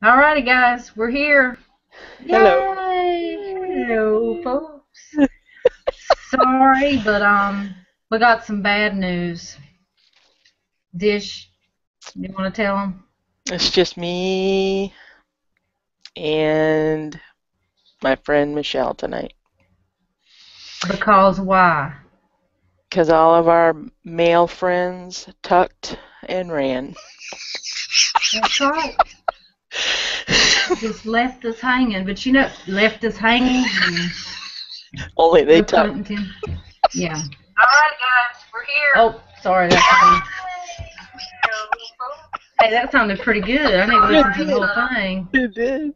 Alrighty, guys, we're here. Hello. Yay! Hello, folks. Sorry, but we got some bad news. Dish, you want to tell them? It's just me and my friend Michelle tonight. Because why? Because all of our male friends tucked and ran. That's right. Just left us hanging, but left us hanging. Only they No tucked. pun intended. Yeah. Alright, guys, we're here. Oh, sorry, that's me. Hey, that sounded pretty good. I need to listen to the whole thing. It did.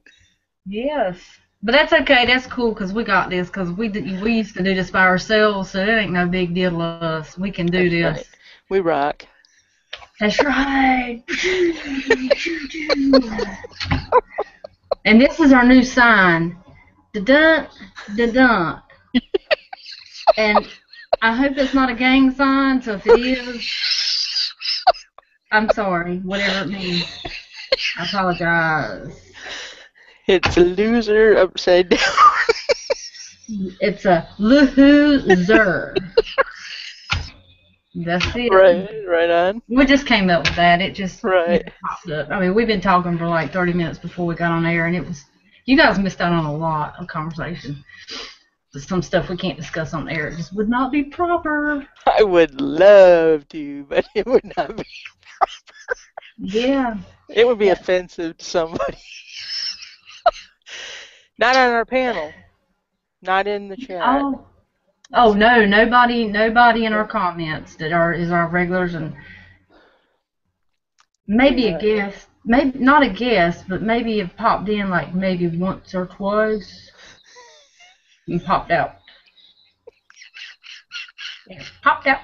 Yes. But that's okay. That's cool because we got this because we used to do this by ourselves, so it ain't no big deal to us. We can do That's this. right. We rock. That's right. And this is our new sign. Da-dun, da-dun. And I hope it's not a gang sign, so if it is, I'm sorry, whatever it means. I apologize. It's a loser upside down. It's a loser. That's it. Right on. We just came up with that. It just Right. popped up. I mean, we've been talking for like 30 minutes before we got on air, and it was, you guys missed out on a lot of conversation. There's some stuff we can't discuss on air. It just would not be proper. I would love to, but it would not be. Yeah. It would be offensive to somebody. Not on our panel. Not in the chat. Oh no, nobody in our comments that is our regulars, and maybe a guest, maybe not a guest, but maybe it popped in like maybe once or twice and popped out. Yeah, popped out.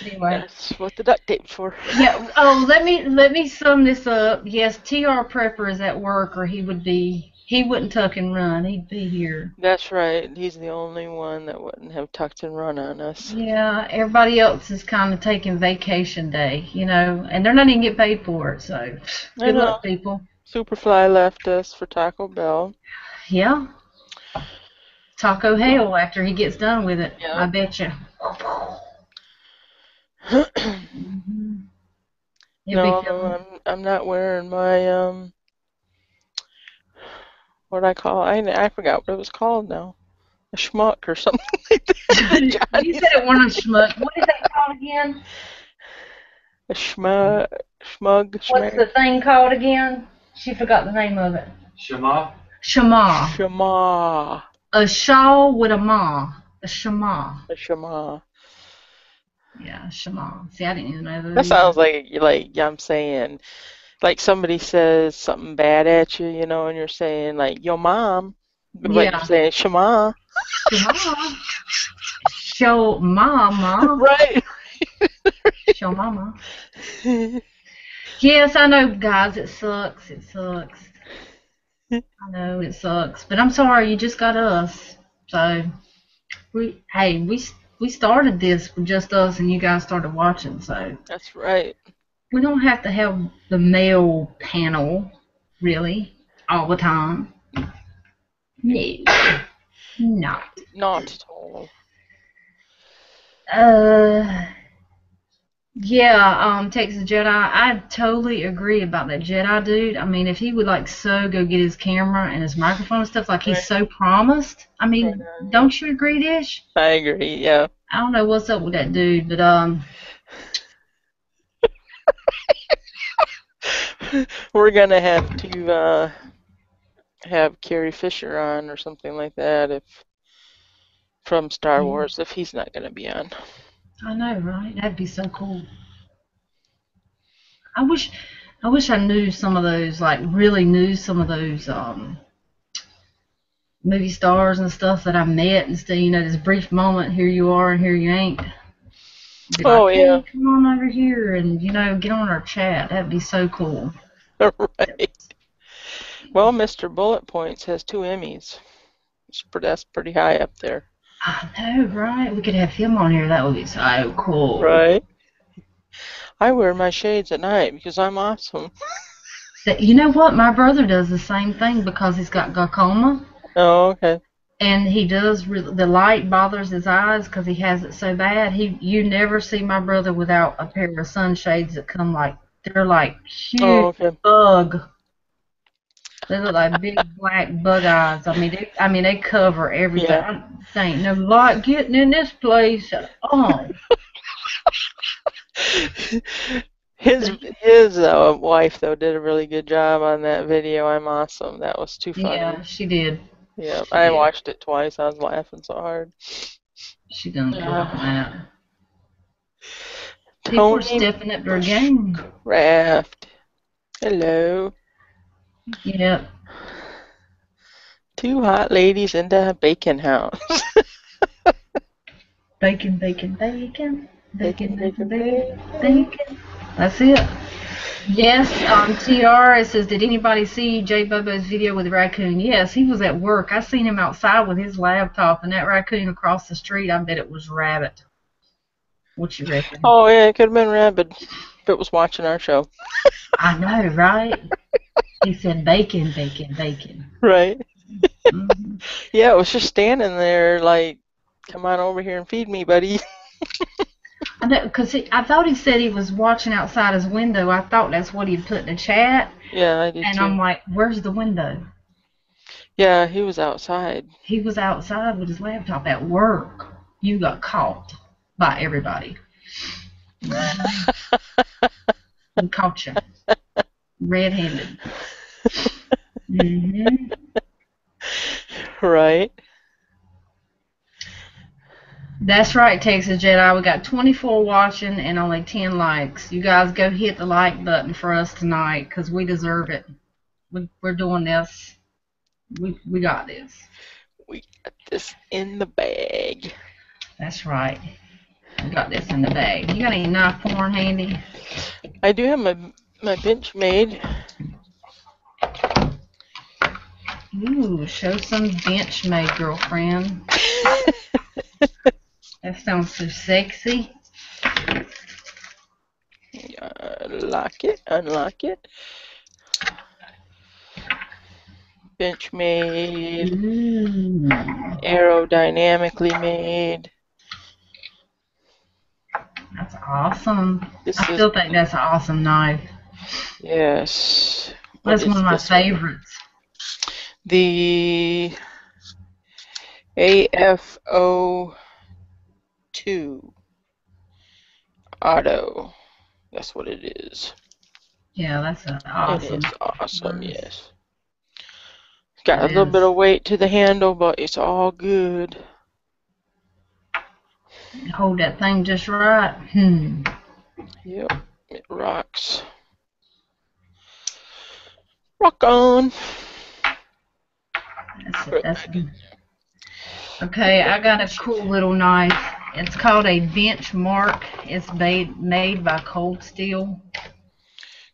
Anyway. That's what the duct tape's for. Yeah. Oh, let me sum this up. Yes, TR Prepper is at work, or he wouldn't tuck and run. He'd be here. That's right. He's the only one that wouldn't have tucked and run on us. Yeah, everybody else is kind of taking vacation day, and they're not even getting paid for it. So, good luck, people. Superfly left us for Taco Bell. Yeah. Taco hell after he gets done with it. Yeah. I bet you. No, I'm not wearing my what I call I forgot what it was called now. A schmuck or something like that. You said it wasn't a schmuck. What is that called again? A schmug. What's the thing called again? She forgot the name of it. Shema. Shema. A shawl with a ma. A shema. A shema. Yeah, shema. See, I didn't even know that. That sounds like I'm saying, like somebody says something bad at you, and you're saying like your mom, but you're saying shema. Shema. Show mama. Right. Show mama. Yes, I know, guys. It sucks. It sucks. I know it sucks, but I'm sorry. You just got us. So we started this for just us, and you guys started watching. So that's right. We don't have to have the male panel, really, all the time. No, not at all. Yeah, Texas Jedi. I totally agree about that Jedi dude. I mean, if he would go get his camera and his microphone and stuff like he's so promised. I mean, don't you agree, Dish? I agree. Yeah. I don't know what's up with that dude, but we're gonna have to have Carrie Fisher on or something like that from Star Wars if he's not gonna be on. I know, right? That'd be so cool. I wish I knew some of those, really knew some of those movie stars and stuff that I met, instead, this brief moment, here you are and here you ain't. Be like, hey, come on over here and, get on our chat. That'd be so cool. Right. Well, Mr. Bullet Points has 2 Emmys. That's pretty high up there. I know, right? We could have him on here. That would be so cool. Right? I wear my shades at night because I'm awesome. You know what? My brother does the same thing because he's got glaucoma. Oh, okay. And he does, the light bothers his eyes because he has it so bad. You never see my brother without a pair of sunshades that come they're like Oh, huge okay. bug. They look like big black bug eyes. They cover everything. Yeah. There ain't no light getting in this place. Oh, His wife though did a really good job on that video. I'm awesome. That was too yeah, funny. she did. Yeah, She I did. watched it twice. I was laughing so hard. She done good on that. People are Tony stepping up their game. Bushcraft. Hello. Yep. Two hot ladies into a bacon house. Bacon, bacon, bacon. Bacon, Bacon, bacon, bacon, bacon, bacon. bacon. That's it. Yes, TR, it says, did anybody see J Bobo's video with the raccoon? Yes, he was at work. I seen him outside with his laptop, and that raccoon across the street, I bet it was Rabbit. What you reckon? Oh yeah, it could have been Rabbit if it was watching our show. I know, right? He said bacon, bacon, bacon. Right. Mm-hmm. Yeah, it was just standing there like, come on over here and feed me, buddy. I know, because I thought he said he was watching outside his window. I thought that's what he put in the chat. Yeah, I did And too. I'm like, where's the window? Yeah, he was outside. He was outside with his laptop at work. You got caught by everybody. We caught you red-handed. Mm-hmm. Right. That's right, Texas Jedi. We got 24 watching and only 10 likes. You guys go hit the like button for us tonight because we deserve it. We're doing this. We got this. We got this in the bag. That's right. We got this in the bag. You got any knife porn handy? I do have my bench made. Ooh, show some bench made, girlfriend. That sounds so sexy. Lock it, unlock it. Bench made. Ooh. Aerodynamically made. That's awesome. This I still think that's an awesome knife. Yes. That's one of my favorites. The AFO2 Auto. That's what it is. Yeah, that's an awesome. It is awesome, knife. yes. Got a little bit of weight to the handle, but it's all good. Hold that thing just right. Yep, it rocks. Rock on. That's it. Okay, I got a cool little knife. It's called a benchmark. It's made by Cold Steel.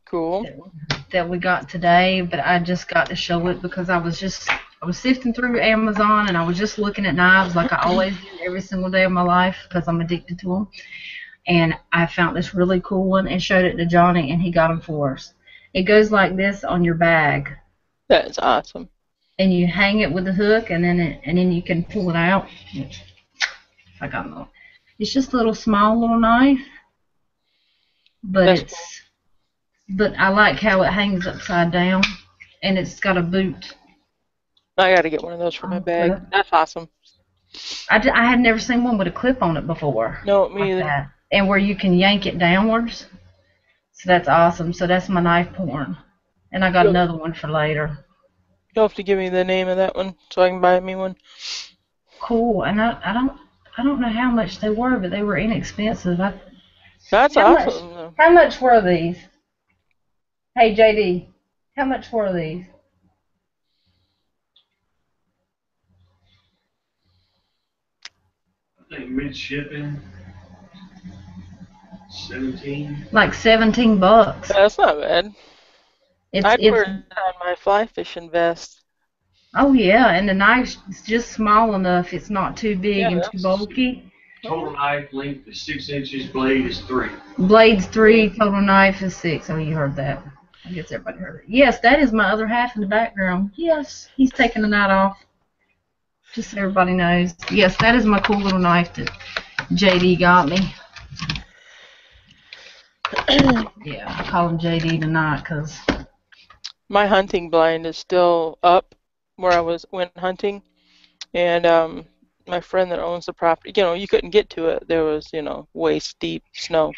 Cool. That we got today, but I just got to show it because I was sifting through Amazon and I was just looking at knives like I always do every single day of my life because I'm addicted to them. And I found this really cool one and showed it to Johnny, and he got them for us. It goes like this on your bag. That's awesome. And you hang it with a hook, and then you can pull it out. It's just a small little knife, but but I like how it hangs upside down, and it's got a boot. I got to get one of those for my bag. That's awesome. I had never seen one with a clip on it before. No, me either. That. And where you can yank it downwards. So that's awesome. So that's my knife porn. And I got another one for later. You'll have to give me the name of that one so I can buy me one. Cool. And I don't know how much they were, but they were inexpensive. That's awesome. How much were these? Hey JD, how much were these? I think mid shipping, 17. Like $17. That's not bad. I'd wear it on my fly fishing vest. Oh yeah, and the knife's just small enough. It's not too big Yeah, and too bulky. Total knife length is 6 inches, blade is 3. Blade's 3, total knife is 6. Oh, you heard that. I guess everybody heard it. Yes, that is my other half in the background. Yes, he's taking the night off. Just so everybody knows. Yes, that is my cool little knife that JD got me. Yeah, I call him JD tonight because My hunting blind is still up where I went hunting, and my friend that owns the property, you couldn't get to it. There was, waist deep snow.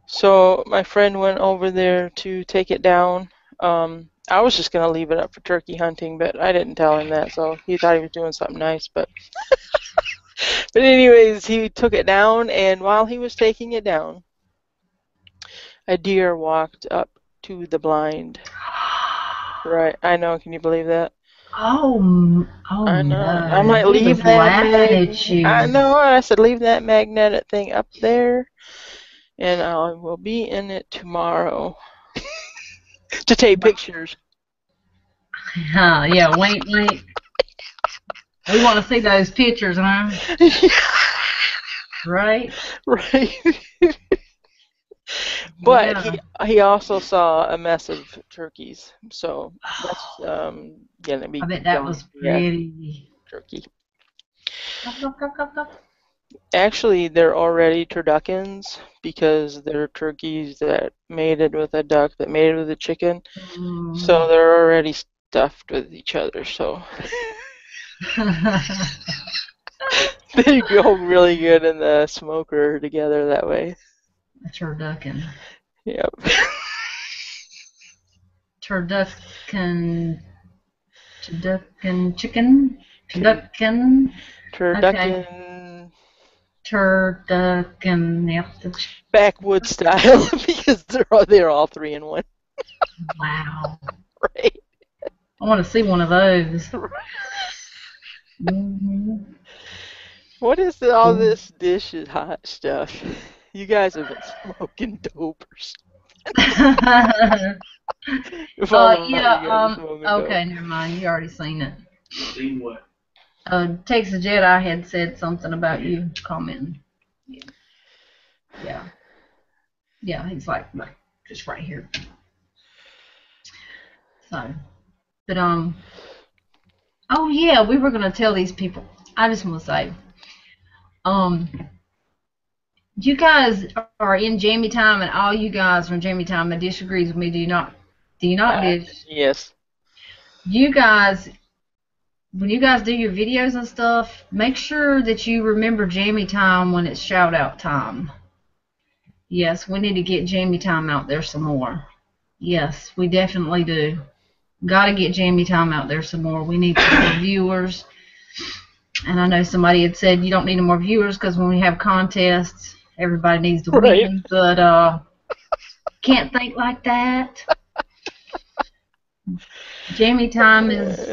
So my friend went over there to take it down. I was just gonna leave it up for turkey hunting, but I didn't tell him that, so he thought he was doing something nice. But anyways, he took it down, and while he was taking it down, a deer walked up to the blind. Right, I know. Can you believe that? oh I know. I'm no, like, he leave was that laughing at you. I know. I said, leave that magnetic thing up there, and I will be in it tomorrow to take pictures. Yeah, wait. We want to see those pictures, huh? Right? Right. But Yeah. he also saw a mess of turkeys, so that's gonna be I bet that killing was the pretty. turkey. Cup. Actually, they're already turduckens because they're turkeys that mated with a duck that mated with a chicken, so they're already stuffed with each other. So they go really good in the smoker together that way. A turducken. Yep. Turducken chicken? Turducken. Okay. Turducken Turducken. Yep. backwoods style because they're all 3 in 1. Wow. Right. I want to see one of those. What is all this dish is hot stuff? You guys have been smoking dope or something. If all the you guys are smoking okay, dope. never mind. You already seen it. Seen what? Texas Jedi had said something about you commenting. Yeah, he's like just right here. So, but oh yeah, we were gonna tell these people. I just want to say, you guys are in Jammy Time, and all you guys are in Jammy Time that disagrees with me. Do you not? Do you not dish? Yes. You guys, when you guys do your videos and stuff, make sure that you remember Jammy Time when it's shout out time. Yes, we need to get Jammy Time out there some more. Yes, we definitely do. Got to get Jammy Time out there some more. We need some more viewers. And I know somebody had said you don't need more viewers because when we have contests, everybody needs to win. But can't think like that. Jammy Time is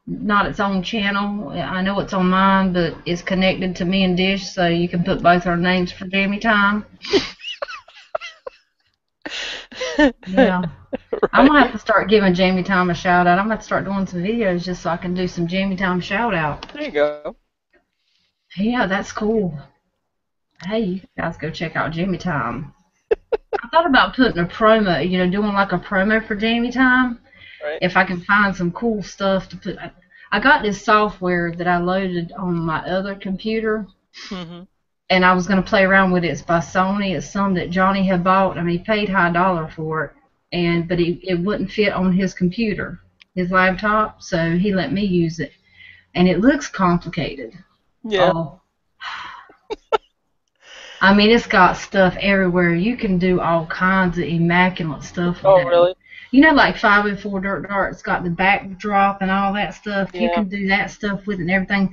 not its own channel. I know it's on mine, but it's connected to me and Dish, so you can put both our names for Jammy Time. Yeah. Right. I'm gonna have to start giving Jammy Time a shout out. I'm gonna have to start doing some videos just so I can do some Jammy Time shout out. There you go. Yeah, that's cool. Hey, you guys go check out Jammy Time. I thought about putting a promo, doing like a promo for Jammy Time. Right. If I can find some cool stuff to put. I got this software that I loaded on my other computer. Mm-hmm. And I was going to play around with it. It's by Sony. It's some that Johnny had bought. I mean, he paid high dollar for it, but it wouldn't fit on his computer, his laptop, so he let me use it. And it looks complicated. Yeah. I mean, it's got stuff everywhere. You can do all kinds of immaculate stuff with it. Really? Like 504 Dirt Dart, it's got the backdrop and all that stuff. Yeah. You can do that stuff with it and everything.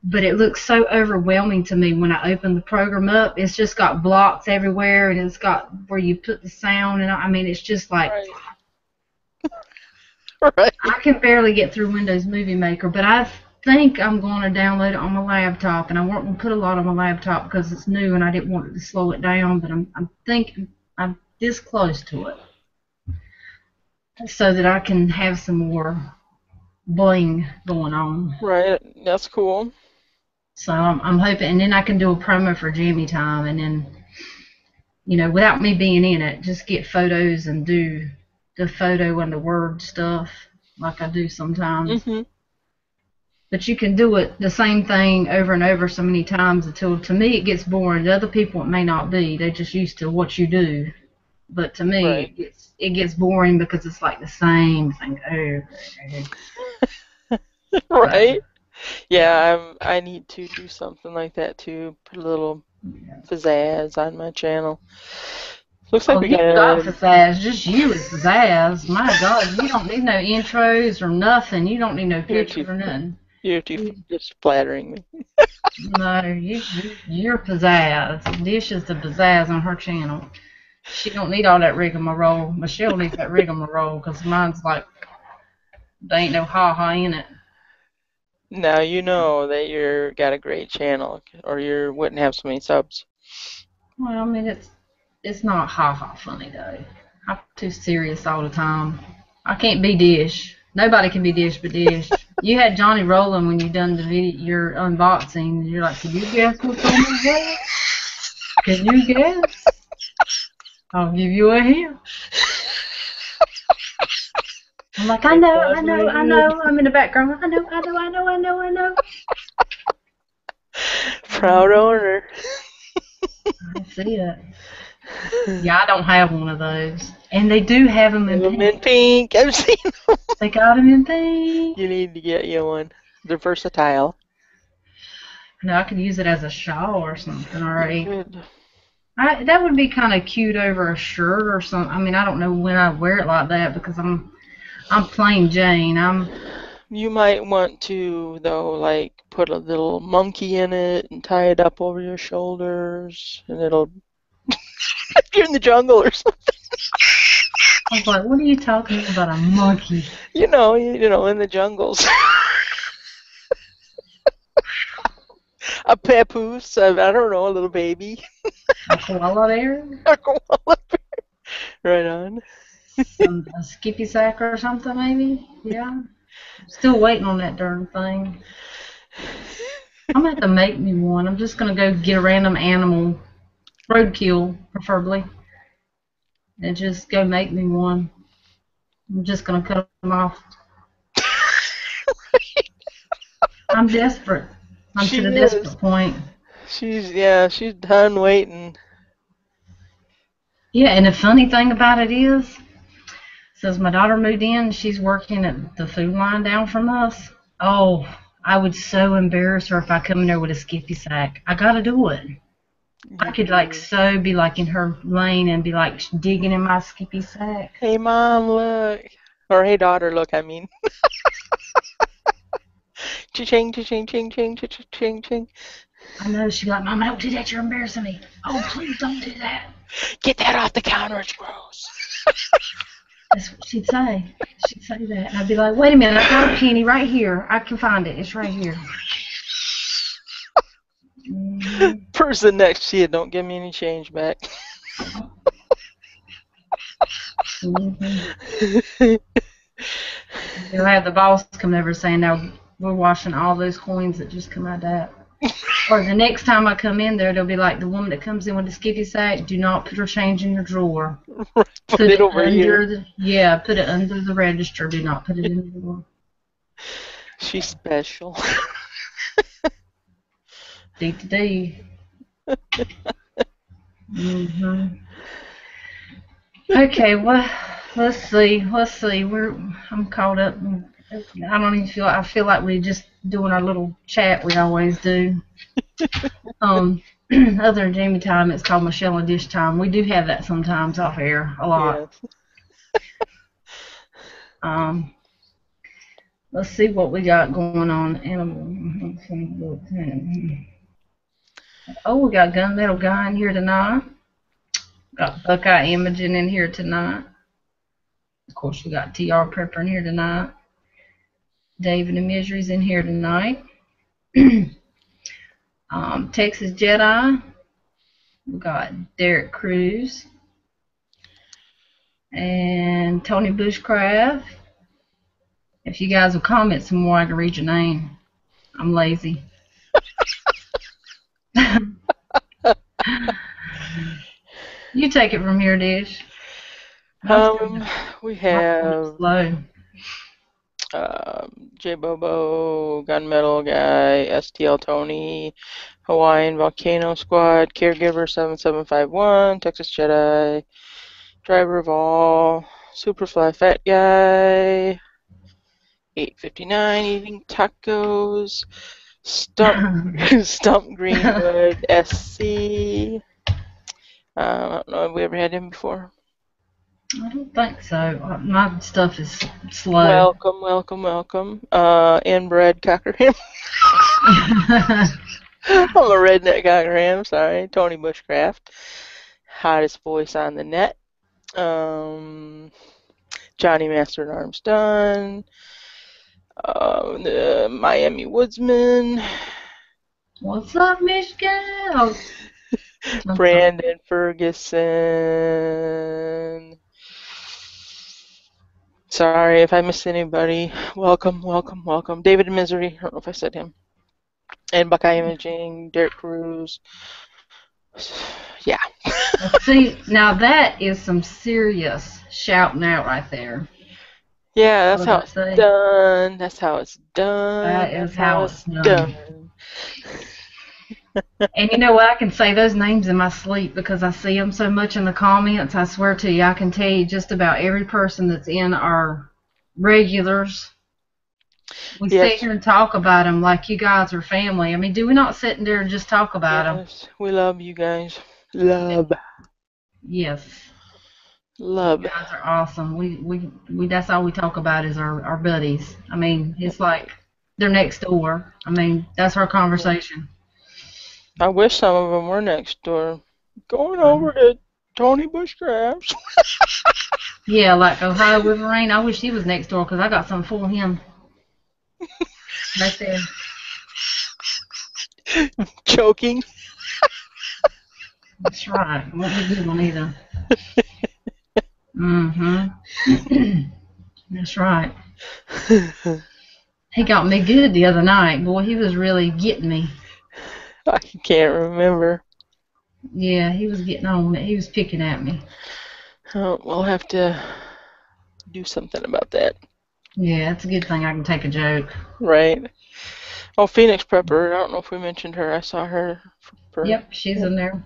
But it looks so overwhelming to me when I open the program up. It's just got blocks everywhere, and it's got where you put the sound, and I mean, it's just like, right. I can barely get through Windows Movie Maker, but I think I'm going to download it on my laptop, and I won't going to put a lot on my laptop because it's new, and I didn't want it to slow it down, but I'm thinking I'm this close to it. so that I can have some more bling going on. Right. That's cool. So I'm hoping, and then I can do a promo for Jammy Time, and then, without me being in it, just get photos and do the photo and the word stuff like I do sometimes. Mm-hmm. But you can do it the same thing over and over so many times until, to me, it gets boring. To other people, it may not be. They're just used to what you do. But to me, Right. it gets boring because it's like the same thing over and over. Right. Yeah, I need to do something like that too. Put a little pizzazz on my channel. Looks like we You got got pizzazz. Just you is pizzazz. My God, you don't need no intros or nothing. You don't need no pictures or nothing. You're just flattering me. No, you're pizzazz. Dish is the pizzazz on her channel. She don't need all that rigmarole. Michelle needs that rigmarole because mine's like, there ain't no ha-ha in it. Now you know that you're got a great channel, or you wouldn't have so many subs. Well, I mean, it's not ha-ha funny, though. I'm too serious all the time. I can't be Dish. Nobody can be Dish but Dish. You had Johnny rolling when you done the video, your unboxing. You're like, can you guess what's on my head? Can you guess? I'll give you a hint. I'm like, I know. I'm in the background. I know. Proud owner. I see it. Yeah, I don't have one of those. And they do have them in pink. I've seen them. They got them in pink. You need to get you one. They're versatile. No, I could use it as a shawl or something, alright. Good. That would be kind of cute over a shirt or something. I mean, I don't know when I'd wear it like that because I'm plain Jane. You might want to, though, like put a little monkey in it and tie it up over your shoulders, and it'll. If you're in the jungle or something. I was like, what are you talking about, a monkey? You know, in the jungles. A papoose, I don't know, a little baby. A koala bear? A koala bear. Right on. A skippy sack or something, maybe? Yeah. Still waiting on that darn thing. I'm going to have to make me one. I'm just going to go get a random animal, roadkill, preferably, and just go make me one. I'm just going to cut them off. I'm desperate. I'm to the desperate point. She's done waiting. Yeah, and the funny thing about it is, since my daughter moved in, she's working at the food line down from us. Oh, I would so embarrass her if I come in there with a skippy sack. I gotta do it. I could be like in her lane and be like digging in my skippy sack. Hey mom, look. Or hey daughter, look, I mean. Cha-ching, cha-ching, ching, ching, cha-ching, ching. I know, she'd be like, Mama, don't do that, you're embarrassing me. Oh, please don't do that. Get that off the counter, it's gross. That's what she'd say. She'd say that. And I'd be like, wait a minute, I got a penny right here. I can find it. It's right here. Person next to you, don't give me any change back. They'll have the boss come over saying, now we're washing all those coins that just come out of that. Or the next time I come in there, they'll be like, the woman that comes in with the skippy sack, do not put her change in your drawer. Put it over under here. Put it under the register. Do not put it in the drawer. She's special. D. Okay, well, let's see. I'm caught up. I don't even feel. I feel like we're just doing our little chat we always do. Other than Jammy Time, it's called Michelle and Dish Time. We do have that sometimes off air, a lot. Yes. Let's see what we got going on. Oh, we got Gunmetal Guy in here tonight. Got Buckeye Imaging in here tonight. Of course, we got TR Prepper in here tonight. David and Misery's in here tonight. Texas Jedi. We got Derek Cruz. And Tony Bushcraft. If you guys will comment some more, I can read your name. I'm lazy. You take it from here, Dish. We have slow. J Bobo, Gunmetal Guy, STL Tony, Hawaiian Volcano Squad, Caregiver 7751, Texas Jedi, Driver of All, Superfly Fat Guy, 859 Eating Tacos, Stump Greenwood, SC. I don't know, have we ever had him before? I don't think so. My stuff is slow. Welcome. Inbred Cockerham. I'm a redneck Cockerham, sorry. Tony Bushcraft. Hottest voice on the net. Johnny Master at Arms Done. The Miami Woodsman. What's up, Michigan? Oh. Brandon Ferguson. Sorry if I missed anybody. Welcome. David Misery. I don't know if I said him. And Buckeye Imaging, Derek Cruz. Yeah. See, now that is some serious shouting out right there. Yeah, that's how it's done. That's how it's done. That is how it's done. And you know what? I can say those names in my sleep because I see them so much in the comments. I swear to you, I can tell you just about every person that's in our regulars. We sit here and talk about them like you guys are family. I mean, do we not sit in there and just talk about them? Yes, we love you guys. Love. Yes. Love. You guys are awesome. We that's all we talk about is our buddies. I mean, it's like they're next door. I mean, that's our conversation. I wish some of them were next door. Going over to Tony Bushcraft. Yeah, like Ohio Wolverine. I wish he was next door because I got something for him. Right there. Choking. That's right. Won't be a good one either. That's right. He got me good the other night. Boy, he was really getting me. I can't remember. Yeah, he was getting on me. He was picking at me. Oh, we'll have to do something about that. Yeah, it's a good thing I can take a joke. Right. Oh, Phoenix Prepper. I don't know if we mentioned her. I saw her. Yep, she's in there.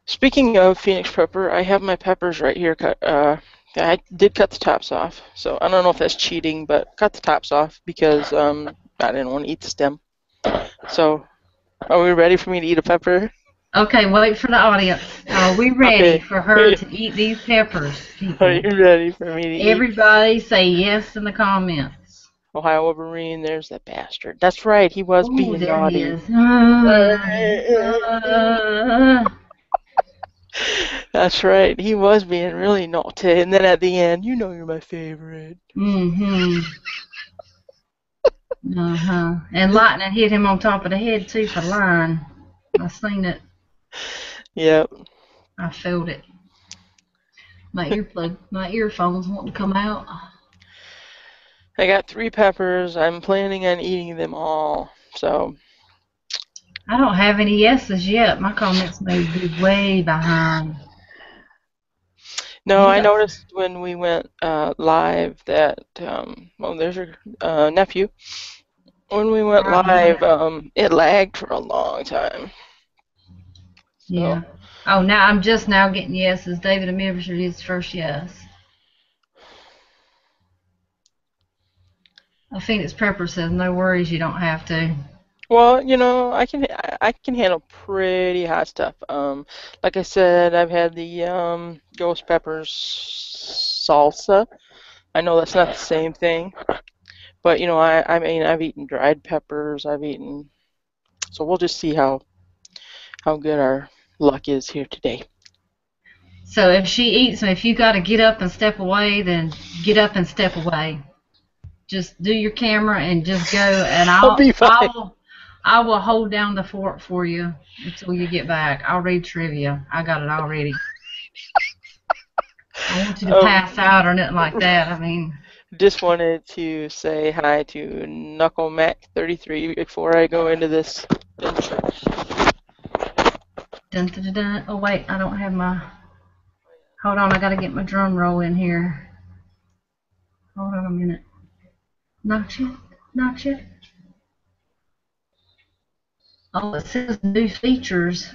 Speaking of Phoenix Prepper, I have my peppers right here. I did cut the tops off, so I don't know if that's cheating, but cut the tops off because I didn't want to eat the stem. So, are we ready for me to eat a pepper? Okay, wait for the audience. Are we ready for her to eat these peppers, people? Are you ready for me to eat? Everybody say yes in the comments. Ohio Wolverine, there's that bastard. That's right, he was being there naughty. He is. That's right, he was being really naughty. And then at the end, you know you're my favorite. And lightning hit him on top of the head too for lying. I seen it. Yep. I felt it. My earphones want to come out. I got 3 peppers. I'm planning on eating them all. So. I don't have any yeses yet. My comments may be way behind. No, I noticed when we went live that, there's your nephew. When we went live, it lagged for a long time. So. Yeah. Oh, now I'm just now getting yeses. David administered his first yes. Phoenix Prepper says, no worries, you don't have to. Well, you know, I can handle pretty hot stuff. Like I said, I've had the ghost peppers salsa. I know that's not the same thing, but you know, I mean, I've eaten dried peppers. So we'll just see how good our luck is here today. So if she eats them, if you got to get up and step away, then get up and step away. Just do your camera and just go, and I'll be fine. I will hold down the fort for you until you get back. I'll read trivia. I got it already. want you to pass out or nothing like that. I mean, Just wanted to say hi to Knuckle Mac 33 before I go into this intro. dun, dun, dun, dun. Oh wait, I don't have my. Hold on, I gotta get my drum roll in here. Hold on a minute. Not yet, not yet. Oh, it says new features.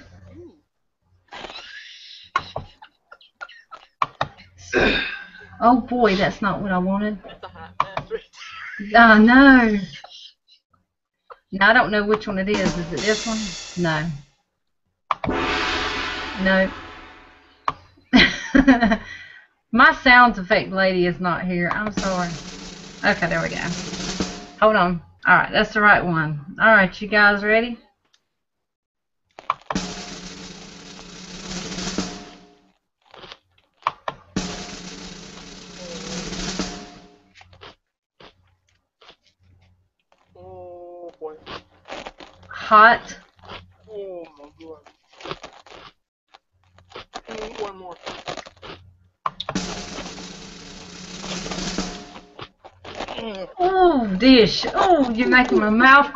Oh boy, that's not what I wanted. No. Now I don't know which one it is. Is it this one? No. No. My sounds effect lady is not here. I'm sorry. Okay, there we go. Hold on. Alright, that's the right one. Alright, you guys ready? Oh boy. Hot. Oh my god. One more. Oh, dish. Oh, you're making my mouth.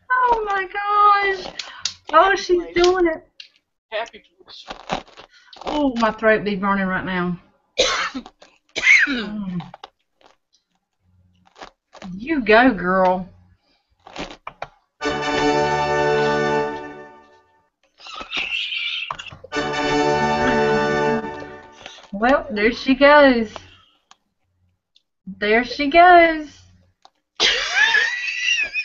Oh my gosh. Oh, she's doing it. Happy juice. Oh, my throat be burning right now. You go, girl. Well, there she goes. There she goes.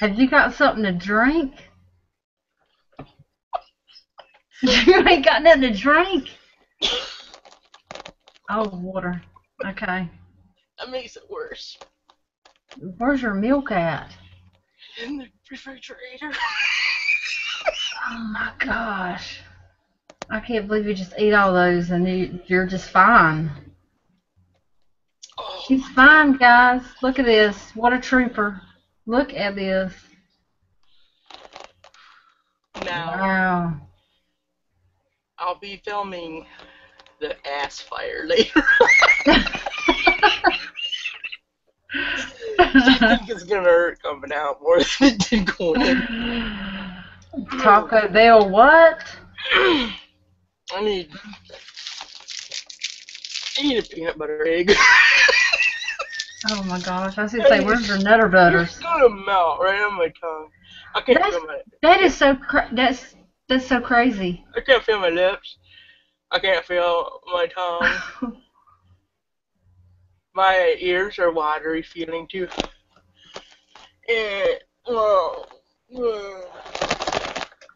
Have you got something to drink? You ain't got nothing to drink. Oh, water. Okay. That makes it worse. Where's your milk at? In the refrigerator. Oh my gosh. I can't believe you just ate all those and you're just fine. Oh. She's fine, guys. Look at this. What a trooper. Look at this. Now, Wow. I'll be filming the ass fire later. I think it's gonna hurt coming out more than it did going in. Taco Bell, what? I need a peanut butter egg. Oh my gosh! I was gonna say, where's your Nutter Butters? It's gonna melt right on my tongue. I can't feel my. That is so that's so crazy. I can't feel my lips. I can't feel my tongue. My ears are watery feeling too.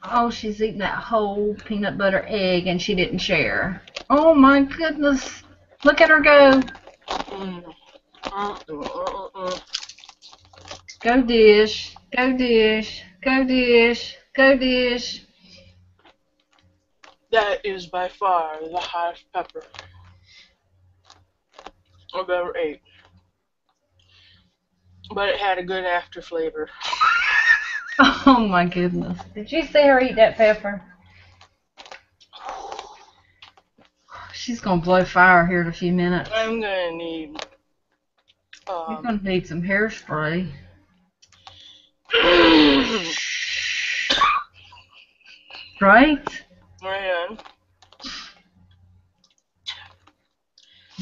Oh, she's eating that whole peanut butter egg and she didn't share. Oh my goodness! Look at her go. Go dish. Go dish. Go dish. Go dish. That is by far the hottest pepper I've ever ate. But it had a good after flavor. Oh my goodness. Did you see her eat that pepper? She's going to blow fire here in a few minutes. I'm going to need... You're going to need some hairspray. Right? Right on.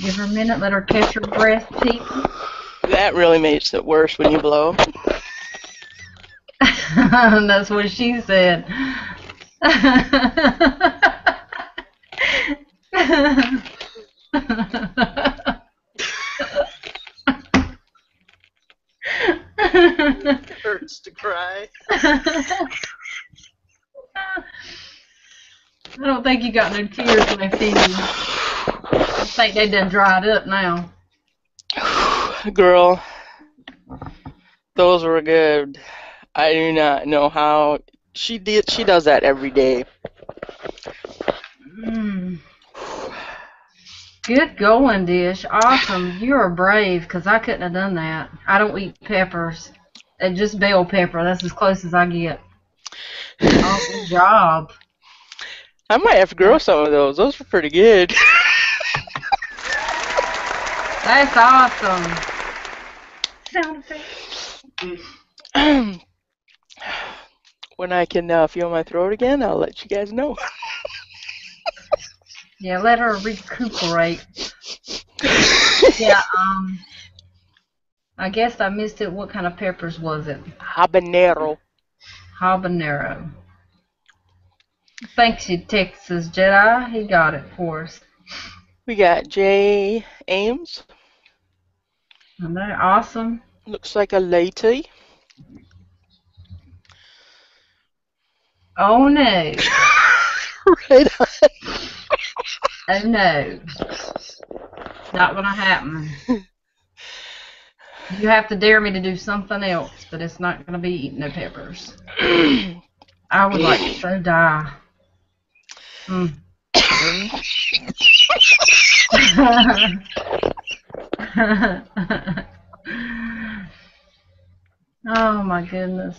Give her a minute, let her catch her breath, people. That really makes it worse when you blow. That's what she said. It hurts to cry. I don't think you got no tears left in you. I think they done dried up now. Girl, those were good. I do not know how she does that every day. Good going, Dish. Awesome. You're brave, because I couldn't have done that. I don't eat peppers. Just bell pepper. That's as close as I get. Oh, good job. I might have to grow some of those. Those were pretty good. That's awesome. Sound effects. When I can feel my throat again, I'll let you guys know. Yeah, let her recuperate. Yeah, I guess I missed it. What kind of peppers was it? Habanero. Habanero. Thanks you, Texas Jedi. He got it for us. We got Jay Ames. And they're awesome. Looks like a lady. Oh no. Right on. Oh no. Not gonna happen. You have to dare me to do something else, but it's not gonna be eating no peppers. I would like to so die. Oh my goodness.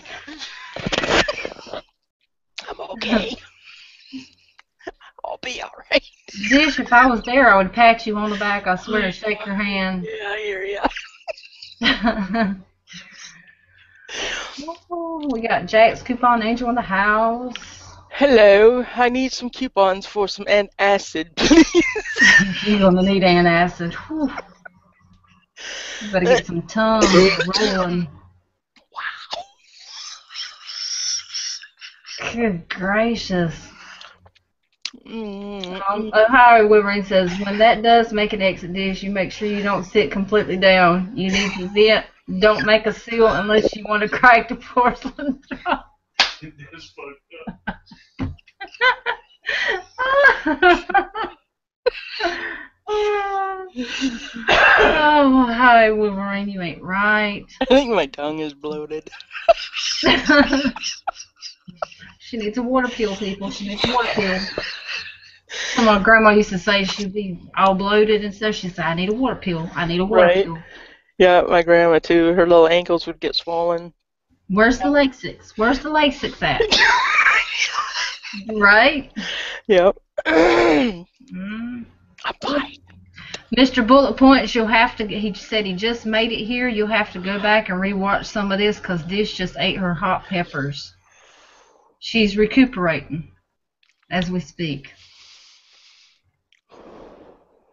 I'm okay. I'll be alright. Dish, if I was there, I would pat you on the back, I swear, and shake your hand. Yeah, I hear ya. Oh, we got Jack's Coupon Angel in the house. Hello, I need some coupons for some antacid, please. You're going to need antacid. Whew. You better get some Tums rolling. Wow. Good gracious. Ohio Wolverine says, when that does make an exit dish, you make sure you don't sit completely down. You need to vent. Don't make a seal unless you want to crack the porcelain straw. That's fucked up. Oh, hi, Wolverine, you ain't right. I think my tongue is bloated. She needs a water pill, people. She needs a water pill. My grandma used to say she'd be all bloated and stuff. She'd say, I need a water pill. I need a water pill. Yeah, my grandma too. Her little ankles would get swollen. Where's the Lasix? Where's the Lasix at? Right? Yep. I'm fine. Mr. Bullet Points, you'll have to, he said he just made it here. You'll have to go back and rewatch some of this because Dish just ate her hot peppers. She's recuperating as we speak.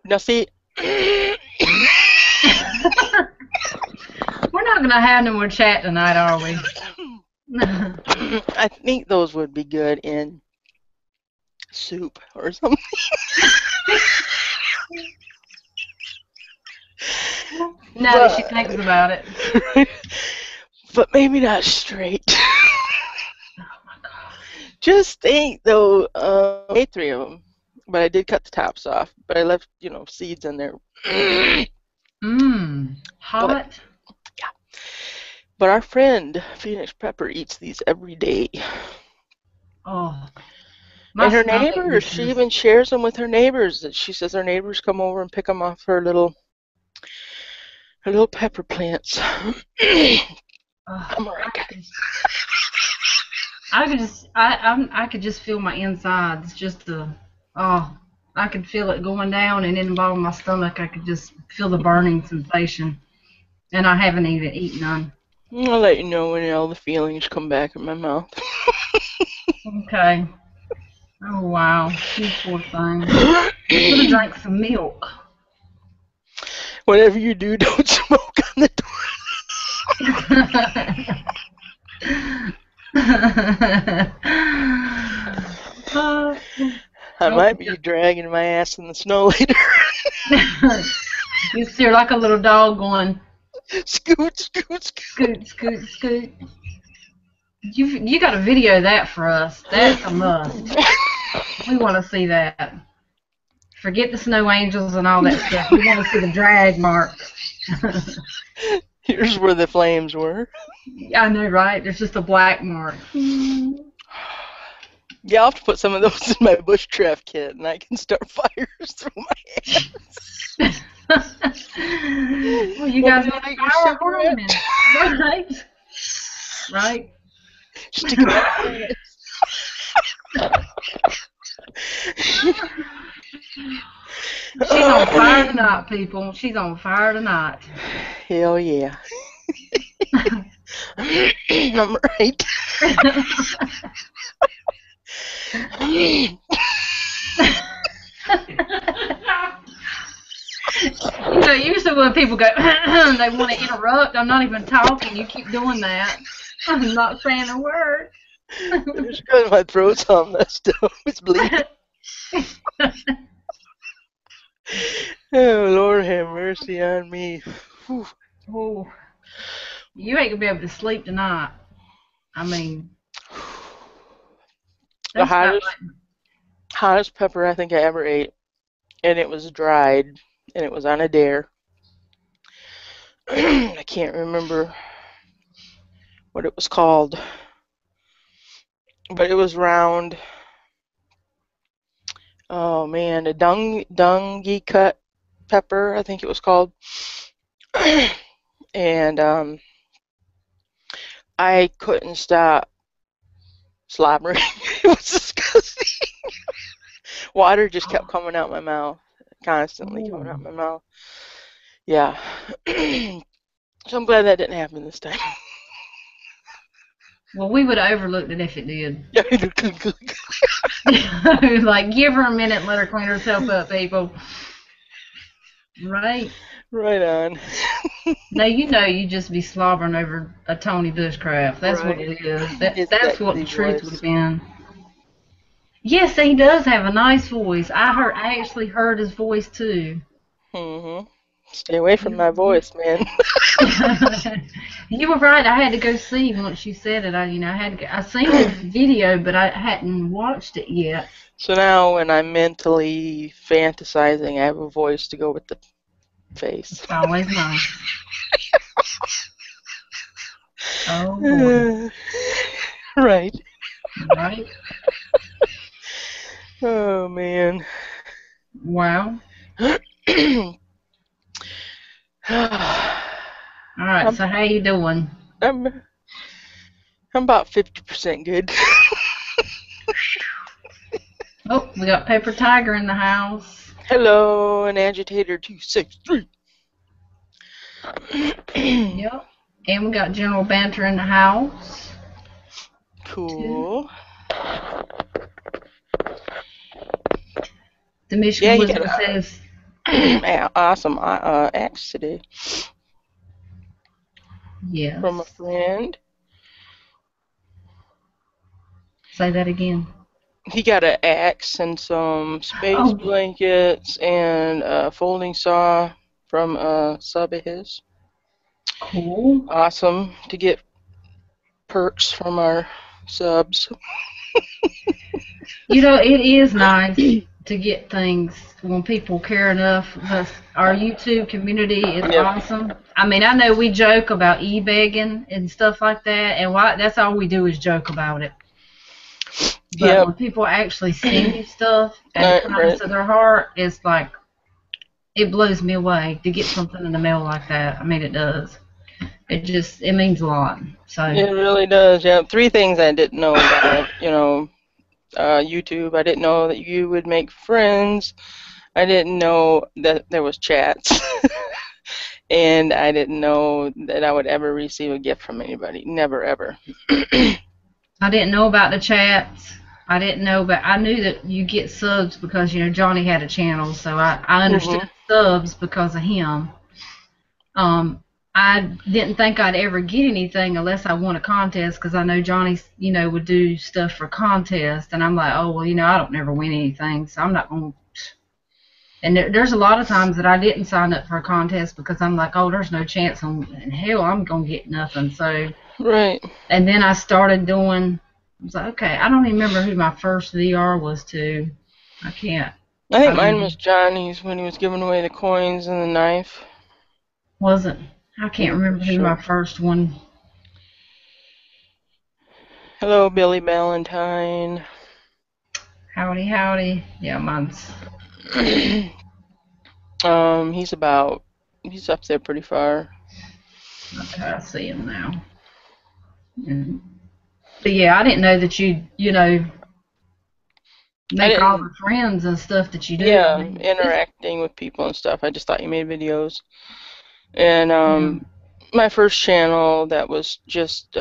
Now see, we're not going to have no more chat tonight, are we? I think those would be good in soup or something. Now that she thinks about it. But maybe not straight. Oh my God. Just think though, I made 3 of them, but I did cut the tops off. But I left, seeds in there. Hot. But our friend Phoenix Pepper eats these every day. Oh. And her neighbors, she even shares them with her neighbors. She says her neighbors come over and pick them off her little pepper plants. I could just feel my insides, I could feel it going down, and in the bottom of my stomach, I could just feel the burning sensation, and I haven't even eaten none. I'll let you know when all the feelings come back in my mouth. Okay. Oh wow, you poor thing. You could have drank some milk. Whatever you do, don't smoke on the door. I might be dragging my ass in the snow later. You see her like a little dog going, scoot, scoot, scoot, scoot, scoot. You got to video that for us. That's a must. We want to see that. Forget the snow angels and all that stuff. We want to see the drag marks. Here's where the flames were. I know, right? There's just a black mark. Yeah, I'll have to put some of those in my bush trap kit, and I can start fires through my hands. Well, you guys need to fire ornaments. Right? Right? Stick it in my hands. She's on fire tonight, people. She's on fire tonight. Hell yeah. I'm right. You know, usually when people go, they want to interrupt. I'm not even talking. You keep doing that. I'm not saying a word. It's because my throat's all messed up. It's bleeding. Oh, Lord have mercy on me. Whew. Oh, you ain't gonna be able to sleep tonight. I mean, The that's about hottest pepper I think I ever ate, and it was dried, and it was on a dare. I can't remember what it was called, but it was round. Oh man, a dungy cut pepper, I think it was called. And I couldn't stop slobbering. It was disgusting. Water just kept coming out my mouth, constantly coming out my mouth. Yeah. So I'm glad that didn't happen this time. Well, we would have overlooked it if it did. Like, give her a minute and let her clean herself up, people. Right? Right on. Now, you know you just be slobbering over a Tony Bushcraft. That's what it is. That's what the truth would have been. Yes, he does have a nice voice. I actually heard his voice, too. Mm-hmm. Stay away from my voice, man. You were right. I had to go see once you said it. I seen the video, but I hadn't watched it yet. So now, when I'm mentally fantasizing, I have a voice to go with the face. It's always nice. Oh boy. Right. Right. Oh man. Wow. All right. So how you doing? I'm about 50% good. Oh, we got Paper Tiger in the house. Hello, an agitator 263. Yep. And we got General Banter in the house. Cool. The Michigan Wizard says, awesome axe today. Yes. From a friend. Say that again. He got an axe and some space blankets and a folding saw from a sub of his. Cool. Awesome to get perks from our subs. You know, it is nice to get things when people care enough. Our YouTube community is awesome. I mean, I know we joke about e-begging and stuff like that, and that's all we do is joke about it. But when people actually send you stuff and it comes to their heart, it's like, it blows me away to get something in the mail like that. I mean, it does. It means a lot. So it really does. Yeah, 3 things I didn't know about, YouTube. I didn't know that you would make friends. I didn't know that there was chats. And I didn't know that I would ever receive a gift from anybody. Never, ever. I didn't know about the chats. I didn't know, but I knew that you get subs because, Johnny had a channel, so I understood subs because of him. I didn't think I'd ever get anything unless I won a contest because I know Johnny, would do stuff for contests, and I'm like, oh, well, I don't never win anything, so I'm not going to. And there's a lot of times that I didn't sign up for a contest because I'm like, oh, there's no chance in hell I'm going to get nothing, so. Right. And then I started doing, I was like, okay, I don't even remember who my first VR was to. I can't. I think mine was Johnny's when he was giving away the coins and the knife. Wasn't. I can't remember who my first one. Hello, Billy Valentine. Howdy, howdy. Yeah, mine's. He's up there pretty far. Okay, I see him now. But yeah, I didn't know that make all the friends and stuff that you do. Yeah, I mean, interacting with people and stuff. I just thought you made videos. And my first channel that was just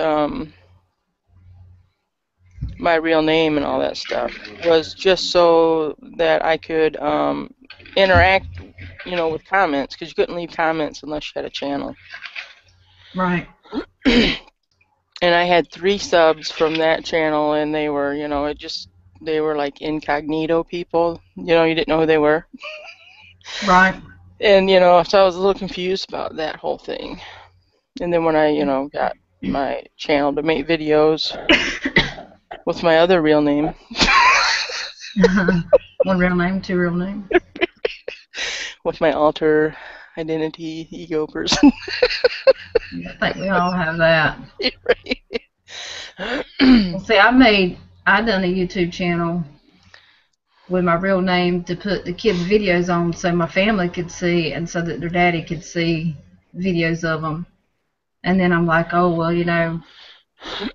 my real name and all that stuff was just so that I could interact, with comments, because you couldn't leave comments unless you had a channel. Right. And I had 3 subs from that channel, and they were, they were like incognito people. You didn't know who they were. Right. And, so I was a little confused about that whole thing. And then when I, got my channel to make videos with my other real name. One real name, 2 real names. With my alter identity ego person. I think we all have that. Right. Well, see, I done a YouTube channel with my real name to put the kids' videos on so my family could see and so that their daddy could see videos of them. And then I'm like, oh, well,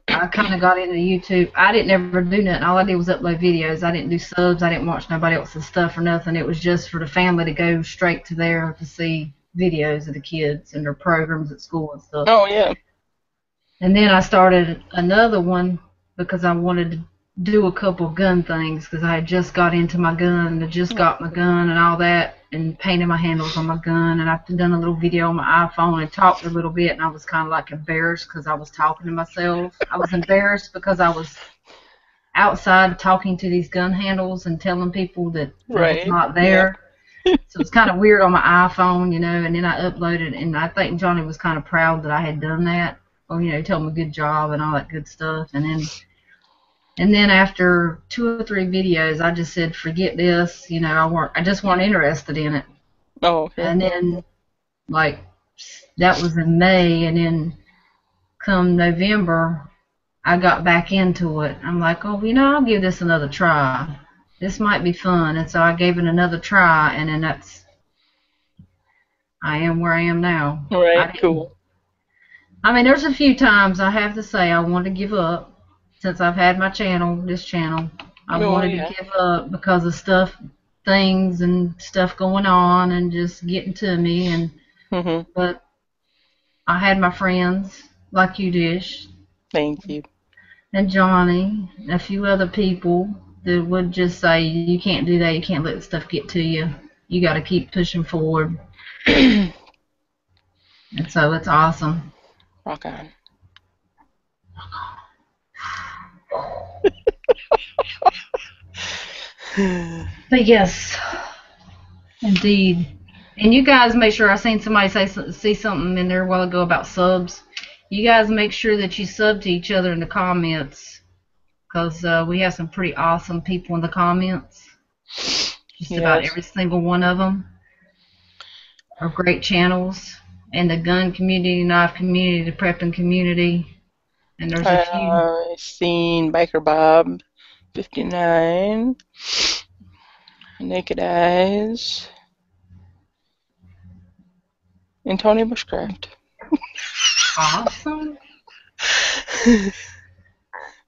I kind of got into YouTube. I didn't ever do nothing. All I did was upload videos. I didn't do subs. I didn't watch nobody else's stuff or nothing. It was just for the family to go straight to there to see videos of the kids and their programs at school and stuff. Oh, yeah. And then I started another one because I wanted to do a couple gun things because I had just got into my gun and just got my gun and all that and painted my handles on my gun, and I've done a little video on my iPhone and talked a little bit, and I was kind of like embarrassed because I was talking to myself. I was embarrassed because I was outside talking to these gun handles and telling people that I was not there. Yeah. So it's kind of weird on my iPhone, and then I uploaded, and I think Johnny was kind of proud that I had done that. Or, told him a good job and all that good stuff. And then after 2 or 3 videos, I just said, forget this. I just weren't interested in it. Oh, okay. And then, that was in May, and then come November, I got back into it. I'm like, oh, I'll give this another try. This might be fun. And so I gave it another try, and then I am where I am now. Right, cool. I mean, there's a few times I have to say I want to give up since I've had this channel. I wanted to give up because of things and stuff going on and just getting to me. But I had my friends like you, Dish. Thank you. And Johnny, and a few other people that would just say, you can't do that, you can't let the stuff get to you. You got to keep pushing forward. And so it's awesome. Rock on. But yes, indeed. And you guys make sure, I seen somebody see something in there a while ago about subs. You guys make sure that you sub to each other in the comments, because we have some pretty awesome people in the comments. Just about every single one of them are great channels. And the gun community, knife community, the prepping community. And there's a few. I've seen Biker Bob 59, Naked Eyes, and Tony Bushcraft. Awesome.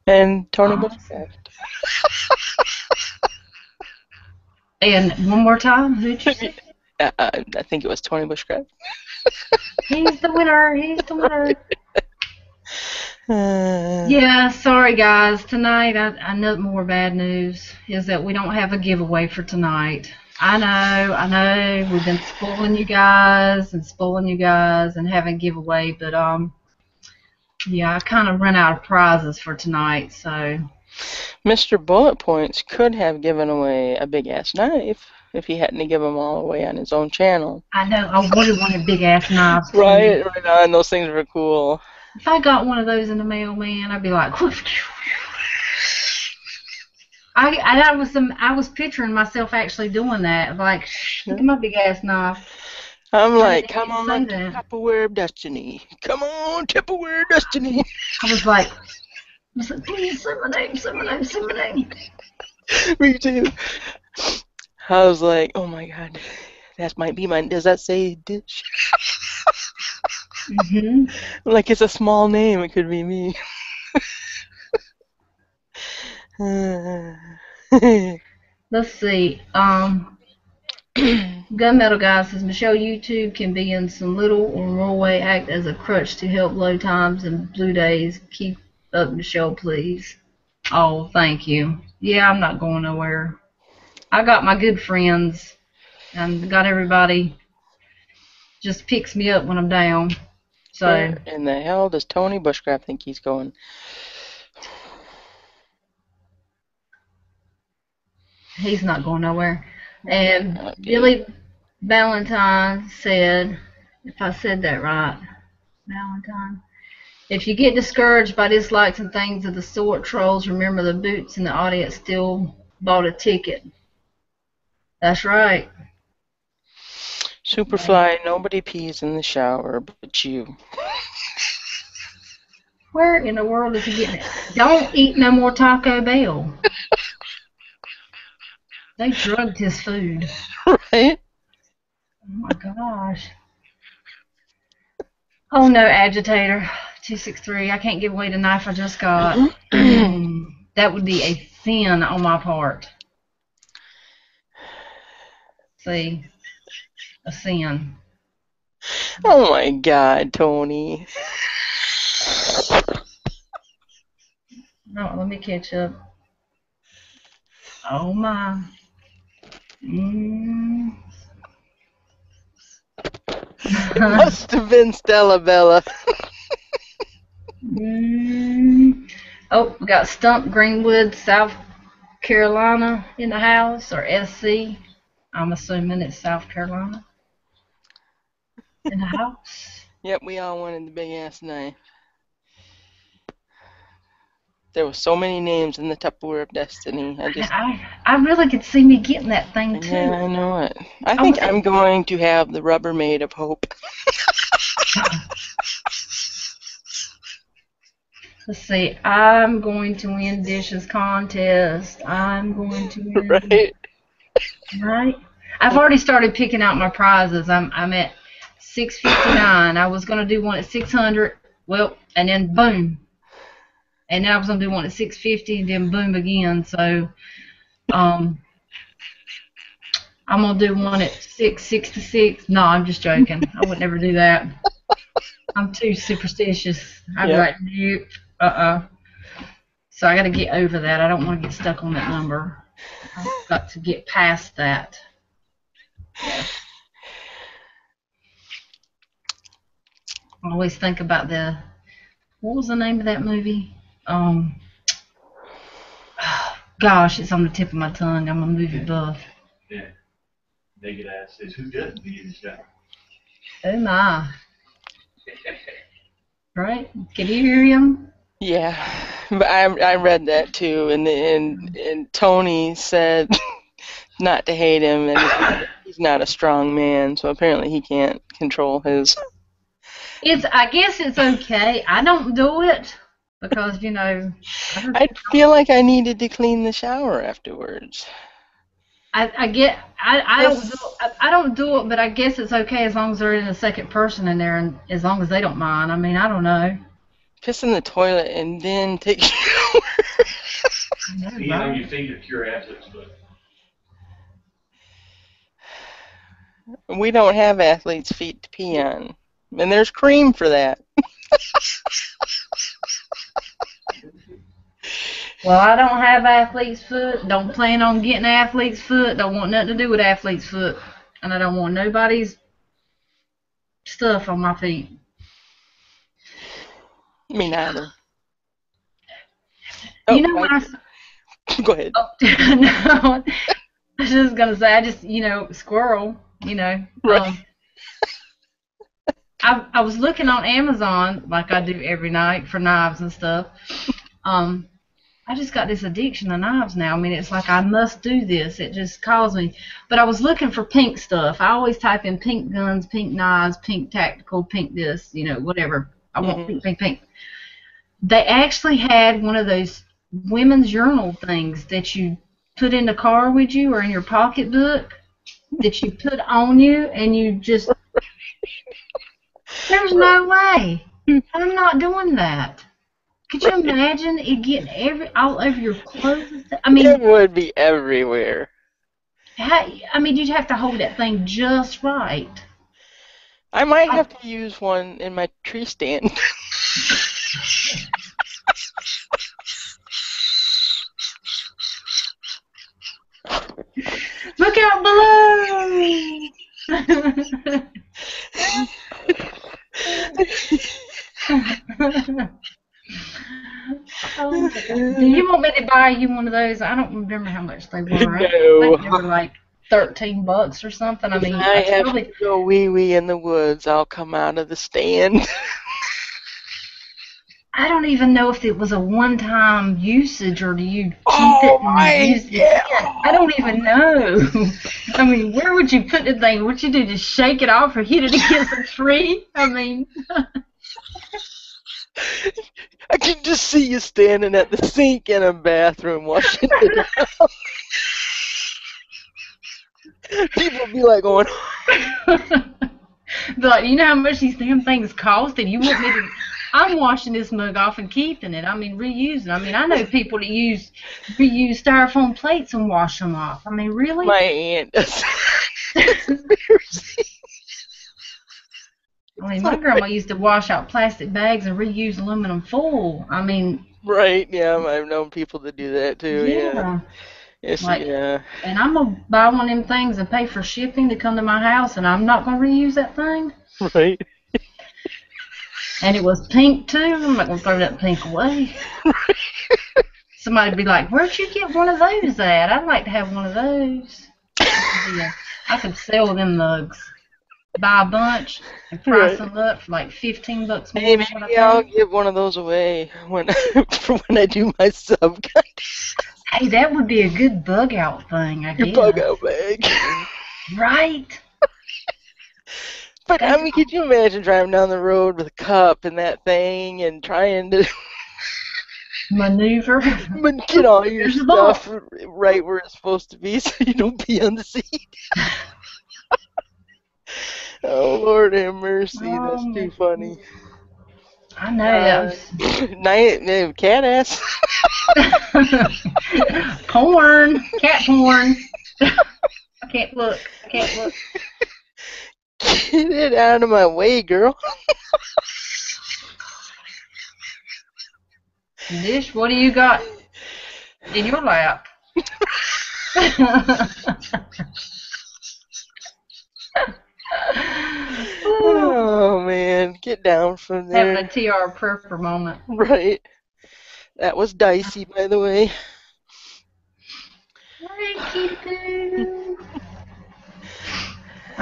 And Tony Bushcraft. And one more time, who'd you say? I think it was Tony Bushcraft. He's the winner. He's the winner. Yeah, sorry guys. Tonight, I know more bad news is that we don't have a giveaway for tonight. I know. We've been spoiling you guys and having a giveaway, but yeah, I kind of run out of prizes for tonight, so. Mr. Bullet Points could have given away a big ass knife if he hadn't to give them all away on his own channel. I know. I would want a big ass knife. Right on. Those things were cool. If I got one of those in the mail, man, I'd be like, I was picturing myself actually doing that. Like, look at my big ass knife. I'm like, come on, Tupperware of Destiny. Come on, Tupperware of Destiny. I was like, please say my name. Me too. I was like, oh my God, that might be mine. Does that say Dish? Mm-hmm. Like, it's a small name. It could be me. Let's see. Gunmetal Guy says Michelle YouTube can be in some little or more way act as a crutch to help low times and blue days. Keep up, Michelle, please. Oh, thank you. Yeah, I'm not going nowhere. I got my good friends and got everybody just picks me up when I'm down. So where in the hell does Tony Bushcraft think he's going? he's not going nowhere. And Billy Valentine said, if I said that right, Valentine. If you get discouraged by dislikes and things of the sort, trolls, remember the boots in the audience still bought a ticket. That's right. Superfly, nobody pees in the shower but you. Where in the world is he getting it? Don't eat no more Taco Bell. They drugged his food. Right? Oh my gosh. Oh no, agitator. 263. I can't give away the knife I just got. That would be a sin on my part. See, a sin. Oh my God, Tony. No, let me catch up. Oh my. It must have been Stella Bella. Oh, we got Stump Greenwood, South Carolina in the house, or SC. I'm assuming it's South Carolina in the house. Yep, we all wanted the big ass knife. There were so many names in the Tupperware of Destiny. I really could see me getting that thing too. Yeah, I know it. I think I'm going to have the Rubbermaid of Hope. Let's see. I'm going to win dishes contest. I'm going to win. Right. Right. I've already started picking out my prizes. I'm at 659. I was going to do one at 600. Well, and then boom. And then I was going to do one at 650, and then boom again. So, I'm going to do one at 666. No, I'm just joking. I would never do that. I'm too superstitious. I'd be like, nope, So I got to get over that. I don't want to get stuck on that number. I've got to get past that. Yes. I always think about what was the name of that movie? Gosh, it's on the tip of my tongue. I'm a movie buff. Yeah. Naked ass says, who doesn't be in the shower? Oh my. Right? Can you hear him? Yeah, but I read that too, and Tony said not to hate him, and he's not a strong man, so apparently he can't control his. I guess it's okay. I don't do it because I feel like I needed to clean the shower afterwards. I don't do it, but I guess it's okay as long as there isn't a second person in there, and as long as they don't mind. I mean, I don't know. Piss in the toilet and then take a shower. Pee on your feet or cure athlete's foot. We don't have athlete's feet to pee on, and there's cream for that. Well, I don't have athlete's foot. Don't plan on getting athlete's foot. Don't want nothing to do with athlete's foot, and I don't want nobody's stuff on my feet. Me neither. You know what Go ahead. No, I was just gonna say, I just squirrel. Right. I was looking on Amazon like I do every night for knives and stuff. I just got this addiction to knives now. I mean, it's like I must do this. It just calls me. But I was looking for pink stuff. I always type in pink guns, pink knives, pink tactical, pink this, whatever. I want pink, pink, pink. They actually had one of those women's journal things that you put in the car with you or in your pocketbook that you put on you and you just... There's no way. I'm not doing that. Could you imagine it getting all over your clothes? I mean, it would be everywhere. I mean, you'd have to hold that thing just right. I might have to use one in my tree stand. Look out below! Oh, do you want me to buy you one of those? I don't remember how much they were. I think they were No. like $13 or something. I If mean, I it's have probably. to go wee-wee in the woods, I'll come out of the stand. I don't even know if it was a one-time usage or do you keep Oh it and my, use it again. I don't even know. I mean, where would you put the thing? What'd you do? Just shake it off or hit it against a tree? I mean. I can just see you standing at the sink in a bathroom washing it out. People be like going, Be like, you know how much these damn things cost, and you want me to? I'm washing this mug off and keeping it. I mean, reusing. I mean, I know people that reuse styrofoam plates and wash them off. I mean, really? my aunt does. I mean, my grandma used to wash out plastic bags and reuse aluminum foil. I mean, Right, yeah, I've known people that do that too, yeah. Yes, like, yeah. and I'm gonna buy one of them things and pay for shipping to come to my house, and I'm not gonna reuse that thing. Right. And it was pink too. I'm not gonna throw that pink away. Somebody'd be like, "Where'd you get one of those at? I'd like to have one of those." I could sell them mugs, buy a bunch, and price them up for like $15 more. Hey, than what I maybe I'll paid. give one of those away when for when I do my sub Hey, that would be a good bug out thing, I your guess. bug out bag. Right? But I mean, could you imagine driving down the road with a cup and that thing and trying to Maneuver. get all your There's the ball. stuff right where it's supposed to be so you don't pee on the seat? Oh, Lord have mercy, that's too funny. I know. Cat ass. Porn. Cat porn. I can't look. Get it out of my way, girl. Dish, what do you got in your lap? Oh, man. Get down from there. Having a TR Prepper moment. Right. That was dicey, by the way.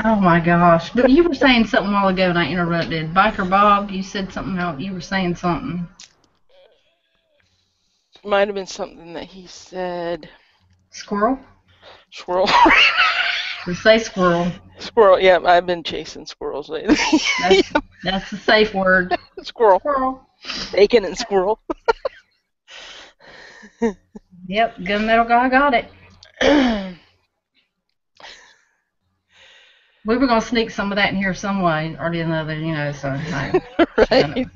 Oh my gosh. But you were saying something a while ago and I interrupted. Biker Bob, you said something else. You were saying something. Might have been something that he said. Squirrel? Squirrel. Just say squirrel. Squirrel, yeah, I've been chasing squirrels lately. That's the safe word. Squirrel. Squirrel. Bacon and squirrel. Yep, gunmetal guy got it. We were going to sneak some of that in here some way or the other, you know, so. Right.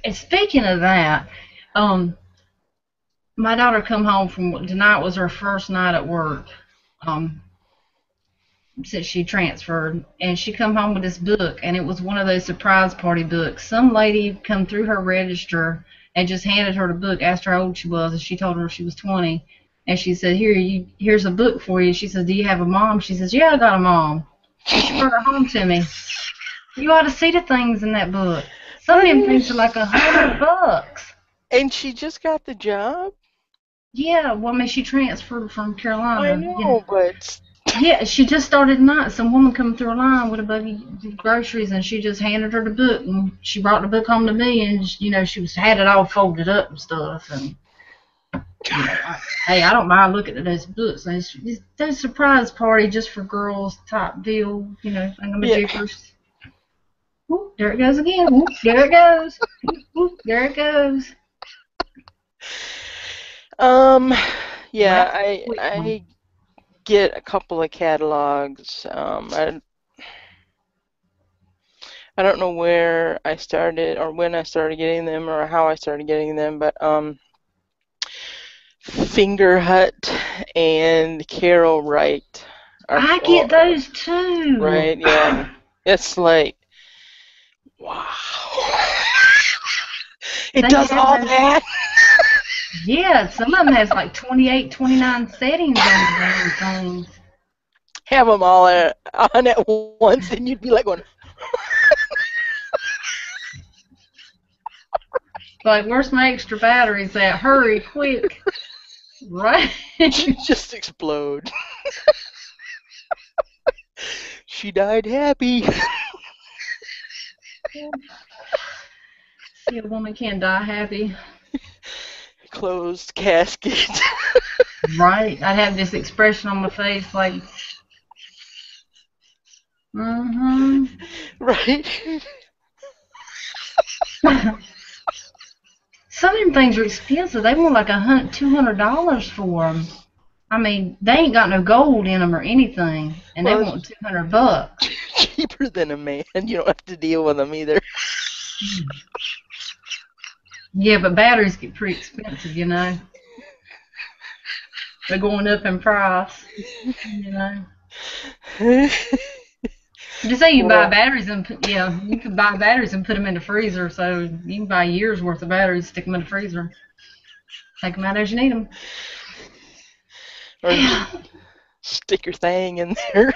And speaking of that, my daughter come home from, tonight was her first night at work, since she transferred, and she come home with this book, and it was one of those surprise party books. Some lady come through her register and just handed her the book, asked her how old she was, and she told her she was 20, and she said, here's a book for you. She says, do you have a mom? She says, yeah, I got a mom. She brought her home to me. You ought to see the things in that book. Some of them things are like $100. And she just got the job? Yeah, well, I mean, she transferred from Carolina. I know, but... Yeah, she just started tonight. Some woman come through a line with a buggy of groceries, and she just handed her the book, and she brought the book home to me, and, you know, had it all folded up and stuff, and, you know, hey, I don't mind looking at those books. Those surprise party just for girls type deal, you know, thingamajiggers. Yeah. Ooh, there it goes again. Ooh, there it goes. Ooh, there it goes. Yeah, I get a couple of catalogs. I don't know where I started or when I started getting them or how I started getting them, but Finger Hut and Carol Wright I get those too. Right, yeah. It's like, wow. It They does have all those- that? Yeah, some of them has like 28, 29 settings on the damn things. Have them all on at once, and you'd be like going, Like, where's my extra batteries at? Hurry, quick. Right? just explode. She died happy. See, a woman can't die happy. Closed casket. Right? I'd have this expression on my face like, mm-hmm. Right? Some of them things are expensive. They want like $200 for them. I mean, they ain't got no gold in them or anything, and Well, they want $200. Cheaper than a man. You don't have to deal with them either. Yeah, but batteries get pretty expensive, you know. They're going up in price, you know. Just say you buy batteries and put, you could buy batteries and put them in the freezer, so you can buy a year's worth of batteries, stick them in the freezer, take them out as you need them. Or stick your thing in there.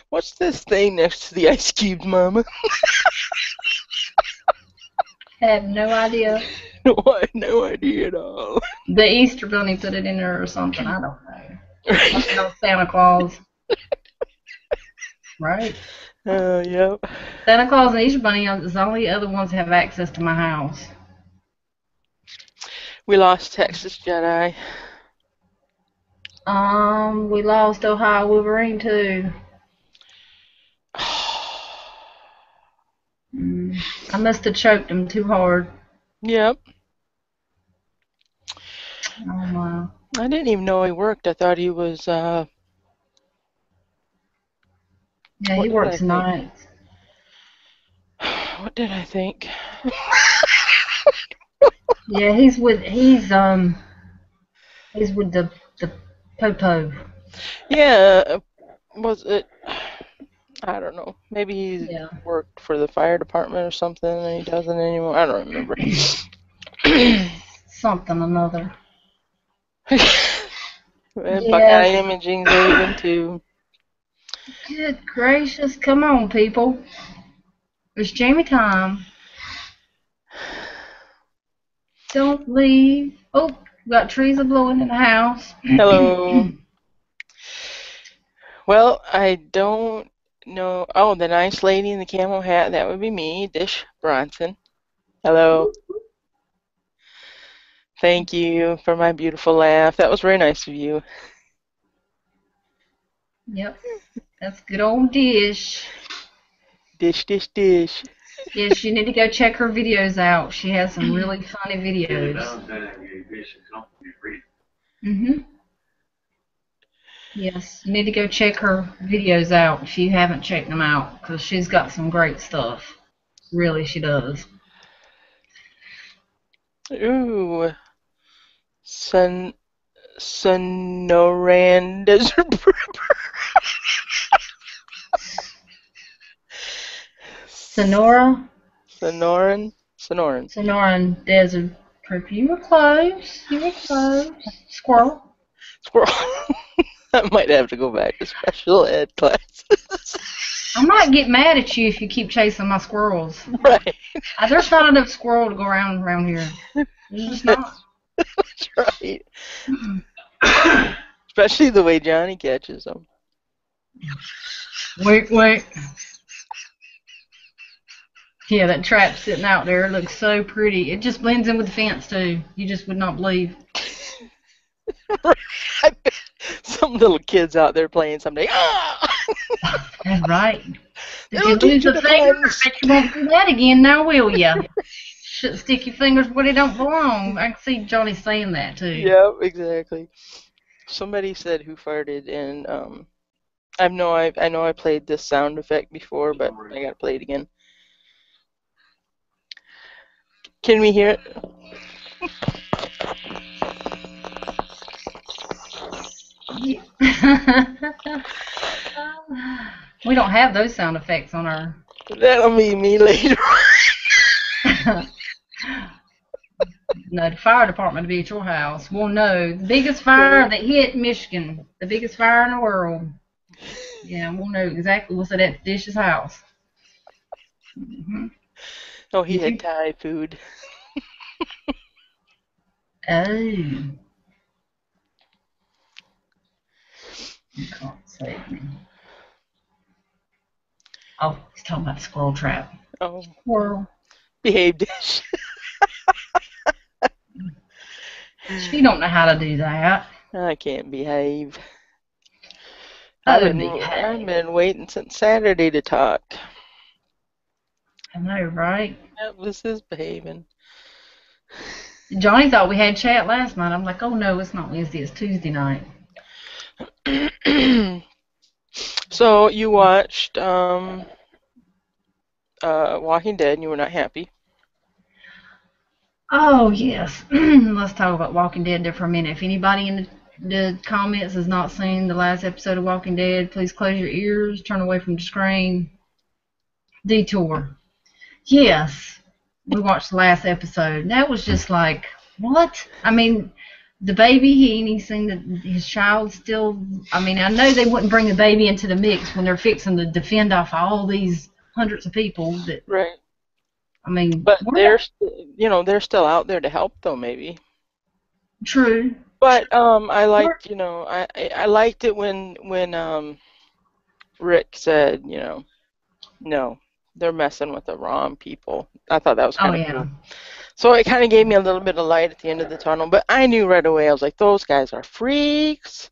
What's this thing next to the ice cubes, Mama? I have no idea. No idea at all. The Easter Bunny put it in there or something. I don't know. Like no Santa Claus. Right? Yep. Santa Claus and Easter Bunny are the only other ones that have access to my house. We lost Texas Jedi. We lost Ohio Wolverine too. I must have choked him too hard. Yep. Oh wow. I didn't even know he worked. I thought he was Yeah, he works nights. What did I think? Yeah, he's with the Popo. Yeah, was it? I don't know. Maybe he worked for the fire department or something, and he doesn't anymore. I don't remember. Something another. Buckeye Imaging's leaving too. Good gracious! Come on, people. It's Jammy time. Don't leave. Oh, we got trees blowing in the house. Hello. Well, I don't know. Oh, the nice lady in the camo hat. That would be me, Dish Bronson. Hello. Thank you for my beautiful laugh. That was very nice of you. Yep. That's good old Dish. Dish, dish, dish. Yes, you need to go check her videos out. She has some really funny videos. Yes, you need to go check her videos out if you haven't checked them out, because she's got some great stuff. Really, she does. Ooh. Sonoran Desert. Sonora? Sonoran Desert Prep. You were close. Squirrel. I might have to go back to special ed classes. I might get mad at you if you keep chasing my squirrels. Right. There's not enough squirrel to go around here. There's just not. That's right. Especially the way Johnny catches them. Wait. Yeah, that trap sitting out there looks so pretty. It just blends in with the fence, too. You just would not believe. Right. I bet some little kids out there playing someday. Ah! That's right. If you lose a finger, I bet you won't do that again now, will ya? Shouldn't stick your fingers where they don't belong. I can see Johnny saying that, too. Yep, exactly. Somebody said who farted, and I know I played this sound effect before, but I gotta play it again. Can we hear it? We don't have those sound effects on our. That'll be me later. No, the fire department will be at your house. We'll know the biggest fire that hit Michigan, the biggest fire in the world. Yeah, we'll know exactly what's at that Dish's house. Mm-hmm. Oh, he had Thai food. Oh. You can't save me. Oh, he's talking about the squirrel trap. Oh. Squirrel. Behave, Dish. She don't know how to do that. I can't behave. Oh, I've been waiting since Saturday to talk. I know, right? That was his behaving. Johnny thought we had chat last night. I'm like, oh no, it's not Wednesday, it's Tuesday night. So you watched Walking Dead and you were not happy. Oh yes. Let's talk about Walking Dead there for a minute. If anybody in the comments has not seen the last episode of Walking Dead, please close your ears, turn away from the screen. Detour. Yes. We watched the last episode. That was just like, what? I mean, the baby, he seen that his child still, I mean, I know they wouldn't bring the baby into the mix when they're fixing to defend off all these hundreds of people that, right. I mean, but they're still out there to help though, maybe. True. But I liked, I liked it when Rick said, no, they're messing with the wrong people. I thought that was kind of cool. So it kind of gave me a little bit of light at the end of the tunnel, but I knew right away, I was like, those guys are freaks.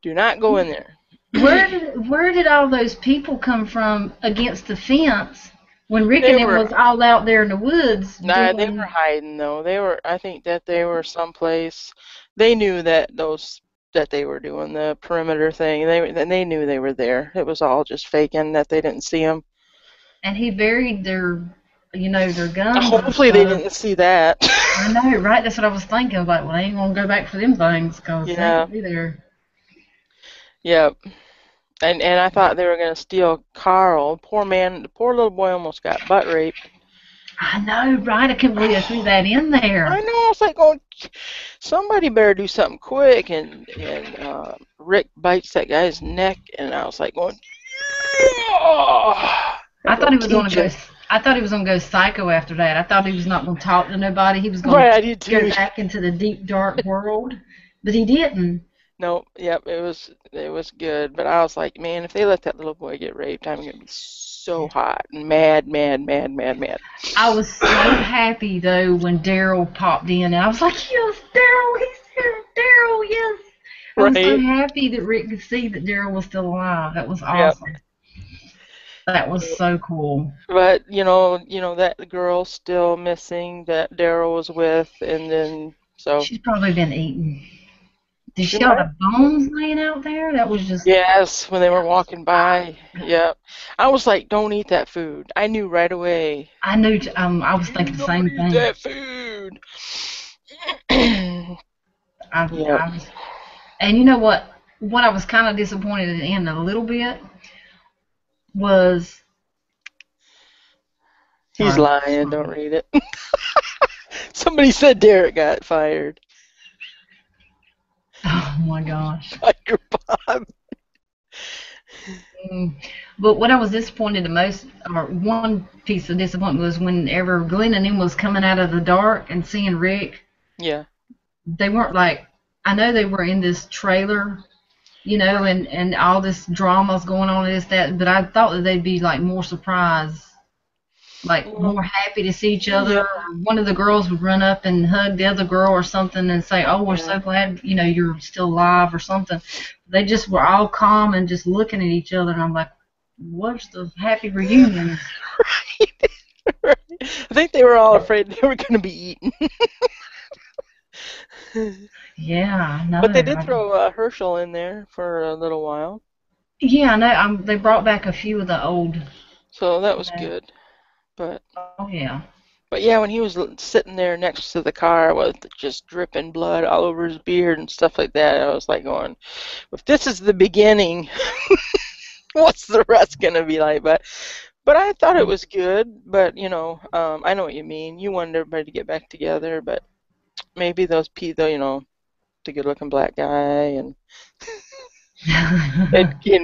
Do not go in there. Where did all those people come from against the fence when Rick and them was all out there in the woods? Nah, they were hiding though. I think that they were someplace. They knew that they were doing the perimeter thing. They knew they were there. It was all just faking that they didn't see them. And he buried their guns. Hopefully they didn't see that. I know, right? That's what I was thinking. I was like, well, they ain't gonna go back for them things because they could be there. Yep. And I thought they were gonna steal Carl. Poor man, the poor little boy almost got butt raped. I know, right? I couldn't believe they threw that in there. I know. I was like, oh, somebody better do something quick. And Rick bites that guy's neck, and I was like, going. I thought he was gonna go psycho after that. I thought he was not gonna talk to nobody. He was gonna go back into the deep dark world, but he didn't. No, yep, it was good. But I was like, man, if they let that little boy get raped, I'm gonna be so hot and mad. I was so happy though when Daryl popped in, and I was like, yes, Daryl, he's here, Daryl, yes. I was so happy that Rick could see that Daryl was still alive. That was awesome. Yep. That was so cool. But that girl's still missing that Daryl was with, and then so she's probably been eaten. Did she have the bones laying out there? That was just... Yes, when they were walking by. Yep. I was like, don't eat that food. I knew right away. I knew. I was thinking the same thing. Don't eat that food. And you know what? What I was kind of disappointed in a little bit was... He's lying. Don't read it. Somebody said Derek got fired. Oh my gosh. Tiger Bob. But what I was disappointed the most, or one piece of disappointment, was whenever Glenn and them was coming out of the dark and seeing Rick. Yeah. They weren't like, I know they were in this trailer, and all this drama's going on and this, that, but I thought that they'd be like more surprised. Like more happy to see each other. Yeah. One of the girls would run up and hug the other girl or something and say, oh, we're so glad, you're still alive or something. They just were all calm and just looking at each other, and I'm like, what's the happy reunion? Right. I think they were all afraid they were going to be eaten. Yeah, no. But they did throw Herschel in there for a little while. Yeah, I know. They brought back a few of the old. So that was good. But oh yeah. But yeah, when he was sitting there next to the car with just dripping blood all over his beard and stuff like that, I was like going, if this is the beginning, what's the rest gonna be like? But I thought it was good. But I know what you mean. You wanted everybody to get back together, but maybe those people, the good-looking black guy and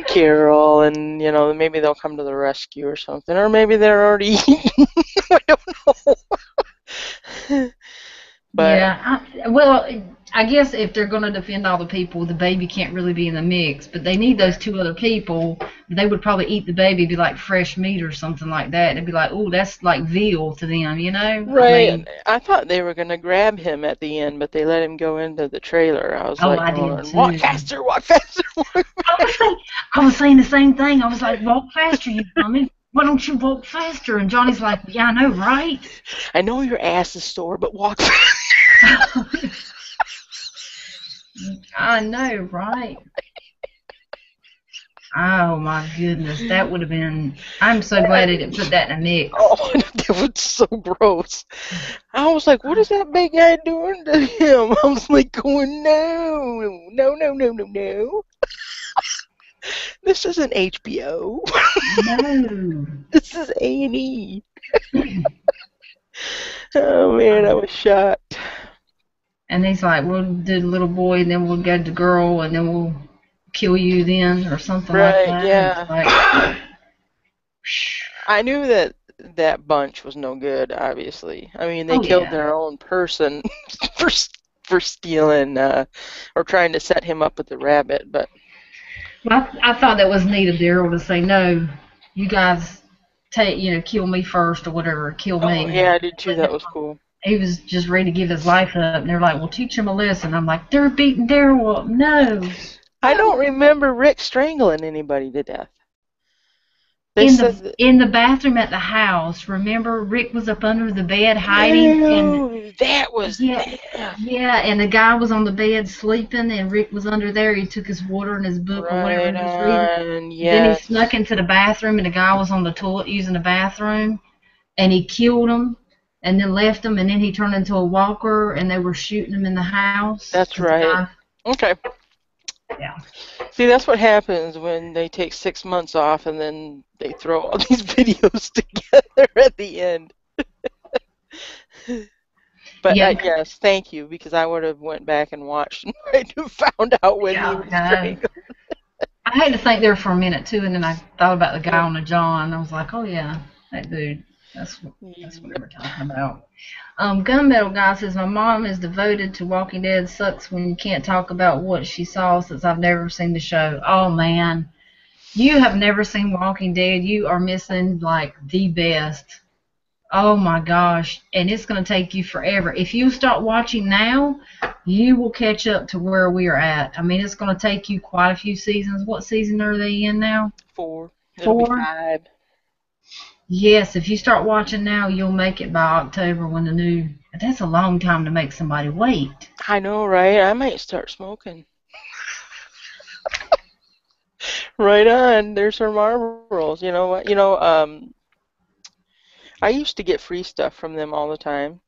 Carol, and maybe they'll come to the rescue or something, or maybe they're already eaten. I don't know. But Yeah, well, I guess if they're going to defend all the people, the baby can't really be in the mix. But they need those two other people. They would probably eat the baby, be like fresh meat or something like that. It'd be like, oh, that's like veal to them, you know? I right, mean, I thought they were gonna grab him at the end, but they let him go into the trailer. I was oh, like, I did going, walk too. faster, walk faster, walk I was saying the same thing. I was like, walk faster, you dummy. Why don't you walk faster? And Johnny's like, yeah, I know, right? I know your ass is sore, but walk faster. I know, right? Oh my goodness, that would have been. I'm so glad they didn't put that in a mix. Oh, that was so gross. I was like, what is that big guy doing to him? I was like, going, no, no, no, no, no, no. This isn't HBO. No. This is A&E. Oh man, I was shocked. And he's like, we'll do the little boy, and then we'll get the girl, and then we'll kill you then, or something like Right, that. yeah. It's like, I knew that bunch was no good, obviously. I mean, they oh killed yeah. their own person for stealing or trying to set him up with the rabbit, but Well, I thought that was neat of Daryl to say, no, you guys kill me first or whatever, kill oh me. yeah, I did too. That was cool. He was just ready to give his life up, and they're like, well, teach him a lesson. I'm like, they're beating Daryl up. No. I don't remember Rick strangling anybody to death. They In said the bathroom at the house, remember Rick was up under the bed hiding, and that was yeah, and the guy was on the bed sleeping, and Rick was under there. He took his water and his book or whatever right he was reading. on, Then he yes. snuck into the bathroom, and the guy was on the toilet using the bathroom, and he killed him, and then left him, and then he turned into a walker, and they were shooting him in the house. That's right. Okay. Yeah. See, that's what happens when they take 6 months off and then they throw all these videos together at the end. But Yeah. yes, thank you, because I would have went back and watched and tried to found out when he was strangled. I had to think there for a minute too, and then I thought about the guy on the John. I was like, oh yeah, that dude. That's what they were talking about. Gunmetal Guy says, my mom is devoted to Walking Dead. Sucks when you can't talk about what she saw since I've never seen the show. Oh, man. You have never seen Walking Dead. You are missing, like, the best. Oh, my gosh. And it's going to take you forever. If you start watching now, you will catch up to where we are at. I mean, it's going to take you quite a few seasons. What season are they in now? 4. It'll be 5. Yes, if you start watching now, you'll make it by October when the new... That's a long time to make somebody wait. I know, right? I might start smoking. Right on. There's her Marlboros. You know what? I used to get free stuff from them all the time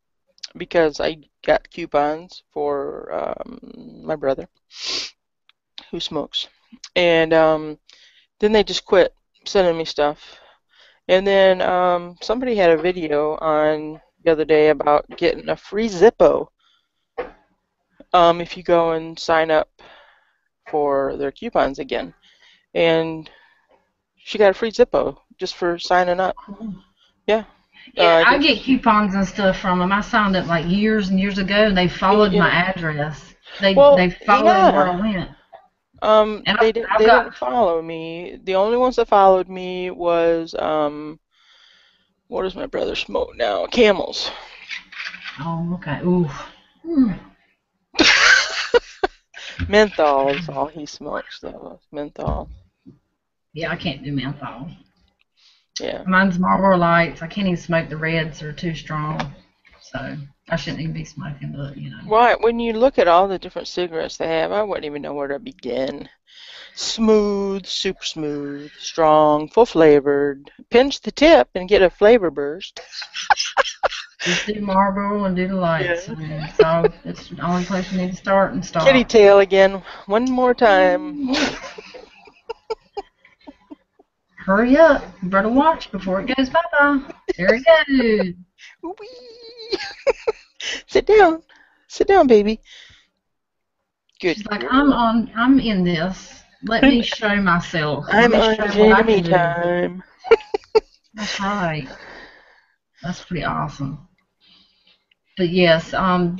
because I got coupons for my brother who smokes. And then they just quit sending me stuff. And then somebody had a video on the other day about getting a free Zippo if you go and sign up for their coupons again. And she got a free Zippo just for signing up. Yeah. Yeah, I get coupons and stuff from them. I signed up like years and years ago, and they followed my address. They followed where I went. They didn't follow me. The only ones that followed me was what does my brother smoke now? Camels. Oh, okay. Ooh. Menthol is all he smokes, though. Menthol. Yeah, I can't do menthol. Yeah. Mine's Marlboro Lights. I can't even smoke the reds; they're too strong. So I shouldn't even be smoking, but Why? When you look at all the different cigarettes they have, I wouldn't even know where to begin. Smooth, super smooth, strong, full flavored. Pinch the tip and get a flavor burst. Just do Marlboro and do the lights. Yeah. I mean, so it's the only place you need to start and Kitty stop. tail again. One more time. Hurry up. You better watch before it goes bye-bye. There it goes. Whee! Sit down. Sit down, baby. Good She's like, girl. I'm in this. Let me show myself. Let I'm me on show what I Jammy can do. Time. That's right. That's pretty awesome. But yes,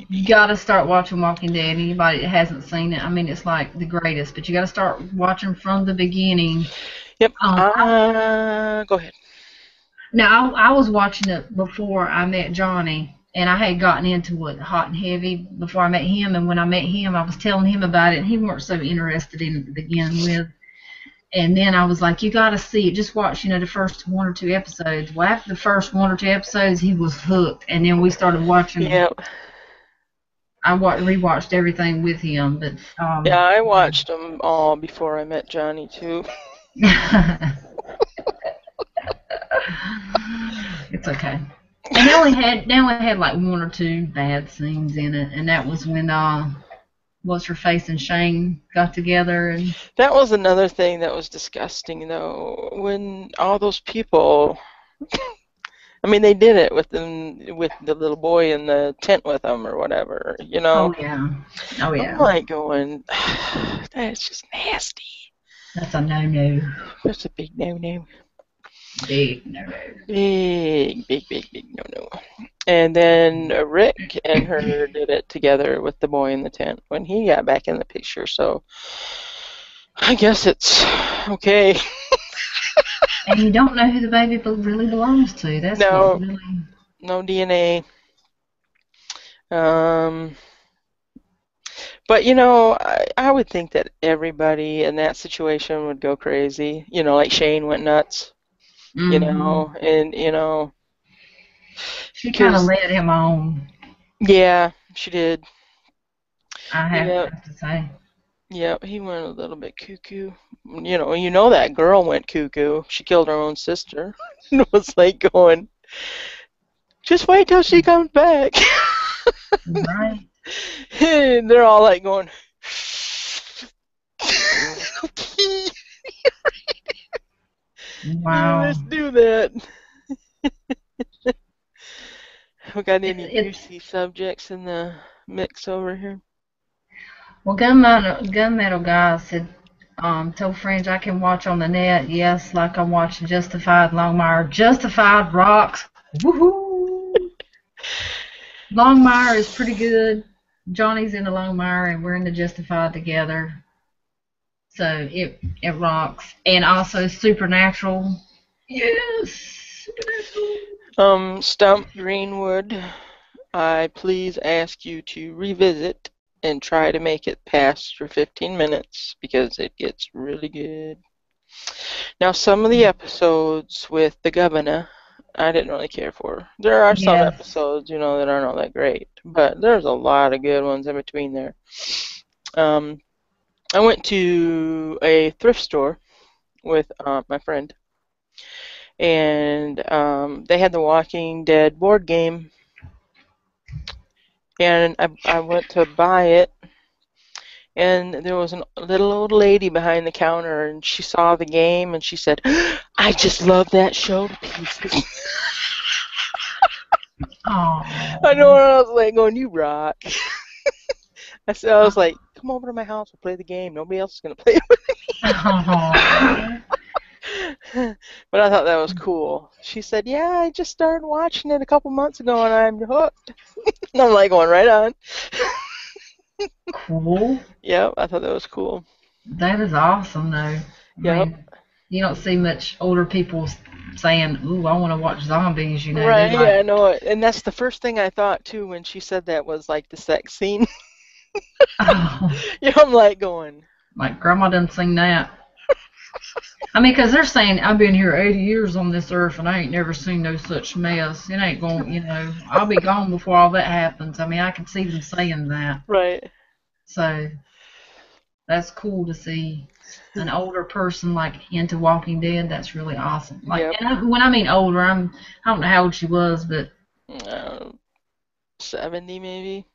you gotta start watching Walking Dead. Anybody that hasn't seen it, I mean, it's like the greatest. But you gotta start watching from the beginning. Yep. I, Go ahead. now I was watching it before I met Johnny, and I had gotten into it hot and heavy before I met him. And when I met him, I was telling him about it, and he weren't so interested in it to begin with. And then I was like, you got to see it. Just watch, the first one or two episodes. Well, after the first one or two episodes, he was hooked. And then we started watching. Yep. I rewatched everything with him. But Yeah, I watched them all before I met Johnny too. It's okay. And they only had like one or two bad scenes in it, and that was when what's her face and Shane got together and. That was another thing that was disgusting, though. When all those people, I mean, they did it with the little boy in the tent with them or whatever, Oh yeah. Oh yeah. I'm like going, that's just nasty. That's a no-no. That's a big no-no. Big no-no. Big, big, big, big no-no. And then Rick and her did it together with the boy in the tent when he got back in the picture. So I guess it's okay. And you don't know who the baby really belongs to. That's No. what really. No DNA. But I would think that everybody in that situation would go crazy. Like Shane went nuts. Mm-hmm. And She kind of because led him on. yeah, she did. I Yeah, have to say. yeah, he went a little bit cuckoo. That girl went cuckoo. She killed her own sister. It was like going, just wait till she comes back. Right. And they're all like going, okay, Wow. let's do that. We got any juicy subjects in the mix over here? Well, Gunmetal Guy said, told friends I can watch on the net. Yes, like I'm watching Justified Longmire. Justified rocks. Woohoo! Longmire is pretty good. Johnny's in the Longmire and we're in the Justified together. So it rocks. And also Supernatural. Yes, Supernatural. Stump Greenwood, I please ask you to revisit and try to make it past your 15 minutes because it gets really good. Now, some of the episodes with the governor, I didn't really care for. There are some Yes. episodes, that aren't all that great, but there's a lot of good ones in between there. I went to a thrift store with my friend, and they had the Walking Dead board game, and I went to buy it, and there was a little old lady behind the counter, and she saw the game, and she said, I just love that show to pieces. Aww. I know, I was like going, you rock. I was like, come over to my house, we'll play the game. Nobody else is going to play it with me. But I thought that was cool. She said, yeah, I just started watching it a couple months ago, and I'm hooked. And I'm like going, right on. Cool. Yep, I thought that was cool. That is awesome, though. Yep. I mean, you don't see much older people saying, ooh, I want to watch zombies, Right, like, yeah, I know it. And that's the first thing I thought, too, when she said that was like the sex scene. oh, Yeah, I'm like going, like Grandma done seen that. I mean, because they're saying, I've been here 80 years on this earth and I ain't never seen no such mess. It ain't going, I'll be gone before all that happens. I mean, I can see them saying that. right. So that's cool to see an older person like into Walking Dead. That's really awesome. Like, Yep. and when I mean older, I don't know how old she was, but uh, 70 maybe.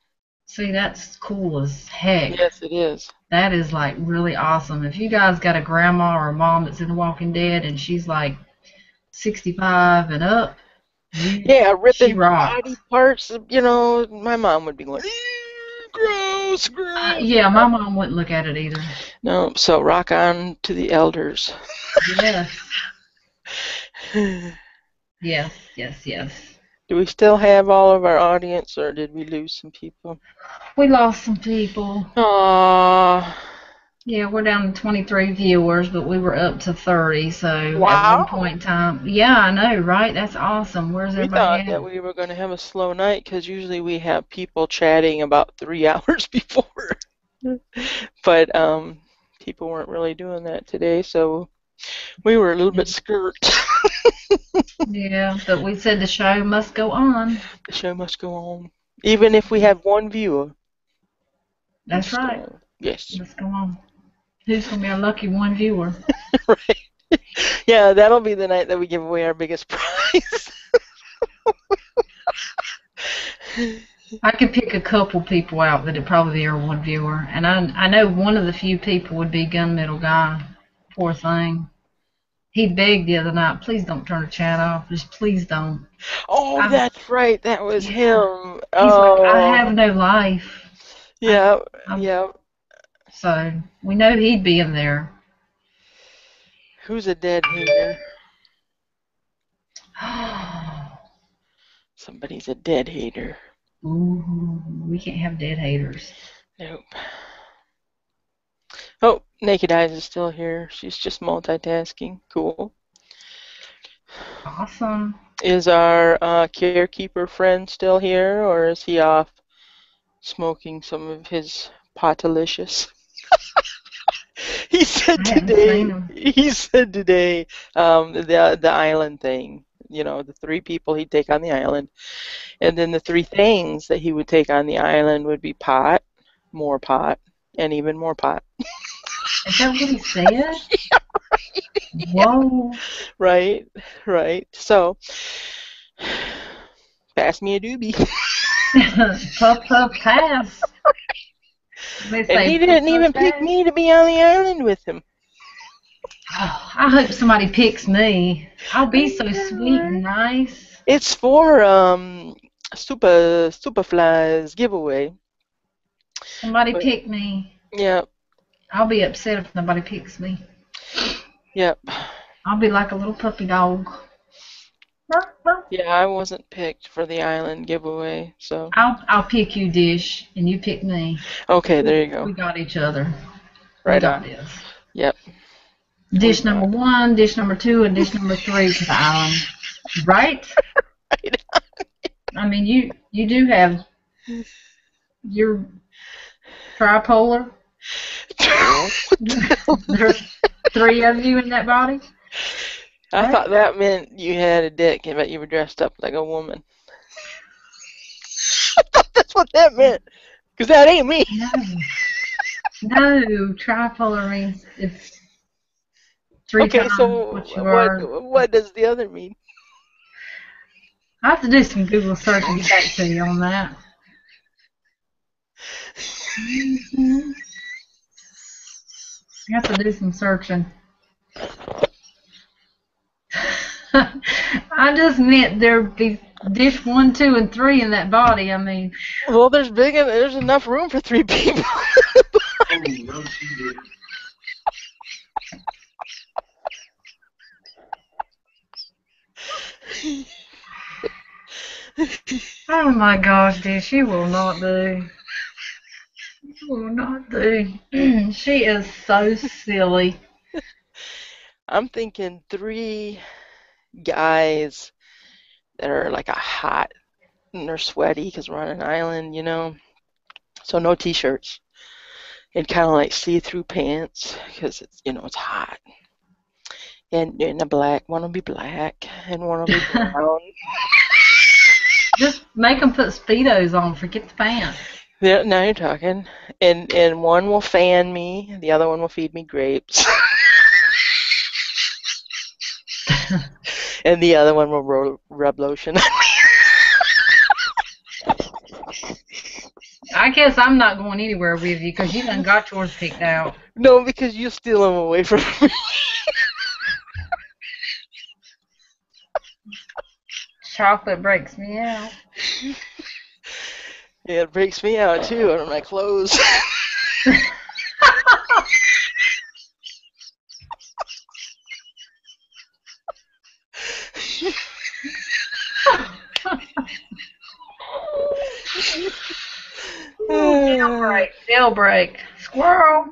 See, that's cool as heck. Yes, it is. That is like really awesome. If you guys got a grandma or a mom that's in The Walking Dead and she's like 65 and up, Yeah, she ripping body rocks. parts. My mom would be going, gross, gross. Yeah, my mom wouldn't look at it either. No, so rock on to the elders. Yes. Yes, yes, yes. Do we still have all of our audience, or did we lose some people? We lost some people. Aww. Yeah, we're down to 23 viewers, but we were up to 30, so Wow. at one point in time. Yeah, I know, right? That's awesome. Where's We everybody thought that at? we were going to have a slow night because usually we have people chatting about 3 hours before. But people weren't really doing that today, so we were a little bit skirt. Yeah, but we said the show must go on. The show must go on. Even if we have one viewer. That's right. Yes. Let's go on. Who's going to be our lucky one viewer? Right. Yeah, that'll be the night that we give away our biggest prize. I could pick a couple people out that'd probably be our one viewer. And I know one of the few people would be Gunmetal Guy. Poor thing. He begged the other night, please don't turn the chat off. Just please don't. Oh, that's right. That was him. He's like, I have no life. Yeah, yeah. So we know he'd be in there. Who's a dead hater? Somebody's a dead hater. Ooh, we can't have dead haters. Nope. Oh, Naked Eyes is still here. She's just multitasking. Cool. Awesome. Is our carekeeper friend still here, or is he off smoking some of his potalicious? He said today. The island thing. The 3 people he'd take on the island, and then the 3 things that he would take on the island would be pot, more pot, and even more pot. Is that what he said? Yeah, right. Whoa. Right. So, pass me a doobie. Puff, pass. And he didn't even pick me to be on the island with him. Oh, I hope somebody picks me. I'll be so sweet and nice. It's for Superfly's giveaway. Somebody pick me. Yep. I'll be upset if nobody picks me. Yep. I'll be like a little puppy dog. Yeah, I wasn't picked for the island giveaway, so. I'll pick you, Dish, and you pick me. Okay, there you go. We got each other. Right we on. got this. Yep. Dish number 1, dish number 2, and dish number 3 to the island. Right? Right. I mean, you do have your tripolar. There's 3 of you in that body. I thought that meant you had a dick, but you were dressed up like a woman. I thought that's what that meant, because that ain't me. No, tripolar means it's 3 okay, times so what you are. What does the other mean? I have to do some Google search and get back to you on that. I have to do some searching. I just meant there'd be dish 1, 2, and 3 in that body. I mean. Well, there's enough room for 3 people. Oh my gosh, Dish, you will not do. You will not do. She is so silly. I'm thinking 3 guys that are like a hot and they're sweaty because we're on an island, so no t-shirts and kind of like see-through pants because it's hot, and the black one will be black and one will be brown. Just make them put Speedos on, forget the pants. Yeah, now you're talking. And one will fan me, the other one will feed me grapes. And the other one will rub lotion on me. I guess I'm not going anywhere with you because you done got yours picked out. No, because you steal them away from me. Chocolate breaks me out. Yeah, it breaks me out too under my clothes. Jailbreak. Squirrel.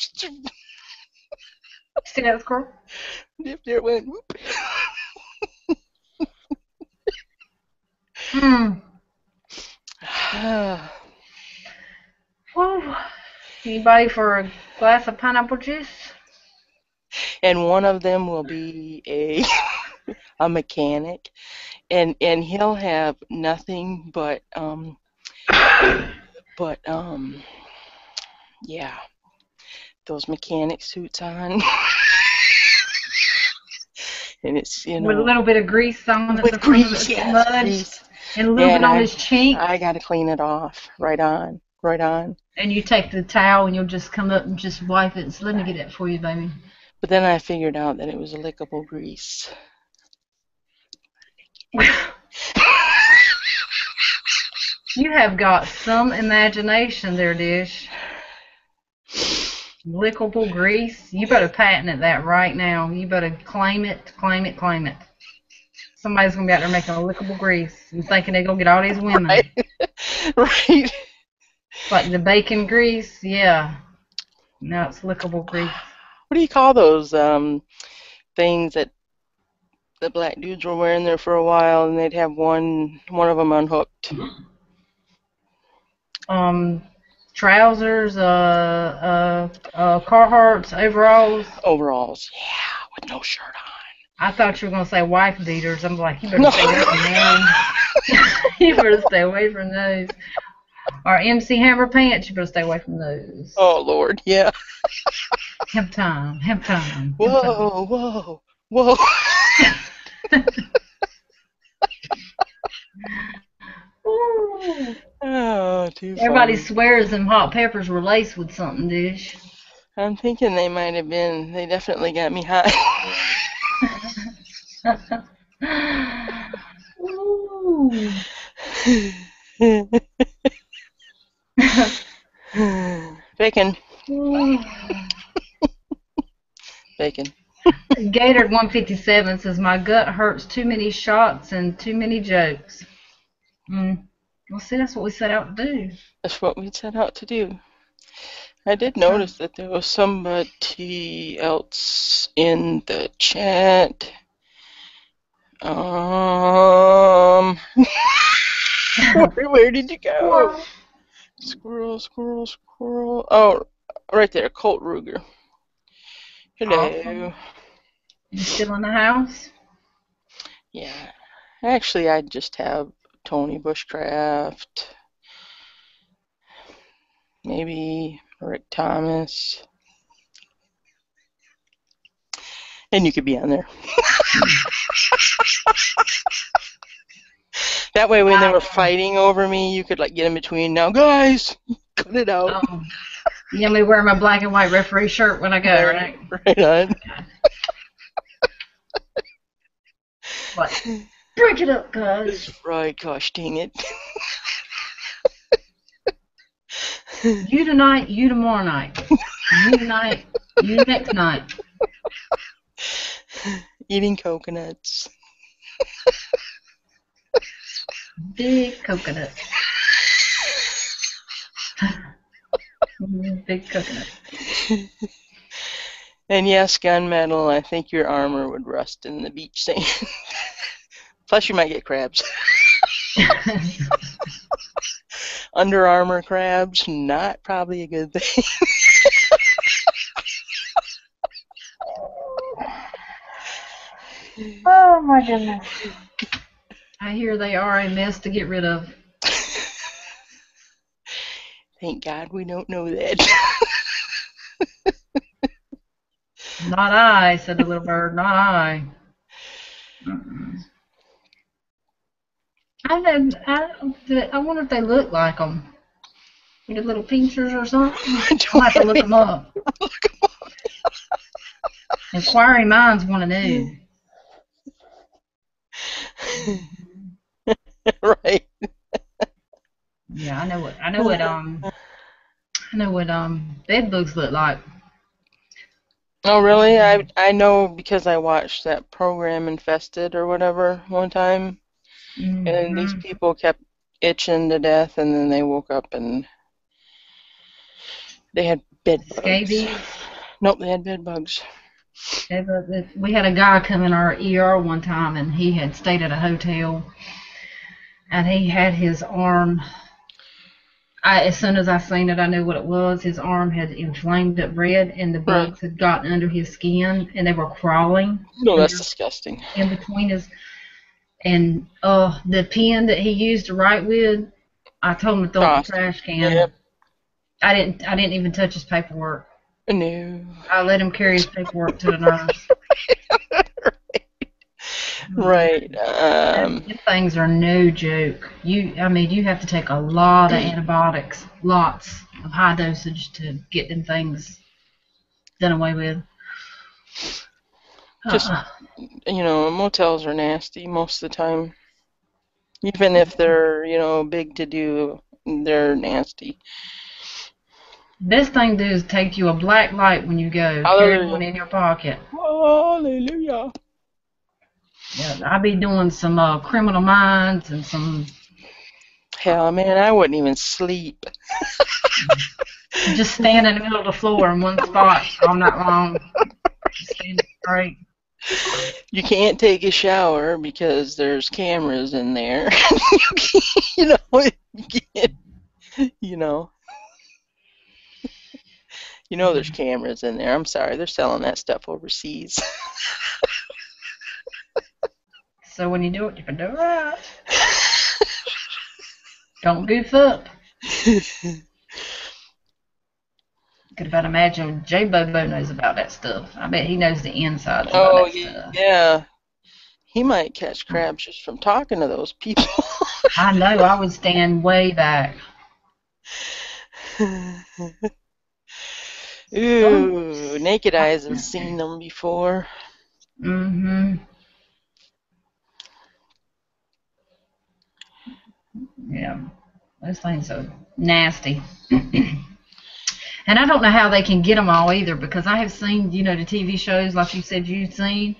See that squirrel? Yep, there it went. Whoop. Woo. Anybody for a glass of pineapple juice? And one of them will be a mechanic, and he'll have nothing but yeah, those mechanic suits on. And it's, you know, with a little bit of grease on it. With grease, yes, grease. And a little bit on his cheek. I got to clean it off. Right on. And you take the towel and you'll just come up and just wipe it. So let me get that for you, baby. But then I figured out that it was a lickable grease. You have got some imagination there, Dish. Lickable grease. You better patent that right now. You better claim it. Somebody's going to be out there making a lickable grease and thinking they're going to get all these women. Right. Like the bacon grease, yeah. Now it's lickable grease. What do you call those things that the black dudes were wearing there for a while, and they'd have one of them unhooked? Trousers, Carhartts, overalls. Overalls, yeah, with no shirt on. I thought you were gonna say wife beaters. I'm like, you better stay away from those. You better stay away from those. Or MC Hammer pants, you better stay away from those. Oh Lord, yeah. Hemp time. Whoa. Oh, too funny. Everybody swears them hot peppers were laced with something, Dish. I'm thinking they might have been. They definitely got me high. Ooh. Bacon. Bacon. Gator 157 says, my gut hurts, too many shots and too many jokes. Well, see, that's what we set out to do. That's what we set out to do. I did notice that there was somebody else in the chat. Where did you go? Squirrel. Oh, right there, Colt Ruger. Hello. Awesome. You still in the house? Yeah. Actually, I just have Tony Bushcraft. Maybe Rick Thomas. And you could be on there. That way, when they were fighting over me, you could like get in between. Now, guys, cut it out. You want me to wear my black and white referee shirt when I go, right? Right on. What? Break it up, guys. That's right, gosh dang it. You tonight, you tomorrow night. You tonight, you next night. Eating coconuts. Big coconut. Big coconut. And yes, gunmetal, I think your armor would rust in the beach sand. Plus, you might get crabs. Under Armour crabs, not probably a good thing. Oh my goodness. I hear they are a mess to get rid of. Thank God we don't know that. Not I, said the little bird, not I. I wonder if they look like them. Your little pincers or something? I'll have to look them up. Inquiring minds want to know. Right. Yeah, I know what bed bugs look like. Oh, really? I know because I watched that program Infested or whatever one time, and these people kept itching to death, and then they woke up and they had bed bugs. Scabies. Nope, they had bed bugs. We had a guy come in our ER one time, and he had stayed at a hotel, and he had his arm. As soon as I seen it, I knew what it was. His arm had inflamed up red, and the bugs had gotten under his skin, and they were crawling. No, that's disgusting. In between his, and the pen that he used to write with, I told him to throw it in the trash can. Yep. I didn't even touch his paperwork. No. I let him carry his paperwork to the nurse. Right. These things are no joke. You have to take a lot of antibiotics, lots of high dosage to get them things done away with. Just, motels are nasty most of the time. Even if they're, big to do, they're nasty. Best thing to do is take you a black light when you go. Hallelujah. Carry one in your pocket. Hallelujah. Yeah, I'll be doing some Criminal Minds and some. Hell, man, I wouldn't even sleep. Just stand in the middle of the floor in one spot all night long. Just stand straight. You can't take a shower because there's cameras in there. You can't. There's cameras in there. I'm sorry, they're selling that stuff overseas. So when you do it, you can do it right. Don't goof up. Could about imagine J Bobo knows about that stuff. I bet he knows the insides about that stuff. Yeah. He might catch crabs just from talking to those people. I know. I would stand way back. Ooh, Naked Eyes have seen them before. Mm-hmm. Yeah, those things are nasty. And I don't know how they can get them all either, because I have seen, the TV shows like you said you've seen,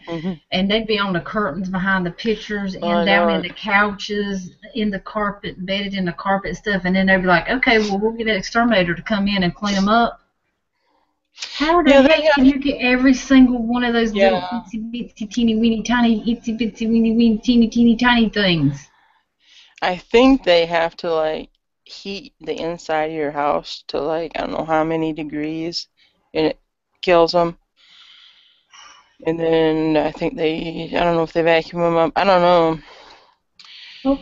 and they'd be on the curtains behind the pictures and down in the couches, in the carpet, bedded in the carpet stuff, and then they'd be like, okay, well, we'll get an exterminator to come in and clean them up. How the heck can you get every single one of those little itsy bitsy teeny weeny tiny itsy bitsy weeny teeny tiny things? I think they have to heat the inside of your house to I don't know how many degrees, and it kills them. And then I think I don't know if they vacuum them up. I don't know. Oh.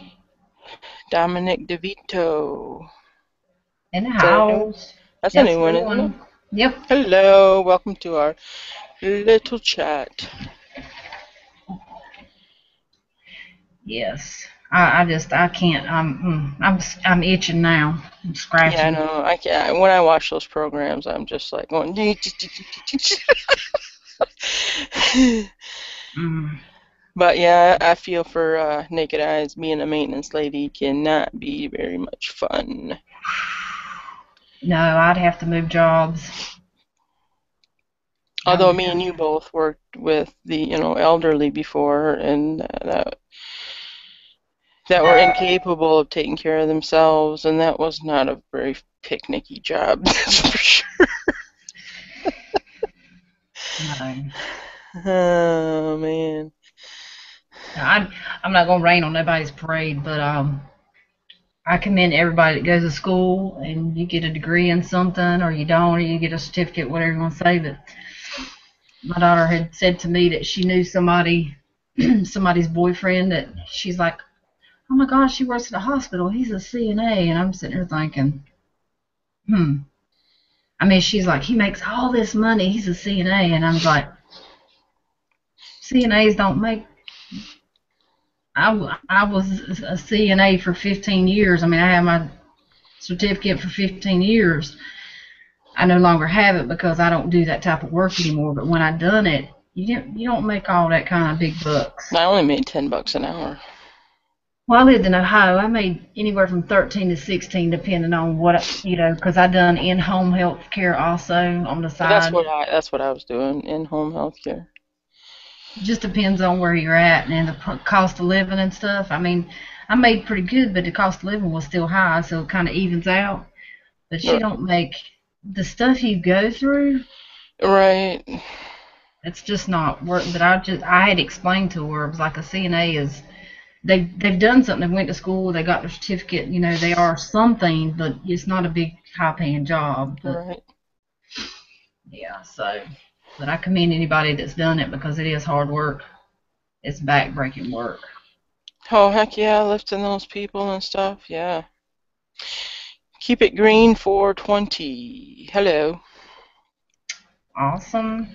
Dominic DeVito. In the house. That's a new one, isn't it? Yep. Hello, welcome to our little chat. Yes. I can't. I'm itching now. I'm scratching. Yeah, I know. I can't. When I watch those programs, I'm just like going. But yeah, I feel for Naked Eyes. Being a maintenance lady cannot be very much fun. No, I'd have to move jobs. Although me and you both worked with the elderly before, and that were incapable of taking care of themselves, and that was not a very picnicky job, that's for sure. No. Oh, man. I'm not going to rain on nobody's parade, but I commend everybody that goes to school and you get a degree in something, or you don't, or you get a certificate, whatever you want to say. But my daughter had said to me that she knew somebody's boyfriend that she's like, oh my gosh, she works at a hospital. He's a CNA. And I'm sitting here thinking, I mean, she's like, he makes all this money. He's a CNA. And I'm like, CNAs don't make. I was a CNA for 15 years. I mean, I had my certificate for 15 years. I no longer have it because I don't do that type of work anymore. But when I done it, you don't make all that kind of big bucks. I only made $10 an hour. Well, I lived in Ohio. I made anywhere from 13 to 16, depending on what, because I done in-home health care also on the side. That's what I was doing, in-home health care. Just depends on where you're at and the cost of living and stuff. I mean, I made pretty good, but the cost of living was still high, so it kind of evens out. But you don't make the stuff you go through. Right. It's just not worth. But I had explained to her, it was like a CNA is. They've done something. They went to school. They got their certificate. They are something, but it's not a big high-paying job. But, right. Yeah. So, but I commend anybody that's done it because it is hard work. It's back-breaking work. Oh heck yeah, lifting those people and stuff. Yeah. Keep it green 420. Hello. Awesome.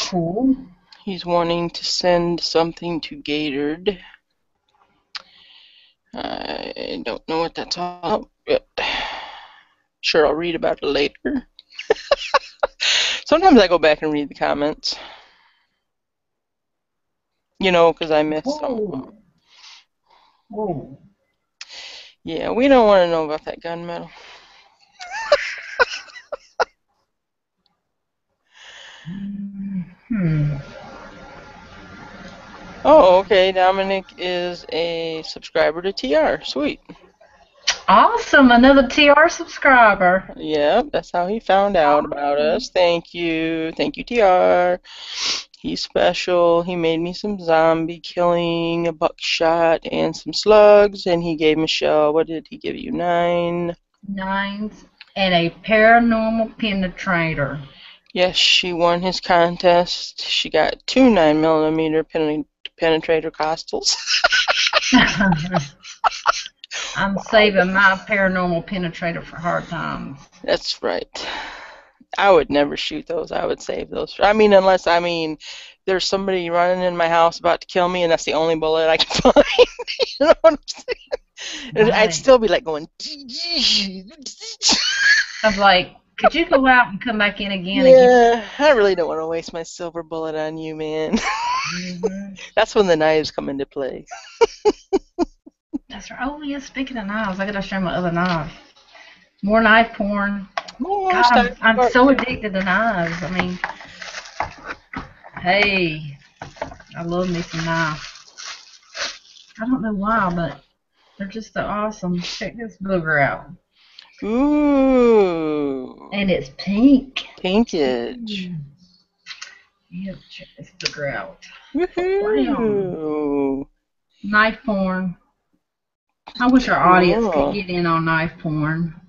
Cool. He's wanting to send something to Gatorade. I don't know what that's all about. Sure, I'll read about it later. Sometimes I go back and read the comments. Because I missed some. Whoa. Yeah, we don't want to know about that gunmetal. Oh, okay. Dominic is a subscriber to TR. Sweet. Awesome. Another TR subscriber. Yep, that's how he found out about us. Thank you. Thank you, TR. He's special. He made me some zombie killing, a buckshot, and some slugs. And he gave Michelle, what did he give you? 9? 9s and a paranormal penetrator. Yes, she won his contest. She got 2 9mm penetrator costals. I'm saving my paranormal penetrator for hard times. That's right. I would never shoot those. I would save those. Unless there's somebody running in my house about to kill me, and that's the only bullet I can find. You know what I'm saying? Right. I'd still be like going. I'm like, could you go out and come back in again? Yeah, I really don't want to waste my silver bullet on you, man. Mm-hmm. That's when the knives come into play. That's right. Oh, yeah, speaking of knives, I got to show my other knife. More knife porn. God, I'm so addicted to knives. Hey, I love me some knives. I don't know why, but they're just so awesome. Check this booger out. Ooh. And it's pink. Pinkage. Yep, check this booger out. Woohoo. Wow. Knife porn. I wish our audience could get in on knife porn.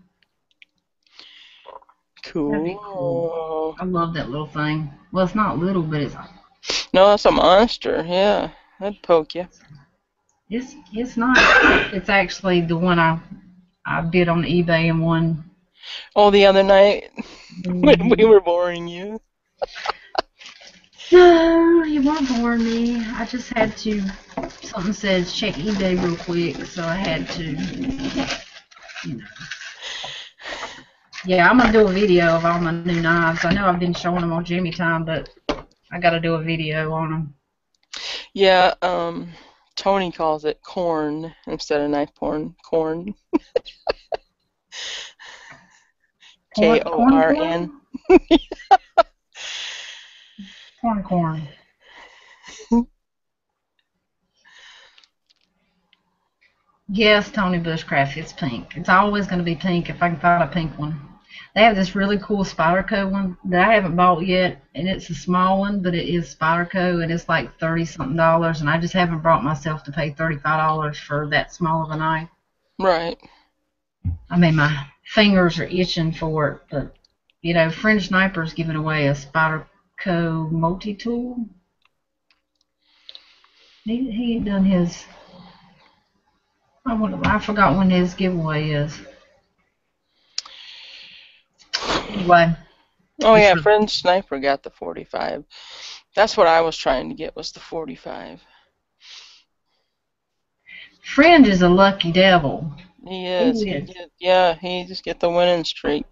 Cool. That'd be cool. I love that little thing. Well, it's not little, but it's... No, that's a monster. Yeah, that'd poke you. It's not. It's actually the one I bid on eBay and won. Oh, the other night when we were boring you. No, you weren't boring me. I just had to. Something says check eBay real quick, so I had to. Yeah, I'm gonna do a video of all my new knives. I know I've been showing them on Jammy Time, but I gotta do a video on them. Yeah, Tony calls it corn instead of knife porn. Corn. Korn. Corn. Yes, Tony Bushcraft, it's pink. It's always going to be pink if I can find a pink one. They have this really cool Spyderco one that I haven't bought yet, and it's a small one, but it is Spyderco, and it's like $30-something, and I just haven't brought myself to pay $35 for that small of a knife. Right. My fingers are itching for it, but, Fringe Sniper's giving away a Spyderco multi-tool. He done his... I forgot when his giveaway is. Anyway. Oh yeah, Fringe Sniper got the 45. That's what I was trying to get, was the 45. Fringe is a lucky devil. He is. He is. He just get the winning streak.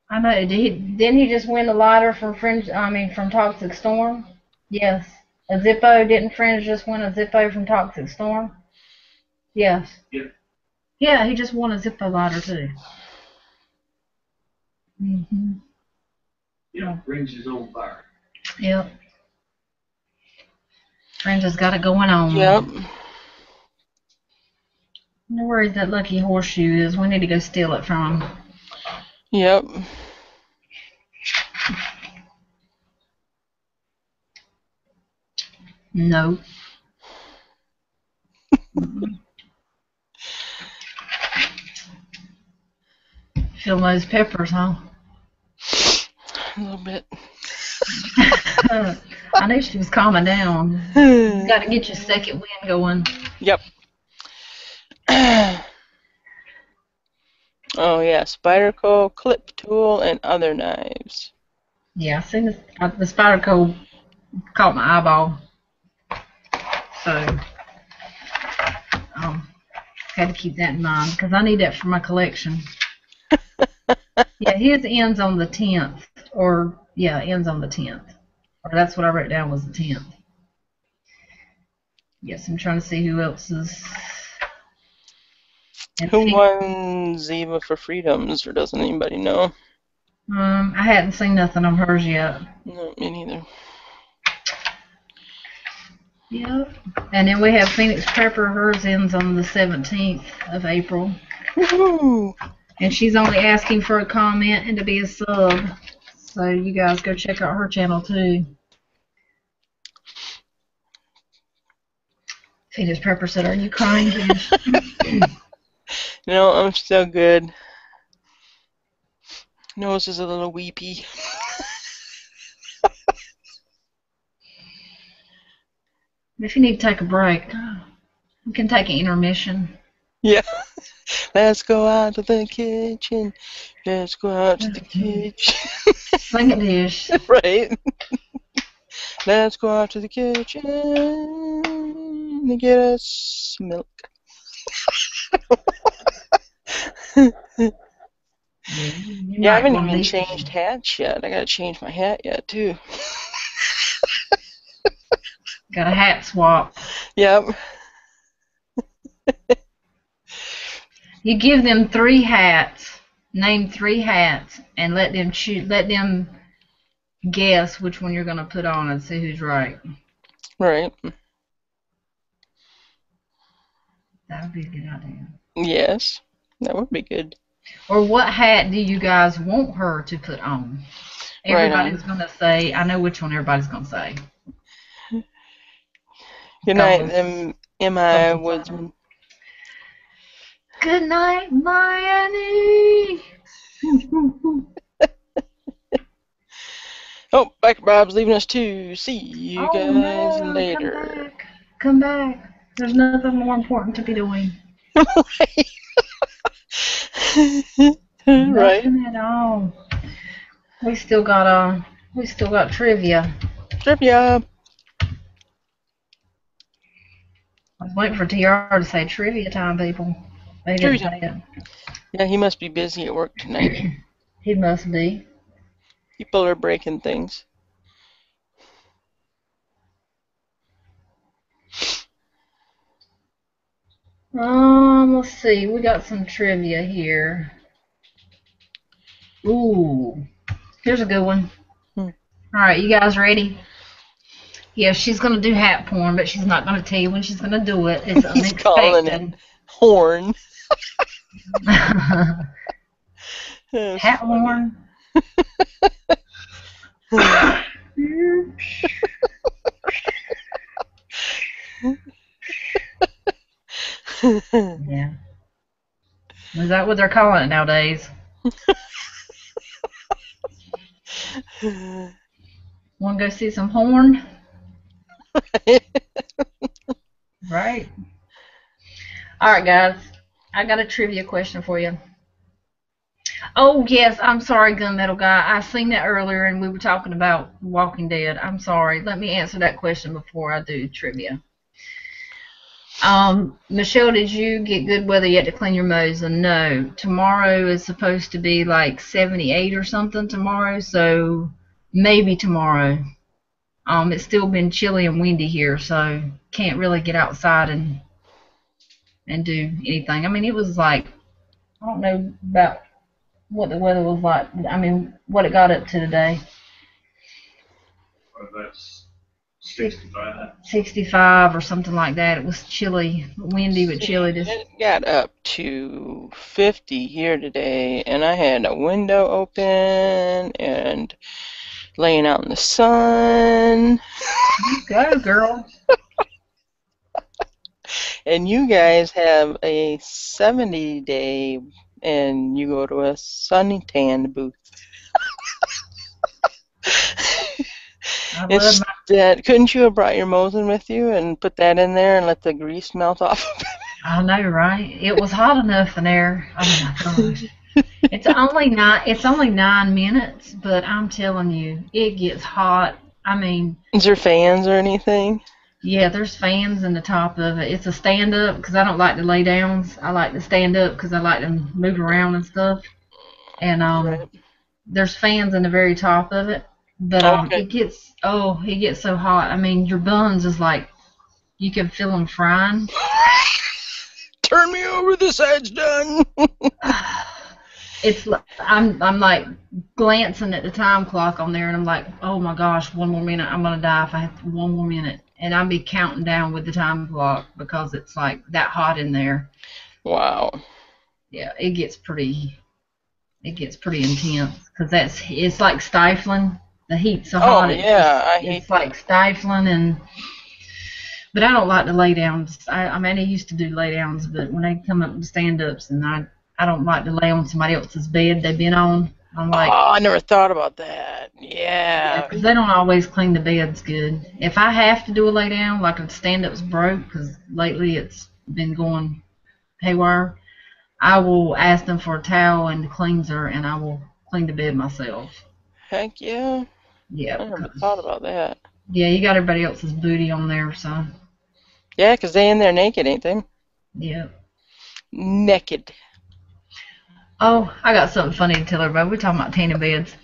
I know. Didn't he just win the lighter from from Toxic Storm? Yes. A Zippo. Didn't Fringe just win a Zippo from Toxic Storm? Yes. Yep. Yeah, he just won a Zippo lighter too. Mhm. Yeah, brings his own fire. Yep. Fringe has got it going on. Yep. No worries, that lucky horseshoe is. We need to go steal it from him. Yep. No. Feel those peppers, huh? A little bit. I knew she was calming down. You got to get your second wind going. Yep. Oh yeah, Spyderco, clip tool, and other knives. Yeah, I seen the spider coat caught my eyeball. So, had to keep that in mind because I need that for my collection. Yeah, his ends on the 10th. Ends on the 10th. Or that's what I wrote down was the 10th. Yes, I'm trying to see who else is. Who won Ziva for Freedoms, or doesn't anybody know? I hadn't seen nothing on hers yet. No, me neither. Yep. And then we have Phoenix Pepper. Hers ends on the 17th of April. Woohoo! And she's only asking for a comment and to be a sub. So you guys go check out her channel too. Phoenix Pepper said, "Are you crying?" No, I'm still good. Nose is a little weepy. If you need to take a break, you can take an intermission. Yeah. Let's go out to the kitchen. Let's go out to the kitchen. Sing it, Dish. Right. Let's go out to the kitchen to get us milk. Yeah, I haven't even changed hats yet. I gotta change my hat yet too. Got a hat swap. Yep. You give them 3 hats, name 3 hats, and let them guess which one you're gonna put on and see who's right. Right. That would be a good idea. Yes, that would be good. Or what hat do you guys want her to put on? Everybody's gonna say, I know which one everybody's gonna say. Good night, M.I. Woodsman. Good night, Miami. Oh, Biker Bob's leaving us too. See you guys later. Come back. There's nothing more important to be doing. Right. Nothing at all. We still got trivia. Trivia. I was waiting for TR to say trivia time, people. They didn't say it. Yeah, he must be busy at work tonight. He must be. People are breaking things. Let's see. We got some trivia here. Ooh. Here's a good one. Alright, you guys ready? Yeah, she's going to do hat porn, but she's not going to tell you when she's going to do it. It's unexpected. He's calling it horn. Hat horn. Yeah. Is that what they're calling it nowadays? Want to go see some horn? Right. Alright, guys. I got a trivia question for you. Oh, yes. I'm sorry, Gunmetal Guy. I seen that earlier and we were talking about Walking Dead. I'm sorry. Let me answer that question before I do trivia. Michelle, did you get good weather yet to clean your mows? And no, tomorrow is supposed to be like 78 or something tomorrow, so maybe tomorrow. It's still been chilly and windy here, so can't really get outside and do anything. I mean, it was like, I don't know about what the weather was like. I mean, what it got up to today. Well, that's 65. 65 or something like that. It was chilly, windy, but chilly. It got up to 50 here today, and I had a window open and laying out in the sun. Go, girl. And you guys have a 70-day, and you go to a suntan booth. Couldn't you have brought your Mosin with you and put that in there and let the grease melt off? I know, right? It was hot enough in there. Oh my gosh. It's only 9 minutes, but I'm telling you, it gets hot. I mean, is there fans or anything? Yeah, there's fans in the top of it. It's a stand-up because I don't like to lay downs. I like to stand up because I like to move around and stuff. And Right. there's fans in the very top of it. But Okay. it gets so hot. I mean, your buns is like you can feel them frying. Turn me over, the side's done. It's I'm like glancing at the time clock on there, and I'm like, oh my gosh, one more minute, I'm gonna die if I have one more minute. And I'll be counting down with the time clock because it's like that hot in there. Wow. Yeah, it gets pretty intense because it's like stifling. The heat's so hot. It's like stifling, but I don't like to lay downs. I mean, I used to do lay downs, but when they come up with stand ups, and I don't like to lay on somebody else's bed they've been on. I'm like, oh, I never thought about that. Yeah. because they don't always clean the beds good. If I have to do a lay down, like a stand up's broke, because lately it's been going haywire, I will ask them for a towel and the cleanser, and I will clean the bed myself. Heck yeah. Yeah. I never thought about that. Yeah, you got everybody else's booty on there, so. Yeah, 'cause they in there naked, ain't they? Yeah. Naked. Oh, I got something funny to tell everybody. We're talking about tanning beds.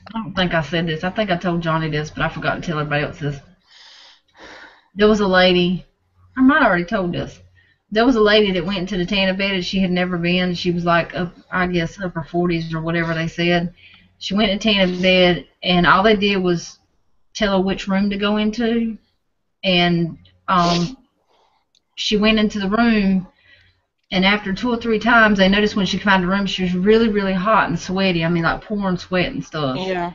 I don't think I said this. I think I told Johnny this, but I forgot to tell everybody else this. There was a lady, I might have already told this. There was a lady that went into the tanning bed and she had never been. She was like, I guess, upper 40s or whatever they said. She went to tanning bed, and all they did was tell her which room to go into. And she went into the room, and after 2 or 3 times, they noticed when she came out of the room, she was really, really hot and sweaty. I mean, like pouring sweat and stuff. Yeah.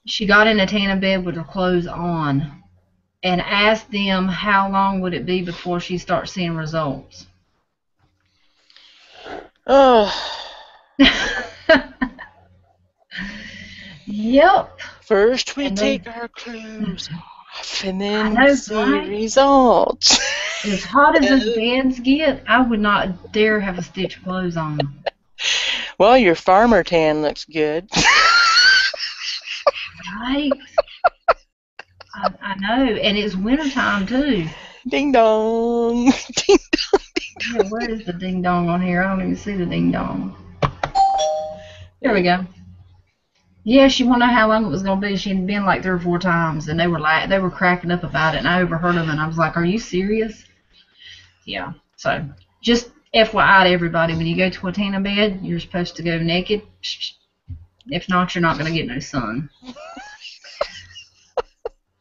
She got in a tanning bed with her clothes on and asked them how long would it be before she starts seeing results. Oh. Yep. First we take our clothes off and then see results. As hot as those beds get, I would not dare have a stitch of clothes on. Well, your farmer tan looks good. Right? I know, and it's wintertime too. Ding dong. Ding dong, ding dong. Yeah, where is the ding dong on here? I don't even see the ding dong. There we go. Yeah, she wanted to know how long it was going to be. She had been like 3 or 4 times, and they were cracking up about it, and I overheard them, and I was like, are you serious? Yeah, so just FYI to everybody, when you go to a tanning bed, you're supposed to go naked. If not, you're not going to get no sun.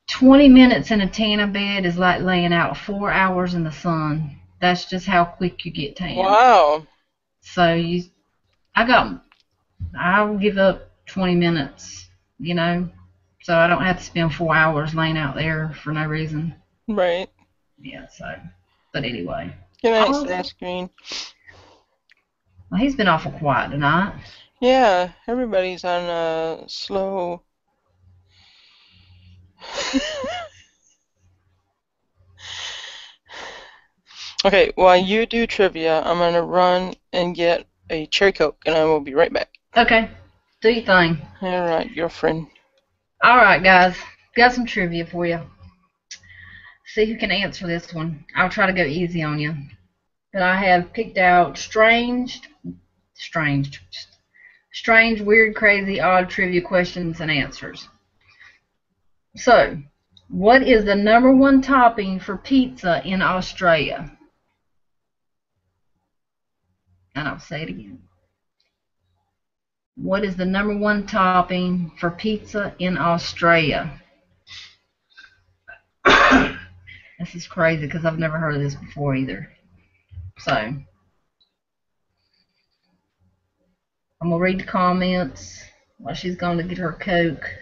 20 minutes in a tanning bed is like laying out 4 hours in the sun. That's just how quick you get tan. Wow. So I'll give up 20 minutes, so I don't have to spend 4 hours laying out there for no reason. Right. Yeah, but anyway. Good night, Starscreen. Well, he's been awful quiet tonight. Yeah, everybody's on slow. Okay, while you do trivia, I'm going to run and get a cherry coke, and I will be right back. Okay, do your thing. All right, girlfriend. All right, guys, got some trivia for you. See who can answer this one. I'll try to go easy on you. But I have picked out strange, weird, crazy, odd trivia questions and answers. So, what is the #1 topping for pizza in Australia? And I'll say it again. What is the #1 topping for pizza in Australia? This is crazy because I've never heard of this before either. So, I'm going to read the comments while she's going to get her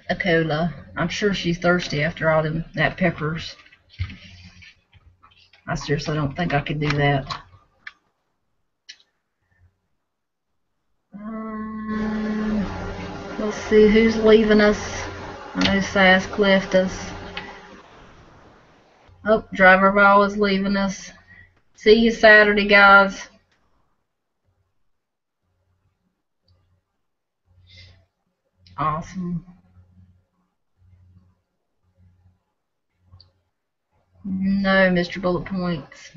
a cola. I'm sure she's thirsty after all that peppers. I seriously don't think I could do that. Let's see who's leaving us. I know Sask left us. Oh, Driver Ball is leaving us. See you Saturday, guys. Awesome. No, Mr. Bullet Points.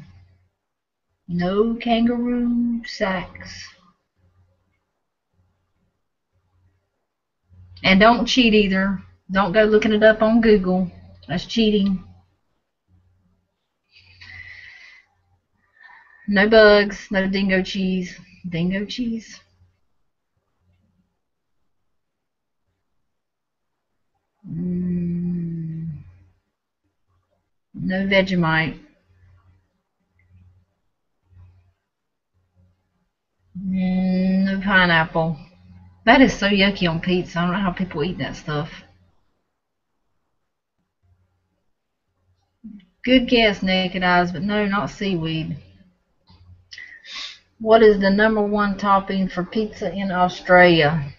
No kangaroo sacks. And don't cheat either. Don't go looking it up on Google. That's cheating. No bugs. No dingo cheese. Dingo cheese. No Vegemite. No pineapple. That is so yucky on pizza. I don't know how people eat that stuff. Good guess, Naked Eyes, but no, not seaweed. What is the #1 topping for pizza in Australia?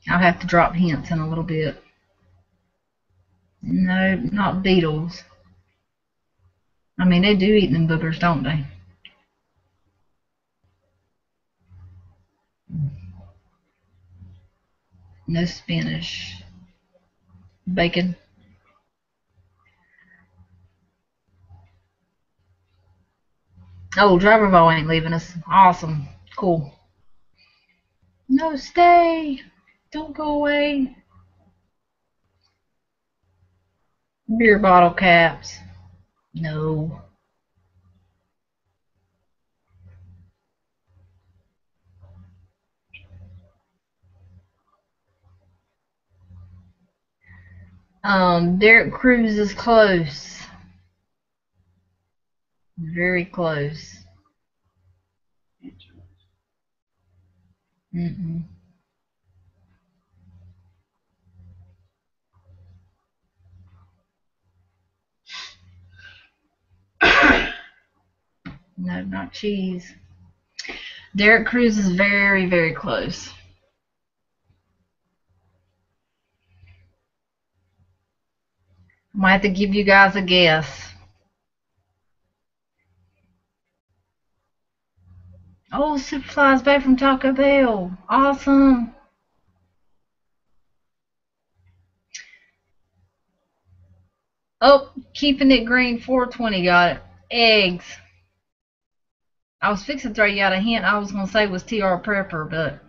I'll have to drop hints in a little bit. No, not beetles. I mean, they do eat them boogers, don't they? No spinach. Bacon. Oh, Driver Ball ain't leaving us. Awesome. Cool. No, stay. Don't go away. Beer bottle caps. No. Derek Crews is close. Very close. Mm-mm. No, not cheese. Derek Crews is very, very close. I might have to give you guys a guess. Oh, Superfly's back from Taco Bell. Awesome. Oh, keeping it green 420 got it. Eggs. I was fixing to throw you out a hint. I was going to say was TR Prepper, but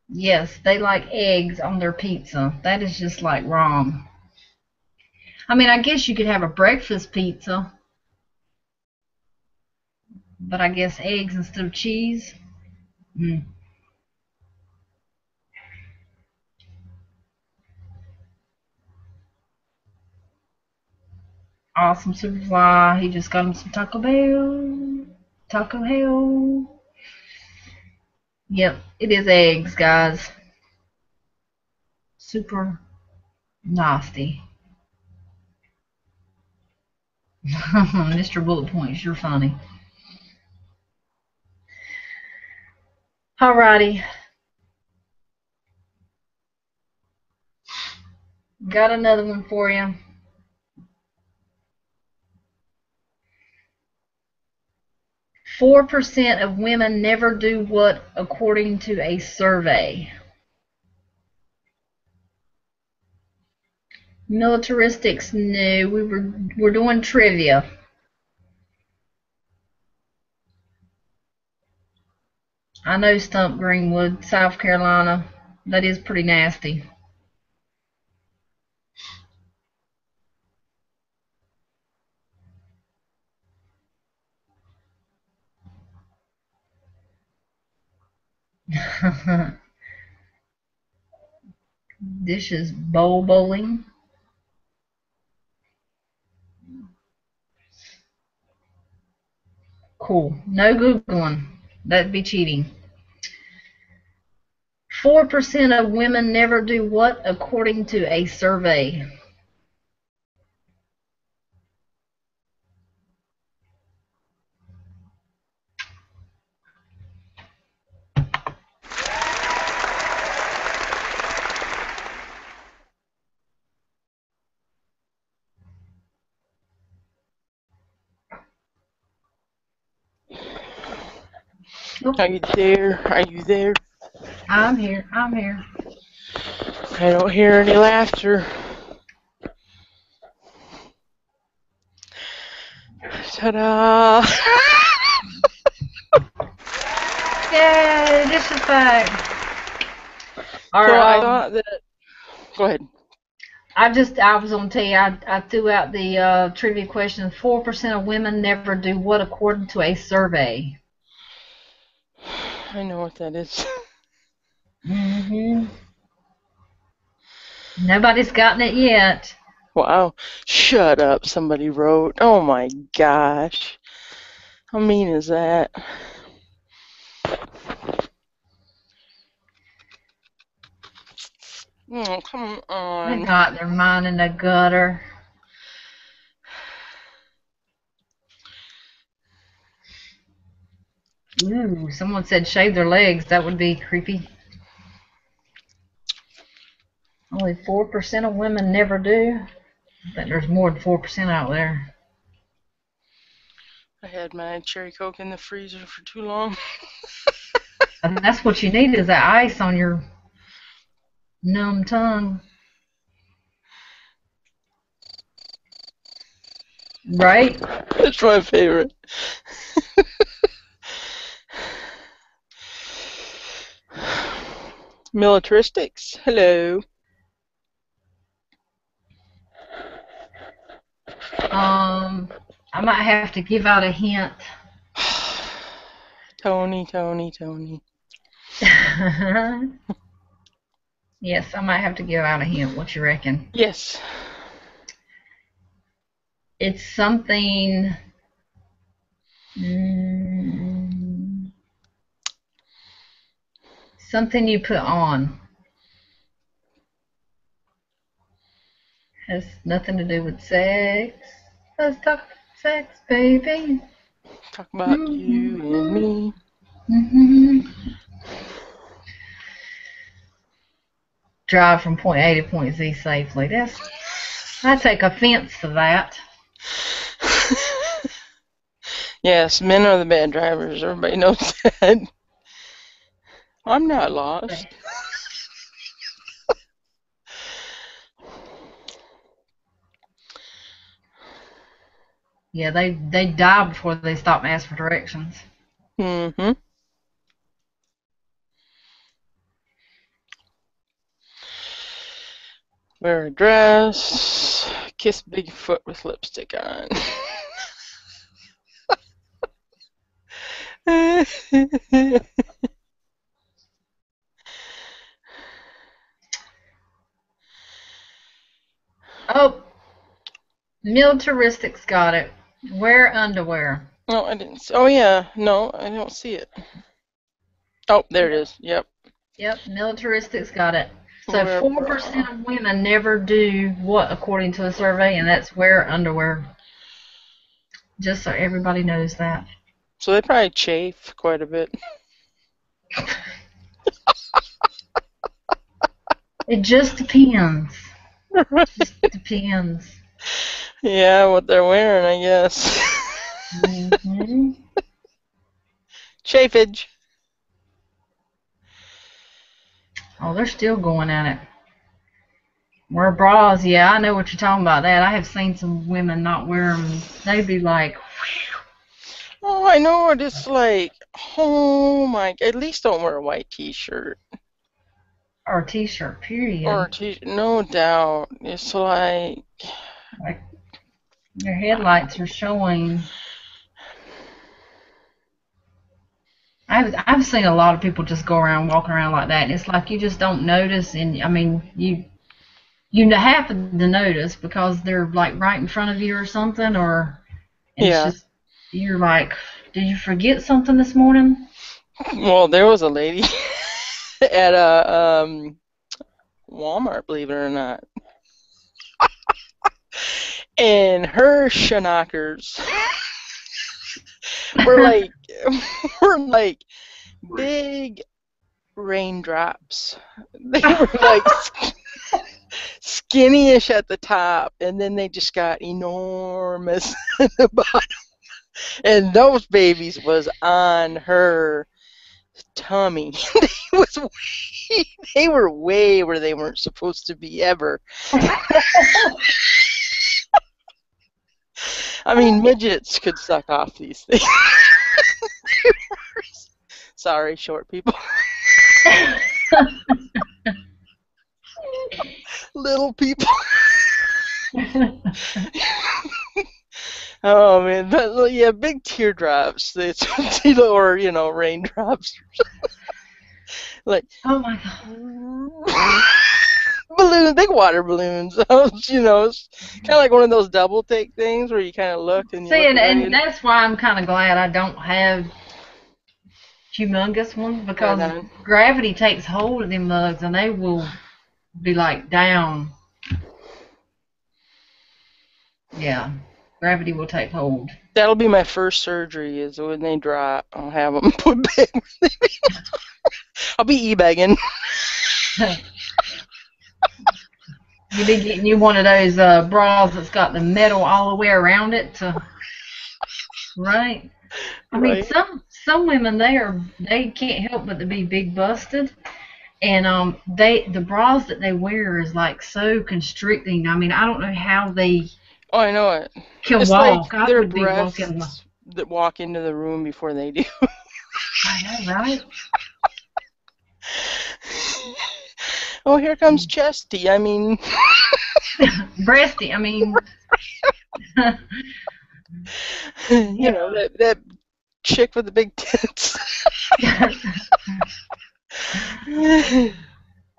yes, they like eggs on their pizza. That is just like wrong. I mean, I guess you could have a breakfast pizza, but I guess eggs instead of cheese. Awesome Superfly. He just got him some Taco Bell. Taco Hell. Yep, it is eggs, guys. Super nasty. Mr. Bullet Points, you're funny. Alrighty. Got another one for you. 4% of women never do what according to a survey? Militaristics, no. We're doing trivia. I know Stump Greenwood, South Carolina. That is pretty nasty. This is bowling. Cool. No Googling. That'd be cheating. 4% of women never do what according to a survey? Are you there? Are you there? I'm here. I'm here. I don't hear any laughter. Ta-da! Yay, disrespect. All So right, I thought that. Go ahead. I was going to tell you, I threw out the trivia question. 4% of women never do what according to a survey? I know what that is. Mm-hmm. Nobody's gotten it yet. Wow. Shut up, somebody wrote. Oh my gosh. How mean is that? Oh, come They on. got their mind in the gutter. Ooh, someone said shave their legs. That would be creepy. Only 4% of women never do. I think there's more than 4% out there. I had my cherry Coke in the freezer for too long. And that's what you need is that ice on your numb tongue. Right? That's my favorite. Militaristics. Hello. I might have to give out a hint. Tony. Yes, I might have to give out a hint. What you reckon? Yes. It's something. Something you put on. Has nothing to do with sex. Let's talk sex, baby. Talk about you and me. Drive from point A to point Z safely. I take offense to that. Yes, men are the bad drivers. Everybody knows that. I'm not lost. Yeah, they die before they stop and ask for directions. Mm-hmm. Wear a dress. Kiss Bigfoot with lipstick on. Oh, militaristics got it. Wear underwear. No, I didn't see. Oh, yeah. No, I don't see it. Oh, there it is. Yep. Yep, militaristics got it. So Wear 4% of women never do what according to a survey, and that's wear underwear. Just so everybody knows that. So they probably chafe quite a bit. It just depends. Just depends. Yeah, what they're wearing, I guess. Mm-hmm. Chafage. Oh, they're still going at it. Wear bras, yeah, I know what you're talking about. That I have seen some women not wear them. They'd be like, Oh, I know it. It's like, oh my, at least don't wear a white t-shirt. or a t-shirt, Or period. no doubt. It's like Your headlights are showing. I've seen a lot of people just go around walking around like that, and it's like you just don't notice. And I mean, you have to notice because they're like right in front of you or something, or and it's yeah. just you're like, did you forget something this morning? Well, there was a lady at a Walmart, believe it or not, and her schnockers were like were like big raindrops. They were like skinny-ish at the top, and then they just got enormous at the bottom. And those babies was on her tummy. They were way where they weren't supposed to be ever. I mean, midgets could suck off these things. Sorry, short people. Little people. Oh man, but yeah, big teardrops. It's or raindrops. Like Oh my god. balloons, big water balloons. It's kind of like one of those double take things where you kind of look and you See, look away. and that's why I'm kind of glad I don't have humongous ones because Right on. gravity takes hold of them mugs and they will be like down. Yeah, gravity will take hold. That'll be my first surgery is when they drop. I'll have them put back. I'll be e-bagging. You be getting you one of those bras that's got the metal all the way around it to, right? I mean, Right. some women they can't help but to be big busted, and the bras that they wear is like so constricting. I mean, I don't know how they Oh, I know it. can It's like walk. I their would be walking. breasts that walk into the room before they do. I know, right? Oh, here comes Chesty. I mean, Breasty. I mean, that chick with the big tits.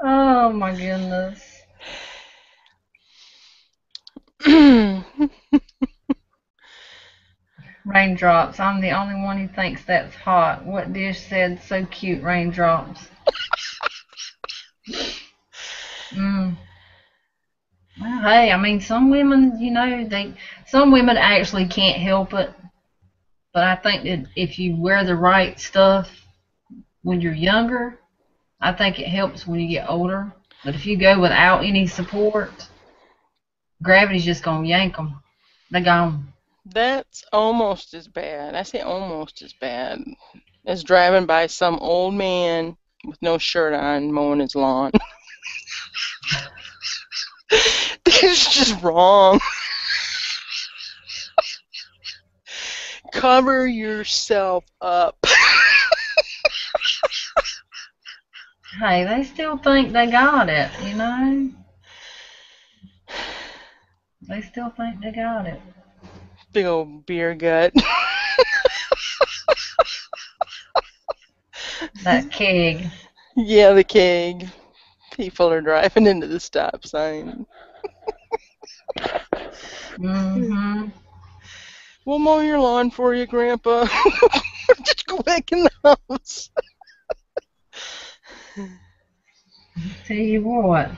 oh my goodness. Raindrops. I'm the only one who thinks that's hot. What dish said so cute? Raindrops. Mm. Well, hey, I mean, some women, some women actually can't help it. But I think that if you wear the right stuff when you're younger, I think it helps when you get older. But if you go without any support, gravity's just gonna yank them. They're gone. That's almost as bad. I say almost as bad as driving by some old man with no shirt on mowing his lawn. That's just wrong. Cover yourself up. Hey, they still think they got it, They still think they got it. Big old beer gut. That keg. Yeah, the keg. People are driving into the stop sign. Mm-hmm. We'll mow your lawn for you, Grandpa. Just go back in the house. Tell you what.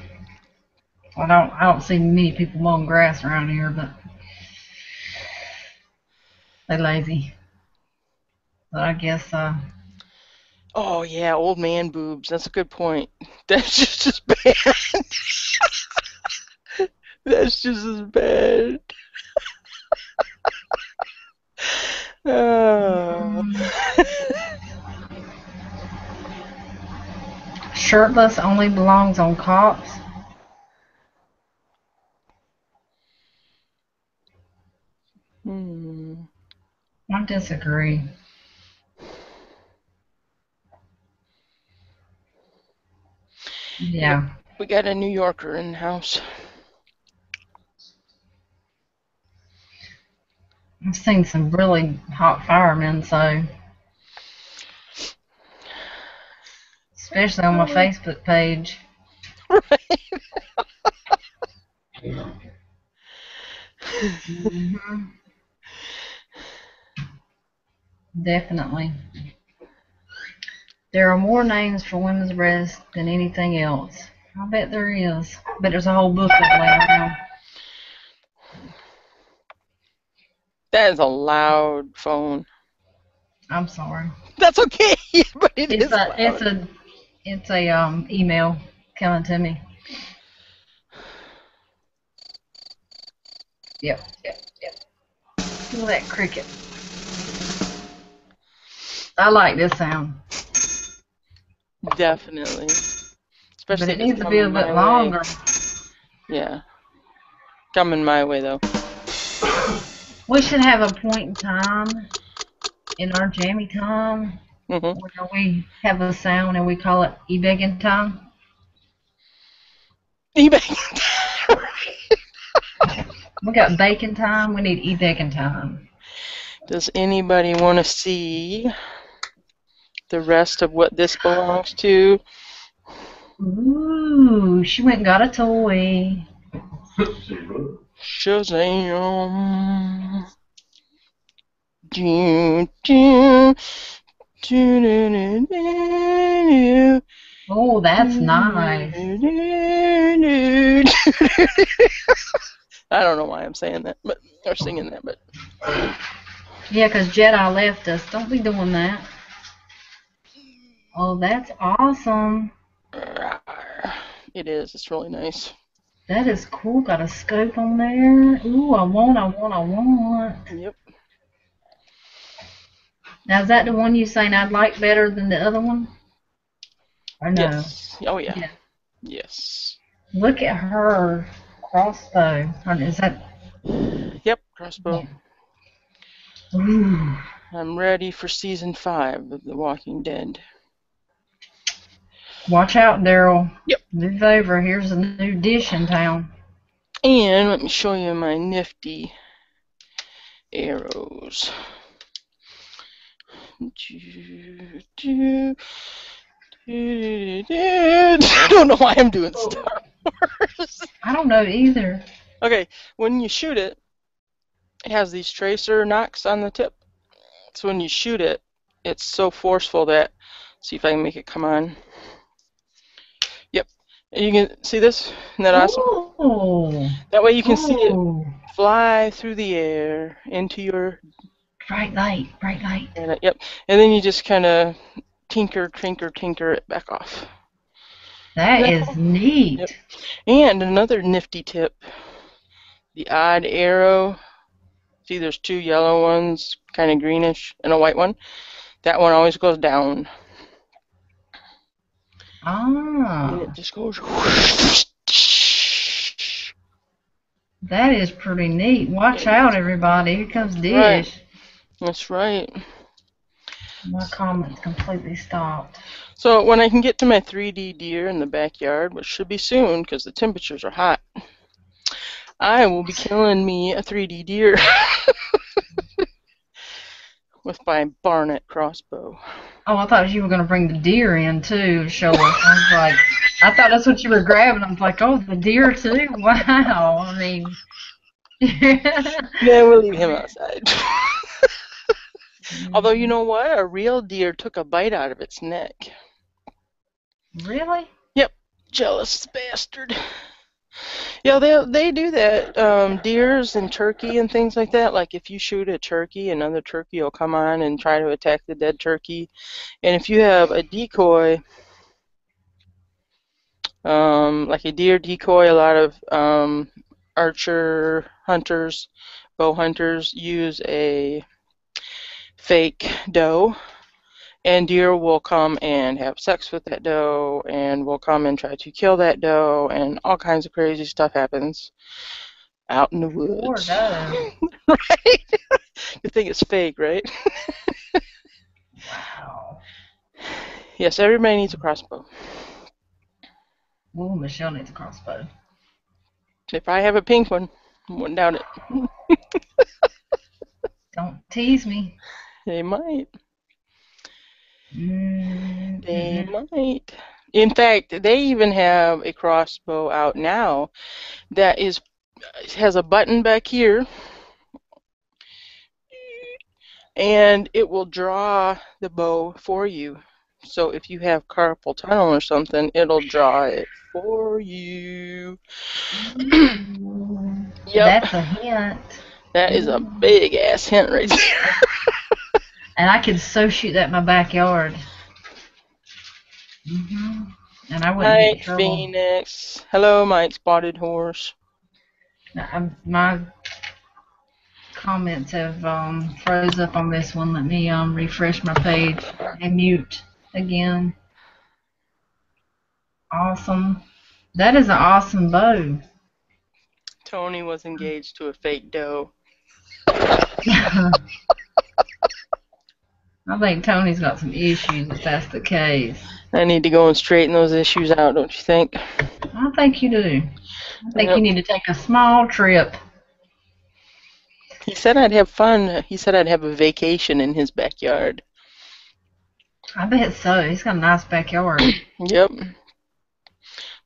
I don't see many people mowing grass around here, but they're lazy. But I guess Oh, yeah, old man boobs. That's a good point. That's just as bad. That's just as bad. Oh. shirtless only belongs on cops. I disagree. Yeah. We got a New Yorker in the house. I've seen some really hot firemen, so especially on my Facebook page. Right. Mm-hmm. Definitely. There are more names for women's breasts than anything else. I bet there is. But there's a whole book that way around. That is a loud phone. I'm sorry. That's okay, but it is loud. It's a email coming to me. Yep. Feel that cricket. I like this sound. Definitely. Especially but it if it's needs to be a coming bit my longer. way. Yeah. Coming my way, though. We should have a point in time in our Jammy Time where we have a sound and we call it e-begging time. E-begging time. We got bacon time. We need e-begging time. Does anybody want to see the rest of what this belongs to? Ooh, she went and got a toy. Shazam. Do, do, do, do, Oh, that's nice. I don't know why I'm saying that, or singing that, but. Yeah, because Jedi left us. Don't be doing that. Oh, that's awesome. It is. It's really nice. That is cool. Got a scope on there. Ooh, I want. Yep. Now, is that the one you saying I'd like better than the other one? Or no? Yes. Oh, yeah. Yes. Look at her crossbow. Is that? Yep, crossbow. Yeah. Ooh. I'm ready for season 5 of The Walking Dead. Watch out, Daryl. Yep. Move over. Here's a new dish in town. And let me show you my nifty arrows. I don't know why I'm doing Star Wars. I don't know either. Okay, when you shoot it, it has these tracer knocks on the tip. So when you shoot it, it's so forceful that, see if I can make it come on. Yep. And you can see this? Isn't that awesome? Ooh. That way you can see it fly through the air into your... Bright light. And, yep. And then you just kind of tinker it back off. That is neat. Yep. And another nifty tip. The odd arrow. See, there's 2 yellow ones, kind of greenish, and a white one. That one always goes down. Ah. And it just goes. That is pretty neat. Watch out, everybody. Here comes Dish. Right. That's right. My comments completely stopped. So when I can get to my 3D deer in the backyard, which should be soon because the temperatures are hot, I will be killing me a 3D deer with my Barnett crossbow. Oh, I thought you were going to bring the deer in, too, to show us. I was like, I thought that's what you were grabbing. I was like, oh, the deer, too? Wow. I mean. Yeah, we'll leave him outside. Although, you know what? A real deer took a bite out of its neck. Really? Yep. Jealous bastard. Yeah, they do that. Deers and turkey and things like that. Like if you shoot a turkey, another turkey will come on and try to attack the dead turkey. And if you have a decoy, like a deer decoy, a lot of archer hunters, bow hunters use a fake doe. And deer will come and have sex with that doe and will come and try to kill that doe, and all kinds of crazy stuff happens out in the woods. Poor doe. Right? You think it's fake, right? Wow. Yes, everybody needs a crossbow. Ooh, Michelle needs a crossbow. If I have a pink one, I wouldn't doubt it. Don't tease me. They might. They Mm-mm. might. In fact, they even have a crossbow out now that has a button back here, and it will draw the bow for you. So if you have carpal tunnel or something, it'll draw it for you. Yep, That's a hint. that is a big ass hint right there. And I could so shoot that in my backyard. And I wouldn't get in Night trouble. Phoenix. Hello, my spotted horse. My comments have froze up on this one. Let me refresh my page and mute again. Awesome. That is an awesome bow. Tony was engaged to a fake doe. I think Tony's got some issues if that's the case. I need to go and straighten those issues out, don't you think? I think you do. I think Yep. you need to take a small trip. He said I'd have fun. He said I'd have a vacation in his backyard. I bet so. He's got a nice backyard. Yep.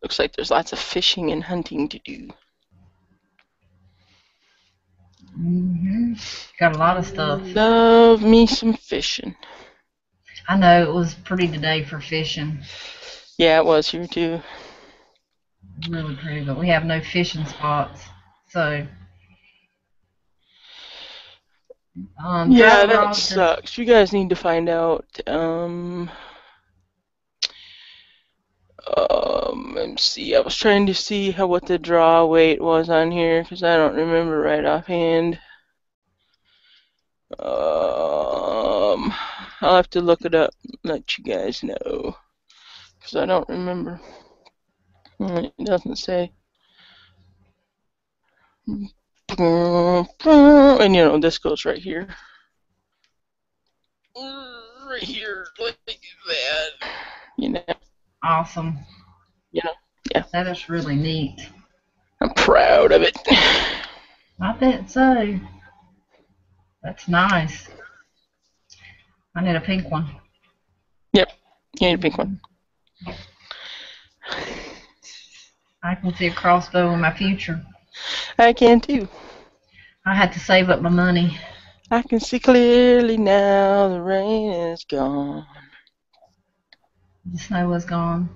Looks like there's lots of fishing and hunting to do. Got a lot of stuff. Love me some fishing. I know it was pretty today for fishing. Yeah, it was here too. Really pretty, but we have no fishing spots. So, Yeah, drive that rods sucks. You guys need to find out. Let's see. I was trying to see what the draw weight was on here because I don't remember right offhand. I'll have to look it up and let you guys know because I don't remember. It doesn't say. And you know, this goes right here. Right here, like that. You know. Awesome. You know, yeah. That is really neat. I'm proud of it. I bet so. That's nice. I need a pink one. Yep, you need a pink one. I can see a crossbow in my future. I can too. I had to save up my money. I can see clearly now the rain is gone. The snow was gone.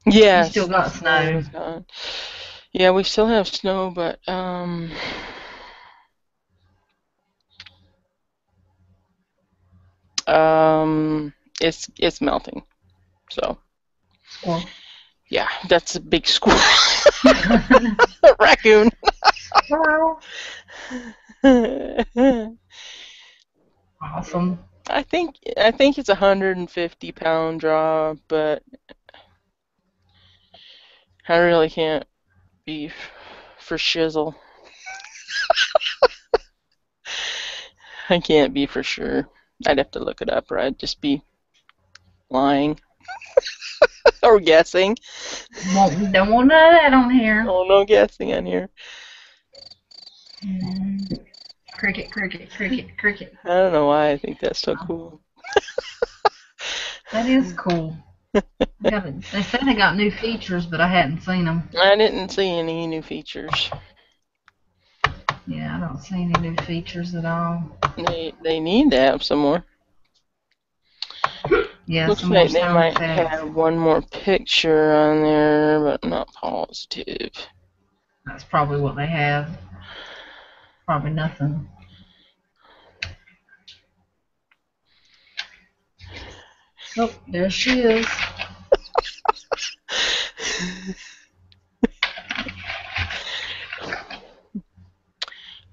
Yes. We still got snow. Gone. Yeah, we still have snow, but it's melting. So Squirrel. yeah, that's a big squirrel. Raccoon. Squirrel. Awesome. I think it's 150-pound draw, but I really can't be for shizzle. I can't be for sure. I'd have to look it up, or I'd just be lying or guessing. Don't want none of that on here. Oh, no guessing on here. Cricket, cricket, cricket, cricket. I don't know why I think that's so cool. That is cool. They said they got new features, but I hadn't seen them. I didn't see any new features. Yeah, I don't see any new features at all. They need to have some more. Yeah, Looks some like more they sound might effects. have one more picture on there, but I'm not positive. That's probably what they have. Probably nothing. Oh, there she is.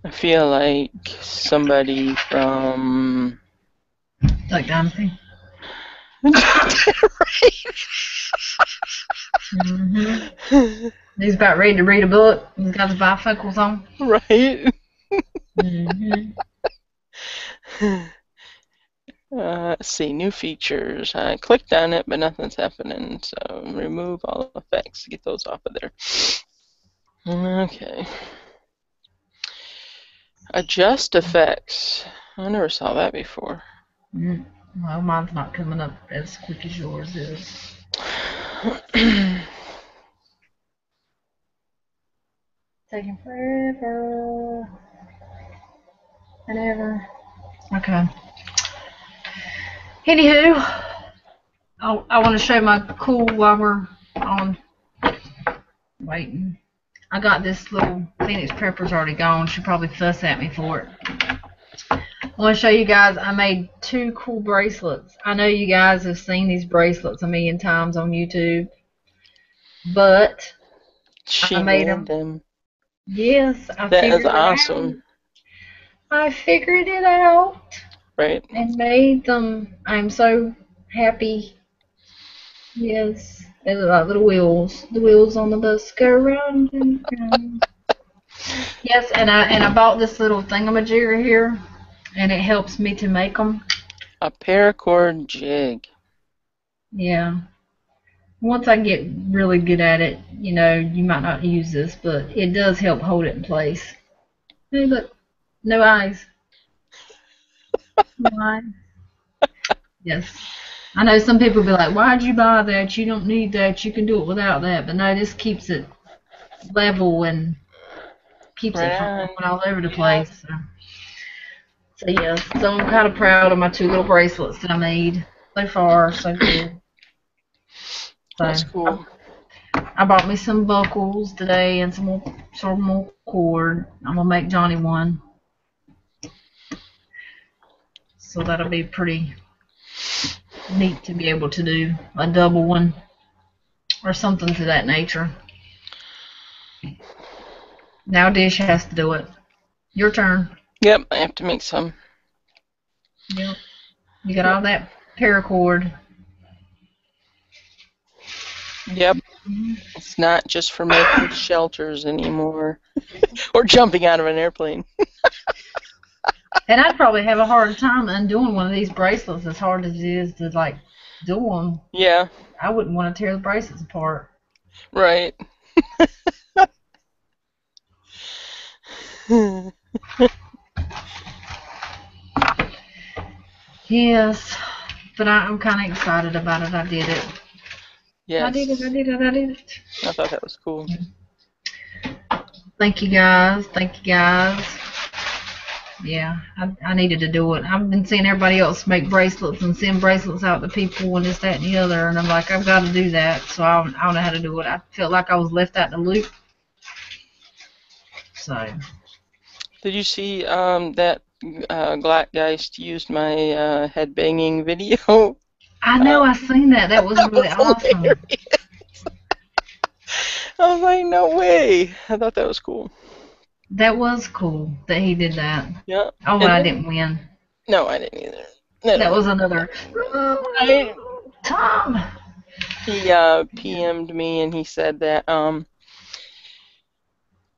I feel like somebody from Duck Dynasty. He's about ready to read a book. He's got his bifocals on. Right. Let's see, new features. I clicked on it, but nothing's happening. So remove all effects. Get those off of there. Okay. Adjust effects. I never saw that before. Well, mine's not coming up as quick as yours is. Taking forever and ever. Okay. Anywho, I want to show my cool while we're on waiting. I got this little Phoenix Pepper's already gone. She'll probably fuss at me for it. I want to show you guys I made 2 cool bracelets. I know you guys have seen these bracelets a million times on YouTube, but She I made them. Yes, I That figured is it awesome. out. I figured it out Right. and made them. I'm so happy. Yes, they look like little wheels. The wheels on the bus go round and round. Yes, and I bought this little thingamajigger here, and it helps me to make them. A paracord jig. Yeah. Once I get really good at it, you know, you might not use this, but it does help hold it in place. Hey, look, no eyes. No eyes. Yes. I know some people be like, why'd you buy that? You don't need that. You can do it without that. But no, this keeps it level and keeps it from Right. going all over the place. So yes, so I'm kind of proud of my 2 little bracelets that I made. So far, so good. So That's cool. I bought me some buckles today and some more cord. I'm gonna make Johnny one. So that'll be pretty neat to be able to do a double one or something to that nature. Now Dish has to do it. Your turn. Yep, I have to make some. Yep. You got all that paracord. Yep. It's not just for making shelters anymore. Or jumping out of an airplane. And I'd probably have a hard time undoing one of these bracelets as hard as it is to, like, do them. Yeah. I wouldn't want to tear the bracelets apart. Right. Yes, but I'm kind of excited about it. I did it. Yes. I did it. I thought that was cool. Thank you guys. Yeah, I needed to do it. I've been seeing everybody else make bracelets and send bracelets out to people and this, that, and the other, and I'm like, I've got to do that. So I don't know how to do it. I felt like I was left out in the loop. So. Did you see that Glattgeist used my headbanging video? I know, I seen that. That was really awesome. I was like, no way. I thought that was cool. That was cool that he did that. Yeah. Oh, but I didn't win. No, I didn't either. That was another. Tom. He PM'd me and he said that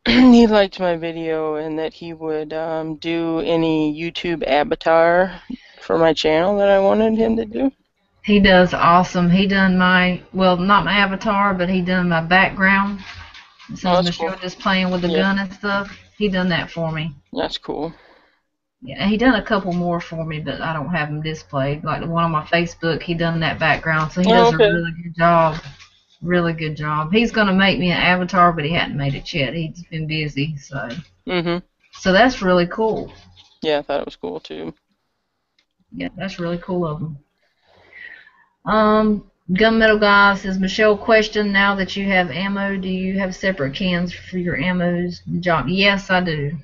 he liked my video and that he would do any YouTube avatar for my channel that I wanted him to do. He does awesome. He done my, well, not my avatar, but he done my background. So Michelle cool. just playing with the gun and stuff. He done that for me. That's cool. Yeah, he done a couple more for me, but I don't have them displayed. Like the one on my Facebook, he done that background, so he does a really good job. Really good job. He's gonna make me an avatar, but he hadn't made it yet. He's been busy, so. So that's really cool. Yeah, I thought it was cool too. Yeah, that's really cool of him. Gunmetal Guy says, Michelle, question, now that you have ammo, do you have separate cans for your ammos? John, yes, I do.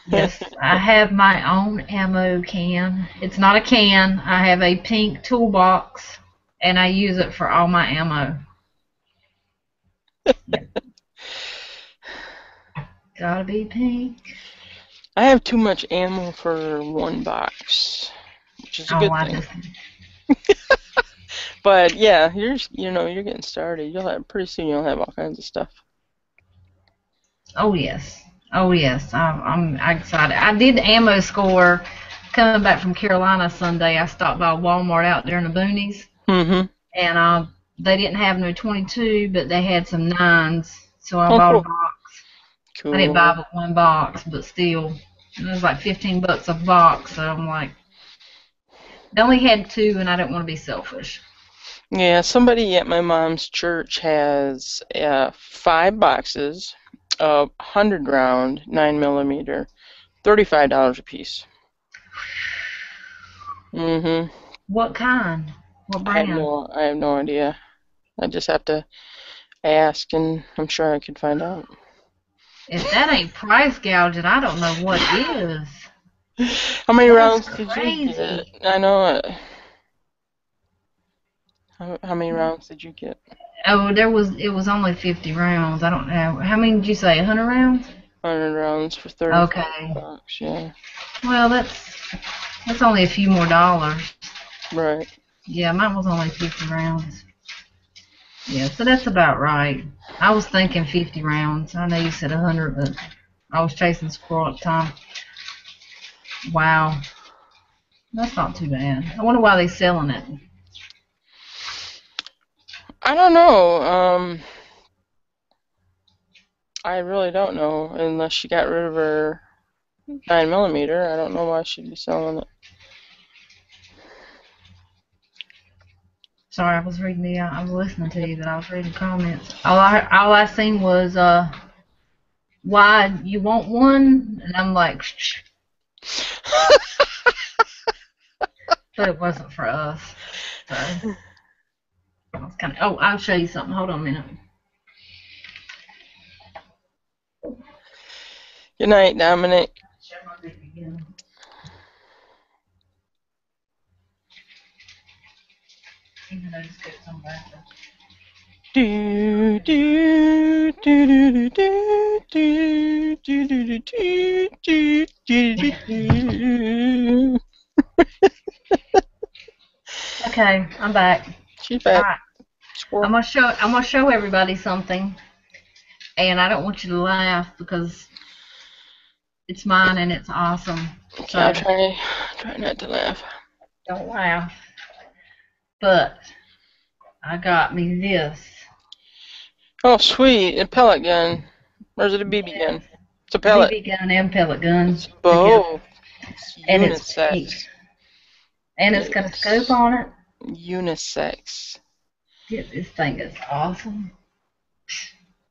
Yes, I have my own ammo can. It's not a can. I have a pink toolbox, and I use it for all my ammo. Yep. Gotta be pink. I have too much ammo for one box, which is a good thing. But yeah, you're getting started. Pretty soon you'll have all kinds of stuff. Oh yes, Oh yes, I'm excited. I did the ammo score coming back from Carolina Sunday. I stopped by Walmart out there in the boonies, Mm-hmm. and they didn't have no 22, but they had some nines, so I Oh, bought a cool. box. I didn't buy Cool. but one box, but still, it was like $15 a box. So I'm like, they only had two, and I didn't want to be selfish. Yeah, somebody at my mom's church has 5 boxes of 100 round 9mm, $35 a piece. Mm-hmm. What kind? What brand? I have no idea. I just have to ask, and I'm sure I could find out. If that ain't price gouging, I don't know what is. How many That's rounds did you get? crazy. I know it. How many rounds did you get? Oh, it was only 50 rounds. I don't know. How many did you say? 100 rounds? 100 rounds for 35 Okay. bucks, yeah. Well, that's only a few more dollars. Right. Yeah, mine was only 50 rounds. Yeah, so that's about right. I was thinking 50 rounds. I know you said 100, but I was chasing squirrel at the time. Wow. That's not too bad. I wonder why they're selling it. I don't know. I really don't know, unless she got rid of her 9mm. I don't know why she'd be selling it. Sorry, I was reading I was listening to you, but I was reading comments. All I seen was why you want one, and I'm like, shh. But it wasn't for us. So I was kind of. Oh, I'll show you something. Hold on a minute. Good night, Dominic. Show my baby again. Even though this goes on back. Do do do do do do do do do do do do. Okay, I'm back. She's All back. right, Squirrel. I'm gonna show everybody something, and I don't want you to laugh because it's mine and it's awesome. Okay, So I'll try not to laugh. don't laugh. But I got me this. Oh, sweet. A pellet gun. Or is it a BB gun? It's a pellet. BB gun and pellet gun It's together, both. It's and it's pink, unisex. and it's got a scope on it. Unisex. This thing is awesome.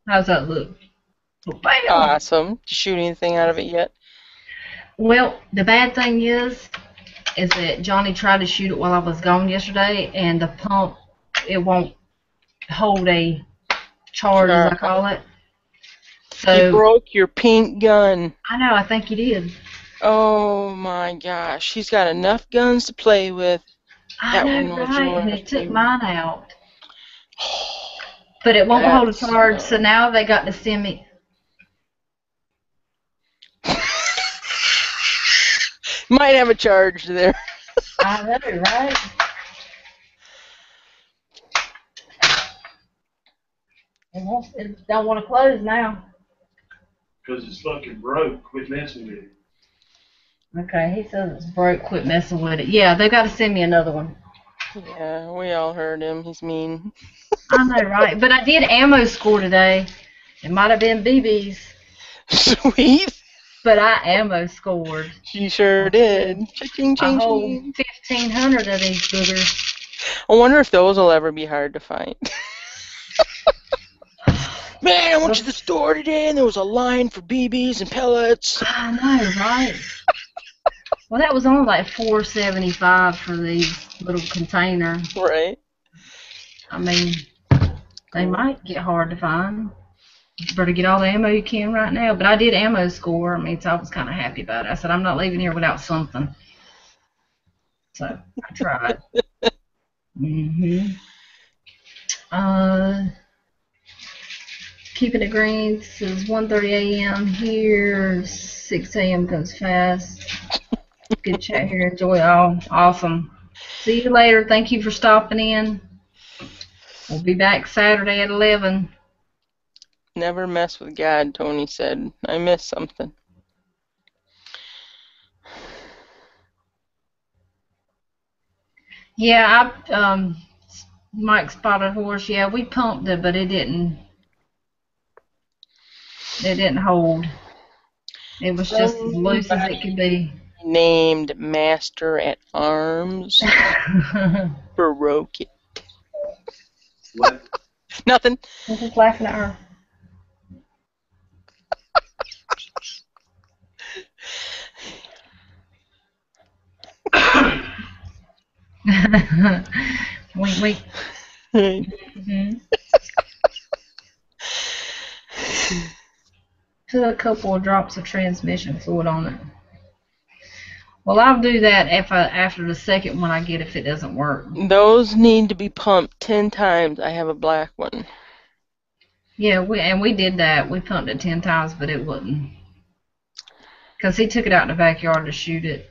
How's that look? Bam! Awesome. Did you shoot anything out of it yet? Well, the bad thing is that Johnny tried to shoot it while I was gone yesterday, and the pump, it won't hold a charge, as I call it. You So broke your pink gun. I know, I think you did. Oh my gosh. He's got enough guns to play with. I That know, one was right? And yours, it took baby. mine out. But it won't hold a charge, so now they got to send me. Might have a charge there. I know, right? It don't want to close now. Because it's fucking broke. Quit messing with it. Okay, he says it's broke. Quit messing with it. Yeah, they got to send me another one. Yeah, we all heard him. He's mean. I know, right? But I did ammo score today. It might have been BB's, Sweet. but I ammo scored. She sure did. Ching, A ching, whole ching. 1,500 of these boogers. I wonder if those will ever be hard to find. Man, I went to the store today and there was a line for BBs and pellets. I know, right? Well, that was only like $4.75 for these little containers. Right. I mean, they might get hard to find. You better get all the ammo you can right now. But I did ammo score. I mean, so I was kind of happy about it. I said, I'm not leaving here without something. So I tried. Keeping it green. This is 1:30 a.m. here. 6 a.m. goes fast. Good chat here. Enjoy all. Awesome. See you later. Thank you for stopping in. We'll be back Saturday at 11. Never mess with God, Tony said. I missed something. Yeah, Mike Spotted Horse. Yeah, we pumped it, but it didn't hold. It was just as loose as it could be. Named Master at Arms broke it. What? Nothing. I'm just laughing at her. Wink, wink. Mm-hmm. Put a couple of drops of transmission fluid on it. Well, I'll do that after the second one I get if it doesn't work. Those need to be pumped 10 times. I have a black one. Yeah, we did that. We pumped it 10 times, but it wouldn't. Because he took it out in the backyard to shoot it.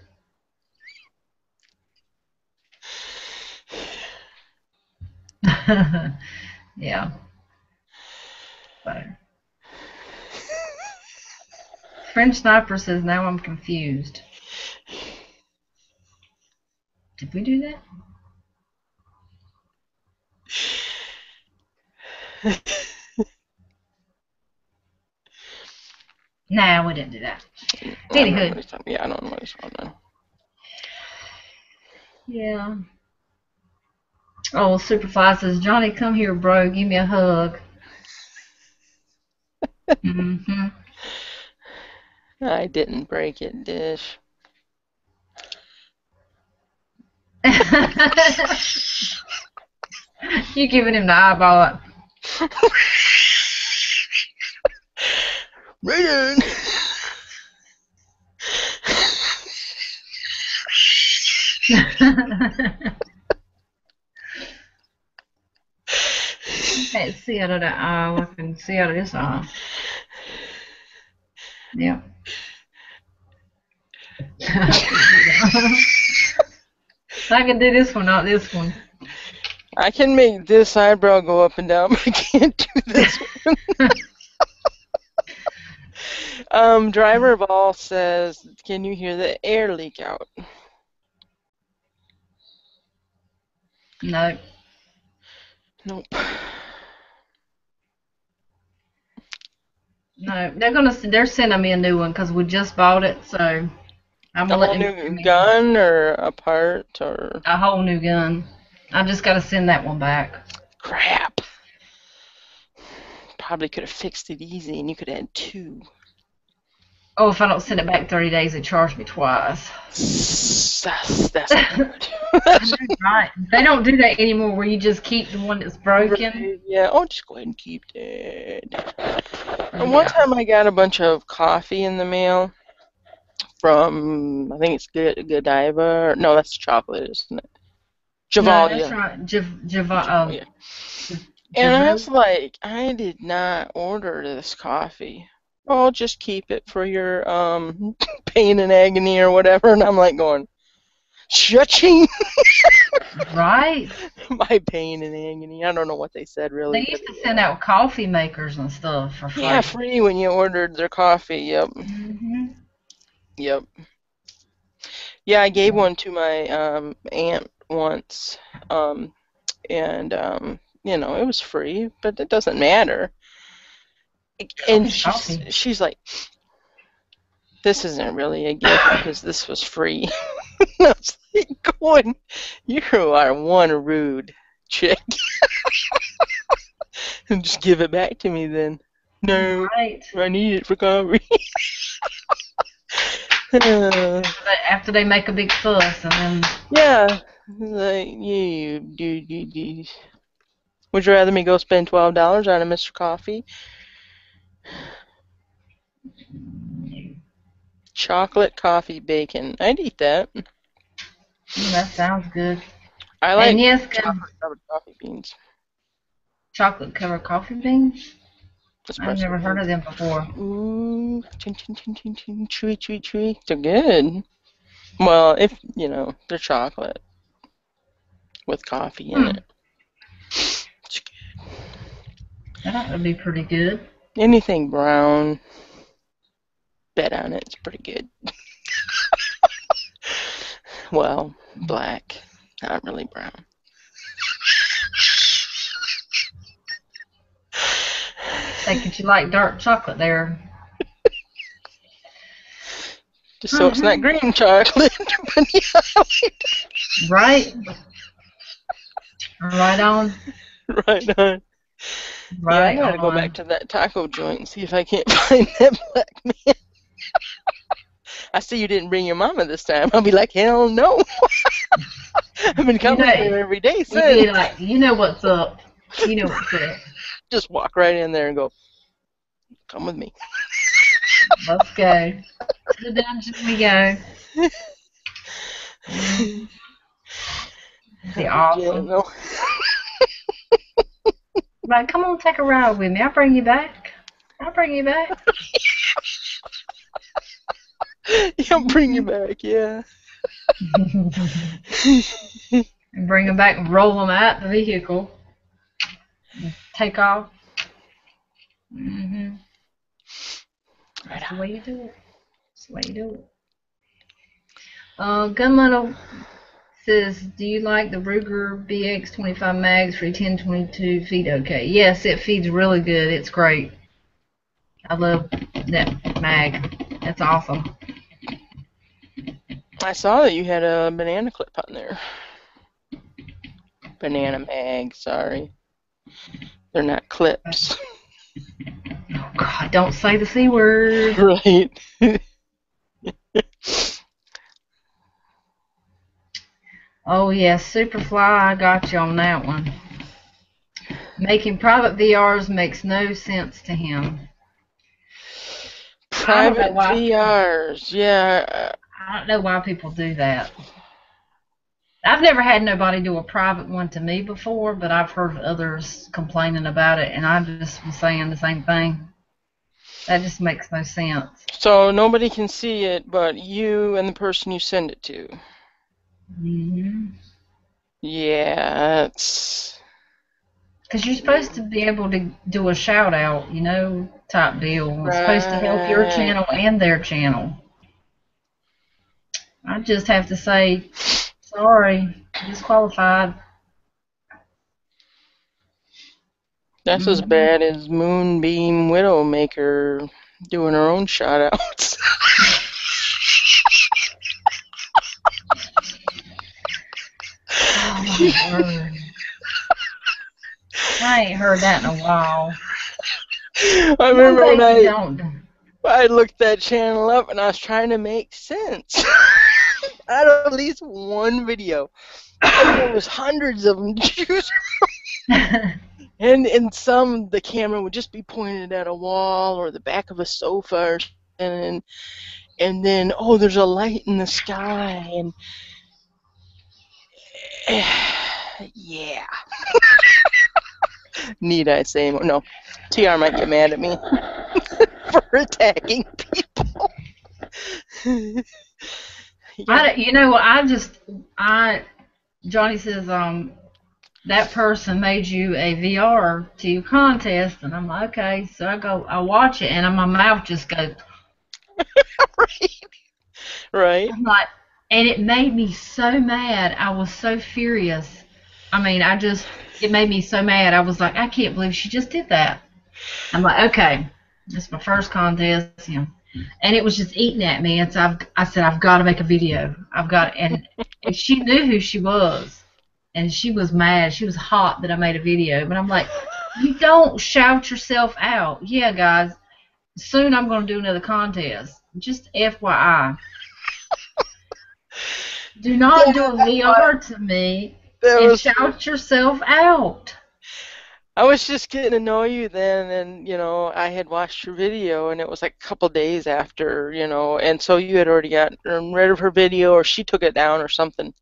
Yeah. So. French Sniper says, now I'm confused. Did we do that? Nah, we didn't do that. Anywho. Yeah, I don't know what it's on now. Yeah. Oh, Superfly says, Johnny, come here, bro. Give me a hug. Mm-hmm. I didn't break it, Dish. You giving him the eyeball. Right on. Can't see out of that eye. I can see out of this eye. Yeah. I can do this one, not this one. I can make this eyebrow go up and down, but I can't do this one. Driver of all says, can you hear the air leak out? No. Nope. No, they're sending me a new one because we just bought it, so I'm A whole new gun or a part or a whole new gun. I just got to send that one back. Crap. Probably could have fixed it easy, and you could add 2. Oh, if I don't send it back 30 days, they charge me twice. That's not good. Right. They don't do that anymore where you just keep the one that's broken. Right. Yeah, I'll just go ahead and keep that. And one time I got a bunch of coffee in the mail from, I think it's Godiva. No, that's chocolate, isn't it? Javalia. No, that's right. Javalia. And I was like, I did not order this coffee. Oh, just keep it for your pain and agony or whatever. And I'm like going, cha-ching! Right? My pain and agony. I don't know what they said really. They used to send out coffee makers and stuff for free. Yeah, free when you ordered their coffee. Yep. Mm-hmm. Yep. Yeah, I gave one to my aunt once, and you know, it was free, but it doesn't matter. And she's like, this isn't really a gift because this was free. I was like, going, you are one rude chick. And just give it back to me then. No, right. I need it for coffee. After they make a big fuss and then. Yeah, like you. Would you rather me go spend $12 on a Mr. Coffee? Chocolate coffee bacon. I'd eat that. That sounds good. I like chocolate covered coffee beans. Chocolate covered coffee beans? Espresso I've never heard of them before. Ooh, chin, chin, chin, chin, chin, chewy, chewy, chewy. They're good. Well, if, you know, they're chocolate with coffee in it. It's good. That ought to be pretty good. Anything brown, bet on it. It's pretty good. Well, black, not really brown. Thinking you like dark chocolate there. Just so it's not green chocolate. But yeah, Right? Right on. right on. Right yeah, I gotta go on. back to that taco joint and see if I can't find that black man. I see you didn't bring your mama this time. I'll be like, hell no. I've been coming there every day You'd since. be like, you know what's up. You know what's up. Just walk right in there and go, come with me. Let's go. To the dungeon we go. Be awesome. Yeah, no. Like, come on, take a ride with me. I'll bring you back. I'll bring you back. I'll bring you back, yeah. And bring them back and roll them out the vehicle. And take off. Mm-hmm. That's the way you do it. That's the way you do it. Gunmetal says, do you like the Ruger BX25 mags for 10-22 feet? Okay. Yes, it feeds really good. It's great. I love that mag. That's awesome. I saw that you had a banana clip on there. Banana mag, sorry. They're not clips. Oh, God, don't say the C word. Right. Oh, yes, Superfly, I got you on that one. Making private VRs makes no sense to him. Private VRs, yeah. I don't know why people do that. I've never had nobody do a private one to me before, but I've heard others complaining about it, and I just was saying the same thing. That just makes no sense. So nobody can see it but you and the person you send it to. Mm-hmm. Yeah, it's... Because you're supposed to be able to do a shout out, you know, type deal. It's supposed to help your channel and their channel. I just have to say, sorry, disqualified. That's as bad as Moonbeam Widowmaker doing her own shout outs. Oh my word. I ain't heard that in a while. I remember when I looked that channel up and I was trying to make sense out of at least one video. And there was hundreds of them to choose from. And in some, the camera would just be pointed at a wall or the back of a sofa or something. And then, oh, there's a light in the sky. And yeah. Need I say more? No. TR might get mad at me for attacking people. Yeah. You know what? Johnny says, that person made you a VR to contest, and I'm like, okay. So I watch it, and my mouth just goes. Right. I'm like, and it made me so mad. I was so furious. I mean, it made me so mad. I was like, I can't believe she just did that. I'm like, okay, this is my first contest, you know. And it was just eating at me, and so I said, I've got to make a video. And she knew who she was, and she was mad. She was hot that I made a video. But I'm like, you don't shout yourself out. Yeah, guys, soon I'm going to do another contest. Just FYI. Do not do a VR to me and shout yourself out. I was just getting to know you then, and, you know, I had watched your video, and it was like a couple days after, you know, and so you had already gotten rid of her video, or she took it down or something.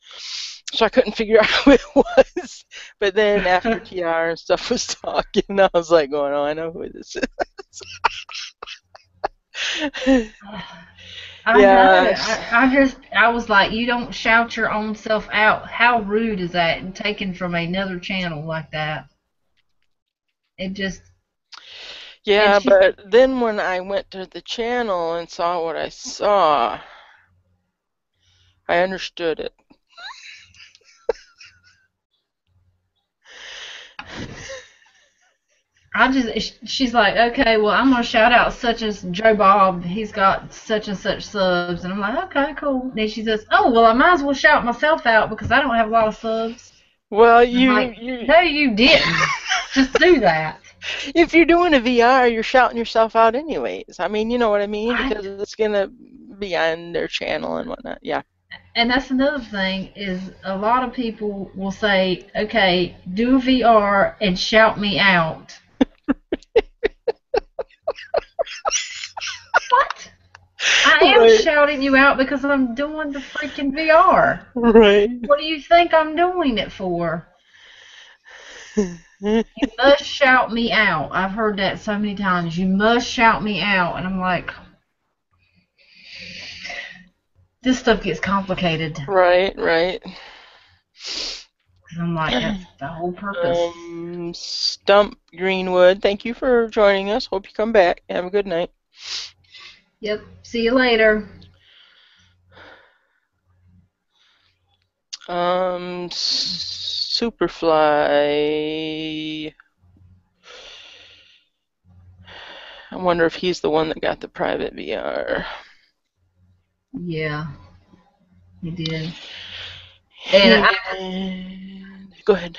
So I couldn't figure out who it was. But then after TR and stuff was talking, I was like going, oh, I know who this is. I was like, you don't shout your own self out. How rude is that? And taken from another channel like that. It just. Yeah, she, but then when I went to the channel and saw what I saw, I understood it. she's like, okay, well, I'm gonna shout out such as Joe Bob. He's got such and such subs, and I'm like, okay, cool. Then she says, oh, well, I might as well shout myself out because I don't have a lot of subs. Well, I'm like, no, you didn't. Just do that. If you're doing a VR, you're shouting yourself out anyways. I mean, you know what I mean? Because it's gonna be on their channel and whatnot. Yeah. And that's another thing is a lot of people will say, okay, do a VR and shout me out. What? I am Right. shouting you out because I'm doing the freaking VR. Right. What do you think I'm doing it for? You must shout me out. I've heard that so many times. You must shout me out. And I'm like, this stuff gets complicated. Right, right. I'm like, that's the whole purpose. Stump Greenwood, thank you for joining us. Hope you come back. Have a good night. Yep. See you later. Superfly. I wonder if he's the one that got the private VR. Yeah, he did. And go ahead.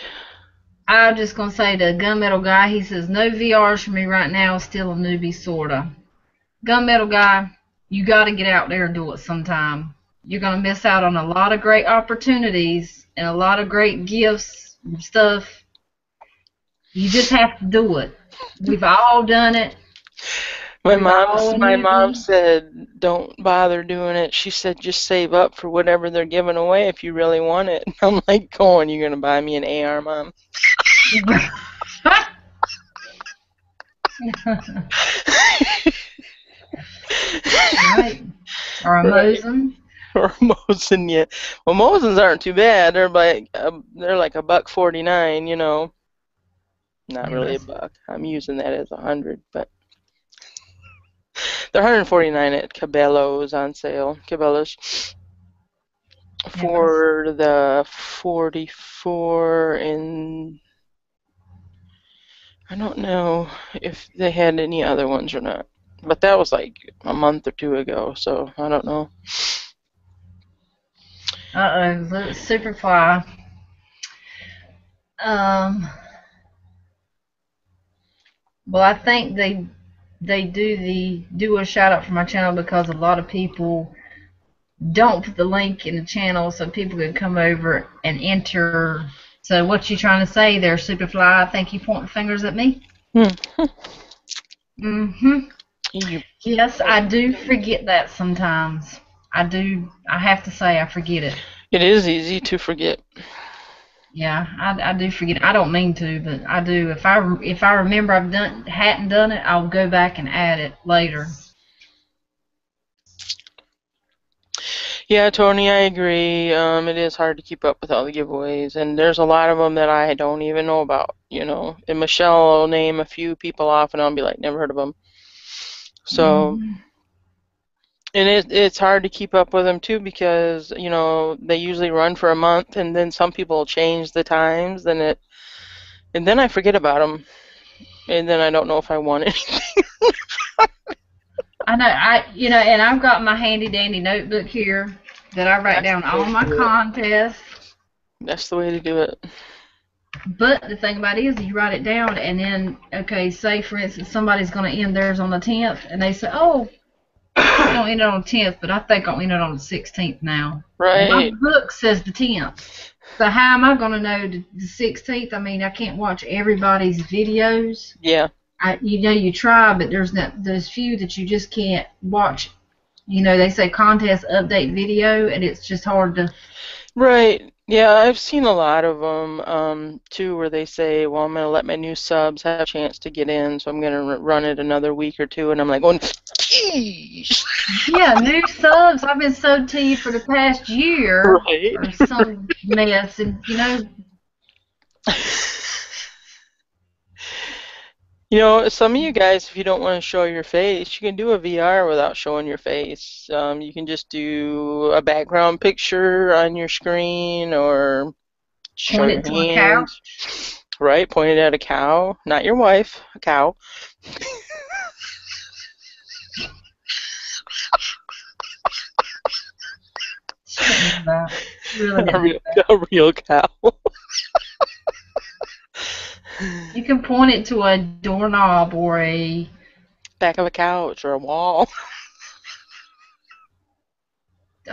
I'm just gonna say the gunmetal guy. He says no VRs for me right now. Still a newbie, sorta. Gunmetal guy, you got to get out there and do it sometime. You're gonna miss out on a lot of great opportunities and a lot of great gifts and stuff. You just have to do it. We've all done it. My mom said, don't bother doing it. She said, just save up for whatever they're giving away if you really want it. And I'm like, going, you're going to buy me an AR, Mom? Right. Or a Mosin. Or a Mosin, yeah. Well, Mosins aren't too bad. They're like $1.49, you know. Not really $1. I'm using that as 100, but they're 149 at Cabela's on sale. Cabela's for the 44, and I don't know if they had any other ones or not. But that was like a month or two ago, so I don't know. Superfly. Well, I think they do a shout out for my channel because a lot of people don't put the link in the channel so people can come over and enter. So what you trying to say there, Superfly? I think you pointing fingers at me. Yes, I do forget that sometimes. I do. I have to say I forget it. It is easy to forget. Yeah, I do forget. I don't mean to, but I do. If I remember hadn't done it, I'll go back and add it later. Yeah, Tony, I agree. It is hard to keep up with all the giveaways, and there's a lot of them that I don't even know about, you know. And Michelle will name a few people off, and I'll be like, never heard of them. So, and it's hard to keep up with them too because, you know, they usually run for a month, and then some people change the times, and then I forget about them, and then I don't know if I won anything. I know, and I've got my handy dandy notebook here that I write down all my contests. That's the way to do it. But the thing about it is you write it down, and then, okay, say for instance somebody's going to end theirs on the 10th, and they say, oh, I don't end it on the 10th, but I think I'll end it on the 16th now. Right. My book says the 10th. So how am I going to know the 16th? I mean, I can't watch everybody's videos. Yeah. You try, but there's few that you just can't watch. You know, they say contest update video, and it's just hard to. Right. Yeah, I've seen a lot of them too, where they say, "Well, I'm going to let my new subs have a chance to get in, so I'm going to run it another week or two," and I'm like, "Oh, geez." Yeah, new subs. I've been subbed to you for the past year, right? Or some mess, and you know. You know, some of you guys, if you don't want to show your face, you can do a VR without showing your face. You can just do a background picture on your screen or show Point your it to a cow. hands. Right? Pointed at a cow, not your wife, a cow. Shouldn't do that. Really A didn't do real, that. a real cow. You can point it to a doorknob or a Back of a couch or a wall.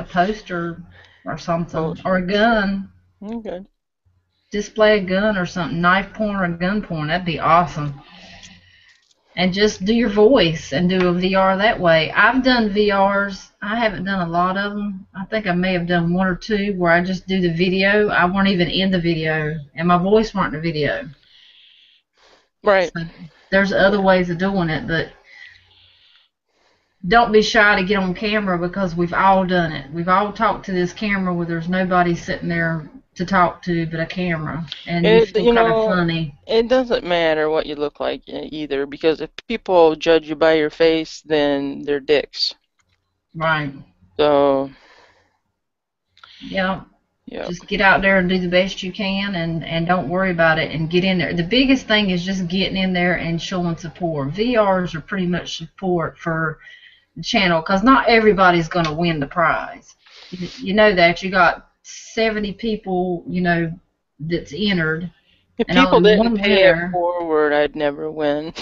poster or something, Oh, or a gun. okay. Display a gun or something, knife porn or gun porn. That'd be awesome. And just do your voice and do a VR that way. I've done VRs. I haven't done a lot of them. I think I may have done one or two where I just do the video. I weren't even in the video, and my voice weren't in the video. Right. So there's other ways of doing it, but don't be shy to get on camera because we've all done it. We've all talked to this camera where there's nobody sitting there to talk to but a camera, and you It, feel you kind of know, funny. it doesn't matter what you look like either, because if people judge you by your face, then they're dicks. Right. So, Yeah. yeah. Just get out there and do the best you can, and don't worry about it, and get in there. The biggest thing is just getting in there and showing support. VRs are pretty much support for the channel because not everybody's going to win the prize. You know that. You got 70 people, that's entered, If and people only didn't one pay it winner. forward, I'd never win.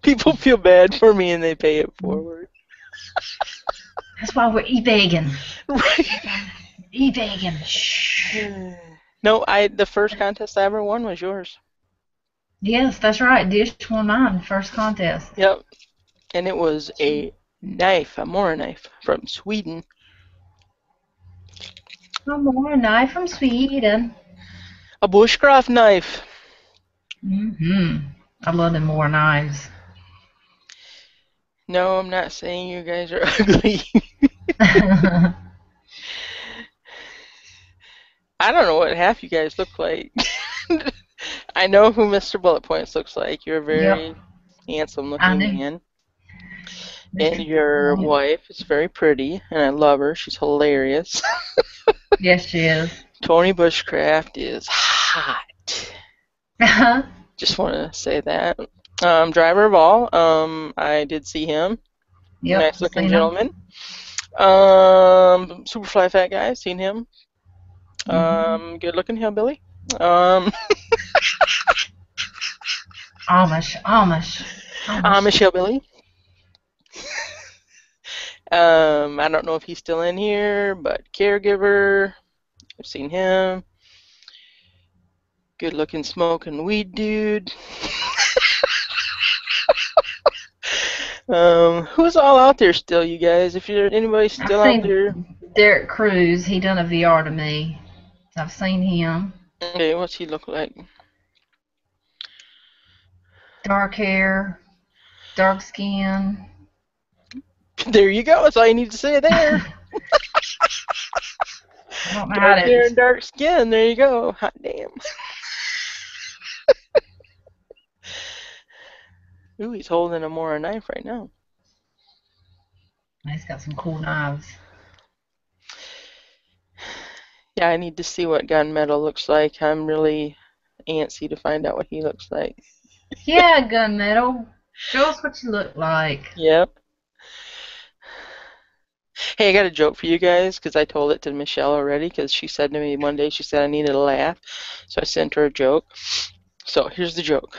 People feel bad for me and they pay it forward. That's why we're e-begging. Right. E-begging. Shh. No, the first contest I ever won was yours. Yes, that's right. Dish won mine first contest. Yep. And it was a knife, a Mora knife from Sweden. A more knife from Sweden. A bushcraft knife. I love them more knives. No, I'm not saying you guys are ugly. I don't know what half you guys look like. I know who Mr. Bullet Points looks like. You're a very handsome looking man. And your wife is very pretty, and I love her. She's hilarious. Yes, she is. Tony Bushcraft is hot. Just want to say that. Driver of all, I did see him. Yep, Nice looking seen gentleman. Super fly fat guy, seen him. Good looking hillbilly. Amish hillbilly. I don't know if he's still in here, but caregiver, I've seen him. Good looking smoking weed dude. Who's all out there still, you guys? If you're anybody still out there. Derek Cruz, he done a VR to me. I've seen him. Okay, what's he look like? Dark hair, dark skin. There you go. That's all you need to say there. I don't know Dark hair and dark skin. There you go. Hot damn. Ooh, he's holding a Mora knife right now. He's got some cool knives. Yeah, I need to see what gunmetal looks like. I'm really antsy to find out what he looks like. Yeah, gunmetal. Show us what you look like. Yep. Hey, I got a joke for you guys because I told it to Michelle already because she said to me one day, she said I needed a laugh. So I sent her a joke. So here's the joke.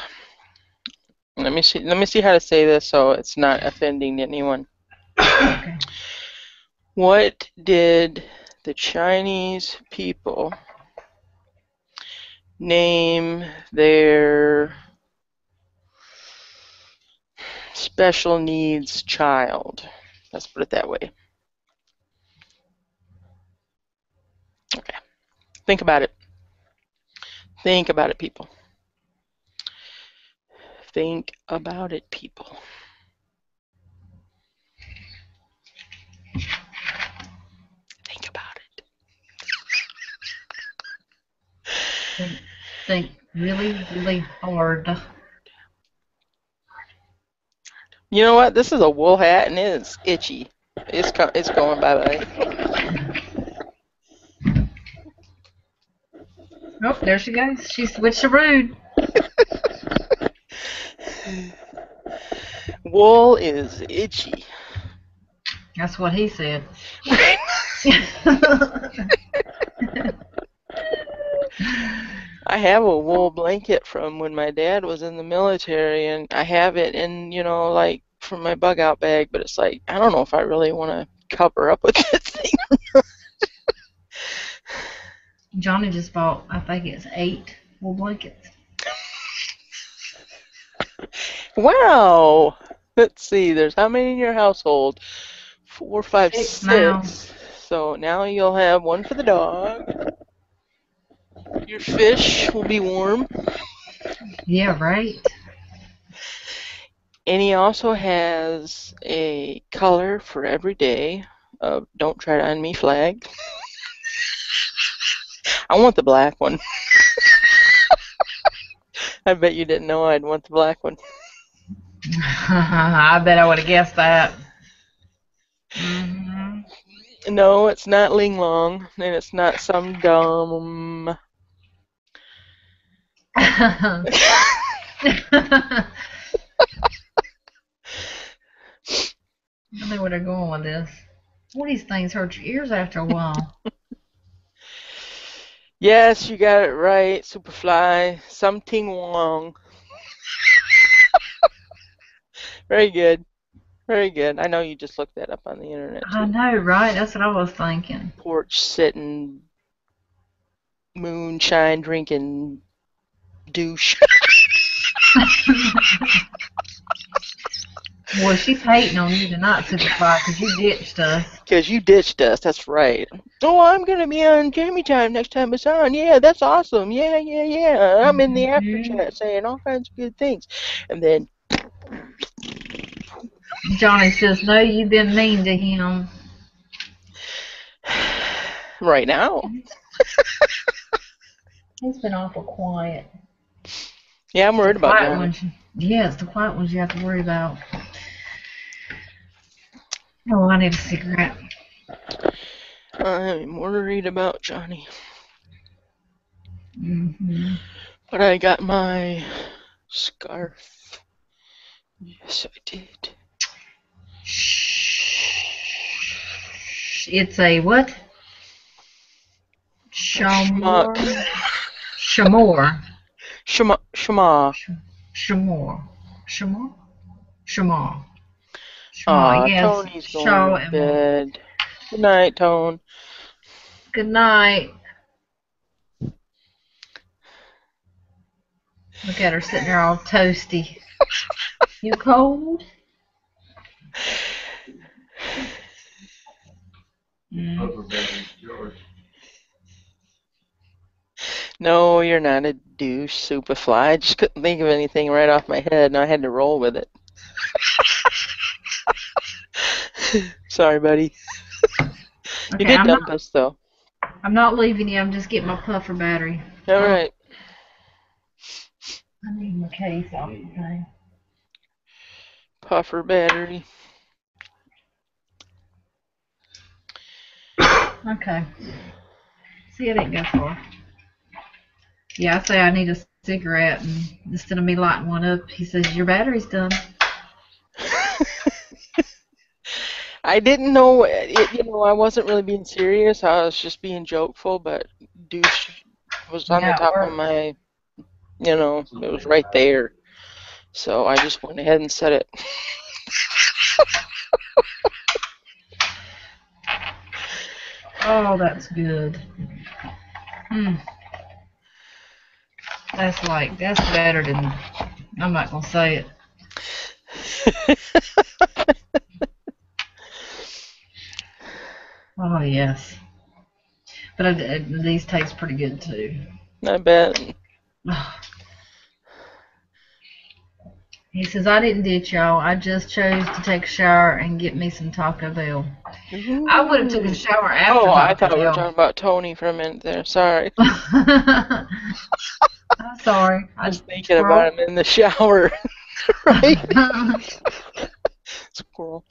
Let me see how to say this so it's not offending anyone. Okay. What did the Chinese people name their special needs child? Let's put it that way. Okay. Think about it. Think about it, people. Think about it, people. Think about it. think really, really hard. You know what? This is a wool hat, and it's itchy. It's going bye-bye. Oh, there she goes. She switched to rude. Wool is itchy. That's what he said. I have a wool blanket from when my dad was in the military, and I have it in, like from my bug out bag, but it's like, I don't know if I really want to cover up with this thing. Johnny just bought, I think it's 8 wool blankets. Wow. Let's see, there's how many in your household? 4, 5, 6 6. now. So now you'll have one for the dog. Your fish will be warm. Yeah, right. And he also has a color for every day of Don't Try to On Me flag. I want the black one. I bet you didn't know I'd want the black one. I bet I would have guessed that. Mm-hmm. No, it's not Ling Long, and it's not some dumb. I know where they're going with this. All these things hurt your ears after a while. Yes, you got it right, Superfly. Something wrong. Very good. Very good. I know you just looked that up on the internet, too. I know, right? That's what I was thinking. Porch sitting, moonshine drinking douche. Well, she's hating on you tonight, Superfly, because you ditched us. Because you ditched us, that's right. Oh, I'm going to be on Jammy Time next time it's on. Yeah, that's awesome. Yeah, yeah, yeah. I'm in the after chat saying all kinds of good things. And then Johnny says, no, you've been mean to him. Right now. He's been awful quiet. Yeah, I'm worried about Johnny. Yeah, it's the quiet ones you have to worry about. Oh, I need a cigarette. I'm worried about Johnny. Mm-hmm. But I got my scarf. Yes, I did. It's a what? Shamor. Shamor. Shema. Shamor. Shamor? Shamor. Aw, yes. Tony's going to bed. Good night, Tone. Good night. Look at her sitting there all toasty. You cold? No, you're not a douche, Superfly. I just couldn't think of anything right off my head, and I had to roll with it. Sorry, buddy. Okay, you did dump us, though. I'm not leaving you. I'm just getting my puffer battery. All right. I need my case off the thing. Puffer battery. Okay. See, I didn't go far. Yeah, I say I need a cigarette, and instead of me lighting one up, he says, your battery's done. I didn't know, I wasn't really being serious. I was just being jokeful, but douche was on the top of my, it was right there. So I just went ahead and said it. Oh, that's good. That's better than, I'm not going to say it. Oh, yes. But these taste pretty good, too. I bet. He says, I didn't ditch y'all. I just chose to take a shower and get me some Taco Bell. Ooh. I would have taken a shower after Taco Bell. I thought we were talking about Tony for a minute there. Sorry. I'm sorry. Just thinking about him in the shower. Right? Squirrel.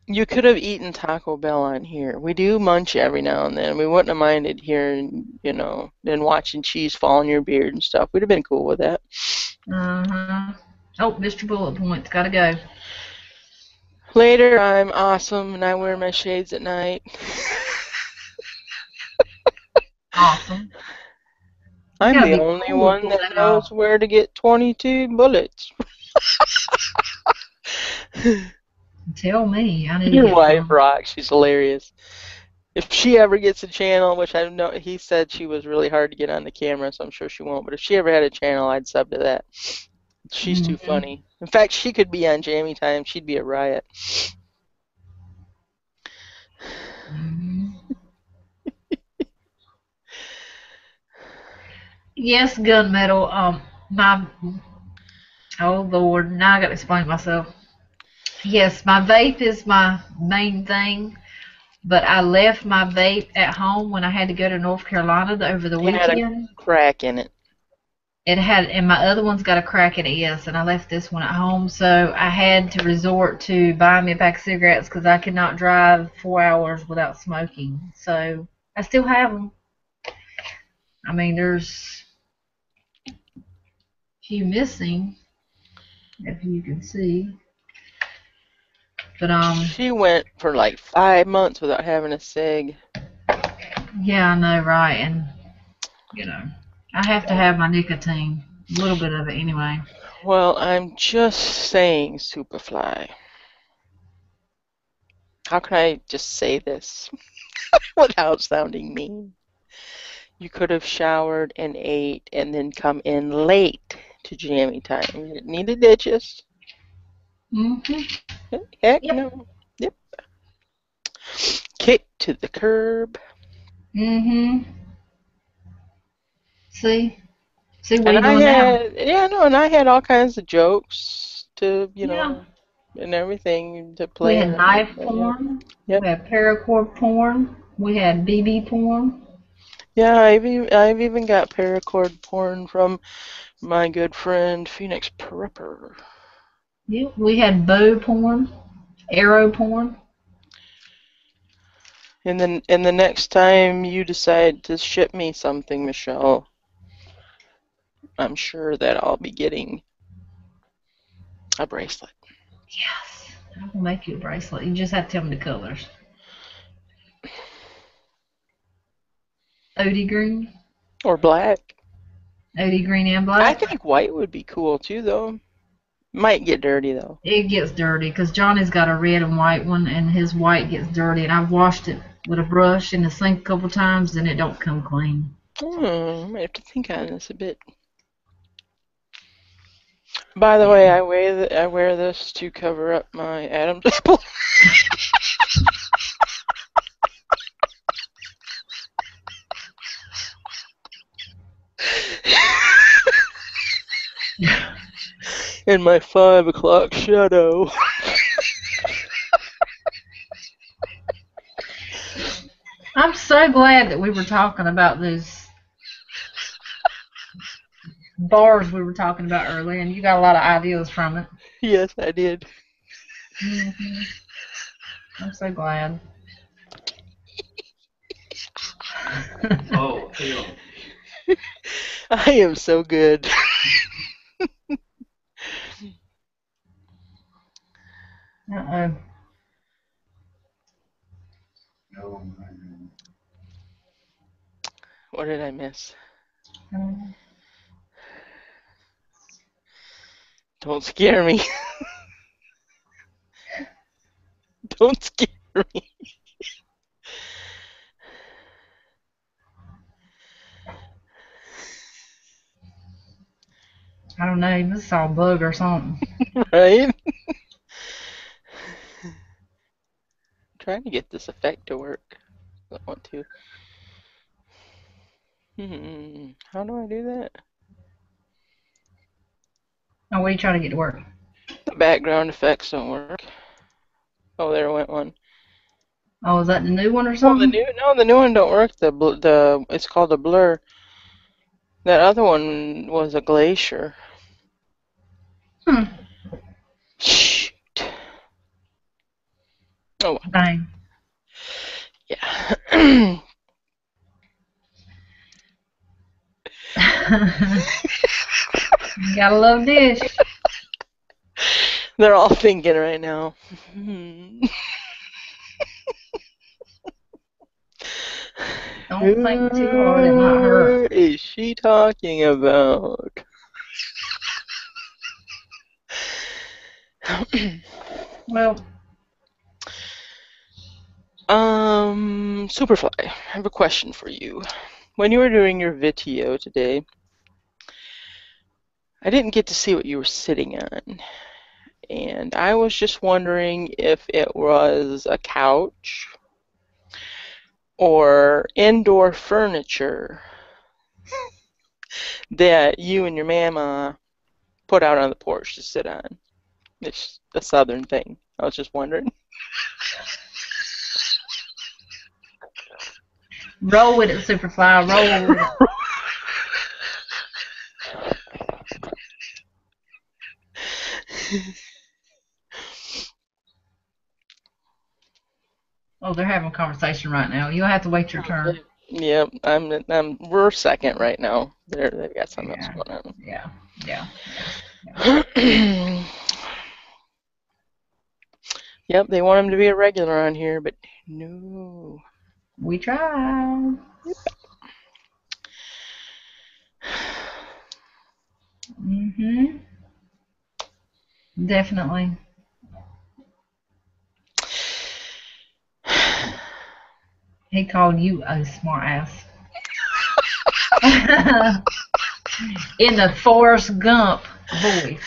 You could have eaten Taco Bell on here. We do munch every now and then. We wouldn't have minded hearing, and watching cheese fall in your beard and stuff. We'd have been cool with that. Uh-huh. Oh, Mr. Bullet Points. Gotta go. Later, I'm awesome and I wear my shades at night. Awesome. I'm the only one that knows where to get 22 bullets. Tell me. I need Your wife rocks. She's hilarious. If she ever gets a channel, which I know he said she was really hard to get on the camera, so I'm sure she won't. But if she ever had a channel, I'd sub to that. She's too funny. In fact, she could be on Jammy Time. She'd be a riot. Yes, gunmetal. Oh Lord, now I got to explain myself. Yes, my vape is my main thing, but I left my vape at home when I had to go to North Carolina over the weekend. It had a crack in it. It had, and my other one's got a crack in it, yes, and I left this one at home, so I had to resort to buying me a pack of cigarettes because I could not drive 4 hours without smoking. So I still have them. I mean, there's a few missing, if you can see. But she went for like 5 months without having a cig. Yeah, I know, right? And I have to have my nicotine, a little bit of it anyway. Well, I'm just saying, Superfly. How can I just say this without sounding mean? You could have showered and ate and then come in late to Jammy Time. You didn't need to ditch us. Heck no. Yep. Kick to the curb. See what you're doing now? And I had all kinds of jokes to, and everything to play. We had knife porn. Yep. We had paracord porn. We had BB porn. Yeah, I've even got paracord porn from my good friend Phoenix Prepper. Yeah, we had bow porn, arrow porn. And then, the next time you decide to ship me something, Michelle, I'm sure that I'll be getting a bracelet. Yes, I will make you a bracelet. You just have to tell me the colors. OD green. Or black. OD green and black. I think white would be cool too, though. Might get dirty though. It gets dirty because Johnny's got a red and white one, and his white gets dirty. And I've washed it with a brush in the sink a couple times, and it don't come clean. I might have to think on this a bit. By the way, I wear this to cover up my Adam's apple. In my 5 o'clock shadow. I'm so glad that we were talking about those bars we were talking about earlier, and you got a lot of ideas from it. Yes, I did. I'm so glad. Oh, hell. I am so good. Uh-oh. Oh, my God. What did I miss? Don't scare me. Don't scare me. I don't know. This is all bug or something. Right? I'm trying to get this effect to work. I want to. How do I do that? Oh, what are you trying to get to work? The background effects don't work. Oh, there went one. Oh, is that the new one or something? The new one don't work. It's called a blur. That other one was a glacier. Shoot. Oh, Dang. yeah. You gotta love dish. They're all thinking right now. Don't think too hard, it might hurt. What is she talking about? Well, Superfly, I have a question for you. When you were doing your video today, I didn't get to see what you were sitting on. And I was just wondering if it was a couch or indoor furniture that you and your mama put out on the porch to sit on. It's a southern thing. I was just wondering. roll with it, Superfly. Roll with it. Oh, they're having a conversation right now. You'll have to wait your turn. Yep, we're second right now. They've got something else going on. Yeah. Yep, they want him to be a regular on here, but no. We tried. Mm-hmm. Definitely. He called you a smart ass. In the Forrest Gump voice.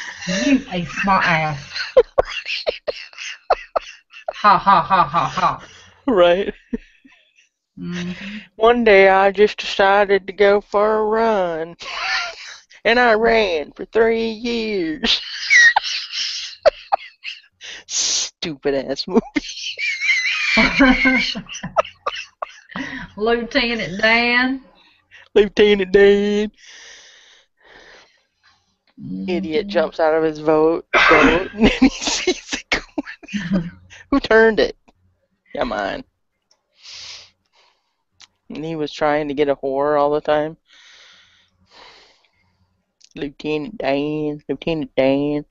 You a smart ass. Ha ha ha ha ha. Right. Mm-hmm. One day I just decided to go for a run. And I ran for 3 years. Stupid ass movie. Lieutenant Dan. Lieutenant Dan. Mm-hmm. Idiot jumps out of his boat and then he sees it going. Who turned it? Yeah, mine. And he was trying to get a whore all the time. Lieutenant Dan. Lieutenant Dan.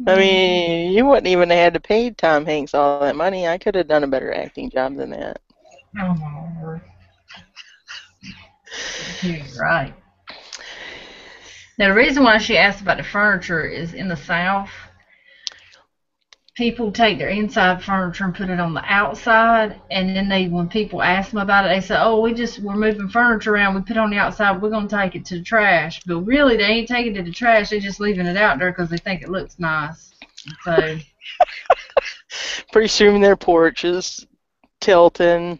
I mean, you wouldn't even have had to pay Tom Hanks all that money. I could have done a better acting job than that. Oh my word. You're right. Now, the reason why she asked about the furniture is in the South, people take their inside furniture and put it on the outside, and then when people ask them about it, they say, "Oh, we're moving furniture around. We put it on the outside. We're gonna take it to the trash." But really, they ain't taking it to the trash. They're just leaving it out there because they think it looks nice. So pretty soon their porch is tilting.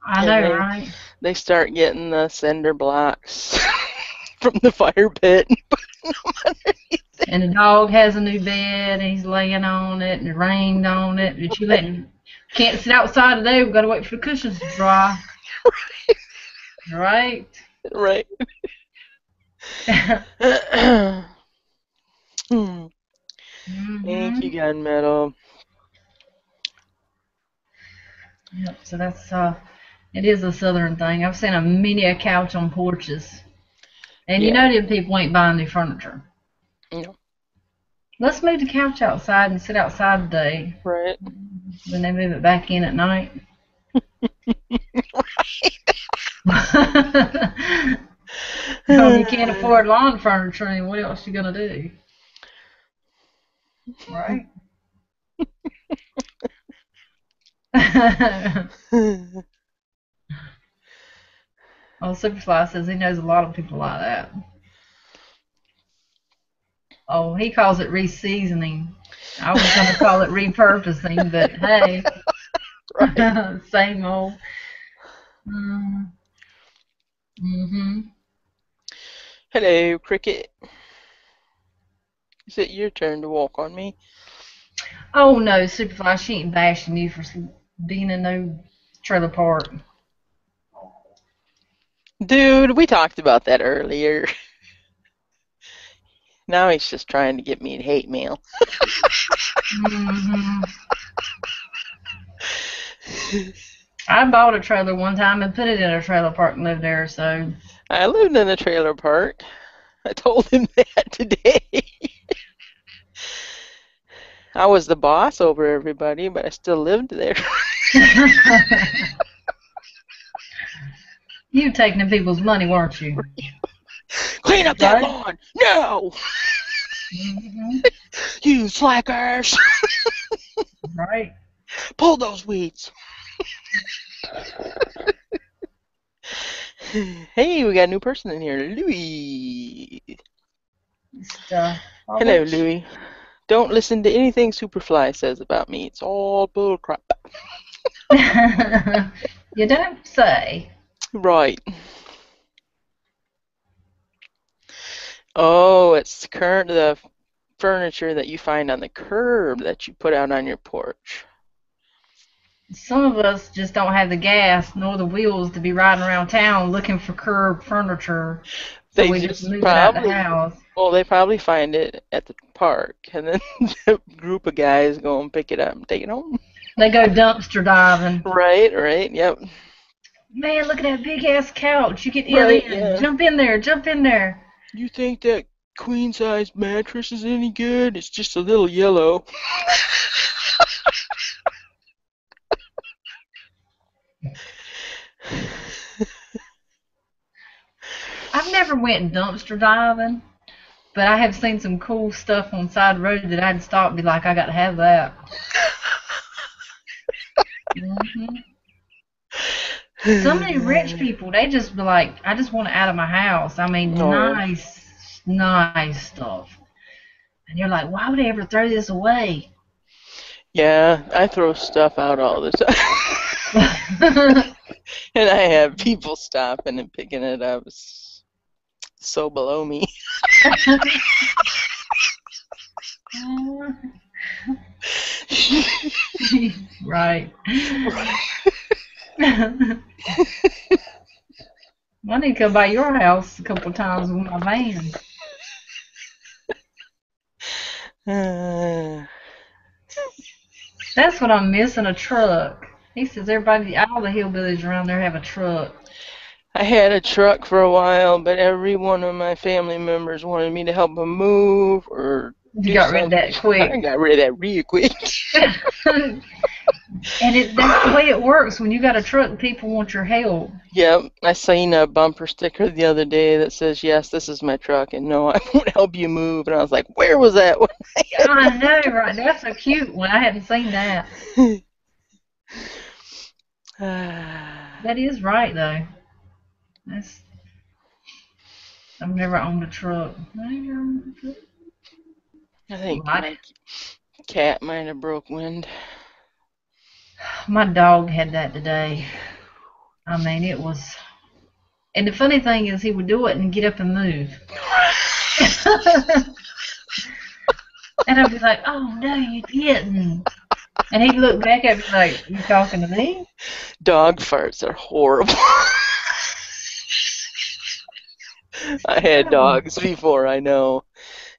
I know, right? They start getting the cinder blocks from the fire pit and putting them underneath it. And the dog has a new bed, and he's laying on it, and it rained on it. But you can't sit outside today. We've got to wait for the cushions to dry. Right. Right. Thank you, Gunmetal. Yep. So that's it is a southern thing. I've seen many a couch on porches, and you know them people ain't buying new furniture. No. Let's move the couch outside and sit outside today. Right. Then they move it back in at night. If you can't afford lawn furniture, then what else you gonna do? Right? Oh, Superfly says he knows a lot of people like that. Oh, he calls it reseasoning. I was going to call it repurposing, but hey, right. Same old. Mm-hmm. Hello, Cricket. Is it your turn to walk on me? Oh no, Superfly, she ain't bashing you for being in no trailer park. Dude, we talked about that earlier. Now he's just trying to get me to hate mail. Hmm. I bought a trailer one time and put it in a trailer park and lived there, so. I lived in a trailer park. I told him that today. I was the boss over everybody, but I still lived there. You taking people's money, weren't you? Clean up that lawn! No! Hmm. You slackers! Right. Pull those weeds! Hey, we got a new person in here. Louie! Hello, Louie. Don't listen to anything Superfly says about me. It's all bullcrap. You don't say. Right. Oh, it's the furniture that you find on the curb that you put out on your porch. Some of us just don't have the gas nor the wheels to be riding around town looking for curb furniture. So we just move it out the house. Well, they probably find it at the park, and then the group of guys go and pick it up and take it home. They go dumpster diving. Right, yep. Man, look at that big ass couch. You get in. Yeah. Jump in there. You think that queen size mattress is any good? It's just a little yellow. I've never went dumpster diving, but I have seen some cool stuff on the side of the road that I'd stop and be like, I got to have that. Mm-hmm. Some of these rich people, they just be like, I just want it out of my house. I mean, nice stuff. And you're like, why would they ever throw this away? Yeah, I throw stuff out all the time. And I have people stopping and picking it up. It's so below me. Right. I need to come by your house a couple times with my van. That's what I'm missing, a truck. He says all the hillbillies around there have a truck. I had a truck for a while, but every one of my family members wanted me to help them move or you got rid of that quick. I got rid of that real quick. And that's the way it works. When you got a truck, people want your help. Yep. I seen a bumper sticker the other day that says, yes, this is my truck, and no, I won't help you move. And I was like, where was that? I know, right? That's so cute when I hadn't seen that. That is right, though. I've never owned a truck. I think my cat might have broke wind. My dog had that today. I mean, it was... And the funny thing is he would do it and get up and move. And I'd be like, oh, no, you didn't. And he'd look back at me like, you talking to me? Dog farts are horrible. I had dogs before, I know.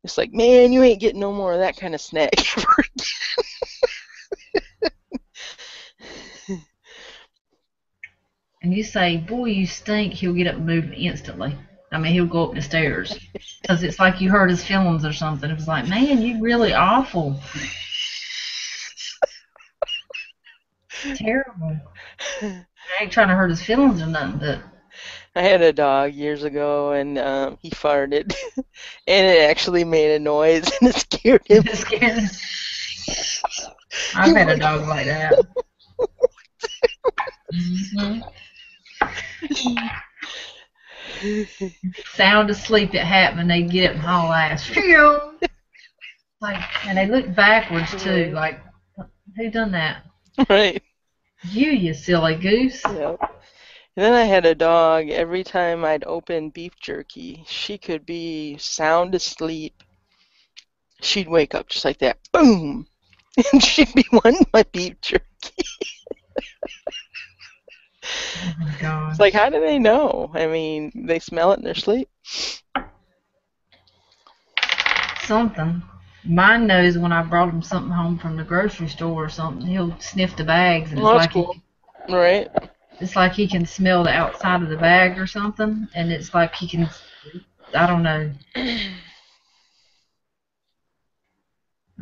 It's like, man, you ain't getting no more of that kind of snack ever again. And you say, boy, you stink, he'll get up and move instantly. I mean, he'll go up the stairs. Because it's like you hurt his feelings or something. It was like, man, you really awful. Terrible. I ain't trying to hurt his feelings or nothing, but... I had a dog years ago, and he farted, and it actually made a noise, and it scared him. It scared him. I've had a dog like that. Mm-hmm. Sound asleep at happened, they get up and haul ass. Like, and they look backwards too, like, who done that? Right. You silly goose. Yep. And then I had a dog, every time I'd open beef jerky, she could be sound asleep. She'd wake up just like that. Boom! And she'd be wanting my beef jerky. Oh my gosh. It's like, how do they know? I mean, they smell it in their sleep. Something. Mine knows when I brought him something home from the grocery store or something. He'll sniff the bags, and Well, that's cool. Right. It's like he can smell the outside of the bag or something, and it's like he can. I don't know.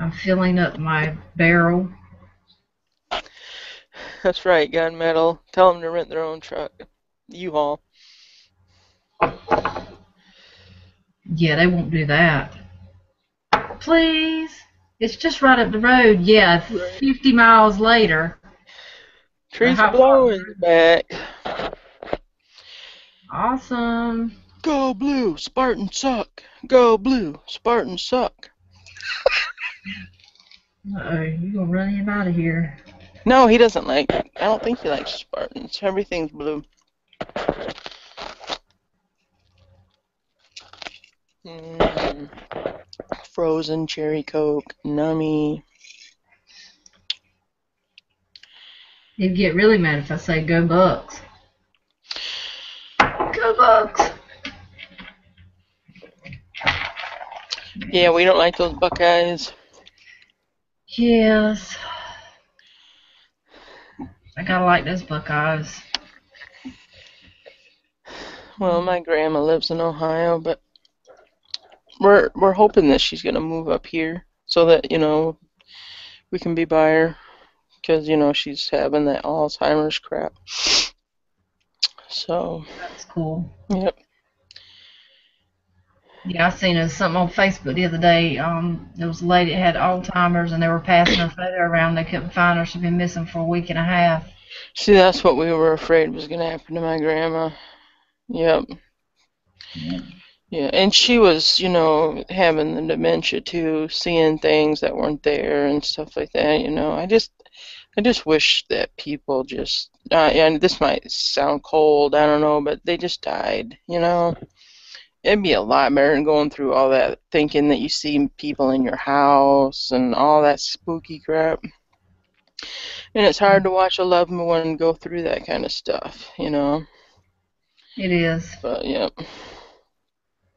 I'm filling up my barrel. That's right, gunmetal. Tell them to rent their own truck. U-Haul. Yeah, they won't do that. Please. It's just right up the road. Yeah, 50 miles later. Trees How are blowing back. Awesome. Go blue, Spartans suck. Go blue, Spartans suck. Uh-oh, you're going to run him out of here. No, he doesn't like. I don't think he likes Spartans. Everything's blue. Frozen cherry Coke, nummy. He'd get really mad if I say go Bucks. Go Bucks. Yeah, we don't like those Buckeyes. Yes. I gotta like those Buckeyes. Well, my grandma lives in Ohio, but we're hoping that she's gonna move up here so that, you know, we can be by her, because, you know, she's having that Alzheimer's crap. So. That's cool. Yep. Yeah, I seen something on Facebook the other day. There was a lady that had Alzheimer's, and they were passing her photo around. They couldn't find her. She'd been missing for a week and a half. See, that's what we were afraid was going to happen to my grandma. Yep. Yeah, and she was, you know, having the dementia too, seeing things that weren't there and stuff like that. You know, I just wish that people just, and this might sound cold, I don't know, but they just died. You know. It'd be a lot better than going through all that thinking that you see people in your house and all that spooky crap. And it's hard to watch a loved one go through that kind of stuff, you know. It is. But yeah.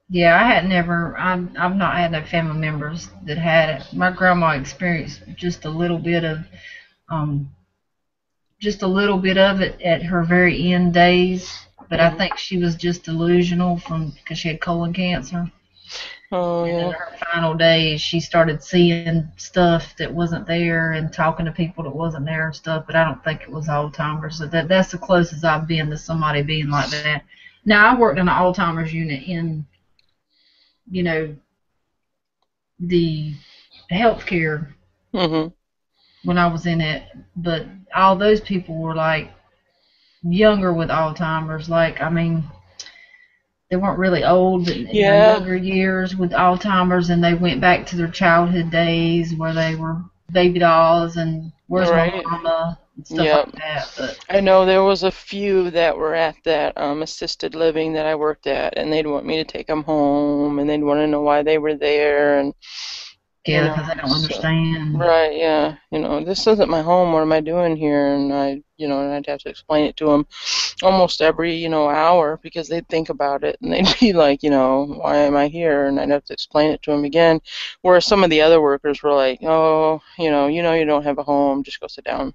Yeah, I've not had no family members that had it. My grandma experienced just a little bit of it at her very end days. But I think she was just delusional because she had colon cancer. Oh, and yeah. in her final days, she started seeing stuff that wasn't there and talking to people that wasn't there and stuff. But I don't think it was Alzheimer's. So that's the closest I've been to somebody being like that. Now, I worked in an Alzheimer's unit in, you know, the healthcare when I was in it. But all those people were like younger with Alzheimer's. Like, I mean, they weren't really old, but in their younger years with Alzheimer's, and they went back to their childhood days where they were baby dolls and where's my mama and stuff like that. But I know there was a few that were at that assisted living that I worked at, and they'd want me to take them home, and they'd want to know why they were there, and yeah, because they don't understand. Right, yeah. You know, this isn't my home. What am I doing here? And I'd have to explain it to them almost every, you know, hour, because they'd think about it and they'd be like, you know, why am I here? And I'd have to explain it to them again. Whereas some of the other workers were like, oh, you you don't have a home. Just go sit down.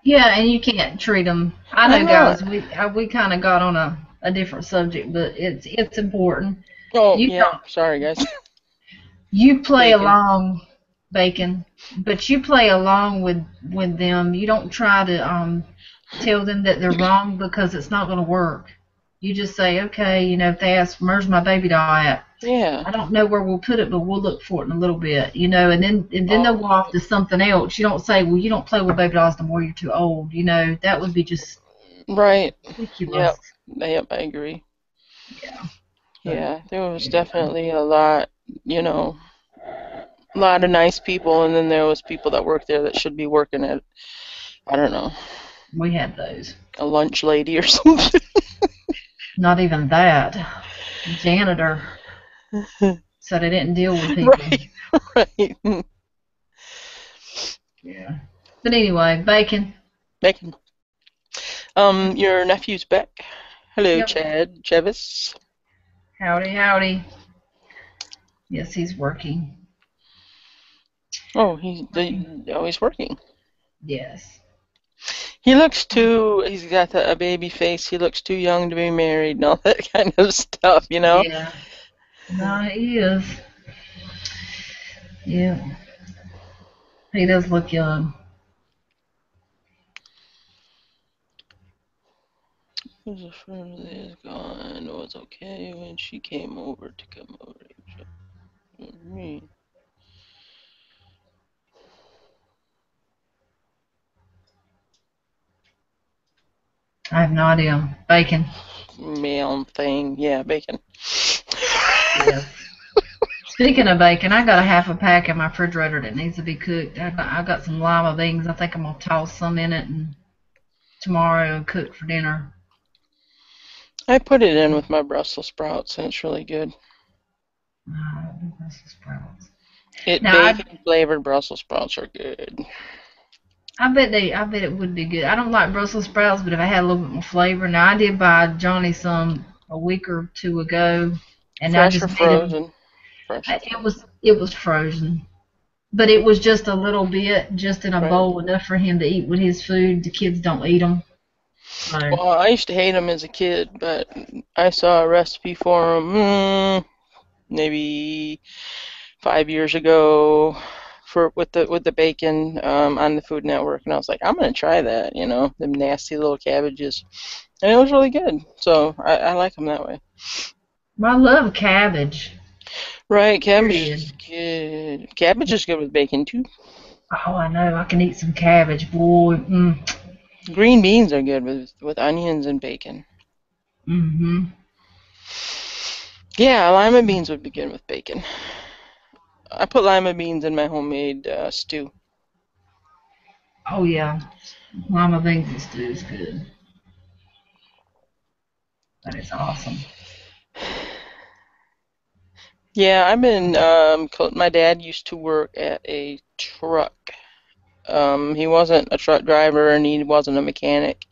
Yeah, and you can't treat them. I know, guys. We kind of got on a different subject, but it's important. Oh, yeah. Sorry, guys. You play along, Bacon, but you play along with them. You don't try to tell them that they're wrong, because it's not going to work. You just say, okay, you know, if they ask, where's my baby doll at? Yeah. I don't know where we'll put it, but we'll look for it in a little bit, you know, and then they'll go off to something else. You don't say, well, you don't play with baby dolls no more, you're too old. You know, that would be just ridiculous. Yep, I agree. Yeah. Yeah, there was definitely a lot, you know, a lot of nice people, and then there was people that worked there that should be working at, I don't know. We had those. A lunch lady or something. Not even that. Janitor. So they didn't deal with people. Right. Yeah. But anyway, bacon. Bacon. Your nephew's back. Hello, Yep. Chad. Chevis. Howdy, howdy. Yes, he's working. Oh, he's working. Yes. He looks he's got a baby face. He looks too young to be married and all that kind of stuff, you know? Yeah. No, he is. Yeah. He does look young. His friend is gone. It was okay when she came over to come over to me. I have no idea. Bacon. Male thing. Yeah, bacon. Yes. Speaking of bacon, I got a half a pack in my refrigerator that needs to be cooked. I got some lima beans. I think I'm gonna toss some in it and tomorrow cook for dinner. I put it in with my Brussels sprouts and it's really good. Brussels sprouts. Bacon flavored Brussels sprouts are good. I bet it would be good. I don't like Brussels sprouts, but if I had a little bit more flavor. Now I did buy Johnny some a week or two ago, and I Fresh just or made him. frozen? Fresh or frozen. It was frozen, but it was just a little bit, just in a Right. bowl, enough for him to eat with his food. The kids don't eat them. So. Well, I used to hate them as a kid, but I saw a recipe for them maybe 5 years ago with the bacon on the Food Network, and I was like, I'm gonna try that, you know, them nasty little cabbages, and it was really good. So I like them that way. Well, I love cabbage. Right, cabbage is good. Cabbage is good with bacon too. Oh, I know. I can eat some cabbage, boy. Green beans are good with onions and bacon. Mm-hmm. Yeah, lima beans would be good with bacon. I put lima beans in my homemade stew. Oh yeah, lima beans and stew is good. That is awesome. Yeah, I've been. My dad used to work at a truck. He wasn't a truck driver and he wasn't a mechanic.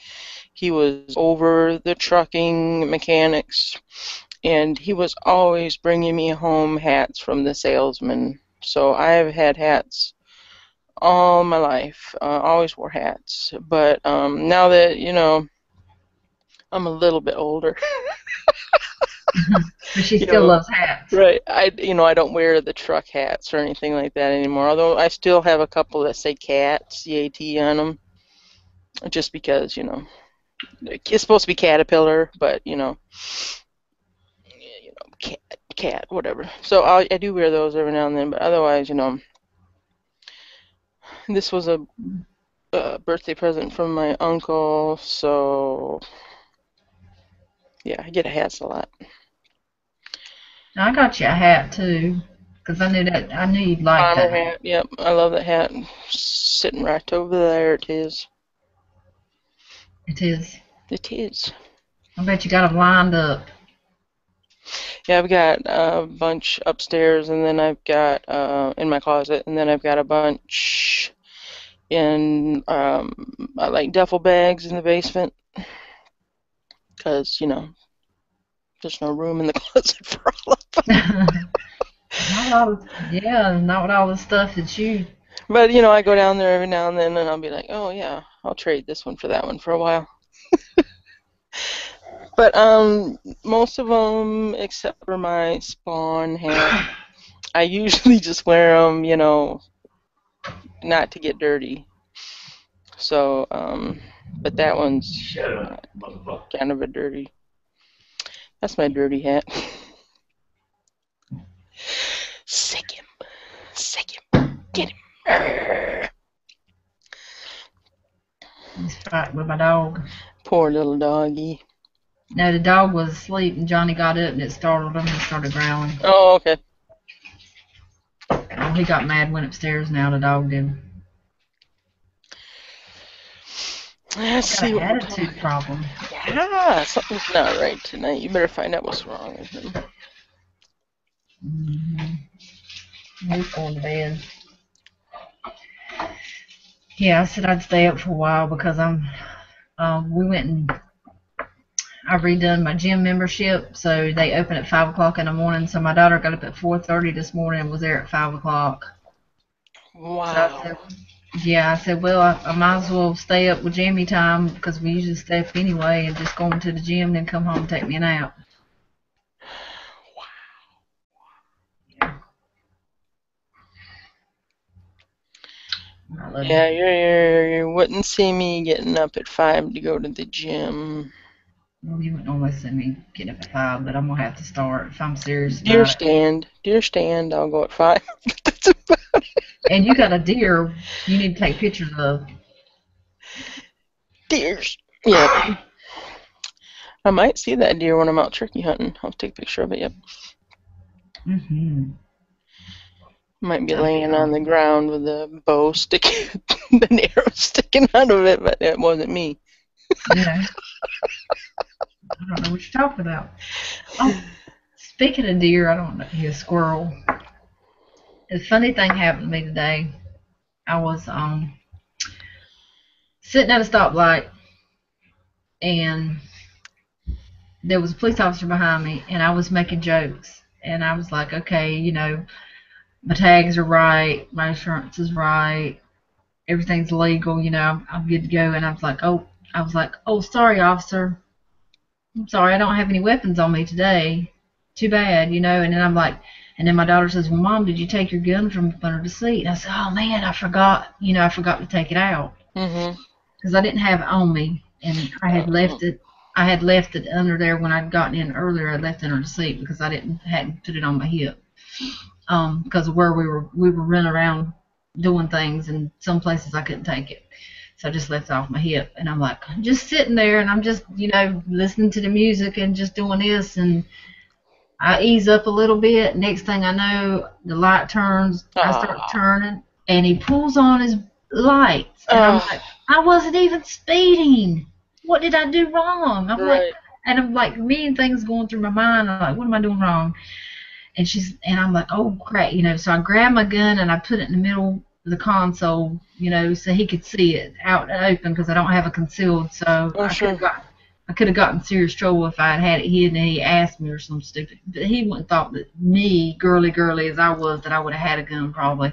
He was over the trucking mechanics, and he was always bringing me home hats from the salesman. So I've had hats all my life. Always wore hats, but now that I'm a little bit older. But she still loves hats. Right. I don't wear the truck hats or anything like that anymore. Although I still have a couple that say CAT, C-A-T on them, just because it's supposed to be Caterpillar, but cat, whatever. So I do wear those every now and then, but otherwise, this was a birthday present from my uncle, so yeah, I get hats a lot. I got you a hat too, because I knew you'd like Bomber that hat. Yep, I love that hat. Sitting right over there, it is. It is. It is. I bet you got them lined up. Yeah, I've got a bunch upstairs, and then I've got in my closet, and then I've got a bunch in like duffel bags in the basement, because there's no room in the closet for all of them. Not with all the stuff that you. But I go down there every now and then, and I'll be like, oh yeah, I'll trade this one for that one for a while. But most of them, except for my Spawn hat, I usually just wear them, not to get dirty. So, but that one's kind of a dirty. That's my dirty hat. Sick him. Get him. He's fighting with my dog. Poor little doggy. No, the dog was asleep, and Johnny got up, and it startled him and started growling. Oh, okay. Oh, he got mad, went upstairs. Now the dog did. Let's see what Got an attitude problem. Yeah, something's not right tonight. You better find out what's wrong with him. Mm-hmm. He's going to bed. Yeah, I said I'd stay up for a while because we went and I redone my gym membership, so they open at 5 o'clock in the morning. So my daughter got up at 4:30 this morning and was there at 5 o'clock. So I Wow. said, yeah, I said, well, I might as well stay up with Jammy Time because we usually stay up anyway and just go into the gym, then come home and take me a nap. Yeah, I love Yeah, it. you wouldn't see me getting up at 5 to go to the gym. Well, you wouldn't normally see me get up at 5, but I'm gonna have to start if I'm serious Deer about it. stand. Deer stand, I'll go at 5. That's about it. And you got a deer you need to take pictures of. Deers. Yeah. I might see that deer when I'm out turkey hunting. I'll take a picture of it, yep. Mm-hmm. Might be That'd be laying on the awesome. ground with a bow sticking, an arrow sticking out of it, but it wasn't me. Yeah, I don't know what you're talking about. Oh, speaking of deer, I don't know. Yeah, squirrel. A funny thing happened to me today. I was sitting at a stoplight, and there was a police officer behind me, and I was making jokes, and I was like, okay, my tags are right, my insurance is right, everything's legal, I'm good to go. And I was like, oh, sorry, officer. I'm sorry, I don't have any weapons on me today. Too bad. And then and then my daughter says, well, Mom, did you take your gun from under the seat? And I said, oh, man, I forgot, I forgot to take it out Mm-hmm. because I didn't have it on me, and I had left it. I had left it under there when I'd gotten in earlier. I left it under the seat because I hadn't put it on my hip. Because of where we were running around doing things, and some places I couldn't take it. So I just left it off my hip, and I'm like, just sitting there, and I'm just, listening to the music and just doing this, and I ease up a little bit. Next thing I know, the light turns, I start Ah. turning, and he pulls on his lights, and I'm Ah. like, I wasn't even speeding. What did I do wrong? Right. And I'm like, million things going through my mind. I'm like, what am I doing wrong? And I'm like, oh crap, So I grabbed my gun and I put it in the middle of the console, so he could see it out and open because I don't have it concealed. So Oh, sure. I could have gotten serious trouble if I had it hidden and he asked me or something stupid. But he wouldn't thought that me, girly as I was, that I would have had a gun probably.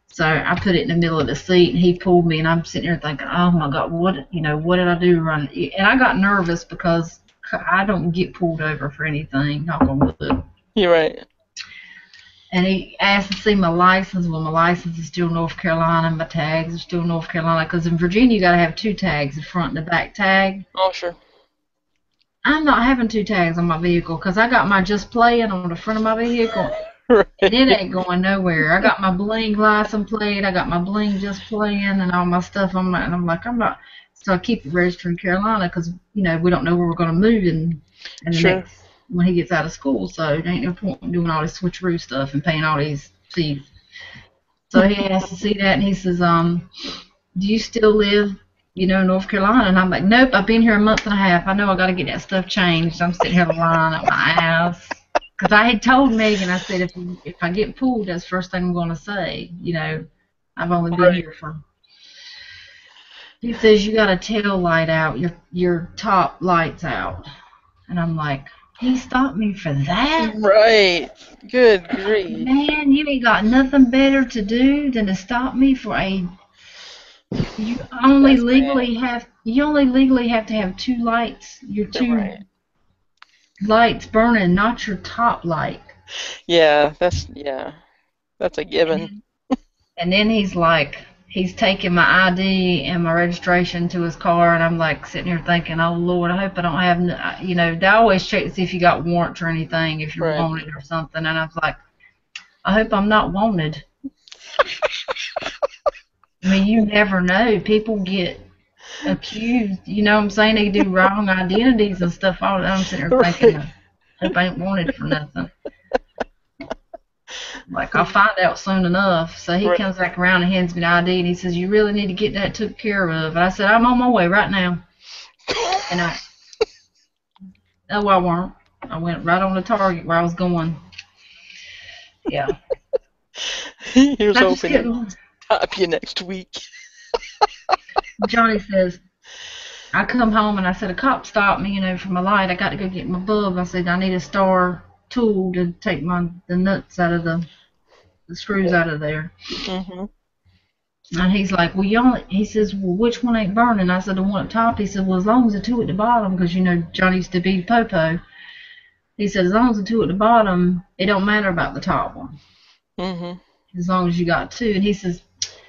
So I put it in the middle of the seat, and he pulled me, and I'm sitting there thinking, oh my God, what did I do wrong? And I got nervous because I don't get pulled over for anything, knock on wood. You're right. And he asked to see my license. Well, my license is still North Carolina. My tags are still North Carolina. Because in Virginia, you got to have two tags, the front and the back tag. Oh, sure. I'm not having two tags on my vehicle because I got my Just Playin on the front of my vehicle. Right. And it ain't going nowhere. I got my bling license plate. I got my bling Just Playin and all my stuff. I'm not. So I keep it registered in Carolina because, we don't know where we're going to move in the Sure. next when he gets out of school, so there ain't no point in doing all this switcheroo stuff and paying all these fees. So he asked to see that, and he says, do you still live, North Carolina? And I'm like, nope, I've been here a month and a half. I know I got to get that stuff changed. I'm sitting here lying at my ass. Because I had told Megan, I said, if I get pulled, that's the first thing I'm going to say. I've only been here for. He says, you got a tail light out, your top light's out. And I'm like, he stopped me for that? Right. Good grief. Man, you ain't got nothing better to do than to stop me for a. You only legally have to have two lights. Your two lights burning, not your top light. Yeah, that's a given. And then he's taking my ID and my registration to his car, and I'm like sitting here thinking, oh Lord, I hope I don't have, they always check to see if you got warrants or anything, if you're wanted or something, and I was like, I hope I'm not wanted. I mean, you never know. People get accused, you know what I'm saying? They do wrong identities and stuff. All that. I'm sitting there thinking, I hope I ain't wanted for nothing. Like, I'll find out soon enough. So he comes back around and hands me the ID, and he says, you really need to get that took care of. And I said, I'm on my way right now. And no, I weren't. I went right on the target where I was going. Yeah. Here's hoping to top you next week. Johnny says, I come home and I said, a cop stopped me, for my light. I got to go get my bulb. I said, I need a star tool to take the nuts out of the screws out of there. Mhm. And he's like, he says, well, which one ain't burning? I said, the one up top. He said, well, as long as the two at the bottom, because, Johnny used to be Popo. He said, as long as the two at the bottom, it don't matter about the top one. Mhm. As long as you got two. And he says,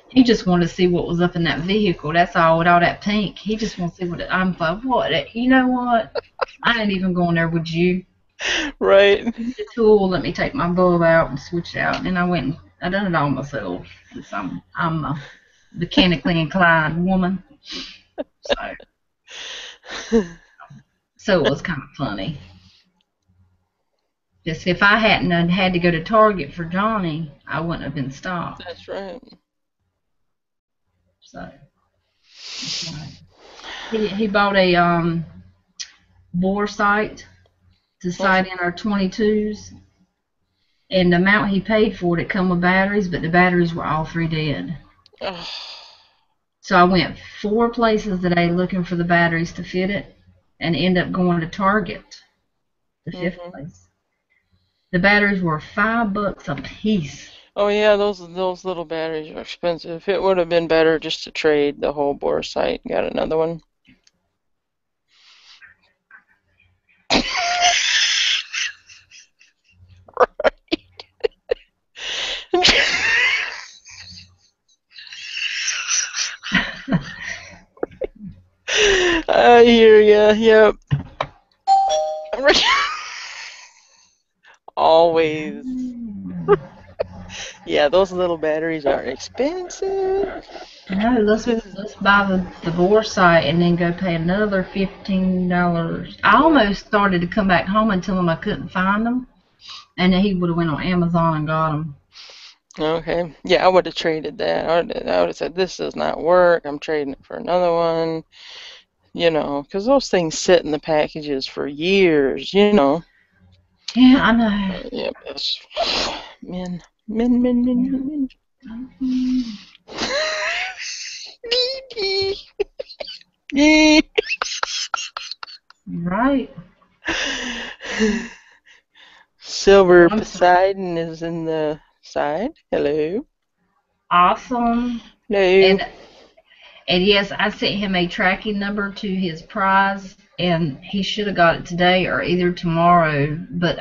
he just wanted to see what was up in that vehicle. That's all, with all that pink. He just wants to see I'm like, what? You know what? I ain't even going there with you. Right. Give me the tool, let me take my bulb out and switch it out. And I went and I done it all myself. Since I'm a mechanically inclined woman. So it was kind of funny. Just if I hadn't had to go to Target for Johnny, I wouldn't have been stopped. That's right. So he bought a bore sight to sight in our 22s, and the amount he paid for it come with batteries, but the batteries were all three dead. Ugh. So I went 4 places today looking for the batteries to fit it, and end up going to Target, the 5th place. The batteries were $5 a piece. Oh yeah, those little batteries are expensive. It would have been better just to trade the whole bore sight and got another one. I hear ya. Yep. Always. Yeah, those little batteries are expensive. No, let's buy the bore sight and then go pay another $15. I almost started to come back home and tell him I couldn't find them, and then he would have went on Amazon and got them. Okay. Yeah, I would have traded that. I would have said, this does not work. I'm trading it for another one. Because those things sit in the packages for years, Yeah, I know. Yep, that's men. Right. Silver Poseidon is in the side. Hello. Awesome. Hello. And yes, I sent him a tracking number to his prize, and he should have got it today or either tomorrow. But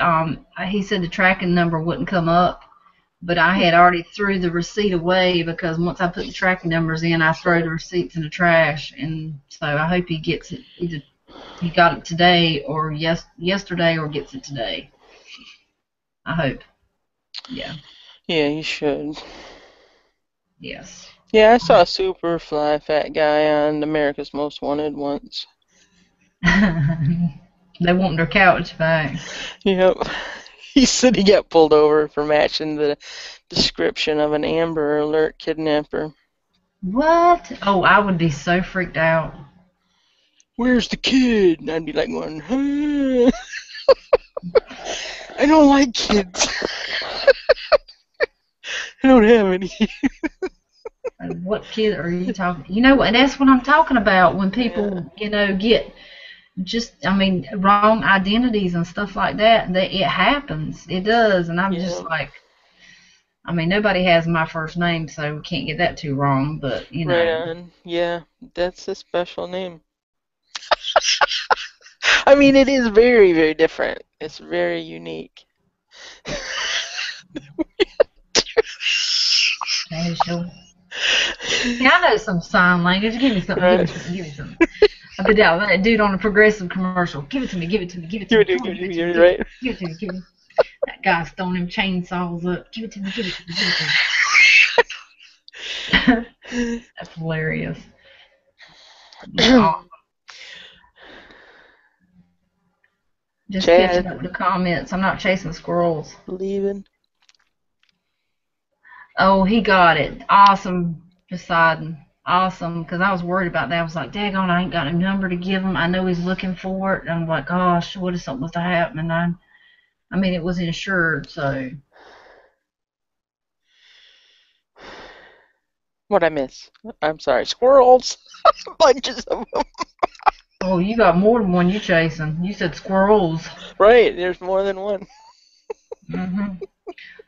he said the tracking number wouldn't come up. But I had already threw the receipt away, because once I put the tracking numbers in, I throw the receipts in the trash. And so I hope he gets it. Either he got it today or yesterday, or gets it today. I hope. Yeah. Yeah, you should. Yes. Yeah, I saw a super fly fat guy on America's Most Wanted once. They want their couch back. Yep. He said he got pulled over for matching the description of an Amber Alert kidnapper. What? Oh, I would be so freaked out. Where's the kid? And I'd be like going, huh? I don't like kids. I don't have any. What kid are you talking? And that's what I'm talking about. When people, get wrong identities and stuff like that. It happens. It does. And I'm just like, nobody has my first name, so we can't get that too wrong. But Right on. Yeah, that's a special name. It is very, very different. It's very unique. Okay, sure. Yeah, I know some sign language. Give me something. Right. Give me something. I bet that dude on a Progressive commercial. Give it to me. Give it to me. Give it to me. Give it to me. That guy's throwing them chainsaws up. Give it to me. Give it to me. Give it to me. That's hilarious. Awesome. Just catching up with the comments. I'm not chasing squirrels. Leaving. Oh, he got it. Awesome, Poseidon. Awesome, because I was worried about that. I was like, daggone, I ain't got a number to give him. I know he's looking for it. And I'm like, gosh, what if something was to happen? And it was insured, so. What'd I miss? I'm sorry. Squirrels. Bunches of them. Oh, you got more than one you chasing. You said squirrels. Right. There's more than one. Mm-hmm.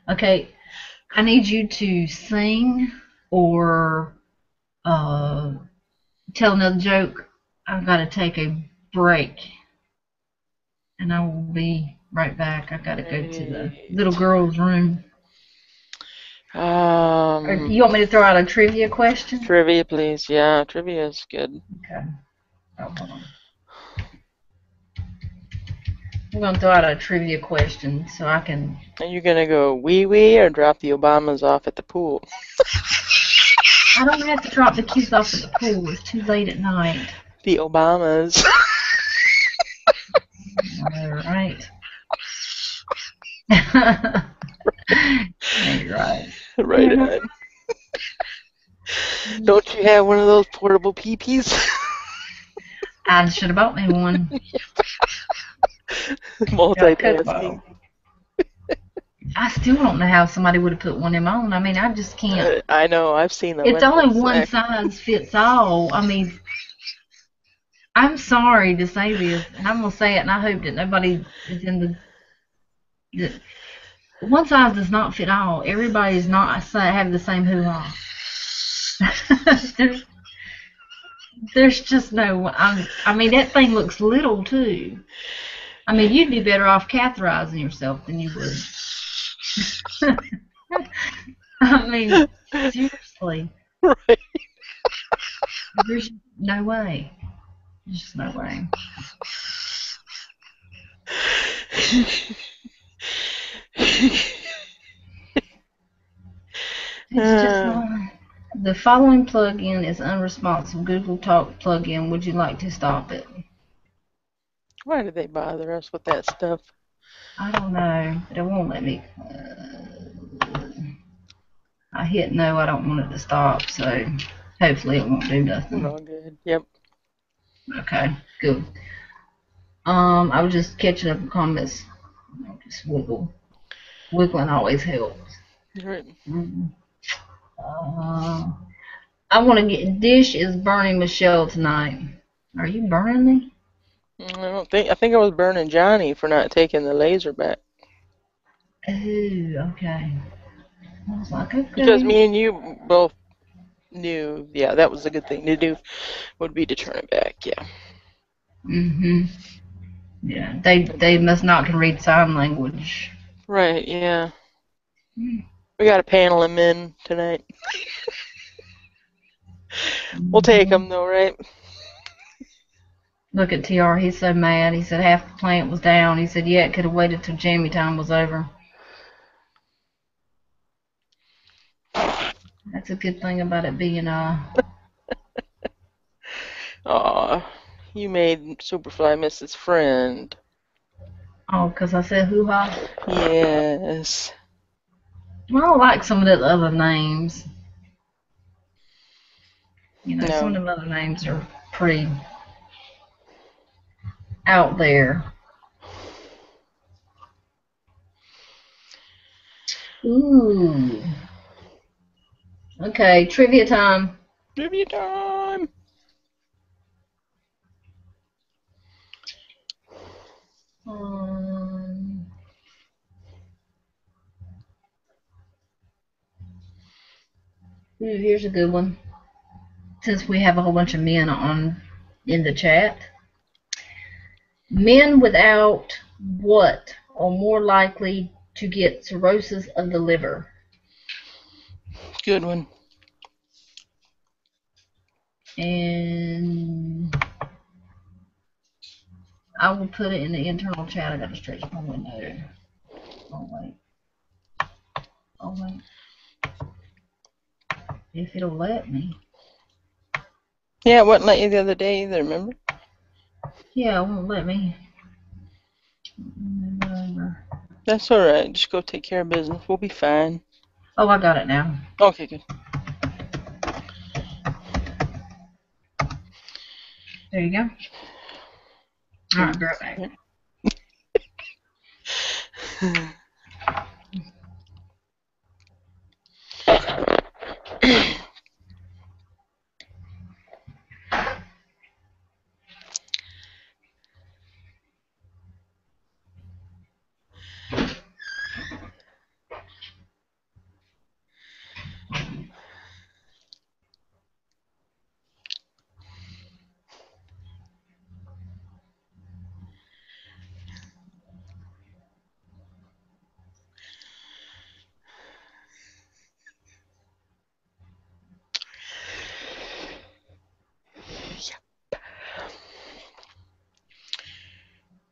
Okay, I need you to sing or tell another joke. I've got to take a break, and I will be right back. I've got to go to the little girl's room. You want me to throw out a trivia question? Trivia, please. Yeah, trivia is good. Okay. Oh, hold on. I'm going to throw out a trivia question so I can... Are you going to go wee-wee or drop the Obamas off at the pool? I don't have to drop the kids off at the pool. It's too late at night. The Obamas. All right. You're right. Right on. Don't you have one of those portable pee-pees? I should have bought me one. Multitasking. I still don't know how somebody would have put one in my own. I mean, I just can't. I know. I've seen them. It's only one size fits all. I mean, I'm sorry to say this, and I'm going to say it, and I hope that nobody is in the one size does not fit all. Everybody's not have the same hoo-ha. There's just no. I mean, that thing looks little too. I mean, you'd be better off catheterizing yourself than you would. I mean, seriously. Right. There's no way. There's just no way. It's just not. The following plugin is unresponsive. Google Talk plugin. Would you like to stop it? Why do they bother us with that stuff? I don't know, but it won't let me. I hit no. I don't want it to stop, so hopefully it won't do nothing. All good. Yep. Okay, good. I was just catching up with comments. Just wiggle. Wiggling always helps. Right. I want to get. Dish is burning Michelle tonight. Are you burning me? I think I was burning Johnny for not taking the laser back. Ooh, okay. I was like, okay. Because me and you both knew, yeah, that was a good thing to do, would be to turn it back, yeah. Mm-hmm. Yeah, they must not can read sign language. Right, yeah. We got to panel him in tonight. We'll take him though, right? Look at TR, he's so mad. He said half the plant was down. He said, yeah, it could have waited till Jammy Time was over. That's a good thing about it being Aw, you made Superfly miss his friend. Oh, because I said hoo-ha? Yes. Well, I don't like some of the other names. You know, No. some of them other names are pretty out there. Ooh. Okay, trivia time. Trivia time. Ooh, here's a good one. Since we have a whole bunch of men in the chat. Men without what are more likely to get cirrhosis of the liver? Good one. And I will put it in the internal chat. I got to stretch my window. Oh, wait. Oh, wait. If it'll let me. Yeah, it wouldn't let you the other day either, remember? Yeah, it won't let me. That's alright. Just go take care of business. We'll be fine. Oh, I got it now. Okay, good. There you go. All right, be right back.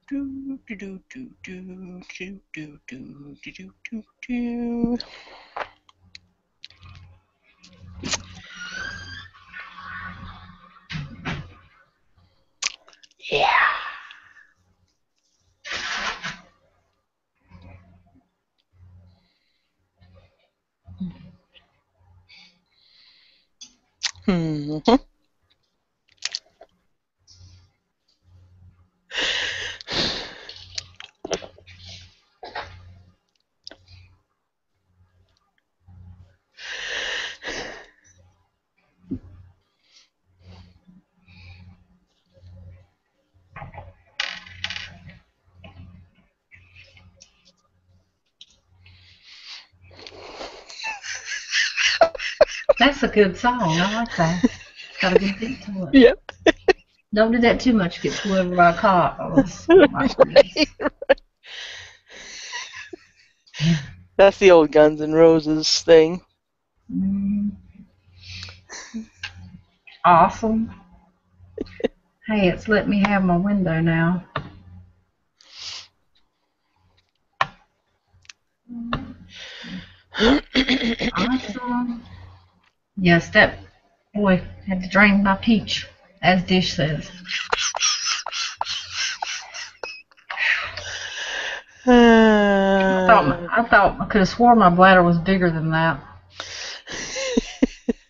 Do, do, do, do, do, do, do, do, do, do, do. Yeah. Mm-hmm. That's a good song. I like that. It's got a good beat to it. Yep. Don't do that too much. Get pulled over by a cop. Oh my goodness. Right. That's the old Guns N' Roses thing. Awesome. Hey, it's let me have my window now. Awesome. Yes, that boy had to drain my peach, as Dish says. I thought I could have sworn my bladder was bigger than that.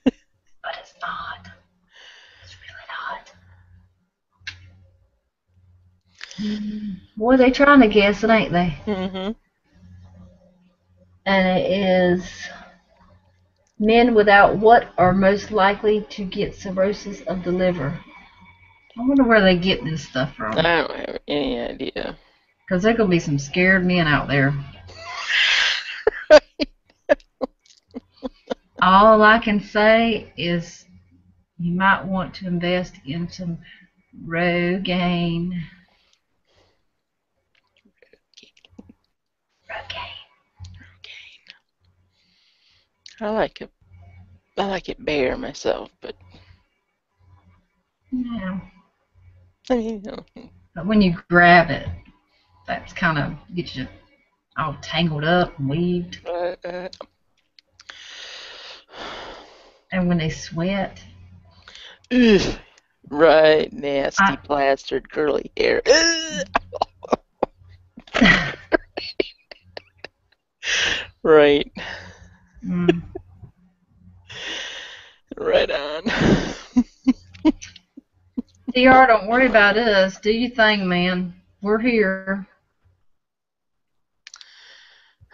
But it's not. It's really not. Boy, they trying to guess it, ain't they? Mm-hmm. And it is men without what are most likely to get cirrhosis of the liver. I wonder where they get this stuff from. I don't have any idea. Because there going to be some scared men out there. All I can say is you might want to invest in some Rogaine. I like it bare myself, but Yeah. I mean, But when you grab it, that's kind of gets you all tangled up and weaved. And when they sweat. Ugh, right, nasty, plastered, curly hair. Right. Right on. DR, don't worry about us. Do your thing, man. We're here.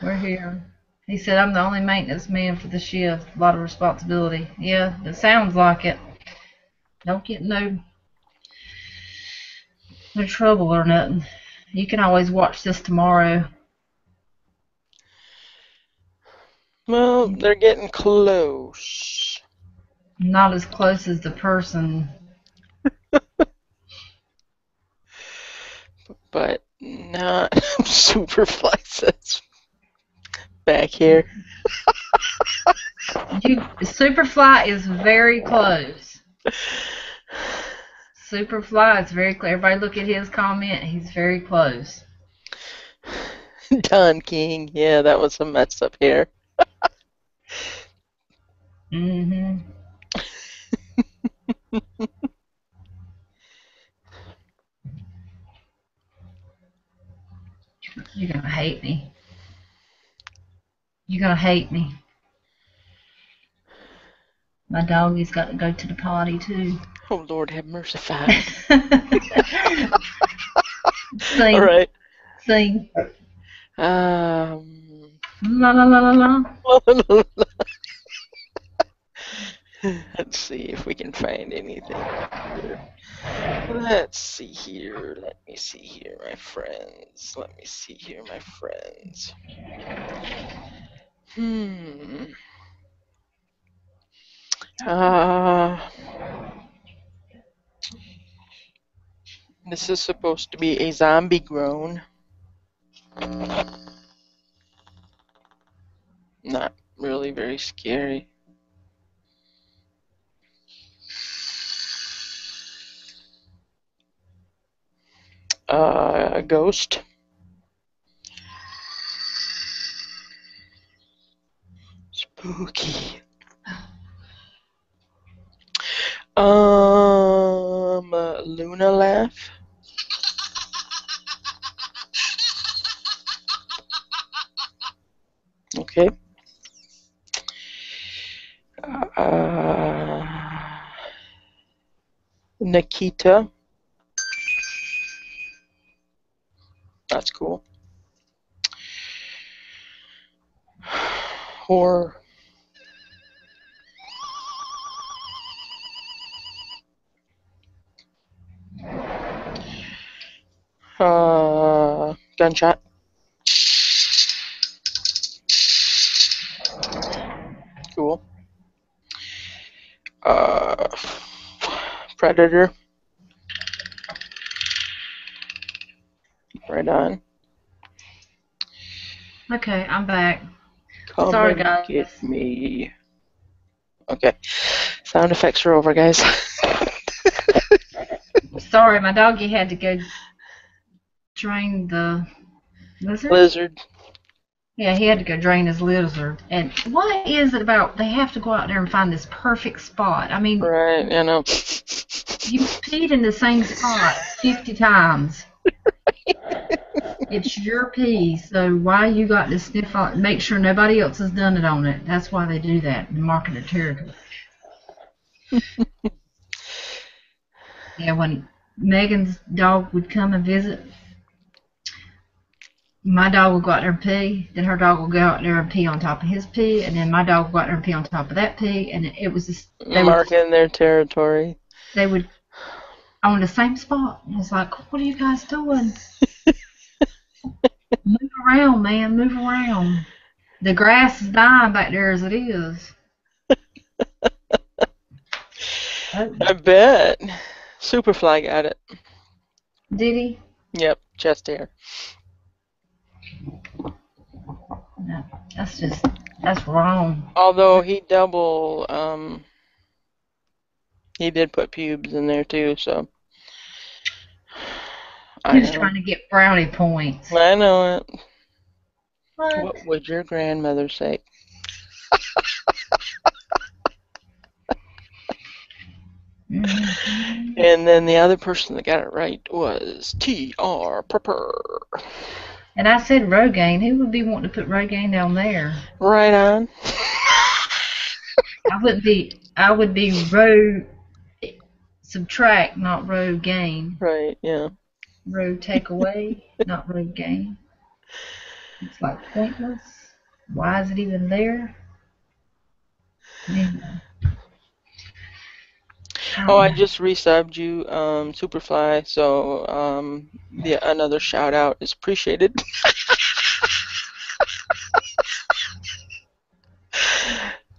We're here. He said, I'm the only maintenance man for the shift. A lot of responsibility. Yeah, it sounds like it. Don't get no trouble or nothing. You can always watch this tomorrow. Well, they're getting close. Not as close as the person. But not Superfly back here. Superfly is very close. Superfly is very close. Everybody look at his comment. He's very close. Don King. Yeah, that was a messed up hair. Mm-hmm. You're gonna hate me. You're gonna hate me. My doggy's got to go to the potty too. Oh Lord, have mercy. Sing. All right. Sing. La la la la la. Let's see if we can find anything here. Let's see here. Let me see here, my friends. Let me see here, my friends. This is supposed to be a zombie groan. Not really very scary. Ghost. Spooky. Luna laugh. Okay. Nikita. That's cool. Horror. Gunshot. Cool. Predator. Right on. Okay, I'm back. Come Sorry, and guys. get me. Okay. Sound effects are over, guys. Sorry, my doggy had to go drain the lizard. Lizard. Yeah, he had to go drain his lizard. And what is it about they have to go out there and find this perfect spot? I mean, Right, I know. you peed in the same spot 50 times. It's your pee, so why you got to sniff on? Make sure nobody else has done it on it. That's why they do that in marketed territory. Yeah, when Megan's dog would come and visit, my dog would go out there and pee, then her dog would go out there and pee on top of his pee, and then my dog would go out there and pee on top of that pee, and it was just Marking their territory. They would on the same spot. It's like, what are you guys doing? Move around, man, move around. The grass is dying back there as it is. I bet. Superfly got it. Did he? Yep, chest hair. No, that's wrong. Although he he did put pubes in there too, so. He was trying to get brownie points. I know it. What would your grandmother say? Mm-hmm. And then the other person that got it right was T.R. Pepper. And I said Rogaine. Who would be wanting to put Rogaine down there? Right on. I would be row subtract, not row gain. Right, yeah. Row take away, not row gain. It's like pointless. Why is it even there? Anyway. I just resubbed you, Superfly, so another shout out is appreciated.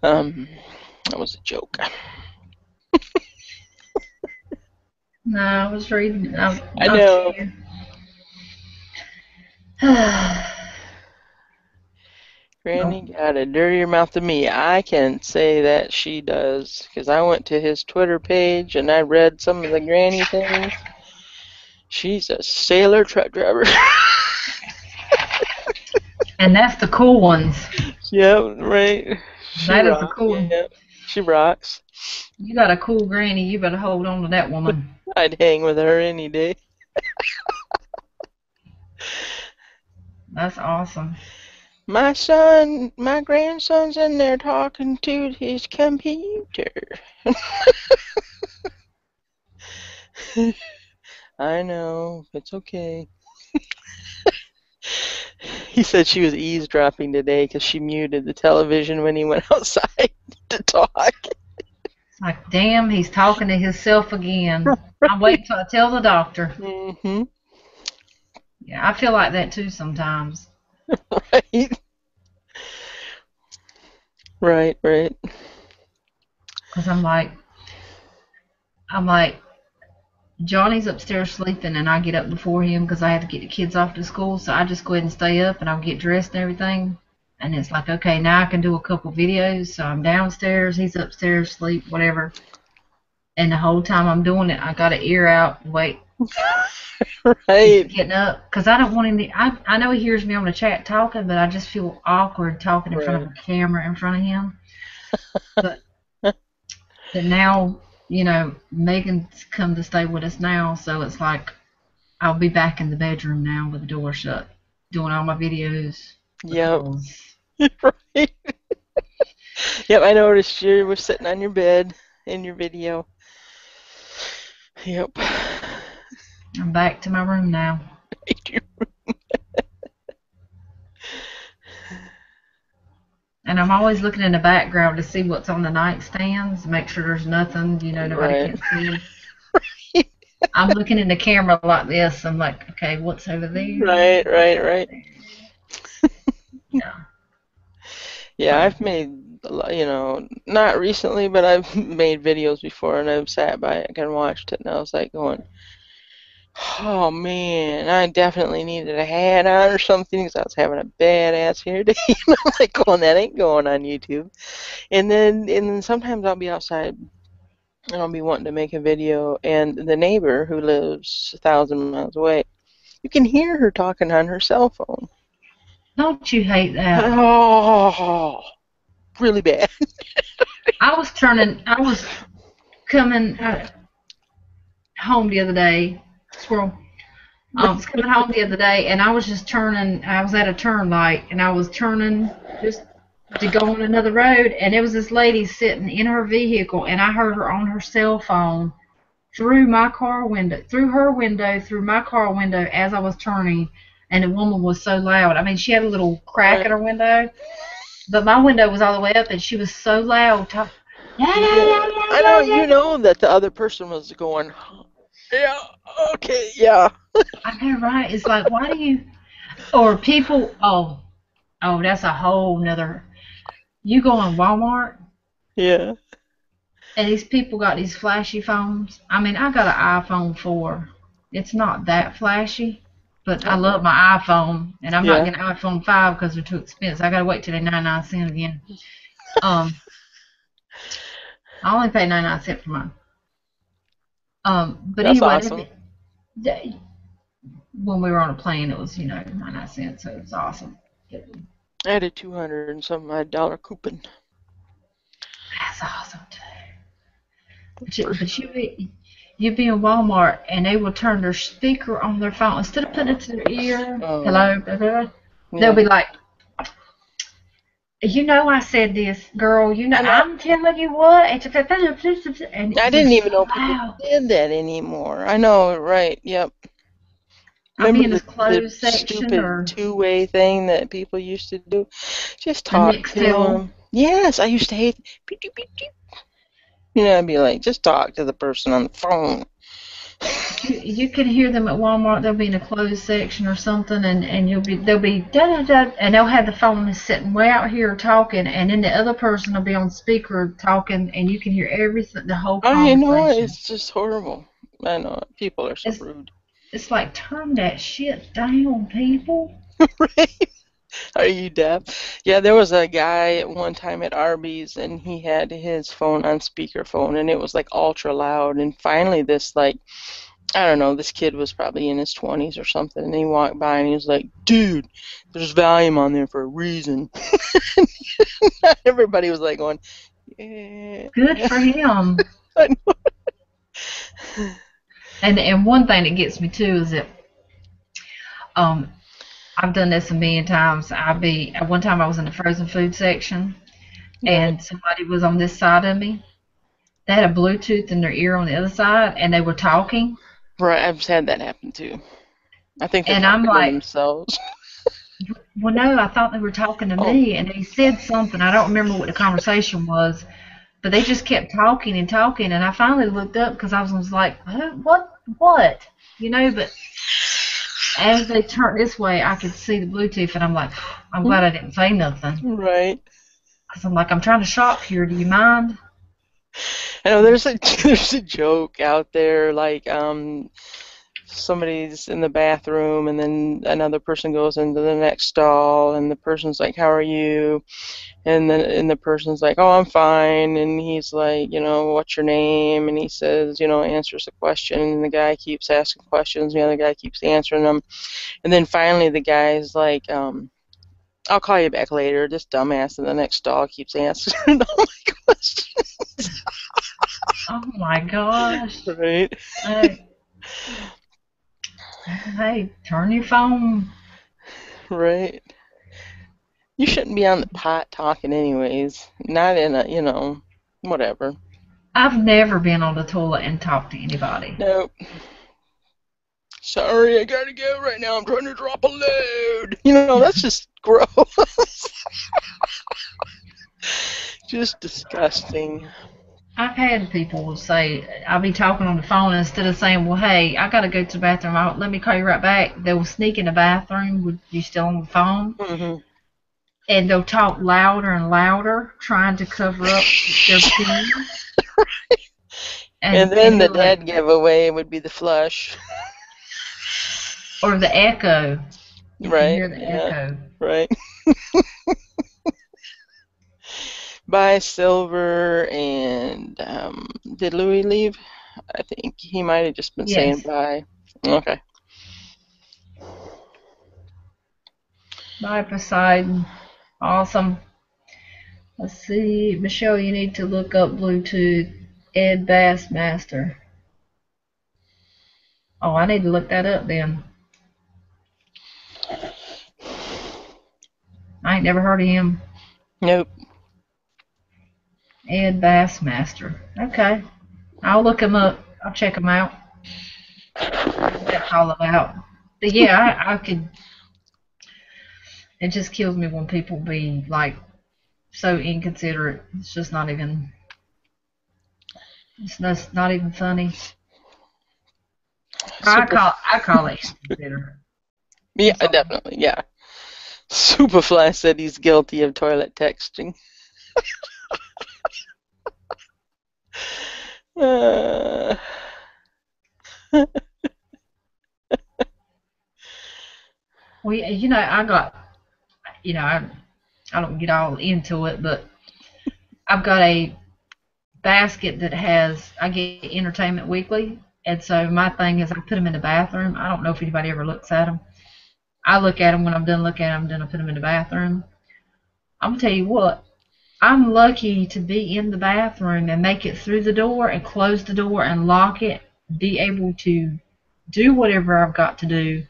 That was a joke. No, I was reading. I know. Granny got a dirtier mouth than me. I can say that she does, because I went to his Twitter page and I read some of the Granny things. She's a sailor truck driver. And that's the cool ones. Yep, right. That is the cool one. Yep. She rocks. You got a cool granny. You better hold on to that woman. I'd hang with her any day. That's awesome. My grandson's in there talking to his computer. I know, it's okay. He said she was eavesdropping today because she muted the television when he went outside to talk. It's like, damn, he's talking to himself again. I'm waiting till I tell the doctor. Mm-hmm. Yeah, I feel like that too sometimes. Right. Right. Because I'm like, Johnny's upstairs sleeping, and I get up before him because I have to get the kids off to school. So I just go ahead and stay up, and I'll get dressed and everything. And it's like, okay, now I can do a couple videos. So I'm downstairs, he's upstairs, sleep, whatever. And the whole time I'm doing it, I got an ear out, Right. Getting up, because I don't want him to. I know he hears me on the chat talking, but I just feel awkward talking in front of a camera in front of him. But now, Megan's come to stay with us now, so it's like I'll be back in the bedroom now with the door shut, doing all my videos. Yep. Because Right. Yep, I noticed you were sitting on your bed in your video. Yep. I'm back to my room now. And I'm always looking in the background to see what's on the nightstands, make sure there's nothing, nobody Right. can see. I'm looking in the camera like this. I'm like, okay, what's over there? Right. Yeah. Yeah, I've made, not recently, but I've made videos before, and I've sat by it and watched it, and I was like going, oh man, I definitely needed a hat on or something because I was having a badass hair day. And I'm like going, that ain't going on YouTube. And then sometimes I'll be outside and I'll be wanting to make a video, and the neighbor who lives 1,000 miles away, you can hear her talking on her cell phone. Don't you hate that? Oh, really bad. I was coming home the other day. Squirrel. I was coming home the other day, and I was just turning. I was at a turn light, and I was turning just to go on another road, and there was this lady sitting in her vehicle, and I heard her on her cell phone through my car window, through my car window as I was turning, and the woman was so loud. I mean, she had a little crack in her window, but my window was all the way up, and she was so loud. I know that the other person was going, yeah, okay, yeah. I know, right? It's like, why do you, or people, oh, that's a whole nother, you go on Walmart, Yeah. and these people got these flashy phones. I mean, I got an iPhone 4. It's not that flashy, but I love my iPhone, and I'm not getting an iPhone 5 because they're too expensive. I gotta wait till they're 99 cents again. I only pay 99 cents for mine. But That's anyway, awesome. when we were on a plane, it was 99 cents, so it was awesome. I had a 200 and some dollar coupon. That's awesome too. But you be in Walmart and they will turn their speaker on their phone instead of putting it to their ear. Hello, blah, blah, blah, they'll be like, I said this, girl. I'm telling you what. And I didn't even know people did that anymore. I know, right? Yep. Remember the stupid two-way thing that people used to do? Just talk to them. Yes, I used to hate. I'd be like, just talk to the person on the phone. You can hear them at Walmart. They'll be in a closed section or something, and they'll be da da da, and they'll have the phone sitting way out here talking, and then the other person will be on speaker talking, and you can hear everything, the whole conversation. I know, it's just horrible. I know, people are so rude. It's like, turn that shit down, people. Right? Are you deaf? Yeah, there was a guy at one time at Arby's, and he had his phone on speakerphone, and it was like ultra loud. And finally, this I don't know, this kid was probably in his 20s or something, and he walked by and he was like, "Dude, there's volume on there for a reason." Everybody was like going, "Yeah." Good for him. I know. And one thing that gets me too is that I've done this a million times. One time I was in the frozen food section, and somebody was on this side of me. They had a Bluetooth in their ear on the other side, and they were talking. Right, I've had that happen too. I think they're talking to themselves. Well, no, I thought they were talking to me, and they said something. I don't remember what the conversation was, but they just kept talking and talking, and I finally looked up because I was like, what? But as they turned this way, I could see the Bluetooth, and I'm like, I'm glad I didn't say nothing. Right. Because I'm like, I'm trying to shop here. Do you mind? I know there's a joke out there, like somebody's in the bathroom, and then another person goes into the next stall, and the person's like, "How are you?" And the person's like, "Oh, I'm fine." And he's like, "What's your name?" And he says, answers the question, and the guy keeps asking questions, and the other guy keeps answering them. And then finally the guy's like, "I'll call you back later." This dumbass in the next stall keeps answering all my questions. Oh my gosh. Right? Hey, turn your phone. Right. You shouldn't be on the pot talking anyways. Not in a, whatever. I've never been on the toilet and talked to anybody. Nope. Sorry, I gotta go right now. I'm trying to drop a load. That's just gross. Just disgusting. I've had people say, I'll be talking on the phone, and instead of saying, well, hey, I got to go to the bathroom, let me call you right back, they'll sneak in the bathroom with you still on the phone, and they'll talk louder and louder, trying to cover up their pee. And then the dead giveaway would be the flush. Or the echo. You right. can hear the echo. Right. Bye, Silver. And did Louis leave? I think he might have just been saying bye. Okay. Bye, Poseidon. Awesome. Let's see. Michelle, you need to look up Bluetooth Ed Bassmaster. Oh, I need to look that up then. I ain't never heard of him. Nope. Ed Bassmaster. Okay. I'll look him up. I'll check him out. What that's all about. But yeah, I could. It just kills me when people be like so inconsiderate. It's just not even. It's not even funny. I call it inconsiderate. Yeah, definitely. Yeah. Superfly said he's guilty of toilet texting. Well, I got, I don't get all into it, but I've got a basket that I get Entertainment Weekly, and so my thing is I put them in the bathroom. I don't know if anybody ever looks at them. I look at them when I'm done looking at them, then I put them in the bathroom. I'm gonna tell you what, I'm lucky to be in the bathroom and make it through the door and close the door and lock it, be able to do whatever I've got to do,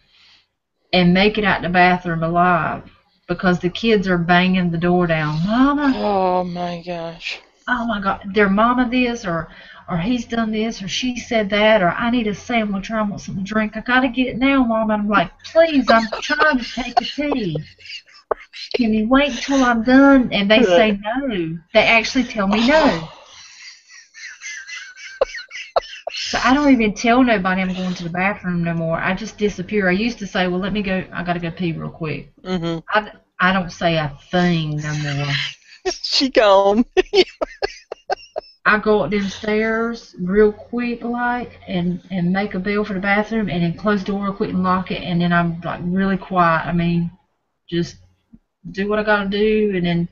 and make it out the bathroom alive, because the kids are banging the door down. Mama. Oh my gosh. Oh my God. Their mama this, or he's done this, or she said that, or I need a sandwich, or I want something to drink. I gotta get it now, Mom. And I'm like, please, I'm trying to take a tea. Can you wait until I'm done? And they say no. They actually tell me no. So I don't even tell nobody I'm going to the bathroom no more. I just disappear. I used to say, well, let me go. I got to go pee real quick. I don't say a thing no more. She gone. I go up them stairs real quick, and make a bell for the bathroom, and then close the door real quick and lock it, and then I'm like really quiet. I mean, just do what I got to do, and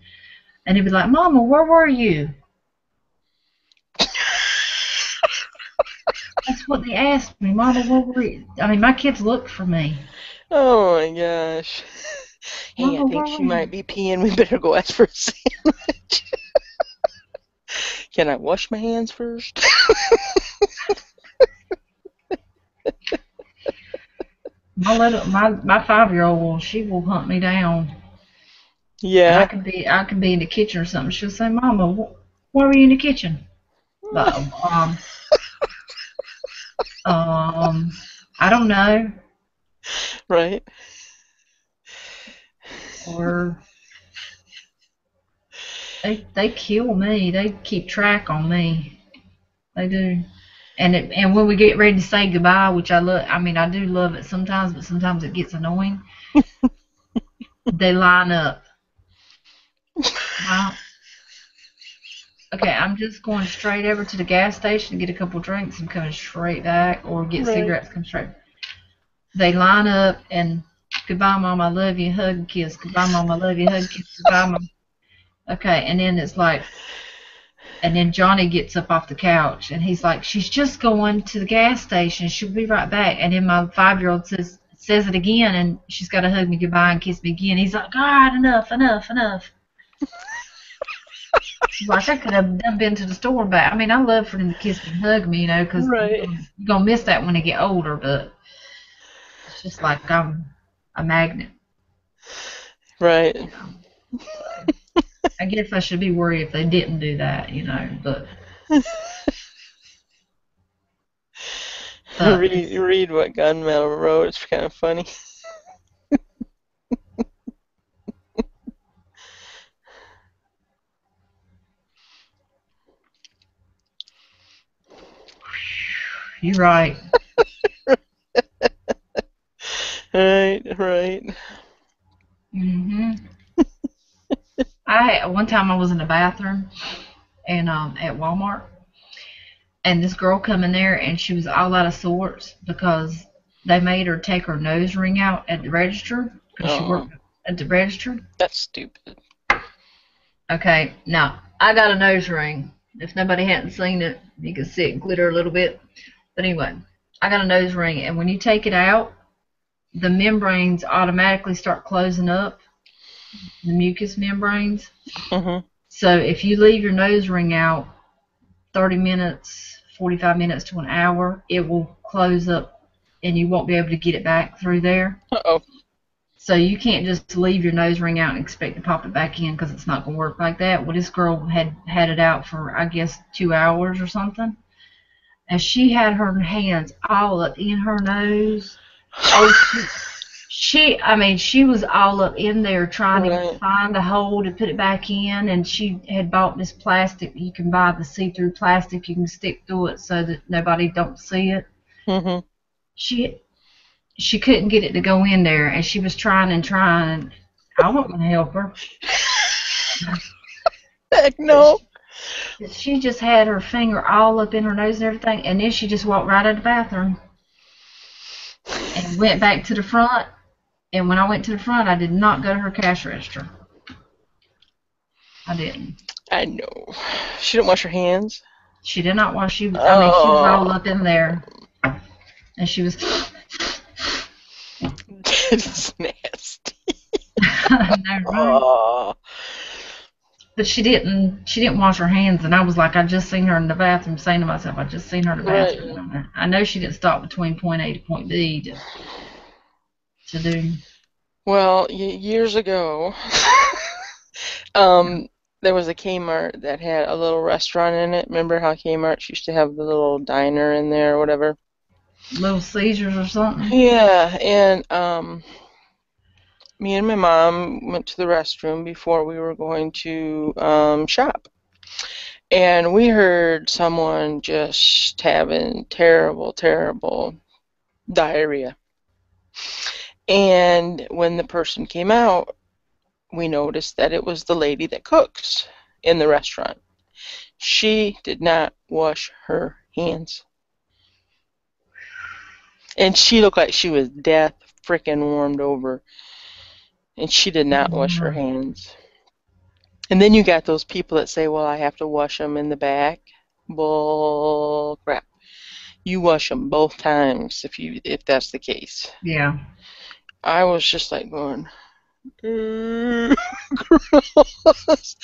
he'd be like, Mama, where were you? That's what they asked me. Mama, where were you? I mean, my kids looked for me. Oh my gosh. Hey, Mama, I think she might be peeing. We better go ask for a sandwich. Can I wash my hands first? My 5-year-old, she will hunt me down. Yeah. I can be in the kitchen or something. She'll say, Mama, why were you in the kitchen? I don't know. Right. Or they kill me. They keep track on me. They do. And when we get ready to say goodbye, which I love, I mean, I do love it sometimes, but sometimes it gets annoying. They line up. Wow. Okay, I'm just going straight over to the gas station to get a couple drinks and coming straight back, or get cigarettes, come straight. they line up and goodbye, Mom, I love you, hug and kiss. Goodbye, Mom, I love you, hug and kiss. Goodbye, Mom. Okay, and then it's like, and then Johnny gets up off the couch and he's like, she's just going to the gas station. She'll be right back. And then my 5-year-old says it again, and she's got to hug me goodbye and kiss me again. He's like, all right, enough. Like, I could have done been to the store back. I mean, I love for them to kiss me and hug me, because Right. you're going to miss that when they get older, but it's just like I'm a magnet. Right. I guess I should be worried if they didn't do that, but Read what Gunmetal wrote. It's kind of funny. you're right. Right. One time I was in the bathroom and at Walmart, and this girl come in there and she was all out of sorts because they made her take her nose ring out at the register because she worked at the register. That's stupid. Okay, now I got a nose ring. If nobody hadn't seen it, you can see it glitter a little bit. But anyway, I got a nose ring, and when you take it out, the membranes automatically start closing up, the mucous membranes. So if you leave your nose ring out 30 minutes, 45 minutes to an hour, it will close up and you won't be able to get it back through there. Uh-oh. So you can't just leave your nose ring out and expect to pop it back in because it's not going to work like that. Well, this girl had it out for, I guess, 2 hours or something. And she had her hands all up in her nose. Oh, she was all up in there trying to find a hole to put it back in, and she had bought this plastic. You can buy the see-through plastic. You can stick through it so that nobody don't see it. She couldn't get it to go in there, and she was trying and trying. I wasn't going to help her. Heck no. She just had her finger all up in her nose and everything, and then she just walked right out of the bathroom and went back to the front. And when I went to the front, I did not go to her cash register. I didn't. I know. She didn't wash her hands? She did not wash. She was all up in there, and she was. It's nasty. I know, right? But she didn't wash her hands, and I was like, I just seen her in the bathroom, saying to myself, I just seen her in the bathroom. Right. I know she didn't stop between point A to point B to do. Well, years ago, there was a Kmart that had a little restaurant in it. Remember how Kmart used to have the little diner in there or whatever? Little Caesars or something? Yeah, and me and my mom went to the restroom before we were going to shop. And we heard someone just having terrible, terrible diarrhea. And when the person came out, we noticed that it was the lady that cooks in the restaurant. She did not wash her hands. And she looked like she was death frickin' warmed over. And she did not wash her hands. And then you got those people that say, well, I have to wash them in the back. Bull crap. You wash them both times if that's the case. Yeah. I was just like going, gross.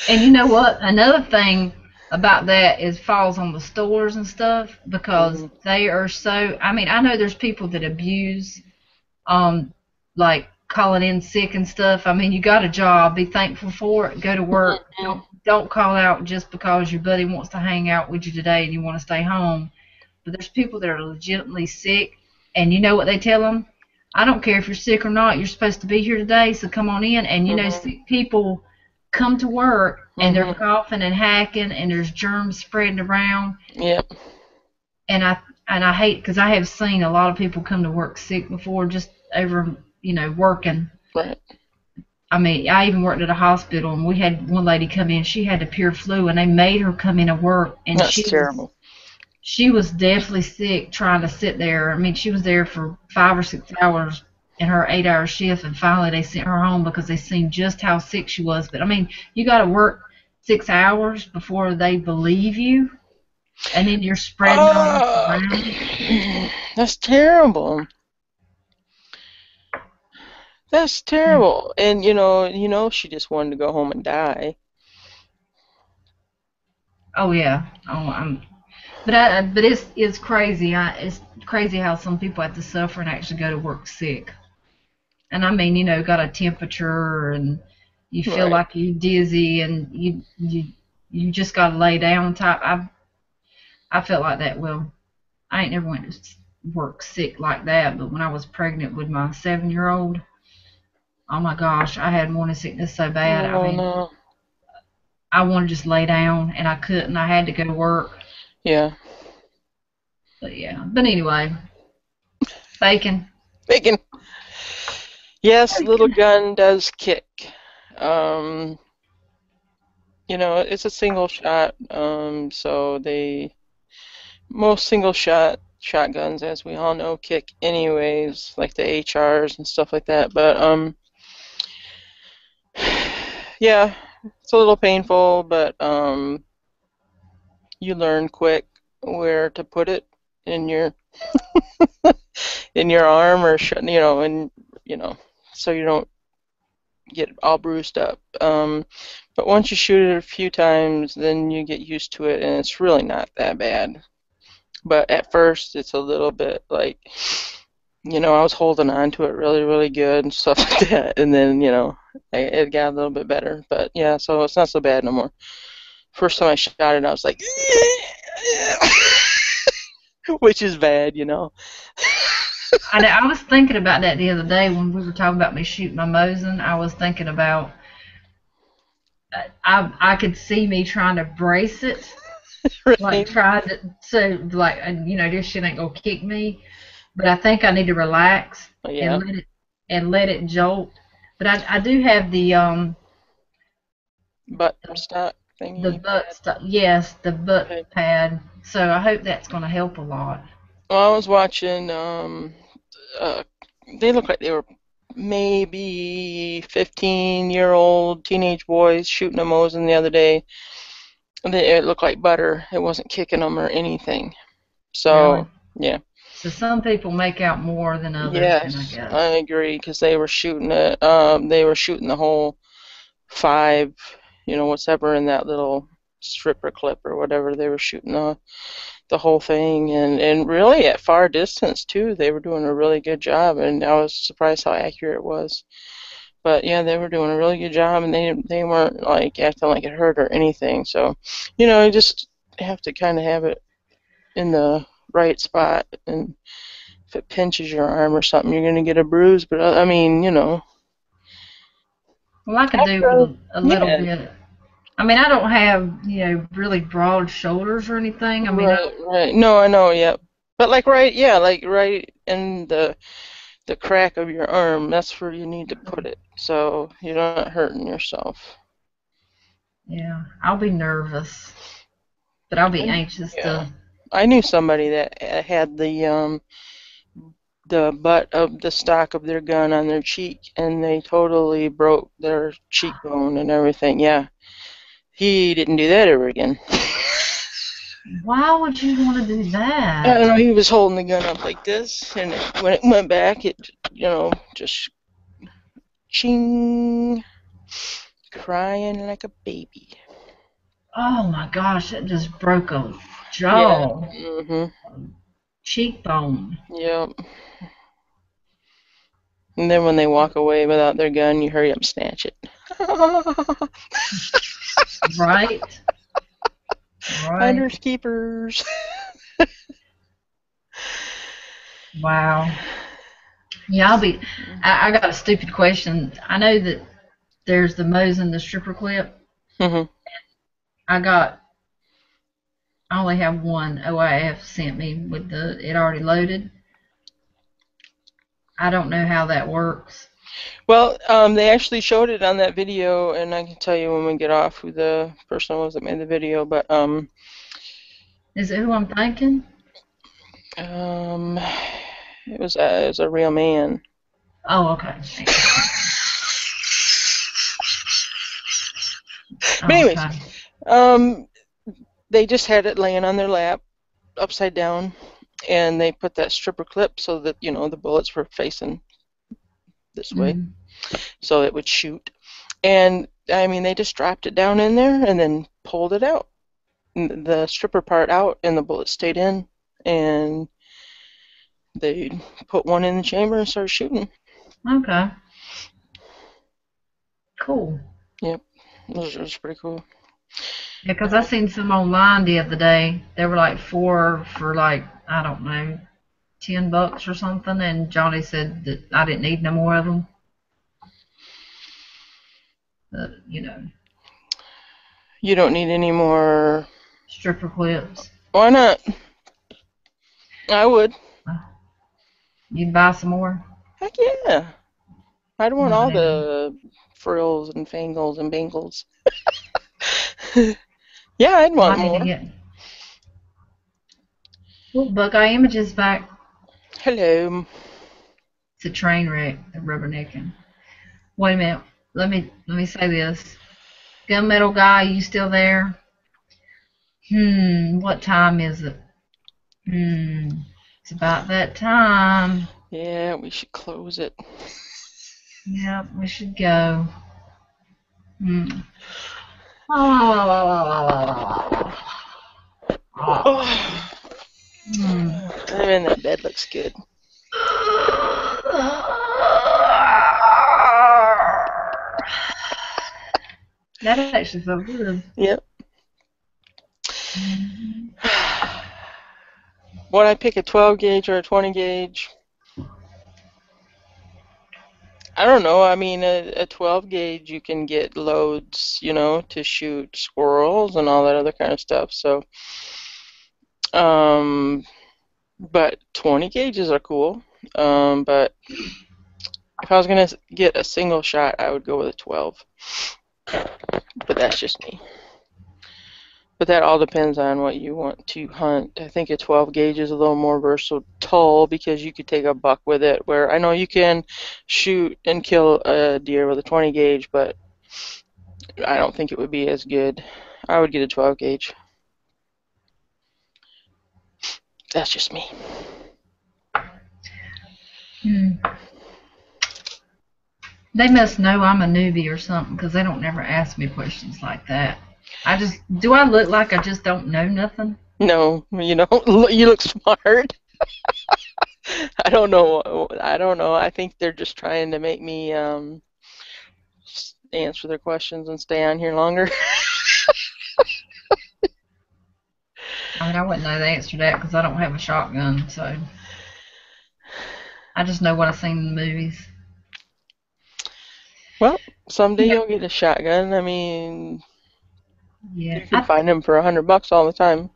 And you know what? Another thing about that is falls on the stores and stuff because they are so. I mean, I know there's people that abuse, like calling in sick and stuff. I mean, you got a job, be thankful for it, go to work. Don't call out just because your buddy wants to hang out with you today and you want to stay home. But there's people that are legitimately sick, and you know what they tell them? I don't care if you're sick or not. You're supposed to be here today, so come on in. And you know, sick people come to work and they're coughing and hacking, and there's germs spreading around. Yep. And I hate because I have seen a lot of people come to work sick before, just over working. Right. I mean, I even worked at a hospital, and we had one lady come in. She had the pure flu, and they made her come in to work. And That's terrible. she was definitely sick trying to sit there. I mean, she was there for 5 or 6 hours in her 8-hour shift, and finally they sent her home because they seen just how sick she was. But I mean, you got to work 6 hours before they believe you, and then you're spreading all this Oh, around. that's terrible. That's terrible. And she just wanted to go home and die. Oh yeah. But it's crazy. It's crazy how some people have to suffer and actually go to work sick. And I mean, got a temperature and you feel Right. like you're dizzy and you just got to lay down type. I felt like that. Well, I ain't never went to work sick like that, but when I was pregnant with my 7-year-old, oh my gosh, I had morning sickness so bad. I Oh mean, no. I wanted to just lay down and I couldn't. I had to go to work. Yeah. But yeah. But anyway, bacon. Bacon. Yes, little Bacon. gun does kick. Um, it's a single shot. So most single shot shotguns, as we all know, kick anyways, like the HRs and stuff like that. But yeah, it's a little painful, but you learn quick where to put it in your in your arm or and so you don't get all bruised up. But once you shoot it a few times, then you get used to it, and it's really not that bad. But at first, it's a little bit like, I was holding on to it really, really good and stuff like that, and then, it got a little bit better. But yeah, so it's not so bad no more. First time I shot it, I was like, which is bad, I was thinking about that the other day when we were talking about me shooting my Mosin. I was thinking about I could see me trying to brace it, like Right? try to like this shit ain't gonna kick me, but I think I need to relax Yeah, and let it jolt. But I do have butt stock the thingy butt pad. stuff. Yes, the butt Okay. pad. So I hope that's gonna help a lot. Well, I was watching. Uh, they look like they were maybe 15-year-old teenage boys shooting a Mosin the other day. It looked like butter. It wasn't kicking them or anything. Really. So, yeah. So some people make out more than others, then I Yes, guess. I agree because they were shooting it. They were shooting the whole five, whatever in that little stripper clip or whatever. They were shooting the whole thing, and really at far distance too. They were doing a really good job, and I was surprised how accurate it was. But yeah, they were doing a really good job, and they weren't like acting like it hurt or anything. So, you just have to kind of have it in the right spot, and if it pinches your arm or something, you're gonna get a bruise. But I mean, Well, I could do with after, a little yeah, bit. I mean, I don't have, really broad shoulders or anything. I mean, right, right. No, I know, yeah. But like right, yeah, like right in the crack of your arm, that's where you need to put it, so you're not hurting yourself. yeah, I'll be nervous, but I'll be anxious Yeah. to. I knew somebody that had the butt of the stock of their gun on their cheek, and they totally broke their cheekbone and everything. Yeah, he didn't do that ever again. Why would you want to do I don't that? know. He was holding the gun up like this, and when it went back, it just ching, crying like a baby. Oh my gosh, it just broke a Yeah. jaw, Mhm. cheekbone. Yep. And then when they walk away without their gun, you hurry up and snatch it. Right, right. Finders keepers. Wow. Yeah, I got a stupid question. I know that there's the Mosin, the stripper clip. Mhm. I got I only have one OIF sent me with it already loaded. I don't know how that works. Well, they actually showed it on that video, and I can tell you when we get off who the person was that made the video. But Is it who I'm thinking? It was a real man. Oh, okay. But Oh, anyways, okay. they just had it laying on their lap, upside down, and they put that stripper clip so that the bullets were facing this way, so it would shoot. And I mean, they just strapped it down in there and then pulled it out, the stripper part out, and the bullet stayed in. And they put one in the chamber and started shooting. Okay. Cool. Yep, it was pretty cool. Yeah, because I seen some online the other day. They were like 4 for like, I don't know, $10 or something, and Johnny said that I didn't need no more of them. You don't need any more. Stripper clips. Why not? I would. You'd buy some more? Heck yeah. I'd want all Okay. the frills and fangles and bangles. Yeah, I'd want I need to more. get. Look, Buckeye Images back. Hello. It's a train wreck. The rubbernecking. Wait a minute. Let me say this. Gunmetal guy, you still there? What time is it? It's about that time. Yeah, we should close it. Yep, we should go. I'm in that bed. Looks good. That actually felt good. Yep. Would I pick a 12 gauge or a 20 gauge? I don't know. I mean, a 12 gauge, you can get loads, to shoot squirrels and all that other kind of stuff. So, but 20 gauges are cool. But if I was gonna get a single shot, I would go with a 12. But that's just me. But that all depends on what you want to hunt. I think a 12 gauge is a little more versatile because you could take a buck with it, where I know you can shoot and kill a deer with a 20 gauge, but I don't think it would be as good. I would get a 12 gauge. That's just me. They must know I'm a newbie or something because they don't never ask me questions like that. Do I look like I just don't know nothing? No, you don't. You look smart. I don't know. I think they're just trying to make me answer their questions and stay on here longer. I mean, I wouldn't know the answer to that because I don't have a shotgun, so I just know what I've seen in the movies. Well, someday you'll get a shotgun. I mean, yeah, you can find them for $100 all the time.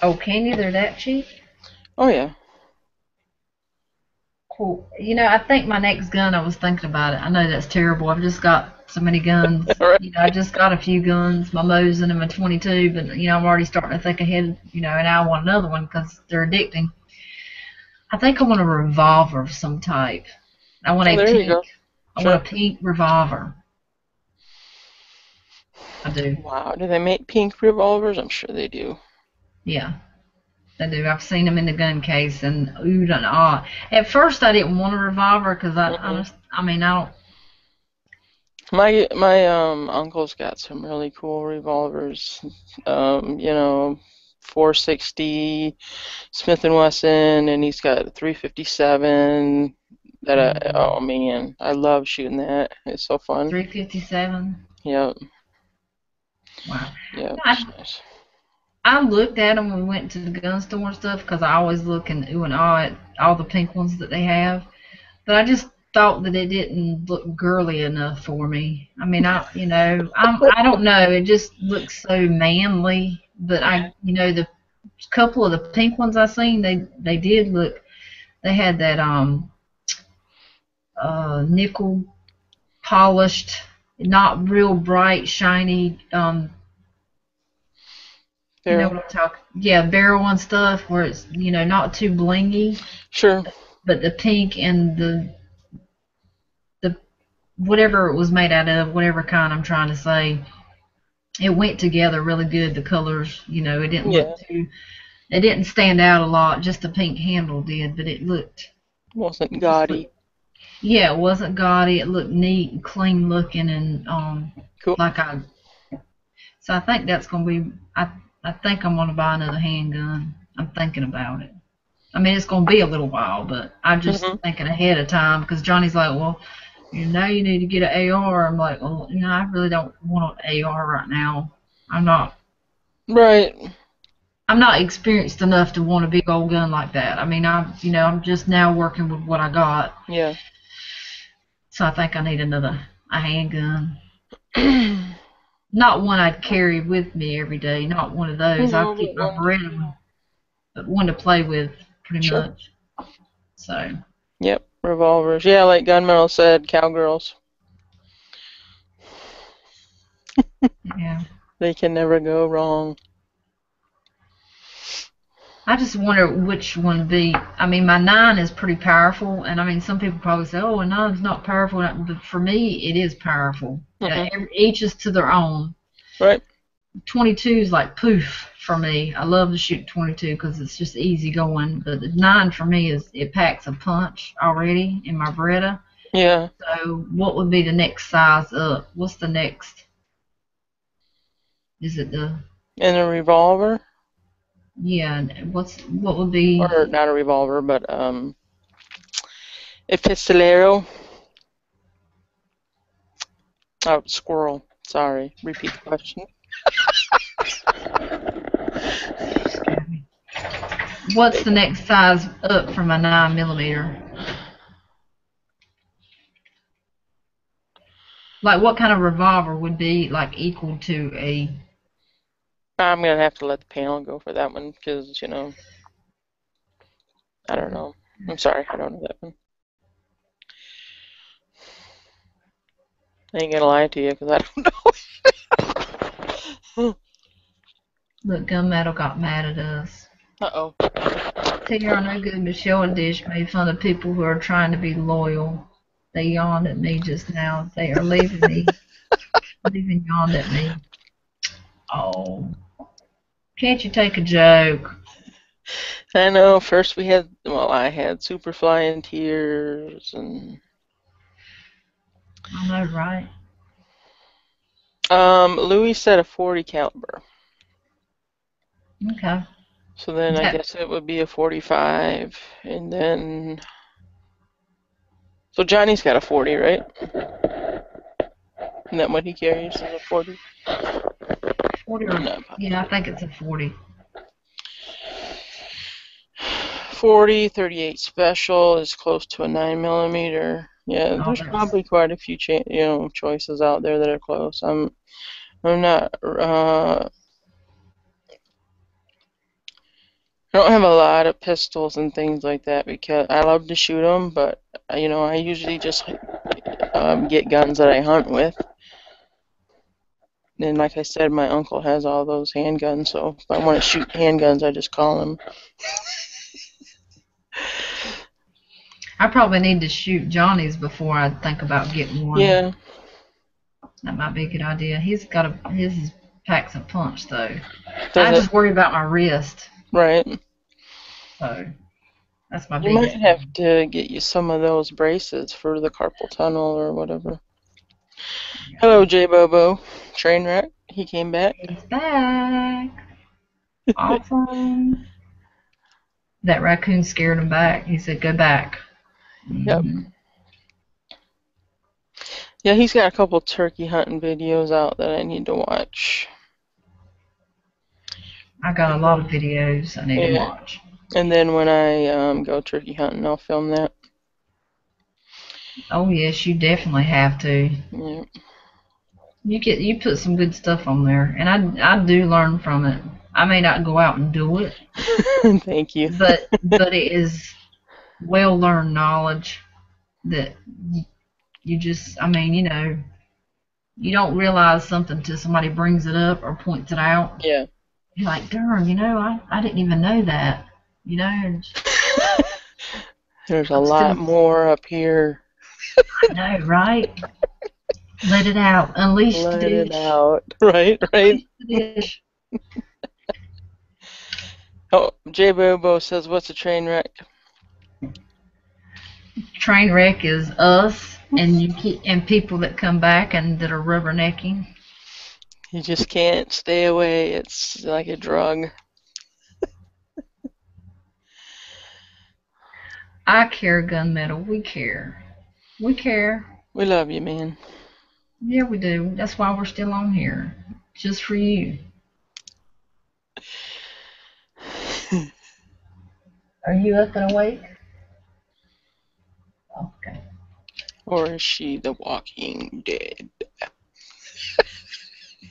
Oh, can you? They're that cheap? Oh yeah. Cool. I think my next gun, I was thinking about it. I know that's terrible. I've just got so many guns. Right. I just got a few guns, my Mosin and my 22, but I'm already starting to think ahead, and I want another one because they're addicting. I think I want a revolver of some type. I want there you go. I want a pink revolver. I do. Wow, do they make pink revolvers? I'm sure they do. Yeah, they do. I've seen them in the gun case, and ooh and ah. At first, I didn't want a revolver because I don't. My uncle's got some really cool revolvers. 460 Smith & Wesson, and he's got a 357. Oh man, I love shooting that. It's so fun. 357. Yep. Wow. Yeah. Nice. I looked at them when we went to the gun store and stuff because I always look and ooh and ah at all the pink ones that they have, but I just thought that it didn't look girly enough for me. I mean, I don't know. It just looks so manly. But the couple of the pink ones I seen, they did look. They had that nickel polished, not real bright, shiny You know Barrel. what I'm talking? Yeah, barrel and stuff where it's not too blingy, Sure. but the pink and the whatever it was made out of, whatever kind I'm trying to say, it went together really good. The colors, it didn't Yeah. it didn't stand out a lot. Just the pink handle did, but it Wasn't gaudy. yeah, it wasn't gaudy. It looked neat and clean looking, and Cool. So I think that's gonna be. I think I'm gonna buy another handgun. I'm thinking about it. I mean, it's gonna be a little while, but I'm just thinking ahead of time because Johnny's like, well, now you need to get an AR. I'm like, well, I really don't want an AR right now. I'm not Right. experienced enough to want a big old gun like that. I mean, I'm just now working with what I got. Yeah. So I think I need a handgun. Not one I'd carry with me every day. Not one of those. I'll keep my Beretta, but one to play with, pretty much. So. Yep. Revolvers. Yeah, like Gunmetal said, cowgirls. Yeah. They can never go wrong. I just wonder which one would be. I mean, my 9 is pretty powerful, and I mean, some people probably say, "Oh, a 9's not powerful," but for me, it is powerful. Each is to their own. Right. 22 is like poof for me. I love to shoot 22 because it's just easy going. But the 9 for me it packs a punch already in my Beretta. Yeah. So what would be the next size up? What's the next? Is it the? And a revolver. Yeah. What would be? Or not a revolver, but a pistolero. Oh, squirrel. Sorry. Repeat the question. What's the next size up from a 9mm? Like, what kind of revolver would be like equal to a? I'm gonna have to let the panel go for that one because I don't know. I'm sorry, I don't know that one. I ain't gonna lie to you because I don't know. Look, Gunmetal got mad at us. Uh-oh. TR No Good Michelle and Dish made fun of people who are trying to be loyal. They yawned at me just now. They are leaving me. Leaving yawned at me. Oh. Can't you take a joke? I know. First I had super flying tears and. I know, right? Louis said a 40 caliber. Okay. So then I guess it would be a 45, and then. So Johnny's got a 40, right? Isn't that what he carries? Is a 40? 40 or no, yeah, I think it's a 40. 40, 38 special is close to a 9mm. Yeah, there's probably quite a few choices out there that are close. I'm not. I don't have a lot of pistols and things like that because I love to shoot them, but I usually just get guns that I hunt with. And like I said, my uncle has all those handguns, so if I want to shoot handguns, I just call him. I probably need to shoot Johnny's before I think about getting one. Yeah. That might be a good idea. His packs a punch though. I just worry about my wrist. Right. So that's my biggest. You might have to get you some of those braces for the carpal tunnel or whatever. Yeah. Hello, J Bobo. Trainwreck. He came back. He's back. Awesome. That raccoon scared him back. He said, "Go back." Yep. Yeah, he's got a couple turkey hunting videos out that I need to watch. I got a lot of videos I need to watch. And then when I go turkey hunting, I'll film that. Oh yes, you definitely have to. Yeah. You put some good stuff on there, and I do learn from it. I may not go out and do it. Thank you. But it is well learned knowledge that you just, you don't realize something till somebody brings it up or points it out. Yeah. You're like, darn, I didn't even know that. There's a I'm lot still, more up here. I know, right? Let it out. Unleash the Let it dish. out. Right, right. Unleash the dish. Oh, J Bobo says, what's a train wreck? Train wreck is us and people that come back and that are rubbernecking. You just can't stay away. It's like a drug. I care gunmetal. We care. We care. We love you, man. Yeah, we do. That's why we're still on here. Just for you. Are you up and awake? Okay. Or is she the Walking Dead?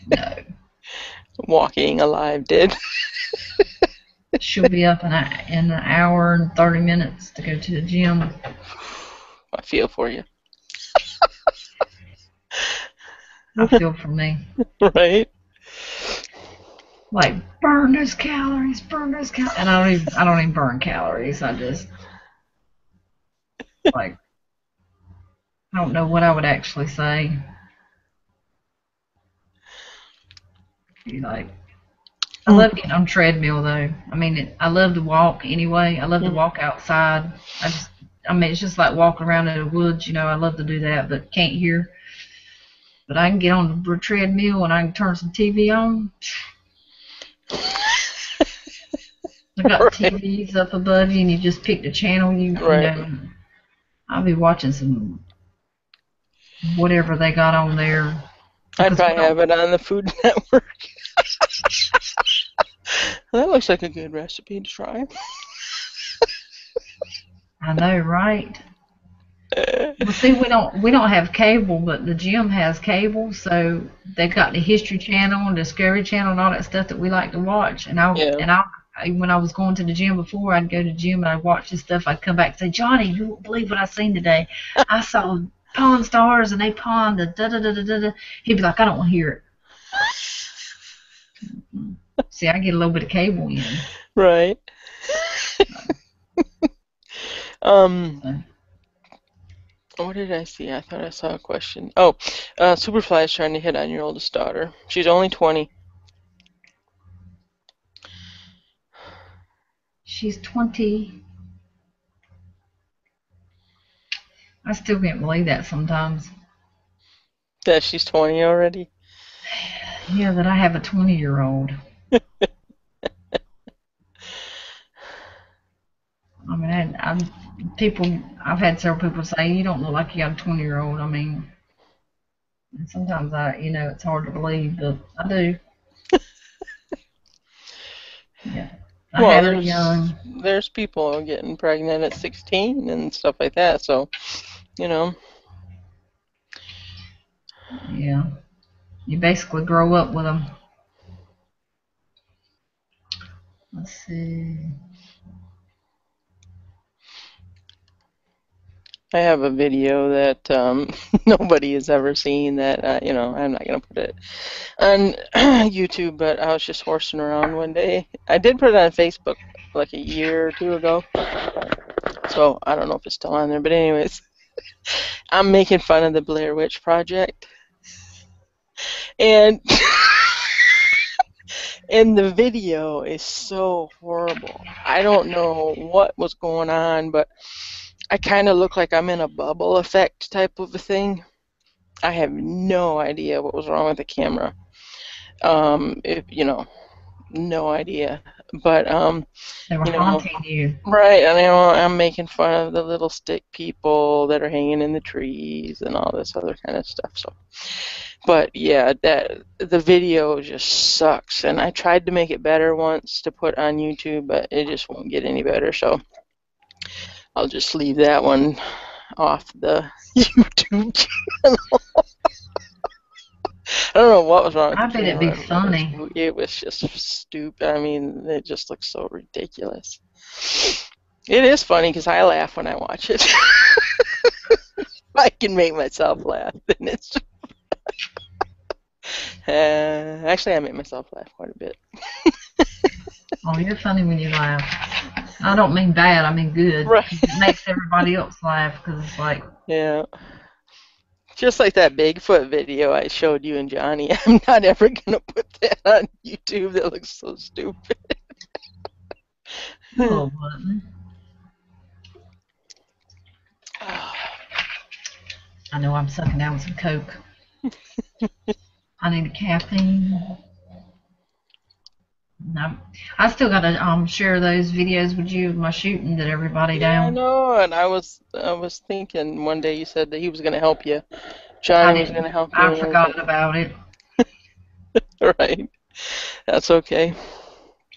No. Walking alive dead. She'll be up in an hour and 30 minutes to go to the gym. I feel for you. I feel for me. Right? Like, burn those calories, burn those calories. And I don't even burn calories. I just, like, I don't know what I would actually say. Be like, I love getting on treadmill though. I mean, I love to walk anyway. I love to walk outside. It's just like walking around in the woods. I love to do that, but can't hear. But I can get on the treadmill and I can turn some TV on. I got Right. TVs up above you, and you just pick the channel. Right. I'll be watching some whatever they got on there. I'd probably have it on the Food Network. That looks like a good recipe to try. I know, right? Well, see, we don't have cable, but the gym has cable, so they've got the History Channel and Discovery Channel and all that stuff that we like to watch. And when I was going to the gym before, I'd go to the gym and I'd watch this stuff. I'd come back and say, Johnny, you won't believe what I seen today. I saw Pawn Stars and they pawned the da da da da da. He'd be like, I don't want to hear it. See, I get a little bit of cable in. Right. What did I see? I thought I saw a question. Oh, Superfly is trying to hit on your oldest daughter. She's only 20. She's 20. I still can't believe that sometimes. That she's 20 already? Yeah, that I have a 20-year-old. I mean, I've had several people say, you don't look like you got a 20-year-old. I mean, and sometimes it's hard to believe, but I do. Yeah. I had her young. There's people getting pregnant at 16 and stuff like that, so, Yeah. You basically grow up with them. Let's see. I have a video that nobody has ever seen that, I'm not going to put it on YouTube, but I was just horsing around one day. I did put it on Facebook like a year or two ago, so I don't know if it's still on there, but anyways, I'm making fun of the Blair Witch Project, and and the video is so horrible. I don't know what was going on, but I kind of look like I'm in a bubble effect type of a thing. I have no idea what was wrong with the camera. No idea. But they were haunting you. Right, and I'm making fun of the little stick people that are hanging in the trees and all this other kind of stuff. So, but yeah, the video just sucks, and I tried to make it better once to put on YouTube, but it just won't get any better. So I'll just leave that one off the YouTube channel. I don't know what was wrong with I the bet it'd be funny. It was just stupid. I mean, it just looks so ridiculous. It is funny because I laugh when I watch it. I can make myself laugh, then it's actually, I make myself laugh quite a bit. Oh, you're funny when you laugh. I don't mean bad, I mean good. Right. It makes everybody else laugh because it's like, Yeah. Just like that Bigfoot video I showed you and Johnny. I'm not ever gonna put that on YouTube. That looks so stupid. oh, button. I know I'm sucking down some Coke. I need a caffeine. No, I still gotta share those videos with you of my shooting that everybody Yeah, I down. know. And I was thinking one day you said that he was gonna help you. I Johnny was didn't. gonna help you. I And I was forgot about it. like, right. That's okay.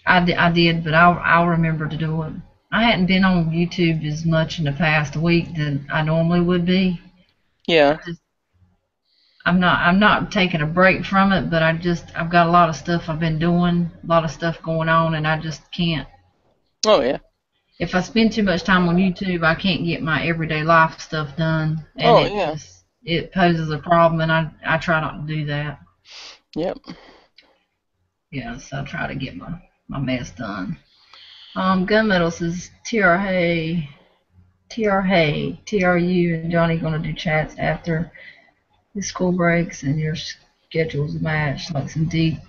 I did, but I'll remember to do it. I hadn't been on YouTube as much in the past week than I normally would be. Yeah. I'm not taking a break from it, but I've got a lot of stuff I've been doing, a lot of stuff going on, and I just can't. Oh yeah. If I spend too much time on YouTube, I can't get my everyday life stuff done, and Oh yeah. it poses a problem, and I try not to do that. Yep. Yeah, so I try to get my mess done. Gunmetal says TR Hey, TRU, and Johnny gonna do chats after the school breaks and your schedules match, like some deep.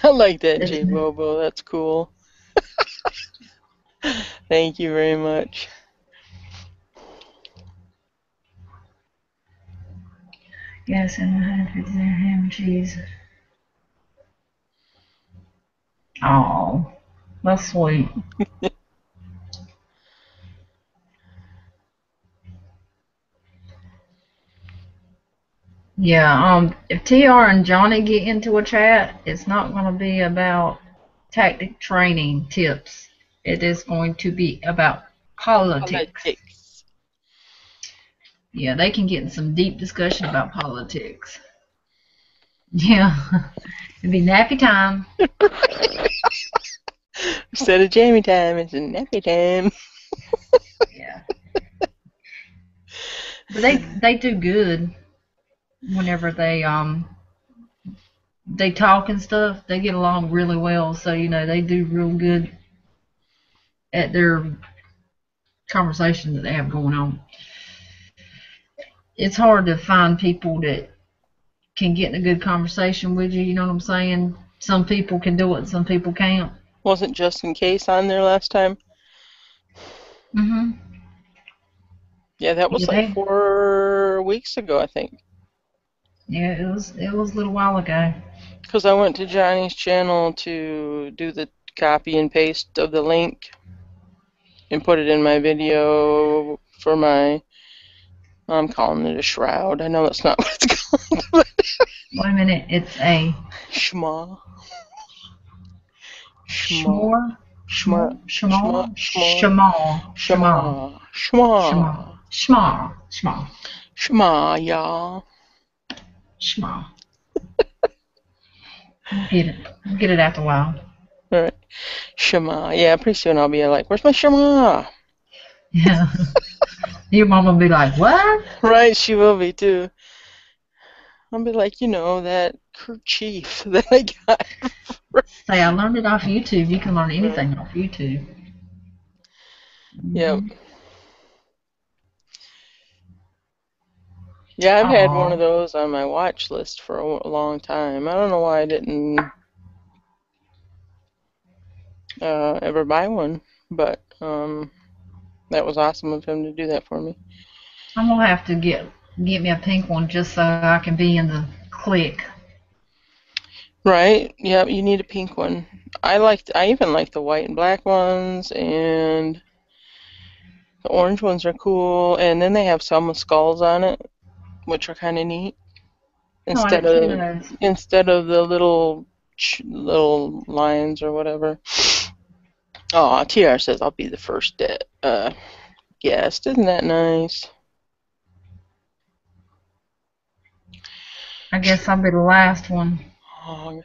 I like that, That's J me. Bobo. That's cool. Thank you very much. Yes, and I had pizza, ham and cheese. Oh, that's sweet. Yeah, if TR and Johnny get into a chat, it's not going to be about tactic training tips. It is going to be about politics. Politics. Yeah, they can get in some deep discussion about politics. Yeah, it'd be nappy time. Instead of Jammy Time, it's nappy time. Yeah, but they do good whenever they talk and stuff. They get along really well, so they do real good at their conversation that they have going on. It's hard to find people that can get in a good conversation with you. You know what I'm saying? Some people can do it, some people can't. Wasn't just in case on there last time? Mhm. Yeah, that was Yeah, like 4 weeks ago, I think. yeah, it was a little while ago. Because I went to Johnny's channel to do the copy and paste of the link and put it in my video for my, I'm calling it a shroud. I know that's not what it's called, but Wait a minute, it's a schma. shmore, Schma. shmore, Schma. shmore, shmore, Schma. shmore, shmore, Schma, y'all. shmore. I'll get it after a while. Alright. Shema. Yeah, pretty soon I'll be like, where's my Shema? Yeah. Your mom will be like, what? Right, she will be too. I'll be like, that kerchief that I got. Say, I learned it off YouTube. You can learn anything off YouTube. Yep. Yeah, I've had one of those on my watch list for a long time. I don't know why I didn't ever buy one, but that was awesome of him to do that for me. I'm gonna have to get me a pink one just so I can be in the clique. Right? Yep, you need a pink one. I even like the white and black ones, and the orange ones are cool, and then they have some with skulls on it, which are kind of neat. Instead of the little lions or whatever. Oh, TR says I'll be the first guest. Isn't that nice? I guess I'll be the last one. Oh.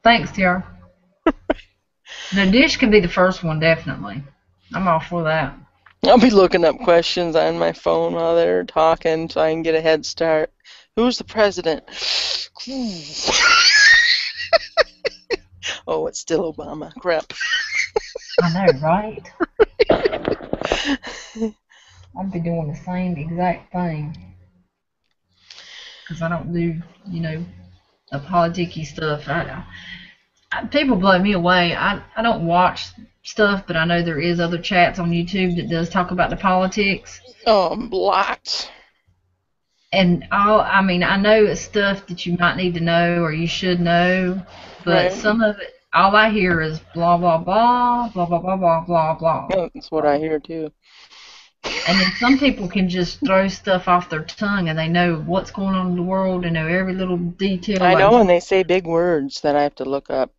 Thanks, TR. The dish can be the first one, definitely. I'm all for that. I'll be looking up questions on my phone while they're talking so I can get a head start. Who's the president? Oh, it's still Obama. Crap. I know, right? I'd be doing the same exact thing. Because I don't do, the politicky stuff. People blow me away. I don't watch stuff, but I know there is other chats on YouTube that does talk about the politics. Lots. And I know it's stuff that you might need to know or you should know, but Right. some of it, all I hear is blah, blah, blah, blah, blah, blah, blah, blah, blah. That's what I hear too. And then some people can just throw stuff off their tongue and they know what's going on in the world and know every little detail. I know, and they say big words that I have to look up.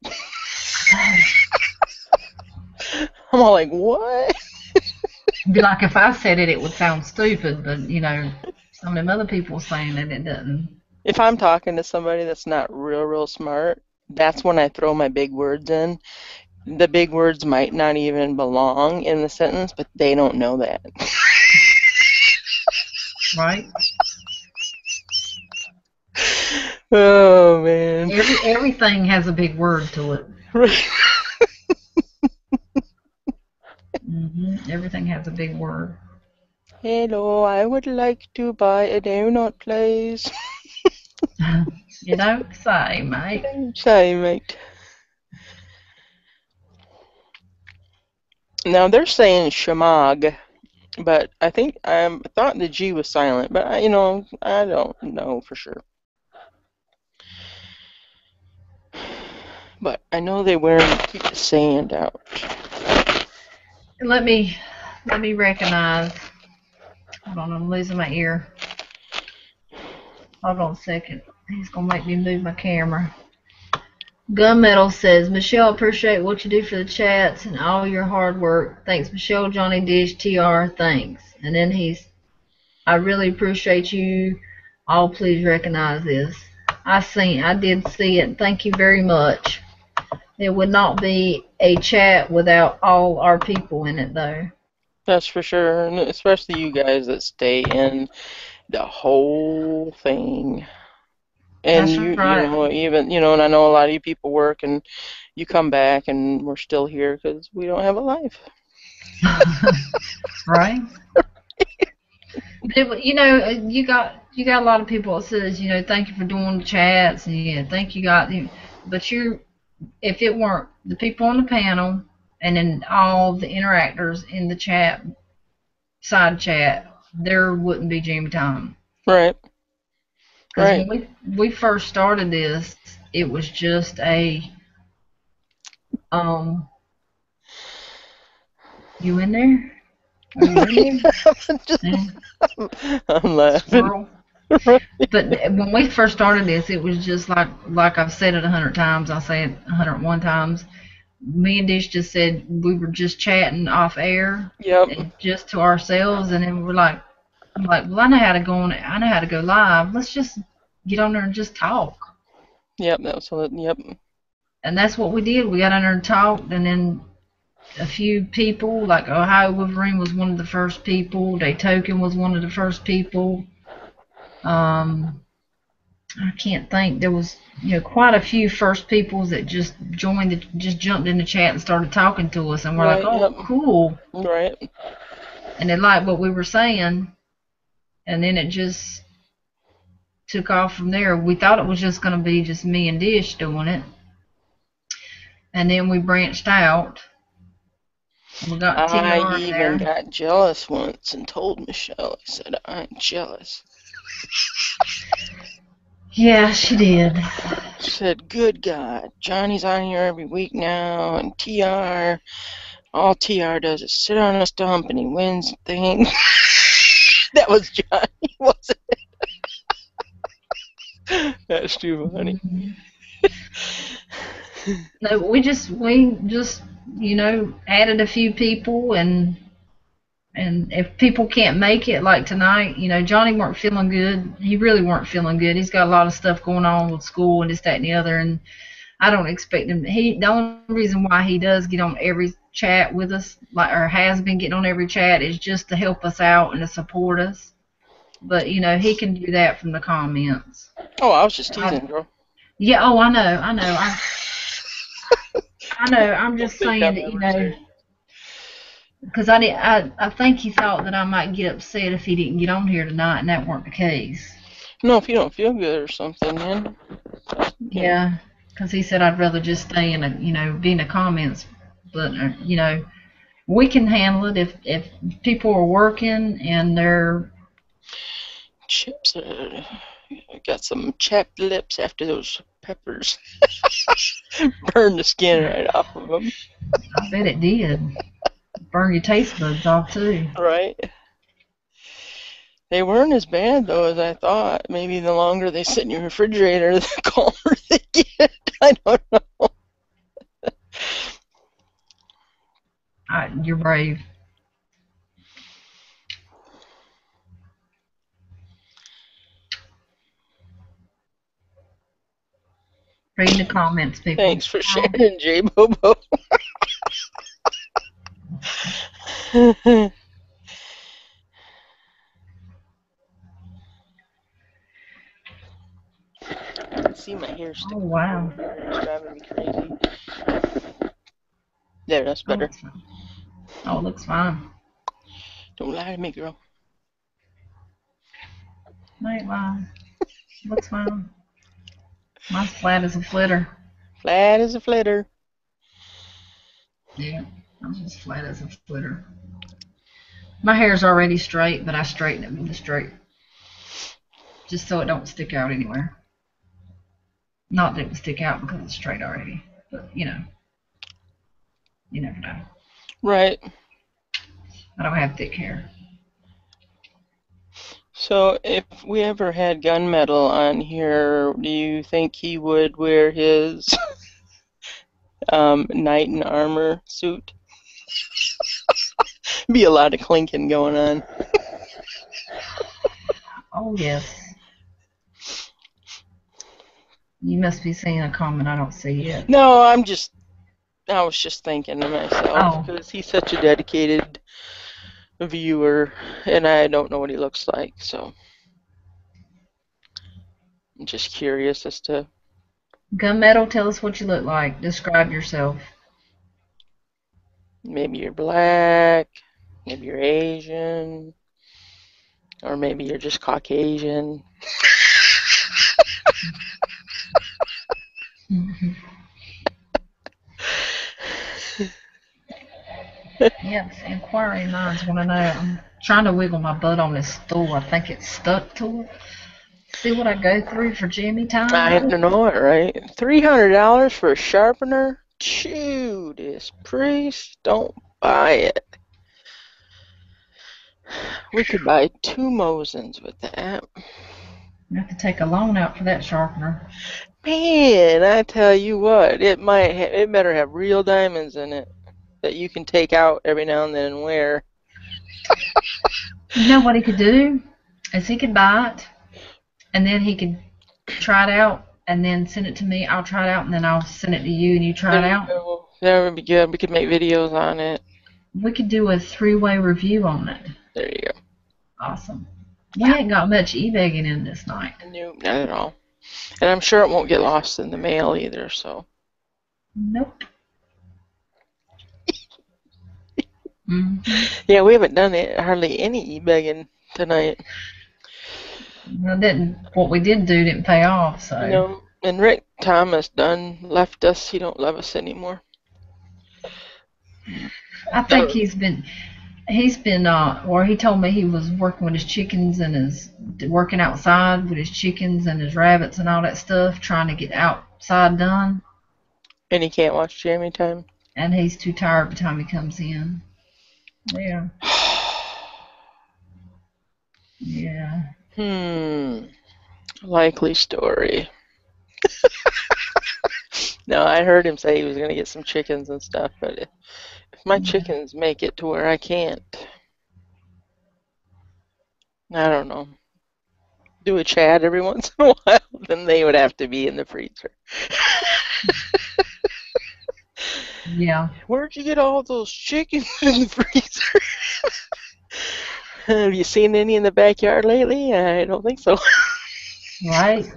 I'm all like, what? Be like if I said it, it would sound stupid, but some of them other people saying it, it doesn't. If I'm talking to somebody that's not real smart, that's when I throw my big words in. The big words might not even belong in the sentence, but they don't know that. Right? Oh, man. Everything has a big word to it. Right. Everything has a big word. Hello, I would like to buy a donut, please. You don't say, mate. Say, mate. Now they're saying shamag, but I think I thought the G was silent, but I don't know for sure. But I know they wear them to keep the sand out. Let me recognize. Hold on, I'm losing my ear. Hold on a second. He's gonna make me move my camera. Gunmetal says, Michelle, appreciate what you do for the chats and all your hard work. Thanks, Michelle, Johnny Dish, TR, thanks. And then I really appreciate you all. Please recognize this. I did see it. Thank you very much. It would not be a chat without all our people in it, though. That's for sure, and especially you guys that stay in the whole thing. And That's right. and I know a lot of you people work and you come back and we're still here because we don't have a life. Right? You got a lot of people that says, thank you for doing the chats and thank you but if it weren't the people on the panel and then all the interactors in the side chat, there wouldn't be Jammy Time. Right. Because when we first started this, it was just you in there? Are you in there? I'm laughing. But when we first started this, it was just like I've said it 100 times. I'll say it 101 times. Me and Dish just said we were just chatting off air, just to ourselves, and then I'm like, well, I know how to go live. Let's just get on there and just talk. Yep, yep. And that's what we did. We got on there and talked, and then a few people, like Ohio Wolverine was one of the first people. Daytoken was one of the first people. I can't think. There was, quite a few first people that just jumped in the chat and started talking to us, and we're like, oh, cool. Right. And they liked what we were saying, and then it just took off from there. We thought it was just going to be just me and Dish doing it, and then we branched out. We got I even got jealous once and told Michelle, I said, I'm jealous. Yeah, she did. She said, good God, Johnny's on here every week now, and TR, all TR does is sit on a stump and he wins things. That was Johnny, wasn't it? That's too funny. No, we just added a few people, and if people can't make it, like tonight, Johnny weren't feeling good. He really weren't feeling good. He's got a lot of stuff going on with school and this, that, and the other, and I don't expect him. The only reason why he does get on every chat with us, or has been getting on every chat, is just to help us out and to support us. but you know he can do that from the comments. Oh, I was just teasing, girl. Yeah. Oh, I know. I know. I'm just Don't think saying I'm that, you ever know, saying. because I think he thought that I might get upset if he didn't get on here tonight, and that weren't the case. No, if you don't feel good or something, man. Yeah, because he said I'd rather just stay in be in the comments, but we can handle it if people are working and they're. Chips. Got some chapped lips after those peppers. Burned the skin right off of them. I bet it did. Burn your taste buds off too. Right. They weren't as bad though as I thought. Maybe the longer they sit in your refrigerator, the calmer they get. I don't know. You're brave. Read the comments, people. Thanks for sharing, J Bobo. See my hair sticking. Oh wow. It's driving me crazy. There, that's better. Oh, it looks fine. Don't lie to me, girl. No, it lying. Looks fine. Mine's flat as a flitter. Flat as a flitter. Yeah, I'm just flat as a flitter. My hair's already straight, but I straighten it with the straight, just so it don't stick out anywhere. Not that it would stick out because it's straight already, but you never know. Right. I don't have thick hair. So, if we ever had Gunmetal on here, do you think he would wear his knight in armor suit? Be a lot of clinking going on. Oh yes. You must be seeing a comment I don't see yet. No, I was just thinking to myself, because he's such a dedicated viewer, and I don't know what he looks like, so I'm just curious as to. Gunmetal, tell us what you look like. Describe yourself. Maybe you're black, maybe you're Asian, or maybe you're just Caucasian. Yes, inquiring minds want to know. I'm trying to wiggle my butt on this stool. I think it's stuck to it. See what I go through for Jammy Time? I don't know it, right? $300 for a sharpener? Judas Priest, don't buy it. We could buy 2 Mosins with that. You have to take a loan out for that sharpener. Man, I tell you what, it better have real diamonds in it that you can take out every now and then and wear. You know what he could do? Is he could buy it, and then he could try it out, and then send it to me. I'll try it out, and then I'll send it to you, and you try it out. That would be good. We could make videos on it. We could do a 3-way review on it. There you go. Awesome. We ain't got much e-begging in this night. Nope, not at all. And I'm sure it won't get lost in the mail either, so. Nope. Mm-hmm. Yeah, we haven't done hardly any e-begging tonight. Well, what we did do didn't pay off, so. No, and Rick Thomas left us. He don't love us anymore. I think he's been, or he told me he was working with his chickens and working outside with his chickens and his rabbits and all that stuff, trying to get outside done. And he can't watch Jammy Time. And he's too tired by the time he comes in. Yeah. Yeah. Likely story. No, I heard him say he was going to get some chickens and stuff, but if my chickens make it to where I can't, I don't know, do a chat every once in a while, then they would have to be in the freezer. Yeah. Where'd you get all those chickens in the freezer? Have you seen any in the backyard lately? I don't think so. Right?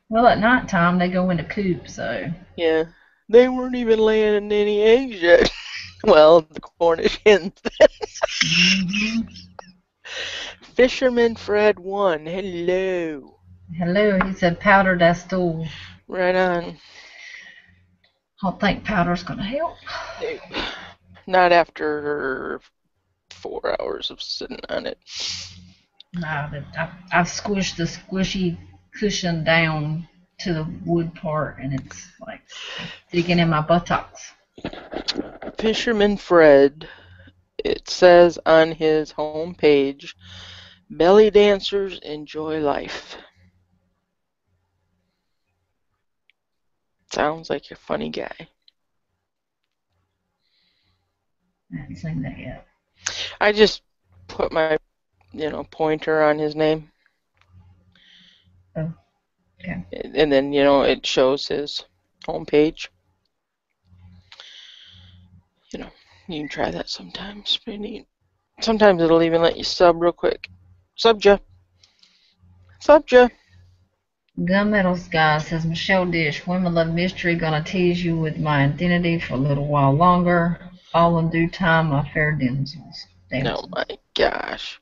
Well, at nighttime they go into coops, so. Yeah. They weren't even laying any eggs yet. Well, the Cornish hens. Mhm. Fisherman Fred 1. Hello. Hello, he said powder that stool. Right on. I don't think powder's gonna help. Nope. Not after 4 hours of sitting on it. No, but I've squished the squishy cushion down to the wood part, and it's like digging in my buttocks. Fisherman Fred, it says on his homepage, belly dancers enjoy life. Sounds like a funny guy. I haven't seen that yet. I just put my, pointer on his name. Oh, okay. And then, it shows his homepage. You can try that sometimes. Pretty neat. Sometimes it'll even let you sub real quick. Subja. Gunmetal's guy says, Michelle Dish, women love mystery, gonna tease you with my identity for a little while longer. All in due time, my fair damsels. Oh my gosh.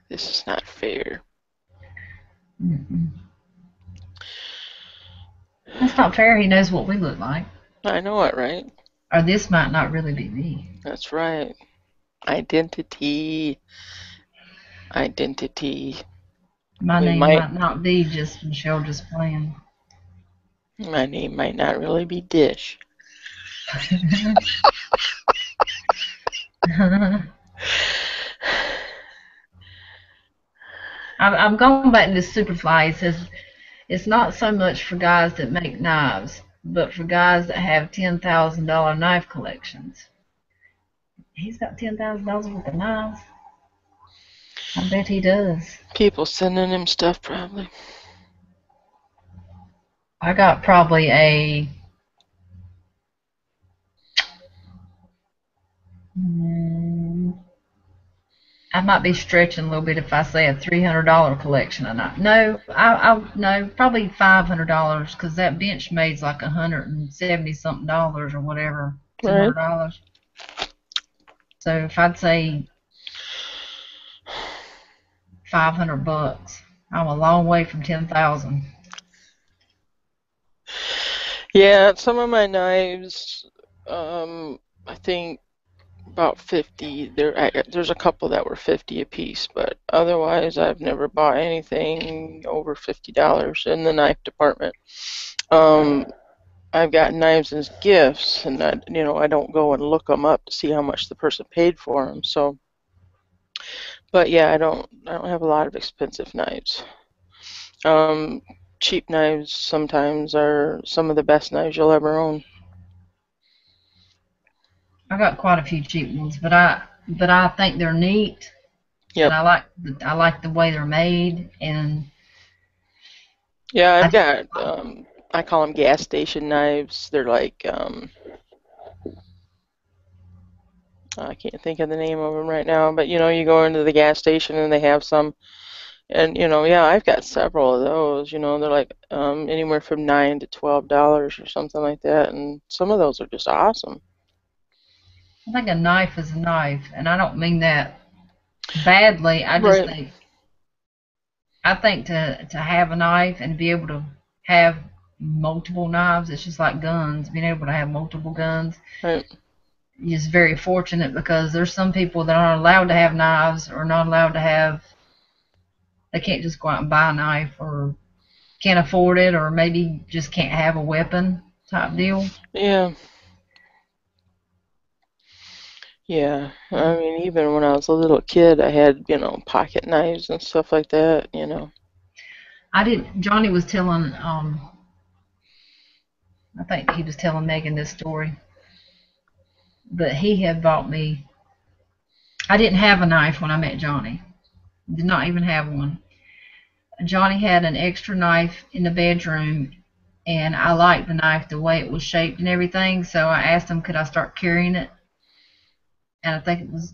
This is not fair. Mm-mm. That's not fair. He knows what we look like. I know it, right? Or this might not really be me. That's right. Identity. My name might not be just Michelle just playing. My name might not really be Dish. I'm going back to Superfly. He says, it's not so much for guys that make knives, but for guys that have $10,000 knife collections. He's got $10,000 worth of knives. I bet he does. People sending him stuff, probably. I got probably a I might be stretching a little bit if I say a $300 collection of knives. No, probably $500 because that Benchmade's like $170 something or whatever, $200. Right. So if I'd say $500, I'm a long way from 10,000. Yeah, some of my knives, I think about 50. There's a couple that were 50 a piece, but otherwise I've never bought anything over $50 in the knife department. I've got knives as gifts, and I don't go and look them up to see how much the person paid for them. So, but yeah, I don't have a lot of expensive knives. Cheap knives sometimes are some of the best knives you'll ever own. I got quite a few cheap ones, but I think they're neat. Yep. And I like the way they're made, and yeah, I've got I call them gas station knives. They're like I can't think of the name of them right now, but you go into the gas station and they have some, and yeah, I've got several of those. They're like anywhere from $9 to $12 or something like that, and some of those are just awesome. I think a knife is a knife, and I don't mean that badly. I just think to have a knife and be able to have multiple knives, it's just like guns. Being able to have multiple guns is very fortunate, because there's some people that aren't allowed to have knives, or not allowed to have. They can't just go out and buy a knife, or can't afford it, or maybe just can't have a weapon type deal. Yeah. Yeah, I mean, even when I was a little kid, I had, pocket knives and stuff like that, Johnny was telling, I think he was telling Megan this story, but he had bought me, I didn't have a knife when I met Johnny. Did not even have one. Johnny had an extra knife in the bedroom, and I liked the knife, the way it was shaped and everything, so I asked him, could I start carrying it? and I think it was,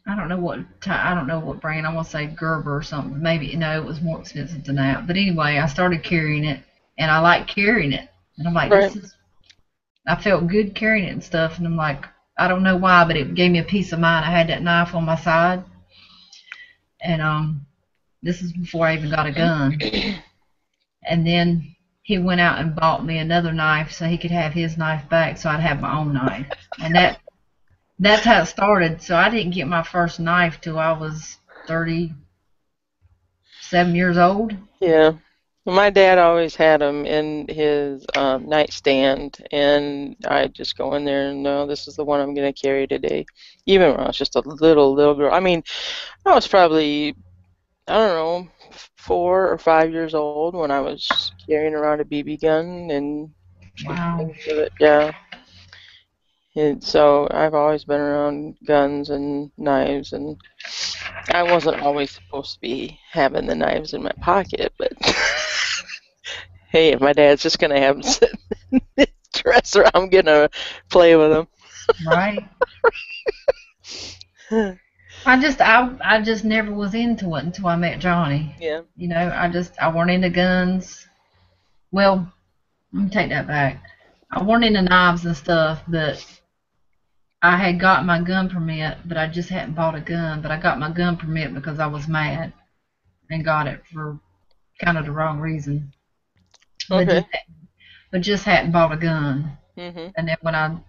I don't know what brand. I want to say Gerber or something. Maybe no, it was more expensive than that. But anyway, I started carrying it, and I like carrying it, and I'm like, Right. I felt good carrying it and stuff, and I'm like, I don't know why, but it gave me a peace of mind. I had that knife on my side, and this is before I even got a gun. And then he went out and bought me another knife so he could have his knife back, so I'd have my own knife. And that's how it started. So I didn't get my first knife till I was 37 years old. Yeah. Well, my dad always had them in his nightstand, and I just go in there and no, this is the one I'm going to carry today. Even when I was just a little girl. I mean, I was probably, I don't know, 4 or 5 years old when I was carrying around a BB gun and shooting Wow. things with it. Yeah. And so I've always been around guns and knives, and I wasn't always supposed to be having the knives in my pocket, but hey, if my dad's just gonna have them sit in his dresser, I'm gonna play with them. Right. I just never was into it until I met Johnny. Yeah. You know, I weren't into guns. Well, let me take that back. I weren't into knives and stuff, but I had got my gun permit, but I just hadn't bought a gun. But I got my gun permit because I was mad and got it for kind of the wrong reason. But Okay. just hadn't bought a gun. Mhm. And then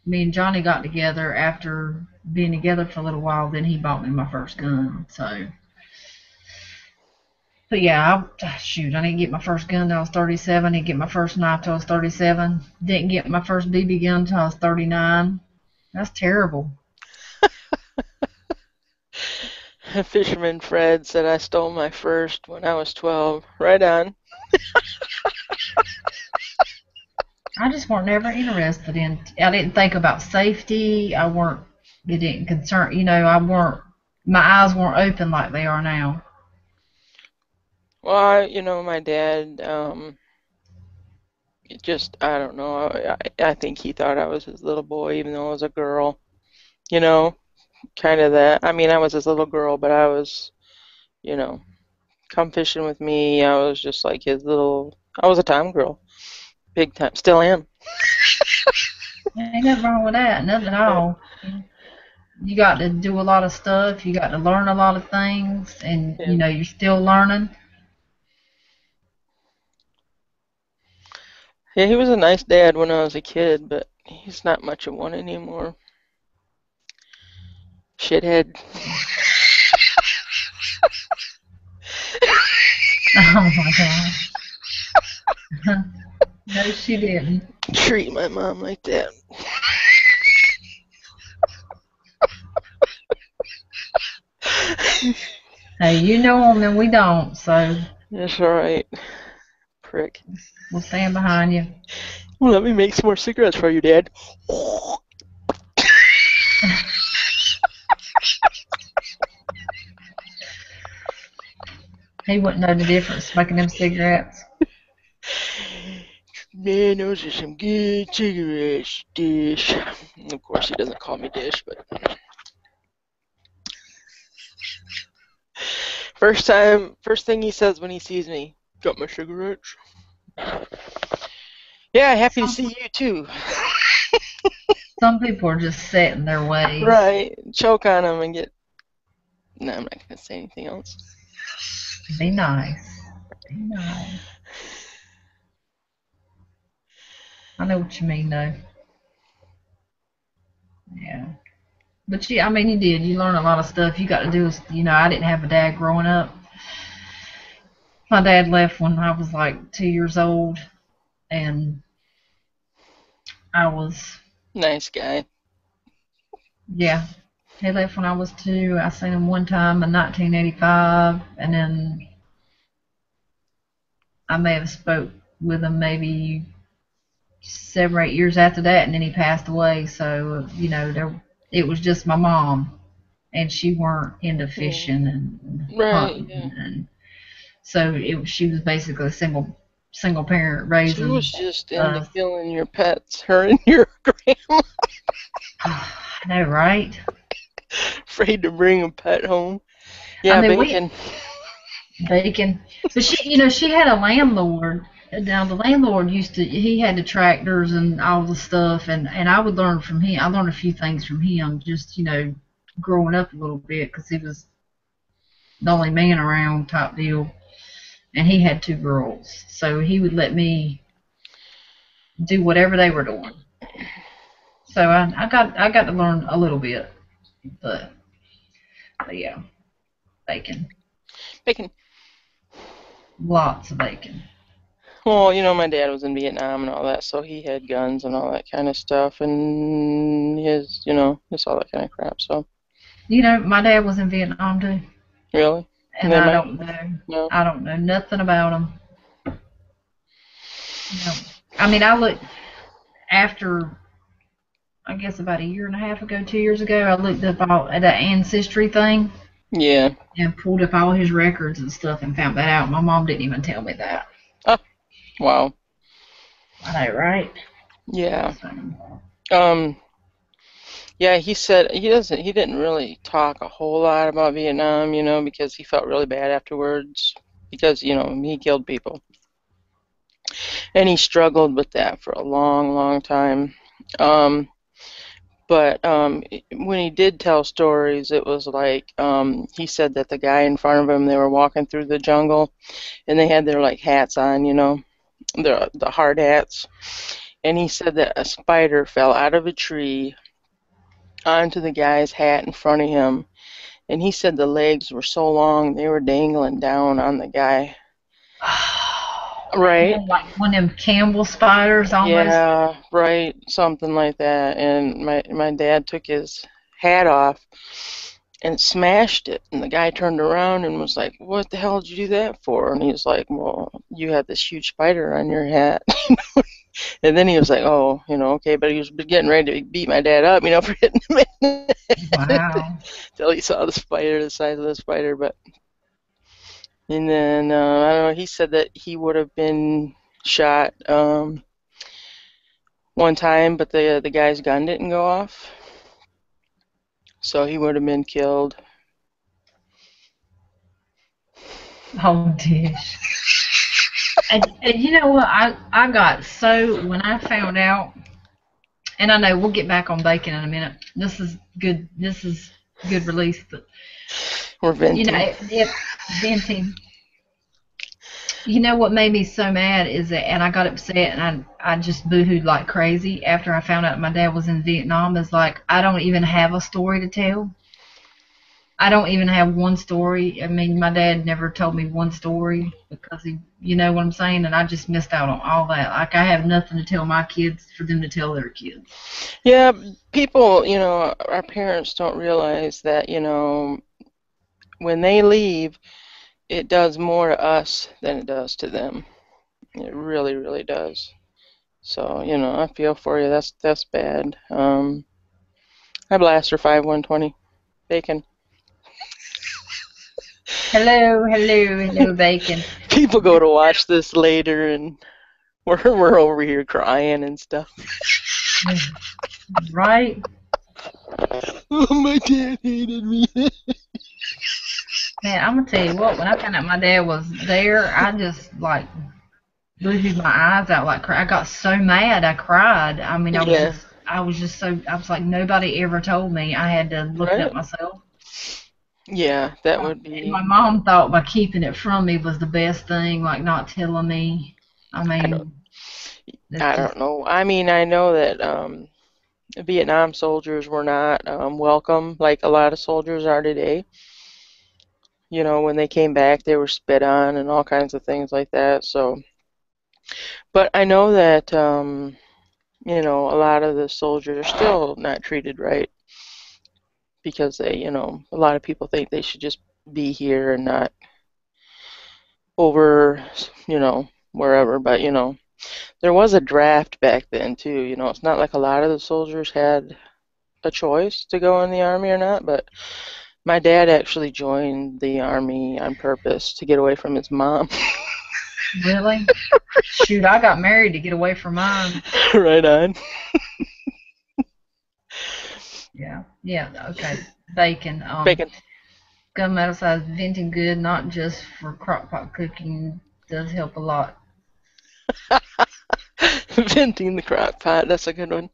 me and Johnny got together after being together for a little while, then he bought me my first gun. So, but yeah, shoot, I didn't get my first gun until I was 37. Didn't get my first knife till I was 37. Didn't get my first BB gun until I was 39. That's terrible. Fisherman Fred said I stole my first when I was 12. Right on. I just weren't never interested in. I didn't think about safety. It didn't concern. I weren't. My eyes weren't open like they are now. Well, my dad, I don't know. I think he thought I was his little boy, even though I was a girl. You know, kind of that. I mean, I was his little girl, but I was, you know, come fishing with me. I was just like I was a time girl. Big time. Still am. Ain't nothing wrong with that. Nothing at Yeah. all. You got to do a lot of stuff. You got to learn a lot of things, and Yeah. you're still learning. Yeah, he was a nice dad when I was a kid, but he's not much of one anymore. Shithead. Oh my gosh. No, she didn't. Treat my mom like that. Hey, you know them and we don't, so That's alright. Prick. we'll stand behind you. Well, let me make some more cigarettes for you, Dad. He wouldn't know the difference smoking them cigarettes. Man, those are some good cigarettes, Dish. Of course, he doesn't call me Dish, but first thing he says when he sees me, got my cigarettes? Yeah, happy to see you too. Some people are just set in their ways. Right, choke on them and get. No, I'm not gonna say anything else. Be nice. Be nice. I know what you mean, though. Yeah. But I mean, you did. You learn a lot of stuff. You got to do, I didn't have a dad growing up. My dad left when I was like 2 years old, and I was, Nice guy. yeah. He left when I was 2. I seen him one time in 1985, and then I may have spoke with him maybe 7 or 8 years after that, and then he passed away. So, it was just my mom, and she weren't into fishing and Right, hunting, yeah. and so she was basically a single parent She raising was just into us. killing your pets, her and your grandma. I know, right? Afraid to bring a pet home. I Yeah, mean, bacon. bacon. But she had a landlord. Now the landlord he had the tractors and all the stuff, and I would learn from him. I learned a few things from him, just growing up a little bit, because he was the only man around type deal, and he had two girls, so he would let me do whatever they were doing. So I got to learn a little bit, but yeah, bacon, Bacon. lots of bacon. Well, my dad was in Vietnam and all that, so he had guns and all that kind of stuff, and just all that kind of crap. So, My dad was in Vietnam too, really? and They I might. don't know, No. I don't know nothing about him. No, I mean I looked after. I guess about a year and a half ago, 2 years ago, I looked up all at that ancestry thing Yeah. and pulled up all his records and stuff and found that out. My mom didn't even tell me that. Ah, wow. I know, right? Yeah. So, Um. Yeah, he said he didn't really talk a whole lot about Vietnam, because he felt really bad afterwards because, he killed people. And he struggled with that for a long, long time. Um, but when he did tell stories, it was like he said that the guy in front of him, they were walking through the jungle, and they had their like hats on, the hard hats. And he said that a spider fell out of a tree onto the guy's hat in front of him. And he said the legs were so long they were dangling down on the guy. Right? like one of them Campbell spiders almost. Yeah, right, something like that. And my dad took his hat off and smashed it. And the guy turned around and was like, "What the hell did you do that for?" And he was like, "Well, you had this huge spider on your hat." And then he was like, "Oh, okay," but he was getting ready to beat my dad up, for hitting him in the head Wow. until he saw the spider, the size of the spider. But and then I don't know. He said that he would have been shot one time, but the guy's gun didn't go off, so he would have been killed. Oh, dish. And you know what? I got so when I found out, and I know we'll get back on bacon in a minute. This is good. This is good release, but Or venting. if venting. You know what made me so mad is that, and I got upset and I just boohooed like crazy after I found out my dad was in Vietnam. Is like I don't even have a story to tell. I don't even have one story. I mean, my dad never told me one story because you know what I'm saying, and I just missed out on all that. Like I have nothing to tell my kids for them to tell their kids. Yeah, people, our parents don't realize that, when they leave, it does more to us than it does to them. It really, really does. So, I feel for you. That's bad. I blaster 5120 bacon. Hello, bacon. People go to watch this later, and we're over here crying and stuff. Right? Oh, my dad hated me. Man, I'm gonna tell you what. When I found out my dad was there, I just like boohooed my eyes out like I got so mad I cried. I mean, Yeah. I was just so I was like nobody ever told me. I had to look it Right? up myself. Yeah, that would And my be. mom thought by keeping it from me was the best thing, like not telling me. I I don't. mean, it's I just don't know. I mean, I know that Vietnam soldiers were not welcome like a lot of soldiers are today. When they came back, they were spit on and all kinds of things like that. So, but I know that a lot of the soldiers are still not treated right because a lot of people think they should just be here and not over, wherever. But there was a draft back then too. It's not like a lot of the soldiers had a choice to go in the army or not, but my dad actually joined the army on purpose to get away from his mom. Really? Shoot, I got married to get away from mine. Right on. Yeah. Yeah. Okay. Bacon. Bacon. Gunmetal size venting good, not just for crock pot cooking. Does help a lot. Venting the crock pot. That's a good one.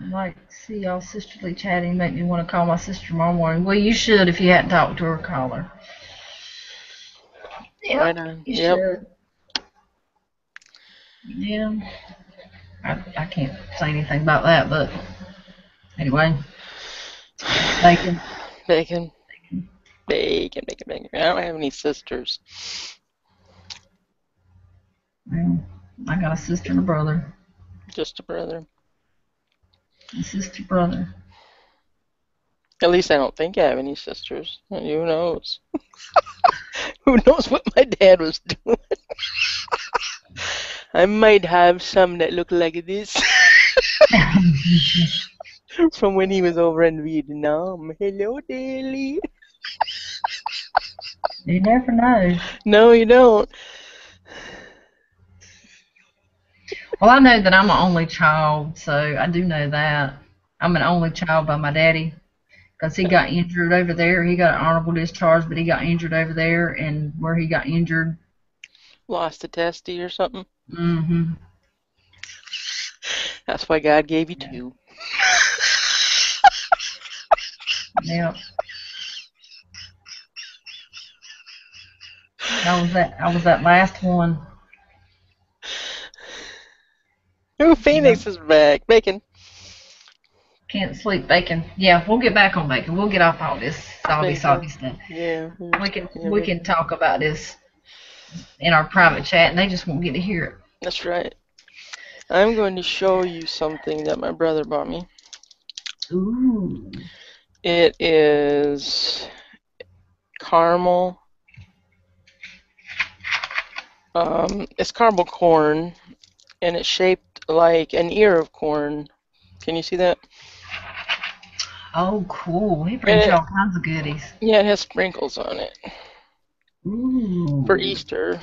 Like, see y'all sisterly chatting make me want to call my sister tomorrow morning. Well, you should if you hadn't talked to her, call her. Yeah, Right on. you Yep. should. Yeah. I can't say anything about that, but anyway. Bacon. Bacon. Bacon, bacon, bacon. I don't have any sisters. Well, I got a sister and a brother. Just a brother. A sister, brother. At least I don't think I have any sisters. Who knows? Who knows what my dad was doing? I might have some that look like this. From when he was over in Vietnam. Hello, Daly. You never know. No, you don't. Well, I know that I'm an only child, so I do know that. I'm an only child by my daddy because he got injured over there. He got an honorable discharge, but he got injured over there, and where he got injured. Lost a testy or something. Mm-hmm. That's why God gave you two. Yep. I was that last one. Ooh, Phoenix is back. Bacon. Can't sleep. Bacon. Yeah, we'll get back on bacon. We'll get off all this sobby stuff. Yeah. We can talk about this in our private chat, and they just won't get to hear it. That's right. I'm going to show you something that my brother bought me. Ooh. It is caramel. It's caramel corn, and it's shaped like an ear of corn. Can you see that? Oh, cool. He brings you all kinds of goodies. Yeah, it has sprinkles on it. Ooh. For Easter.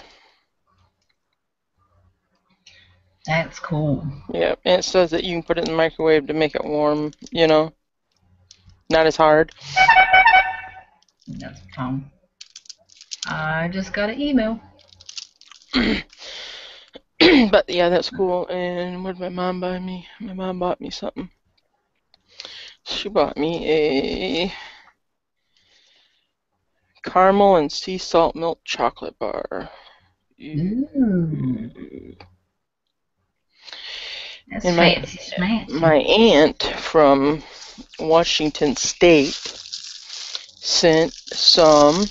That's cool. Yeah, and it says that you can put it in the microwave to make it warm, you know. Not as hard. That's fun. I just got an email. But yeah, that's cool. And what did my mom buy me? My mom bought me something. She bought me a caramel and sea salt milk chocolate bar. Ooh. That's and fancy schmancy. My aunt from Washington State sent some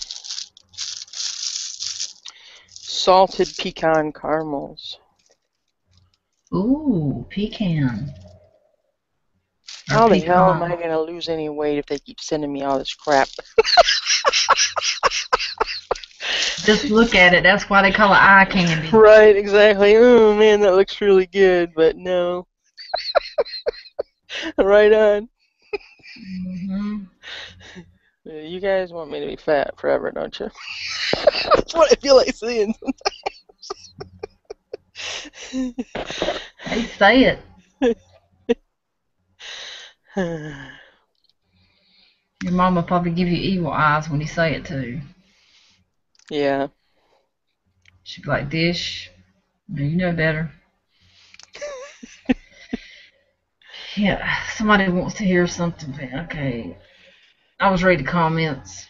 salted pecan caramels. Ooh, pecan. How the hell am I going to lose any weight if they keep sending me all this crap? Just look at it. That's why they call it eye candy. Right, exactly. Oh, man, that looks really good, but no. Right on. Mm-hmm. You guys want me to be fat forever, don't you? That's what I feel like saying sometimes. They say it. Your mom will probably give you evil eyes when you say it too. Yeah. She'd be like, Dish, you know better. Yeah, somebody wants to hear something. Okay. I was reading comments.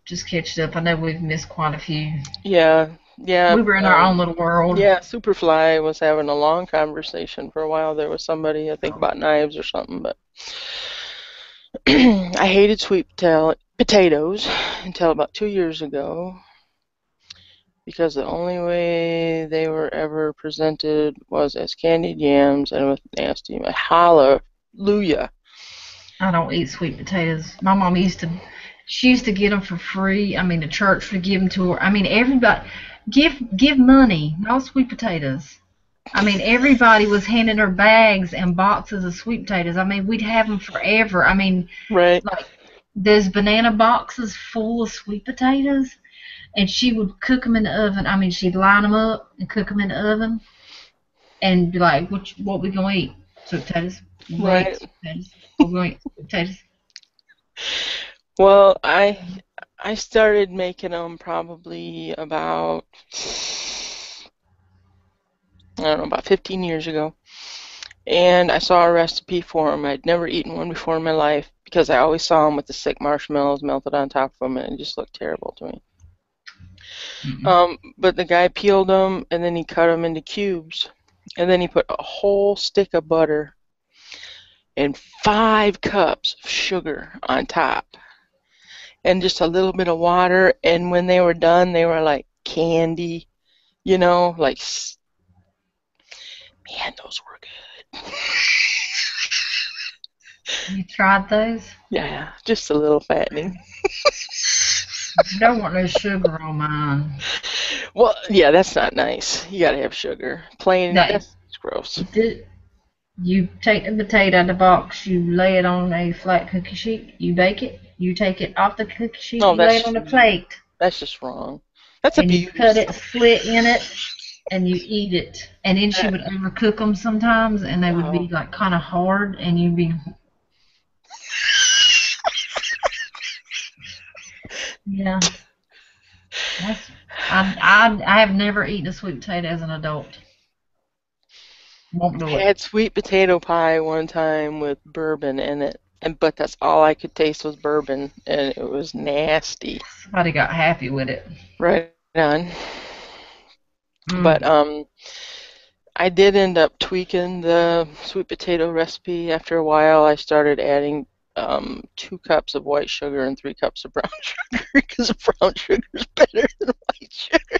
Just catch up. I know we've missed quite a few. Yeah. We were in our own little world. Yeah, Superfly was having a long conversation for a while. There was somebody, I think, about knives or something, but I hated sweet potatoes until about 2 years ago because the only way they were ever presented was as candied yams and with nasty. Hallelujah. I don't eat sweet potatoes. My mom used to get them for free. I mean, the church would give them to her. I mean, everybody give money, not sweet potatoes. I mean, everybody was handing her bags and boxes of sweet potatoes. I mean, we'd have them forever. I mean, right. Like those banana boxes full of sweet potatoes. And she would cook them in the oven. I mean, she'd line them up and cook them in the oven, and be like, "What we gonna eat? Sweet potatoes. We're gonna eat Right. sweet potatoes. We're gonna eat sweet potatoes." Well, I started making them probably about, I don't know, about 15 years ago. And I saw a recipe for them. I'd never eaten one before in my life because I always saw them with the thick marshmallows melted on top of them, and it just looked terrible to me. Mm-mm. But the guy peeled them, and then he cut them into cubes, and then he put a whole stick of butter and 5 cups of sugar on top, and just a little bit of water. And when they were done, they were like candy, like, man, those were good. You tried those? Yeah, just a little fattening. I don't want no sugar on mine. Well, yeah, that's not nice. You gotta have sugar. Plain, No, that's gross. you take the potato out of the box, you lay it on a flat cookie sheet, you bake it, you take it off the cookie sheet, No, you lay it on a plate, that's just wrong. That's and you cut abuse. it slit in it, and you eat it. And then she would overcook them sometimes, and they would be Oh, like kind of hard, and you'd be, yeah. That's I have never eaten a sweet potato as an adult. Won't do I it. had sweet potato pie one time with bourbon in it, but that's all I could taste was bourbon, and it was nasty. Somebody got happy with it. Right on. But Mm. I did end up tweaking the sweet potato recipe. After a while, I started adding 2 cups of white sugar and 3 cups of brown sugar because brown sugar is better than white sugar.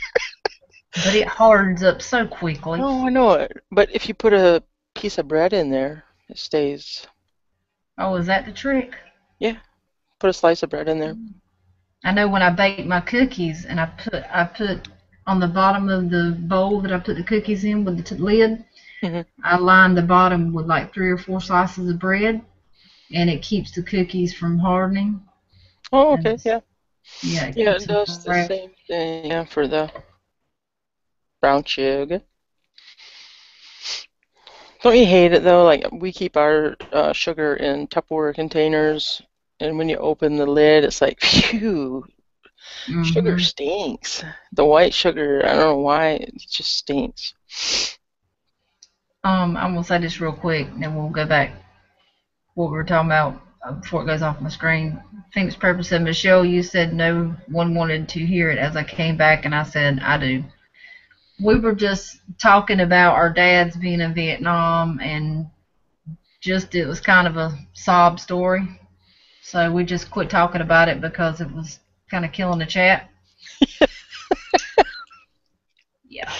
But it hardens up so quickly. Oh, I know it. But if you put a piece of bread in there, it stays. Oh, is that the trick? Yeah, put a slice of bread in there. I know when I bake my cookies and I put on the bottom of the bowl that I put the cookies in with the lid, Hmm. I line the bottom with like 3 or 4 slices of bread, and it keeps the cookies from hardening. Oh, And okay, yeah. yeah, it Yeah, keeps it them does the fresh. same thing, yeah, for the brown sugar. Don't you hate it though? Like we keep our sugar in Tupperware containers, and when you open the lid, it's like, phew, sugar Hmm. stinks. The white sugar, I don't know why, it just stinks. I'm gonna say this real quick, and then we'll go back what we were talking about before it goes off my screen. Phoenix Purple said, Michelle, you said no one wanted to hear it as I came back, and I said, I do. We were just talking about our dads being in Vietnam, and just it was kind of a sob story. So we just quit talking about it because it was kind of killing the chat. Yeah.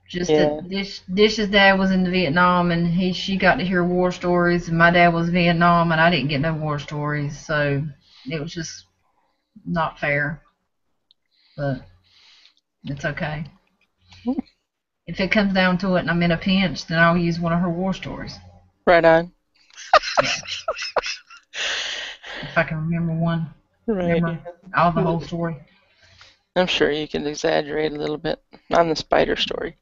Just Yeah, that Dish's dad was in Vietnam, and she got to hear war stories, and my dad was Vietnam, and I didn't get no war stories, so it was just not fair. But it's okay. If it comes down to it, and I'm in a pinch, then I'll use one of her war stories. right on. Yeah, if I can remember one, Right, remember all the yeah. whole story. I'm sure you can exaggerate a little bit on the spider story.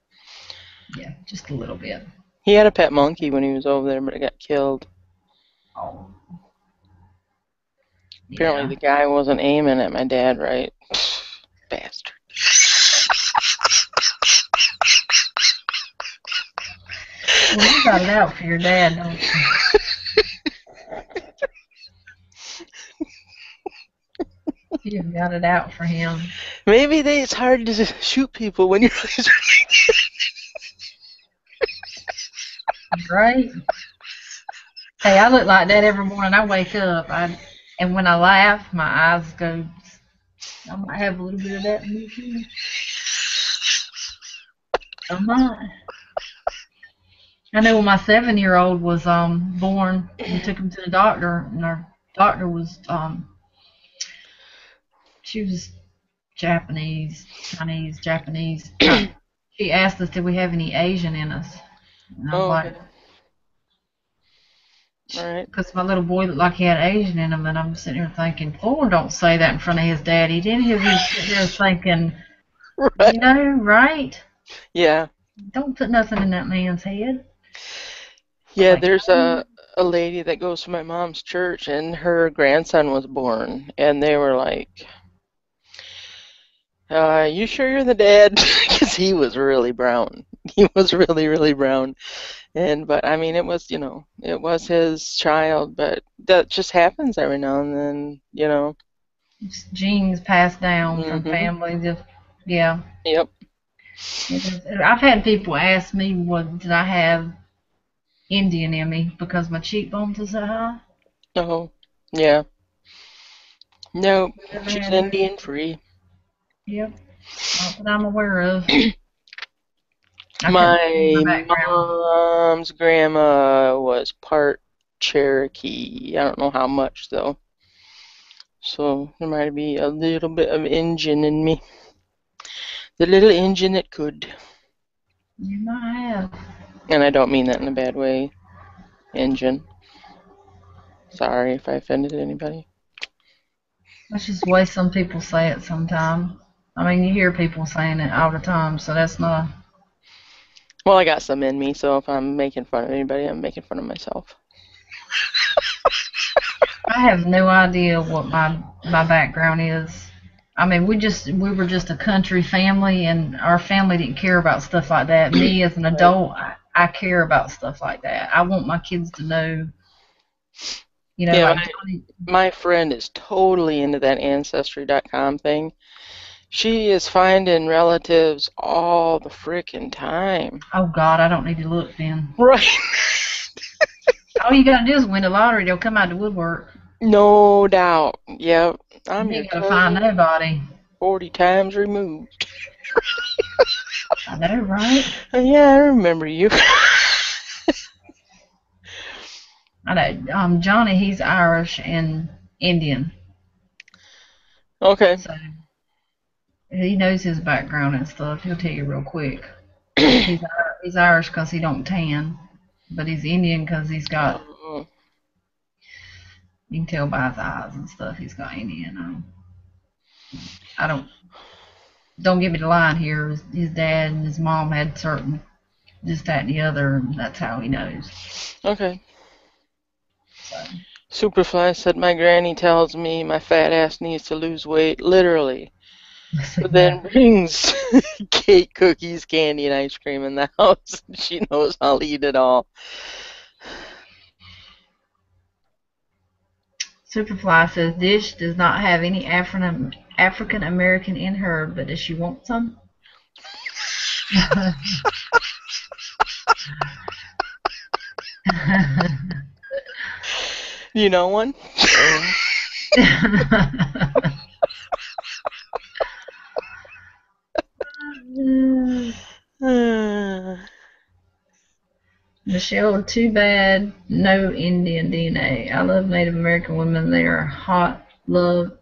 Yeah, just a little bit. He had a pet monkey when he was over there, but it got killed. Oh, Apparently yeah. the guy wasn't aiming at my dad right. Bastard. Well, you got it out for your dad, don't you? You got it out for him. Maybe it's hard to shoot people when you're Right? Hey, I look like that every morning I wake up. And when I laugh, my eyes go. I might have a little bit of that in me too. I might. I know when my 7-year-old was born, we took him to the doctor, and our doctor was she was Japanese, Chinese, Japanese. She asked us, did we have any Asian in us? And I was Oh, like, okay. Right. Because my little boy looked like he had Asian in him, and I'm sitting here thinking, Lord, don't say that in front of his daddy. Then he'll be sitting there thinking, Right. you know, right? Yeah. Don't put nothing in that man's head. Yeah, Like, there's a lady that goes to my mom's church, and her grandson was born, and they were like, you sure you're the dad? Because he was really brown. He was really, really brown. But I mean, it was, it was his child, but that just happens every now and then. genes passed down from Hmm. family. Just, yeah. Yep. I've had people ask me, what did I have Indian in me because my cheekbones are so high? Oh, yeah. No, Never she's had that. Indian free. Yep. Not that I'm aware of. I couldn't tell you My my background. mom's grandma was part Cherokee. I don't know how much though. So there might be a little bit of Indian in me. The little Indian that could. You might have. And I don't mean that in a bad way. Indian. Sorry if I offended anybody. That's just the way some people say it sometimes. I mean, you hear people saying it all the time, so that's not. Well, I got some in me, so if I'm making fun of anybody, I'm making fun of myself. I have no idea what my background is. I mean, we were just a country family, and our family didn't care about stuff like that. Me as an Right. adult, I care about stuff like that. I want my kids to know, Yeah, like Johnny. my friend is totally into that Ancestry.com thing. She is finding relatives all the frickin' time. Oh God, I don't need to look then. Right. All you gotta do is win the lottery; they'll come out the woodwork. No doubt. Yep. I'm You your ain't gotta find cousin nobody. 40 times removed. I know, right? Yeah, I remember you. I know. Johnny, he's Irish and Indian, Okay. so he knows his background and stuff. He'll tell you real quick. He's Irish because he don't tan, but he's Indian because he's got. Oh, You can tell by his eyes and stuff. He's got Indian. I don't give me the line here. His dad and his mom had certain this, that, and the other, and that's how he knows. okay. So Superfly said my granny tells me my fat ass needs to lose weight, literally. listen, But yeah. then brings cake, cookies, candy, and ice cream in the house. She knows I'll eat it all. Superfly says Dish does not have any African American in her, but does she want some? You know one? Michelle, too bad no Indian DNA. I love Native American women. They are hot, love,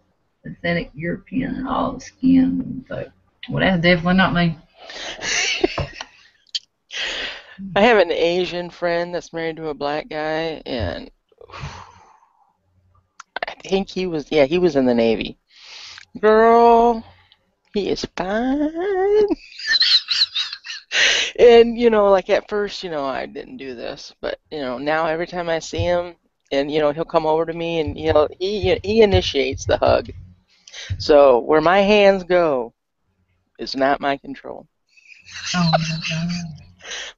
authentic European, and all the skin. So, well, that's definitely not me. I have an Asian friend that's married to a black guy, and I think he was in the Navy. Girl, he is fine. And, like at first, I didn't do this, but, now every time I see him, and, he'll come over to me and, he initiates the hug. So where my hands go is not my control. Oh my God.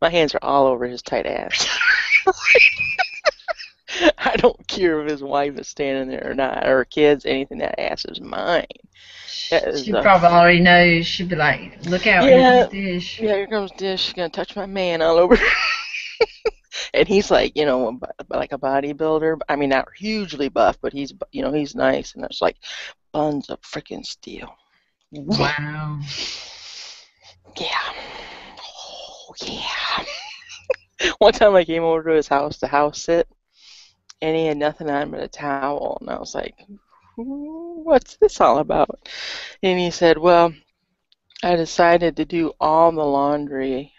My hands are all over his tight ass. I don't care if his wife is standing there or not, or kids, anything. That ass is mine. That is She probably already knows. She'd be like, look out, here yeah, comes Dish. yeah. Here comes Dish. She's gonna touch my man all over. And he's like, like a bodybuilder. I mean, not hugely buff, but he's nice, and it's like buns of freaking steel. Wow. Yeah. Oh yeah. One time I came over to his house to house sit, and he had nothing on but a towel, and I was like, "What's this all about?" And he said, "Well, I decided to do all the laundry,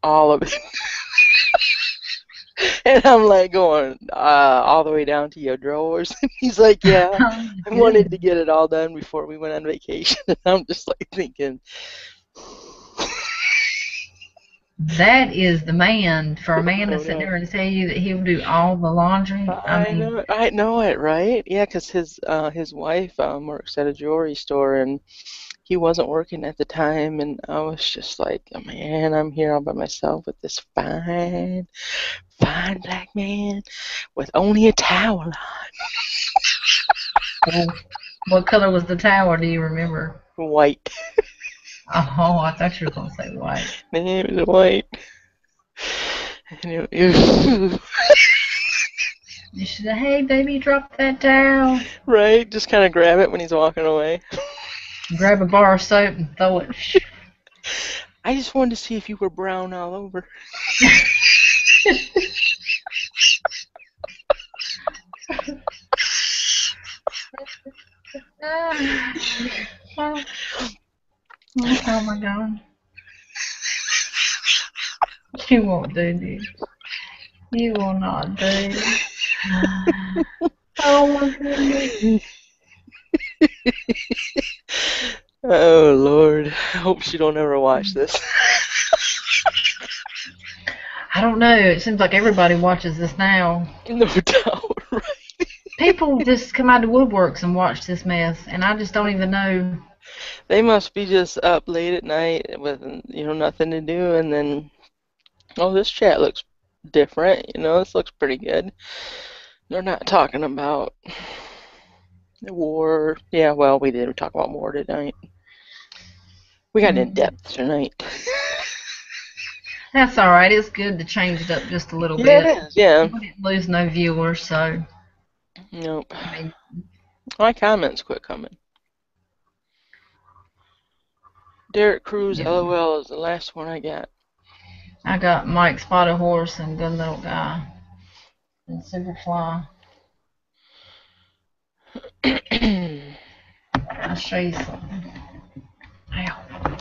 all of it." And I'm like going all the way down to your drawers. And he's like, yeah, Oh, I wanted to good. get it all done before we went on vacation. And I'm just like thinking, That is the man for a man to oh sit no. there and tell you that he'll do all the laundry. I mean, I know it, right? Yeah, 'cause his wife works at a jewelry store, and he wasn't working at the time, and I was just like, oh, man, I'm here all by myself with this fine, fine black man with only a towel on. well, what color was the tower? Do you remember? White. Oh, I thought you were going to say white. Man, it was white. And it You should have, hey, baby, drop that towel. right? Just kind of grab it when he's walking away. Grab a bar of soap and throw it. I just wanted to see if you were brown all over. Oh, oh my God. You won't do this. You will not do. Oh my goodness. Oh Lord, I hope she don't ever watch this. I don't know. It seems like everybody watches this now. No doubt, right? People just come out of the woodworks and watch this mess, and I just don't even know. They must be just up late at night with nothing to do, and then this chat looks different. This looks pretty good. They're not talking about the war. Yeah, well, we did talk about war tonight. We got in depth tonight. That's all right. It's good to change it up just a little Yeah, bit. it is. Yeah. We didn't lose no viewers, so. Nope. I mean, My comments quit coming. Derek Cruz, yeah. LOL, is the last one I got. I got Mike Spotted Horse and Good Little Guy and Superfly. I'll show you something. Ow.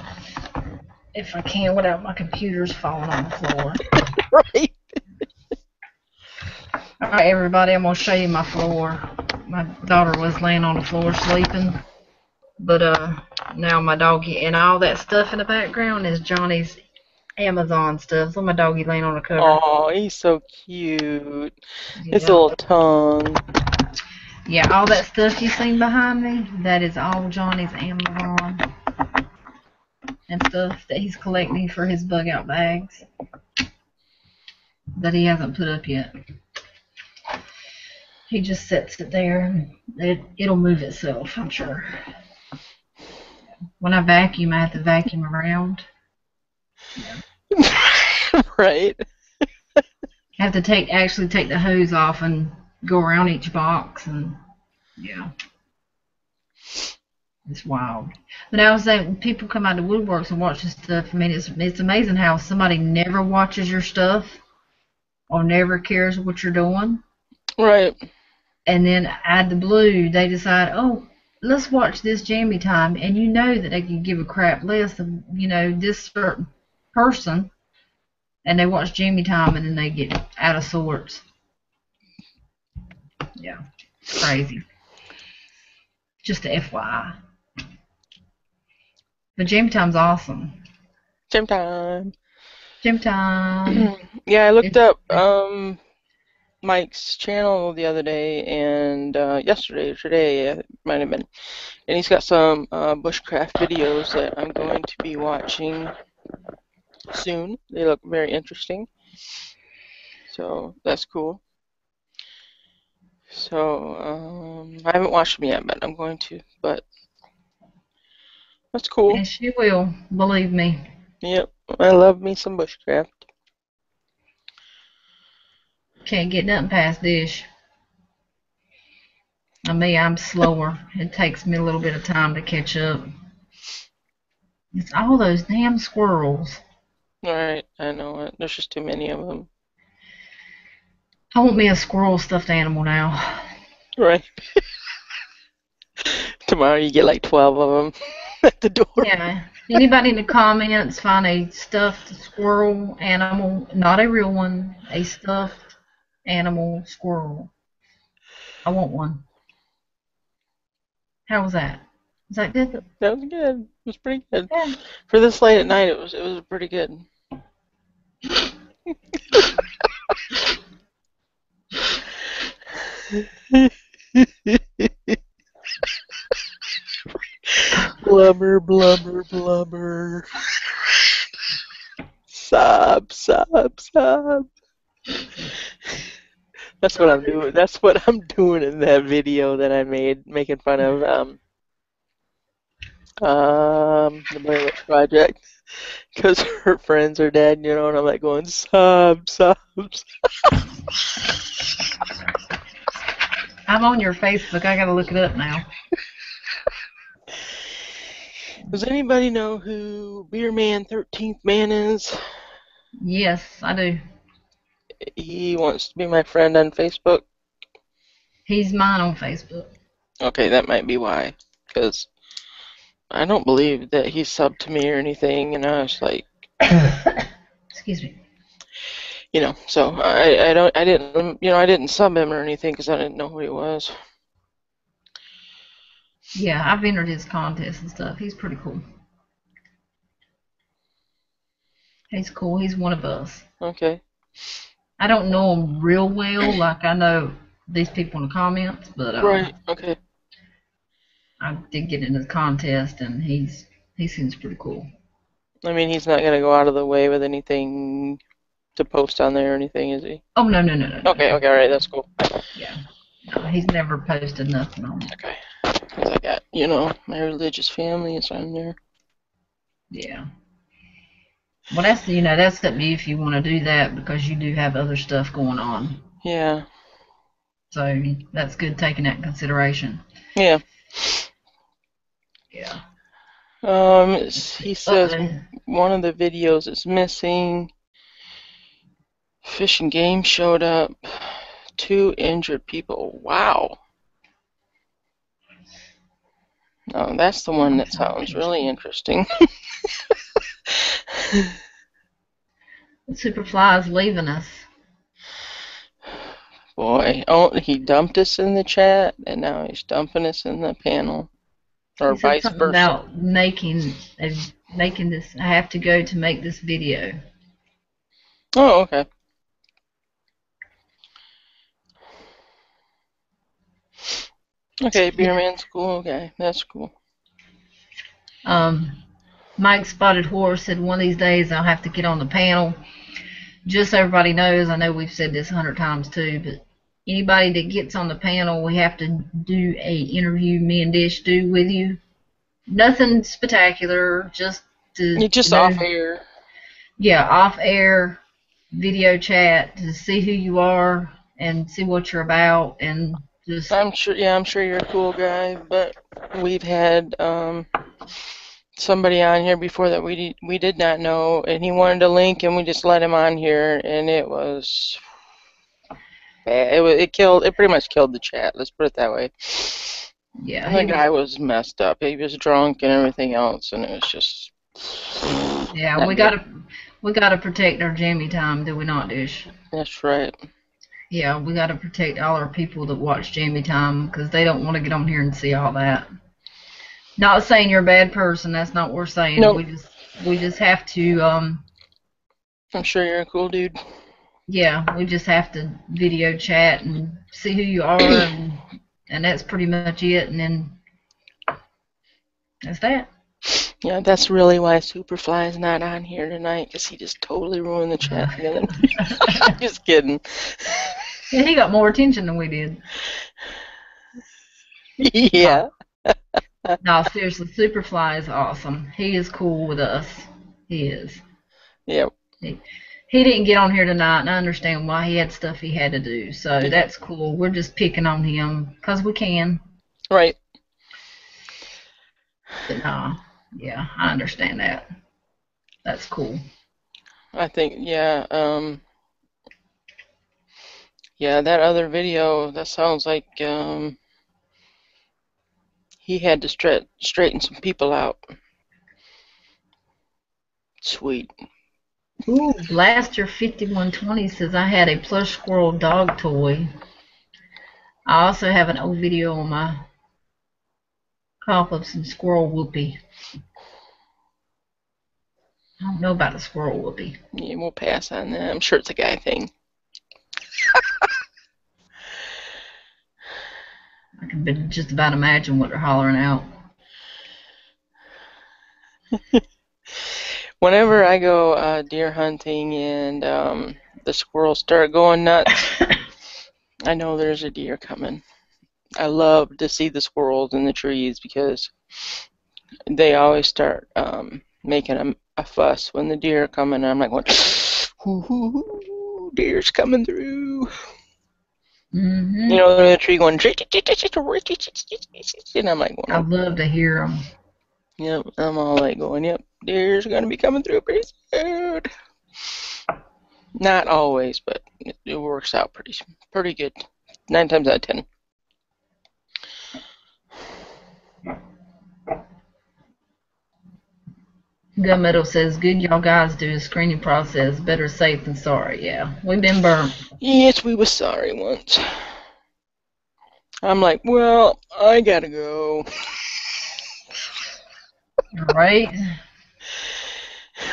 If I can without my computer's falling on the floor. Right. Alright, everybody, I'm going to show you my floor. My daughter was laying on the floor sleeping. But now my doggy, and all that stuff in the background is Johnny's Amazon stuff. So my doggy laying on the cover. Oh, he's so cute. Yeah. His little tongue. Yeah, all that stuff you seen behind me, that is all Johnny's Amazon and stuff that he's collecting for his bug out bags that he hasn't put up yet. He just sets it there. It'll move itself, I'm sure. When I vacuum, I have to vacuum around. Yeah. Right. I have to actually take the hose off and go around each box, and yeah, it's wild. But I was saying, people come out of woodworks and watch this stuff. I mean, it's amazing how somebody never watches your stuff or never cares what you're doing. Right. And then out of the blue, they decide, oh, let's watch this Jammy Time, and you know that they could give a crap less of this certain person, and they watch Jammy Time, and then they get out of sorts. Yeah, it's crazy. Just a FYI. But Jammy Time's awesome. Jammy Time. Jammy Time. Yeah, I looked up Mike's channel the other day, and yesterday or today, it might have been. And he's got some bushcraft videos that I'm going to be watching soon. They look very interesting. So that's cool. So I haven't watched them yet, but I'm going to. But that's cool. And she will, believe me. Yep, I love me some bushcraft. Can't get nothing past dish. I'm slower. It takes me a little bit of time to catch up. It's all those damn squirrels. Alright, I know it. There's just too many of them. I want me a squirrel stuffed animal now. Right. Tomorrow you get like 12 of them at the door. Yeah, Anybody in the comments find a stuffed squirrel animal, not a real one, a stuffed animal squirrel. I want one. How was that? Was that good? That was good. It was pretty good. Yeah. For this late at night, it was pretty good. Blubber, blubber, blubber. Sob, sob, sob. That's what I'm doing. That's what I'm doing in that video that I made, making fun of the Blair Witch Project, because her friends are dead, you know, and I'm like going sob, sob, sob. I'm on your Facebook. I gotta look it up now. Does anybody know who Beer Man 13th Man is? Yes, I do. He wants to be my friend on Facebook. He's mine on Facebook. Okay, that might be why, because I don't believe that he subbed to me or anything, and I was like, Excuse me. you know, so I didn't sub him or anything because I didn't know who he was. Yeah, I've entered his contests and stuff. He's pretty cool. He's cool. He's one of us. Okay. I don't know him real well, like I know these people in the comments, but Right. Okay. I did get in his contest, and he seems pretty cool. I mean, he's not gonna go out of the way with anything to post on there or anything, is he? Oh no. Okay. Okay. All right. That's cool. Yeah. No, he's never posted nothing on it. Okay. Because I got, you know, my religious family is on there. Yeah. Well, that's that's up to you if you want to do that, because you do have other stuff going on. Yeah. So that's good taking that in consideration. Yeah. Yeah. He says one of the videos is missing. Fish and Game showed up. 2 injured people. Wow. Oh, that's the one that sounds really interesting. Superfly's leaving us. Boy, oh, he dumped us in the chat, and now he's dumping us in the panel, or He said vice something versa. about making this. I have to go to make this video. Oh, okay. Okay, Beer Man's cool. Okay, that's cool. Mike Spotted Horse said one of these days I'll have to get on the panel. Just so everybody knows, I know we've said this 100 times too, but anybody that gets on the panel, we have to do a interview me and Dish do with you. Nothing spectacular, just to off air. Yeah, off air video chat to see who you are and see what you're about, and just. I'm sure you're a cool guy, but we've had somebody on here before that we did not know, and he wanted a link, and we just let him on here, and it was bad. It pretty much killed the chat. Let's put it that way. Yeah, and the guy was messed up. He was drunk and everything else, and it was just. Yeah, we gotta protect our Jammy Time, do we not, Dish? That's right. Yeah, we gotta protect all our people that watch Jammy Time, because they don't want to get on here and see all that. Not saying you're a bad person. That's not what we're saying. Nope. We just have to. I'm sure you're a cool dude. Yeah, we just have to video chat and see who you are, and that's pretty much it. And then that's that. Yeah, that's really why Superfly's not on here tonight, because he just totally ruined the chat together. Just kidding. Yeah, he got more attention than we did. Yeah. No, seriously, Superfly is awesome. He is cool with us. He is. Yep. He didn't get on here tonight, and I understand why. He had stuff he had to do, so that's cool. We're just picking on him because we can. Right. But no, yeah, I understand that. That's cool. I think, yeah, that other video, that sounds like he had to straighten some people out. Sweet. Ooh, Blaster 5120 says I had a plush squirrel dog toy. I also have an old video on my call of some squirrel whoopee. I don't know about a squirrel whoopee. Yeah, we'll pass on that. I'm sure it's a guy thing. I can just about imagine what they're hollering out. Whenever I go deer hunting and the squirrels start going nuts, I know there's a deer coming. I love to see the squirrels in the trees because they always start making a fuss when the deer are coming. And I'm like, going, hoo, hoo, hoo, deer's coming through. Mm-hmm. You know, they're in the tree going, and I'm like, I love to hear them. Yep, I'm all like going, yep, deer's going to be coming through pretty soon. Not always, but it works out pretty good. 9 times out of 10. Gunmetal says, good y'all guys do the screening process. Better safe than sorry. Yeah, we've been burnt. Yes, we was sorry once. I'm like, well, I gotta go. Right?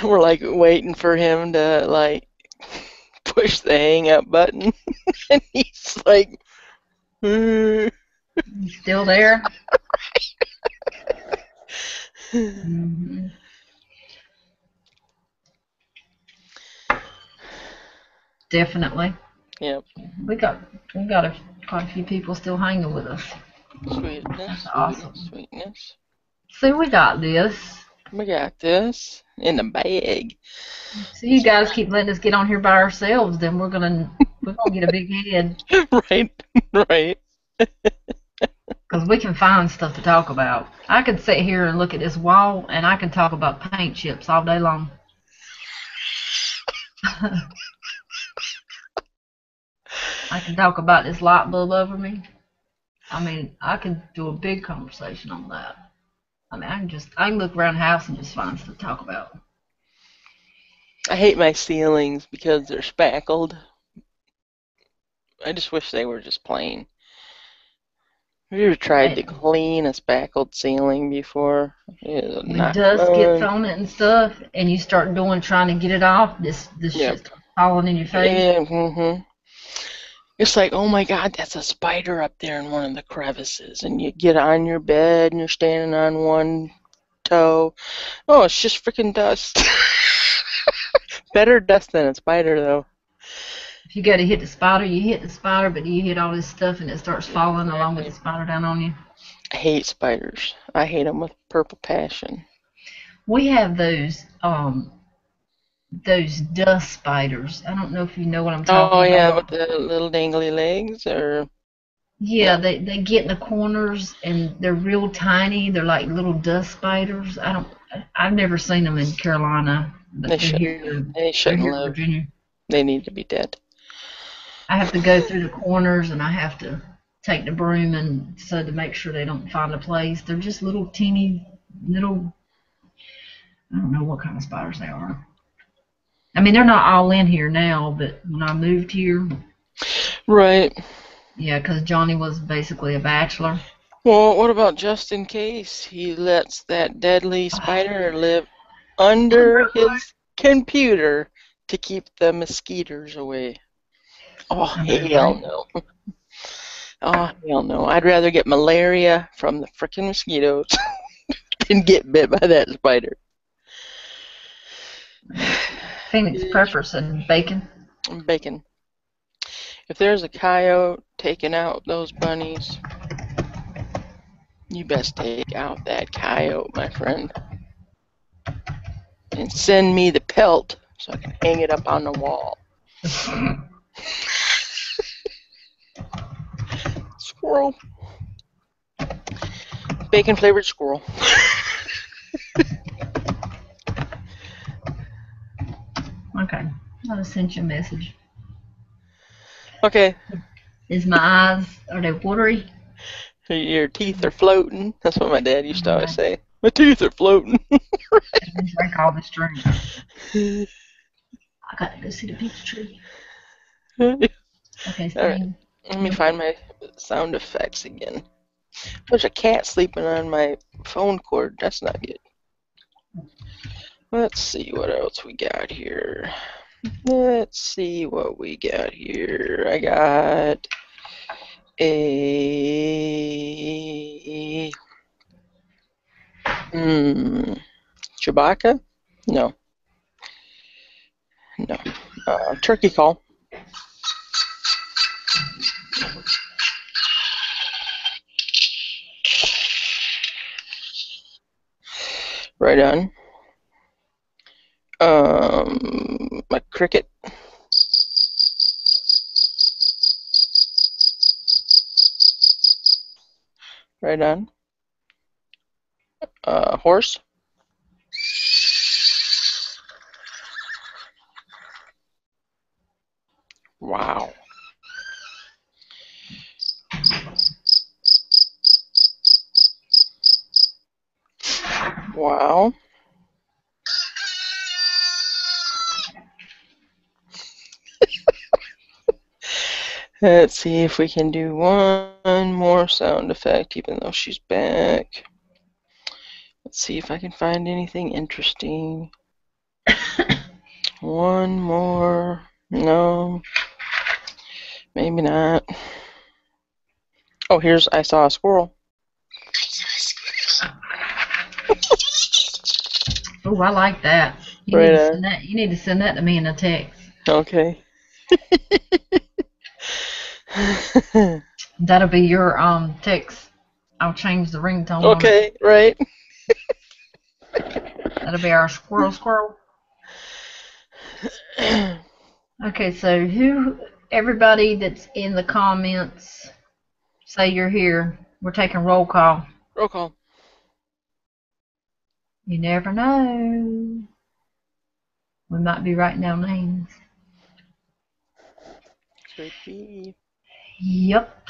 We're like waiting for him to like push the hang up button. And he's like, You still there? Mm-hmm. Definitely. Yep. We got quite a few people still hanging with us. Sweetness. That's awesome. Sweetness. See, we got this. We got this in the bag. So you guys keep letting us get on here by ourselves, then we're gonna get a big head. Right. Because we can find stuff to talk about. I could sit here and look at this wall, and I can talk about paint chips all day long. I can talk about this light bulb over me. I mean, I could do a big conversation on that. I mean, I can look around the house and just find stuff to talk about. I hate my ceilings because they're spackled. I just wish they were just plain. Have you ever tried to clean a spackled ceiling before? When dust gets on it and stuff, and you start trying to get it off, this shit's falling in your face. Yeah, mm-hmm. It's like, oh my God, that's a spider up there in one of the crevices. And you get on your bed and you're standing on one toe. Oh, it's just freaking dust. Better dust than a spider, though. If you go to hit the spider, you hit the spider, but you hit all this stuff and it starts falling along with the spider down on you. I hate spiders. I hate them with purple passion. We have those dust spiders. I don't know if you know what I'm talking about. Oh, yeah, with the little dangly legs, or... Yeah, they get in the corners and they're real tiny. They're like little dust spiders. I've never seen them in Carolina, but they shouldn't live. Virginia. They need to be dead. I have to go through the corners and I have to take the broom and so to make sure they don't find a place. They're just little teeny little, I don't know what kind of spiders they are. I mean, they're not all in here now, but when I moved here. Right. Yeah, because Johnny was basically a bachelor. Well, what about just in case he lets that deadly spider live under his computer to keep the mosquitoes away? Oh, hell no. Oh, hell no. I'd rather get malaria from the frickin' mosquitoes than get bit by that spider. Phoenix Preppers and bacon. Bacon. If there's a coyote taking out those bunnies, you best take out that coyote, my friend. And send me the pelt so I can hang it up on the wall. Squirrel. Bacon flavored squirrel. Okay. I'll send you a message. Okay. Is my eyes, are they watery? Your teeth are floating. That's what my dad used to always say. My teeth are floating. And drink all this drink. I got to go see the peach tree. Okay, All right. Stan. Let me find my sound effects again. There's a cat sleeping on my phone cord. That's not good. Let's see what else we got here. Let's see what we got here. I got a Chewbacca? No. No. Turkey call. Right on. My cricket. Right on. Horse. Wow. Wow. Let's see if we can do one more sound effect, even though she's back. Let's see if I can find anything interesting. One more. No. Maybe not. Oh, I saw a squirrel. Oh, I like that. You need to send that to me in a text. Okay. That'll be your text. I'll change the ringtone. Okay, right. That'll be our squirrel. Okay, so everybody that's in the comments, say you're here. We're taking roll call. Roll call. You never know. We might be writing down names. Could be. Yep.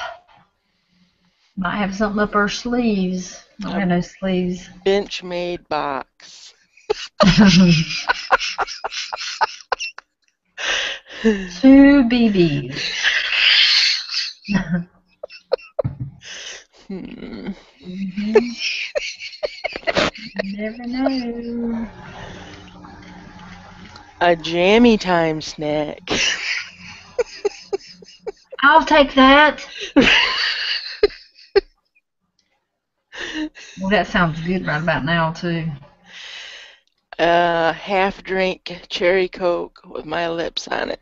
Might have something up our sleeves. I don't have no sleeves. Bench made box. 2 BBs. Mm-hmm. You never know. A Jammy Time snack. I'll take that. Well, that sounds good right about now, too. Half drink cherry Coke with my lips on it.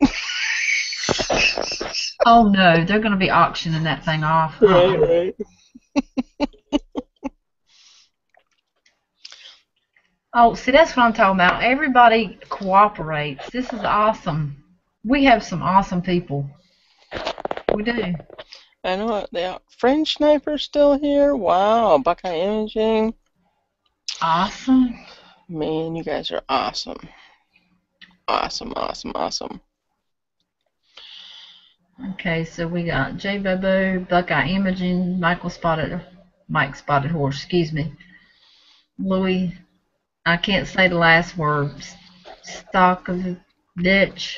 Oh, no. They're going to be auctioning that thing off. Right. Oh, see, that's what I'm talking about. Everybody cooperates. This is awesome. We have some awesome people. We do. I know. The French Sniper's still here. Wow. Buckeye Imaging. Awesome. Man, you guys are awesome. Awesome. Okay, so we got J Bobo, Buckeye Imaging, Mike Spotted Horse, excuse me. Louis, I can't say the last word. Stokovich.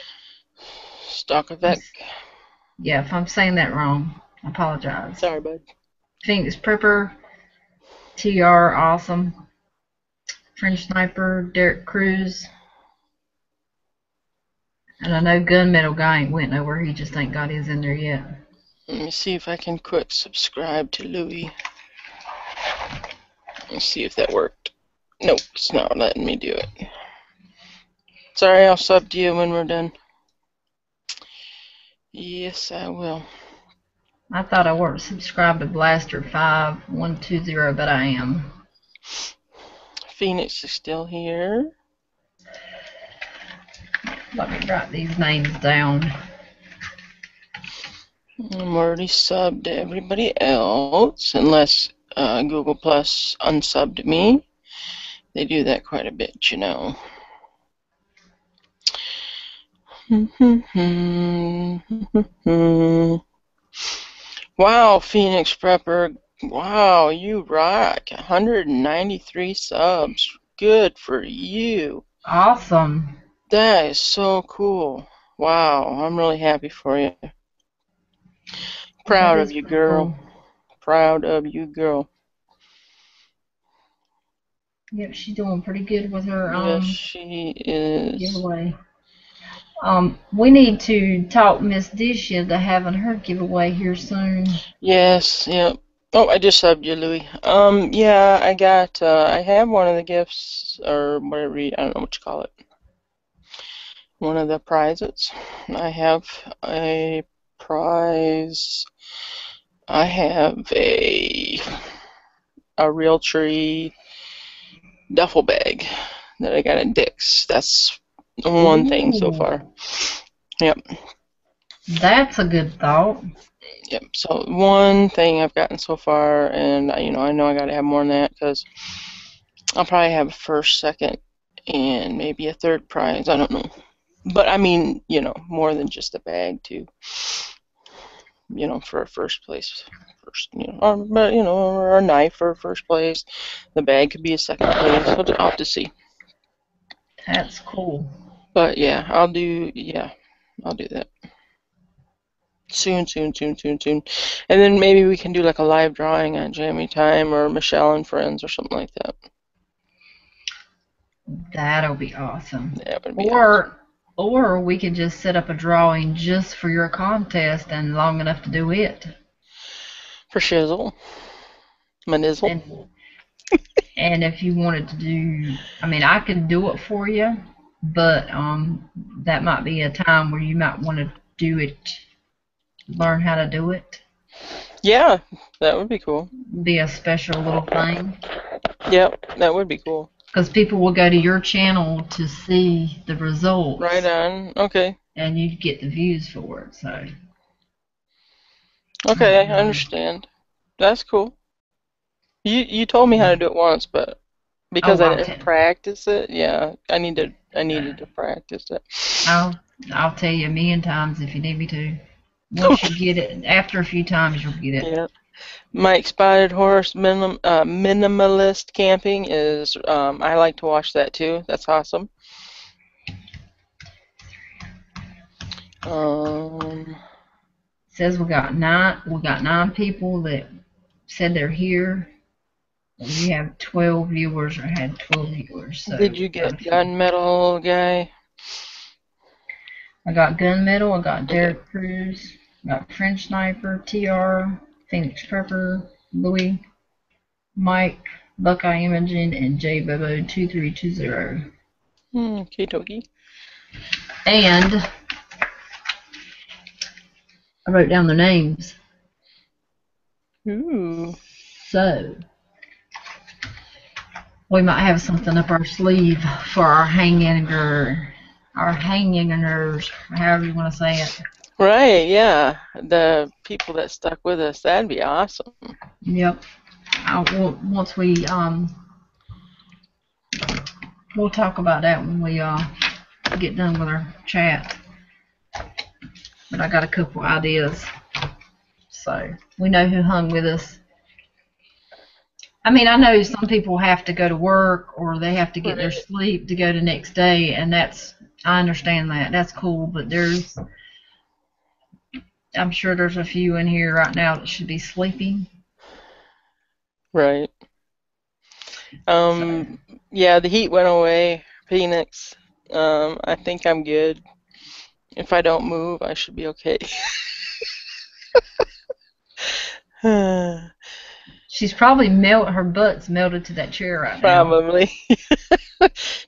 Yeah, if I'm saying that wrong, I apologize. Sorry, bud. Phoenix Prepper, TR Awesome, French Sniper, Derek Cruz. And I know Gunmetal Guy ain't went nowhere, he just ain't got his in there yet. Let me see if I can quick subscribe to Louis. Let's see if that worked. Nope, it's not letting me do it. Sorry, I'll sub to you when we're done. Yes, I will. I thought I weren't subscribed to Blaster 5120, but I am. Phoenix is still here. Let me write these names down. I'm already subbed to everybody else, unless Google Plus unsubbed me. They do that quite a bit, you know. Wow, Phoenix Prepper, Wow, you rock. 193 subs. Good for you. Awesome. That is so cool. Wow, I'm really happy for you. That Proud of is you, pretty girl. cool. Proud of you, girl. Yep, she's doing pretty good with her Yes, she is. giveaway. We need to talk Miss Disha to having her giveaway here soon. Yes, yep. Oh, I just subbed you, Louie. Yeah, I have one of the gifts, or whatever, I don't know what you call it. One of the prizes. I have a prize. I have a real tree duffel bag that I got at Dick's. That's one thing so far. Yep. That's a good thought. Yep. So one thing I've gotten so far, and I know I got to have more than that because I'll probably have a first, second, and maybe a third prize. I don't know. But I mean, more than just a bag too. For a first place. Or a knife for first place. The bag could be a second place. I'll have to see. That's cool. But yeah, I'll do that. Soon. And then maybe we can do like a live drawing on Jammy Time or Michelle and Friends or something like that. That'll be awesome. That would be awesome. Or we could just set up a drawing just for your contest and long enough to do it. For shizzle. Manizzle. And if you wanted to do, I could do it for you, but that might be a time where you might want to do it, learn how to do it. Yeah, that would be cool. Be a special little thing. Yep, that would be cool. Because people will go to your channel to see the results. Right on. Okay. And you get the views for it, so. Okay, I understand. That's cool. You told me how to do it once, but because I didn't practice it, yeah, I needed to practice it. I'll tell you a million times if you need me to. Once you get it, after a few times, you'll get it. Yeah. Mike Spotted Horse Minimalist Camping is, I like to watch that too. That's awesome. It says we got nine people that said they're here. We have 12 viewers, or had 12 viewers. So did you get Gunmetal guy? I got Gunmetal, I got Derek Cruz, I got French Sniper, TR, Phoenix Prepper, Louis, Mike, Buckeye Imaging, and J Bobo 2320. Okay, dokie. And I wrote down their names. Ooh. So we might have something up our sleeve for our hangingers, however you want to say it. Right, yeah. The people that stuck with us, that'd be awesome. Yep. Once we we'll talk about that when we get done with our chat. But I got a couple ideas. So we know who hung with us. I know some people have to go to work or they have to get their sleep to go the next day, and I understand that. That's cool, but I'm sure there's a few in here right now that should be sleeping. Right. Yeah, the heat went away, Phoenix. I think I'm good. If I don't move, I should be okay. She's probably her butt's melted to that chair right now. Probably.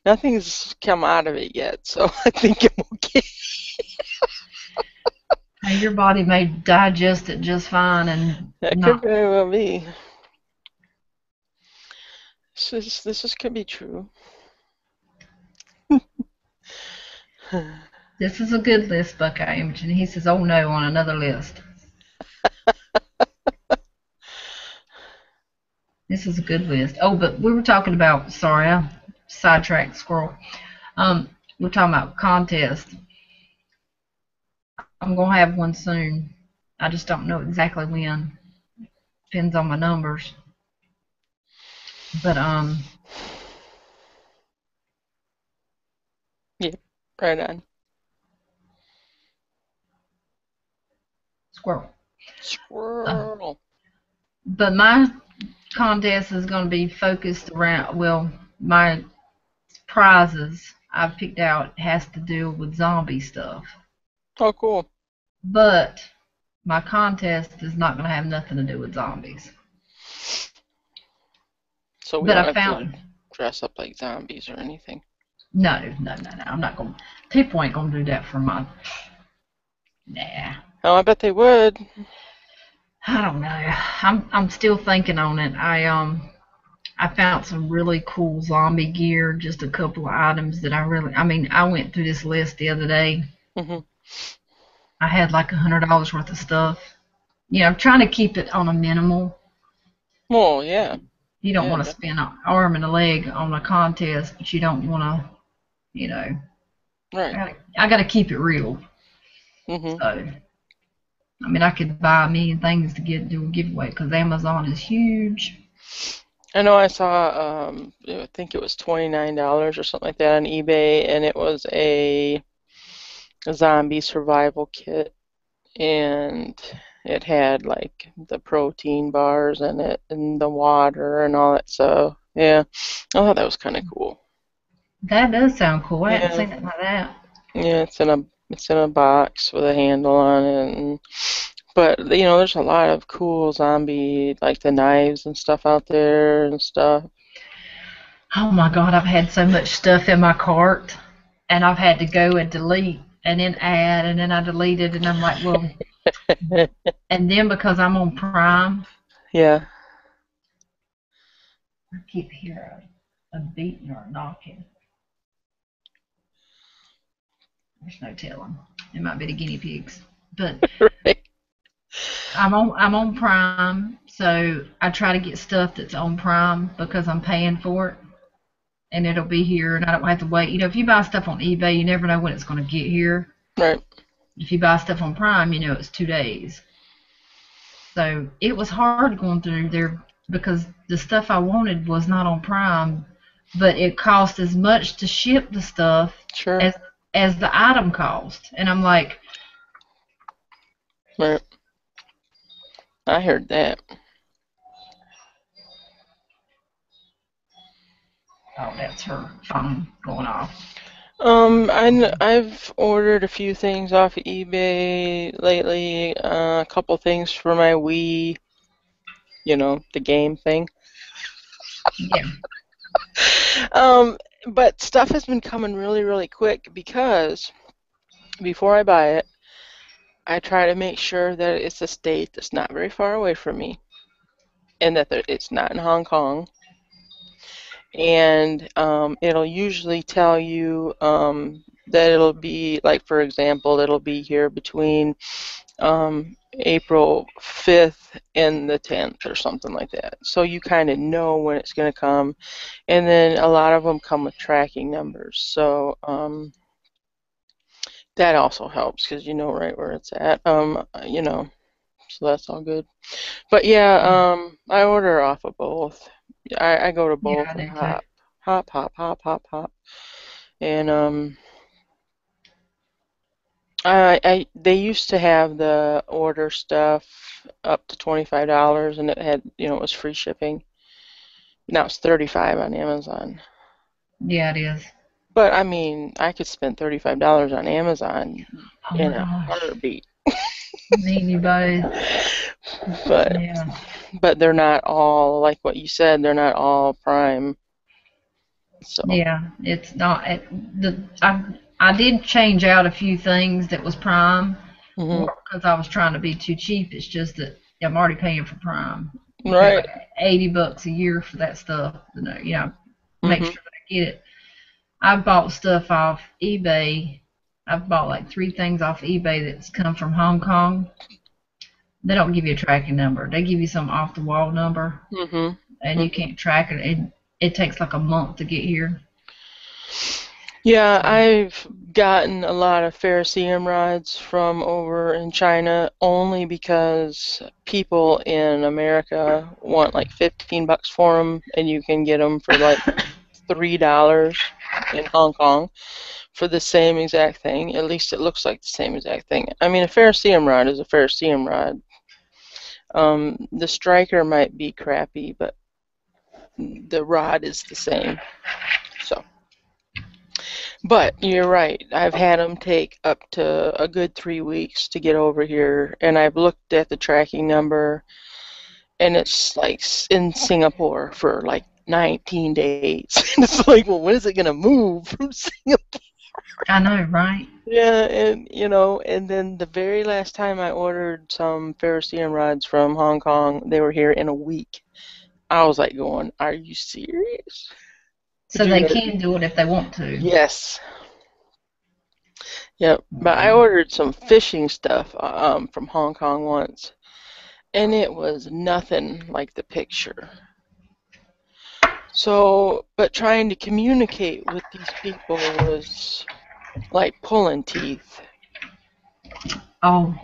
Nothing's come out of it yet, so I think I'm okay. Your body may digest it just fine, and that could very well be. This could be true. This is a good list, Buckeye Image, and he says, "Oh no," on another list. This is a good list. Oh, but we were talking about. Sorry, I sidetracked squirrel. We're talking about contest. I'm gonna have one soon. I just don't know exactly when. Depends on my numbers. But Yeah, right on. squirrel. Squirrel. But my contest is going to be focused around, well, my prizes I've picked out has to deal with zombie stuff. Oh, cool. But my contest is not going to have nothing to do with zombies. So we But don't I have found to dress up like zombies or anything. no. I'm not going. People ain't going to do that for my. Nah. Oh, I bet they would. I don't know. I'm still thinking on it. I found some really cool zombie gear, just a couple of items that I mean, I went through this list the other day. Mhm. I had like $100 worth of stuff. Yeah, I'm trying to keep it on a minimal. Well, yeah. You don't Yeah, want to spend an arm and a leg on a contest, but you don't want to, you know. right. I got to keep it real. Mhm. So, I mean, I could buy a million things to do a giveaway because Amazon is huge. I know I saw, I think it was $29 or something like that on eBay, and it was a zombie survival kit, and it had like the protein bars in it and the water and all that. So yeah, I thought that was kind of cool. That does sound cool. I hadn't Yeah, seen it like that. yeah, it's in a box with a handle on it, and but you know, there's a lot of cool zombie like the knives and stuff out there and stuff. Oh my God, I've had so much stuff in my cart, and I've had to go and delete and then add, and then I deleted, and I'm like, well, and then because I'm on Prime, Yeah. I keep hearing a beating or a knocking. There's no telling. It might be the guinea pigs, but Right. I'm on Prime, so I try to get stuff that's on Prime because I'm paying for it, and it'll be here, and I don't have to wait. You know, if you buy stuff on eBay, you never know when it's going to get here. Right. If you buy stuff on Prime, you know it's 2 days. So it was hard going through there because the stuff I wanted was not on Prime, but it cost as much to ship the stuff Sure. as the item cost, and I'm like, Right. I heard that. oh, that's her phone going off. I've ordered a few things off of eBay lately. A couple things for my Wii, you know, the game thing. Yeah. Um, but stuff has been coming really, really quick because before I buy it, I try to make sure that it's a state that's not very far away from me and that it's not in Hong Kong. And it'll usually tell you that it'll be, like, for example, it'll be here between April 5th and the 10th or something like that. So you kind of know when it's going to come. And then a lot of them come with tracking numbers. So that also helps because you know right where it's at. You know, so that's all good. But yeah, I order off of both. I go to Yeah, both I and do too. hop. And they used to have the order stuff up to $25, and it had, you know, it was free shipping. Now it's 35 on Amazon. Yeah, it is. But I mean, I could spend $35 on Amazon Oh my in a gosh. heartbeat. Me and you both. But Yeah. they're not all like what you said. They're not all Prime. So. Yeah, it's not I did change out a few things that was Prime Mhm. because I was trying to be too cheap. It's just that I'm already paying for Prime. You pay Right. like $80 a year for that stuff. You know, make Mhm. sure that I get it. I bought stuff off eBay. I've bought like 3 things off eBay that's come from Hong Kong. They don't give you a tracking number. They give you some off the wall number, Mhm. and you Mhm. can't track it. It takes like a month to get here. Yeah, So, I've gotten a lot of Ferricium rods from over in China only because people in America want like $15 for them, and you can get them for like $3 in Hong Kong for the same exact thing. At least it looks like the same exact thing. I mean, a Ferricium rod is a Ferricium rod. The striker might be crappy, but the rod is the same. So. But you're right. I've had them take up to a good 3 weeks to get over here, and I've looked at the tracking number, and it's like in Singapore for like 19 days. It's like, well, when is it gonna move from Singapore? I know, right? Yeah, and and then the very last time I ordered some Ferricium rods from Hong Kong, they were here in a week. I was like going, are you serious? But So they can do it if they want to. yes. Yep, but I Wow. ordered some fishing stuff from Hong Kong once, and it was nothing like the picture. So, but trying to communicate with these people was like pulling teeth. Oh,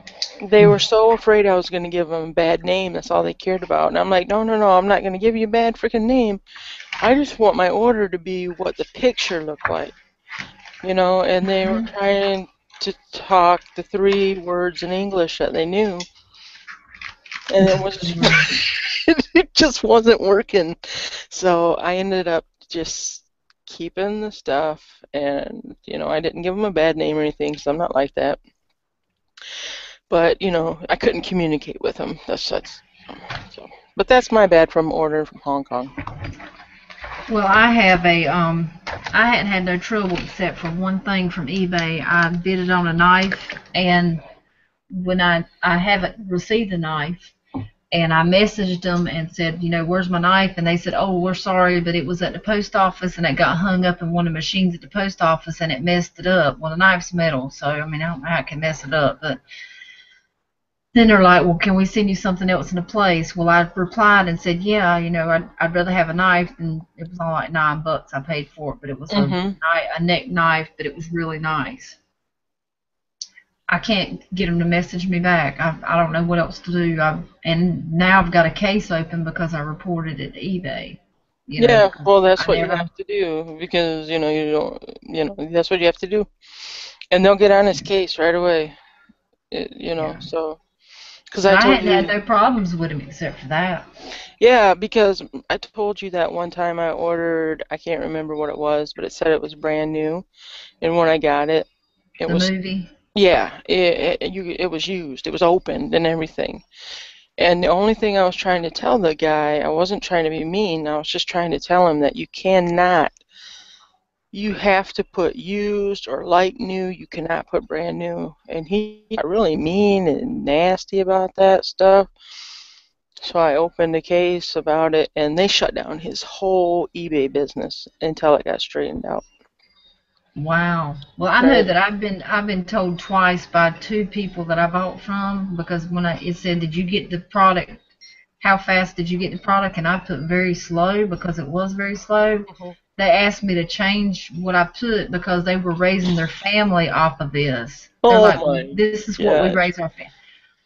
They were so afraid I was going to give them a bad name. That's all they cared about. And I'm like, no, no, no, I'm not going to give you a bad freaking name. I just want my order to be what the picture looked like, and they were trying to talk the 3 words in English that they knew. And it was it just wasn't working. So I ended up just keeping the stuff, and I didn't give them a bad name or anything, because I'm not like that. But I couldn't communicate with them. That's so. But that's my bad from ordering from Hong Kong. well, I have I hadn't had no trouble except for one thing from eBay. I bid it on a knife, and when I haven't received the knife, and I messaged them and said, where's my knife? And they said, oh, we're sorry, but it was at the post office, and it got hung up in one of the machines at the post office, and it messed it up. Well, the knife's metal, so I mean, I don't know how it can mess it up, but then they're like, well, can we send you something else in a place? Well, I replied and said, yeah, I'd rather have a knife, and it was only like $9 I paid for it, but it was Mhm. a neck knife, but it was really nice. I can't get them to message me back. I don't know what else to do. And now I've got a case open because I reported it to eBay. Yeah, Because well, that's I what you never. have to do, because you don't, that's what you have to do, and they'll get on his case right away. Yeah. So because But I I told hadn't had you. no problems with him except for that. Yeah, because I told you that one time I ordered, I can't remember what it was, but it said it was brand new. And when I got it, it The was, movie. yeah, it was used. It was opened and everything. And the only thing I was trying to tell the guy, I wasn't trying to be mean, I was just trying to tell him that you have to put used or like new, you cannot put brand new. And he got really mean and nasty about that stuff. So I opened a case about it, and they shut down his whole eBay business until it got straightened out. Wow. Well, I know Right. that I've been told twice by two people that I bought from, because when it said, did you get the product? How fast did you get the product? And I put very slow because it was very slow. Mhm. They asked me to change what I put because they were raising their family off of this. They're Oh like, well, my this is what we gosh. raise our family.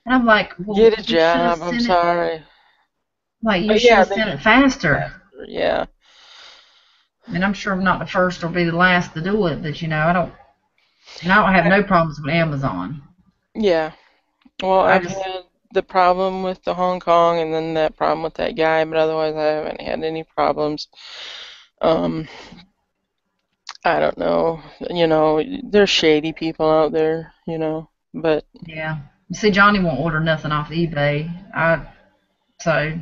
And I'm like, well, Get a you should have job. I'm sent it. sorry. Like, you But should yeah, have they sent it should faster. faster. Yeah. And I'm sure I'm not the first or be the last to do it, but I don't have no problems with Amazon. Yeah. Well, I I've just, had the problem with the Hong Kong, and then that problem with that guy, but otherwise I haven't had any problems. Um, I don't know. There's shady people out there, but yeah. See, Johnny won't order nothing off eBay. So,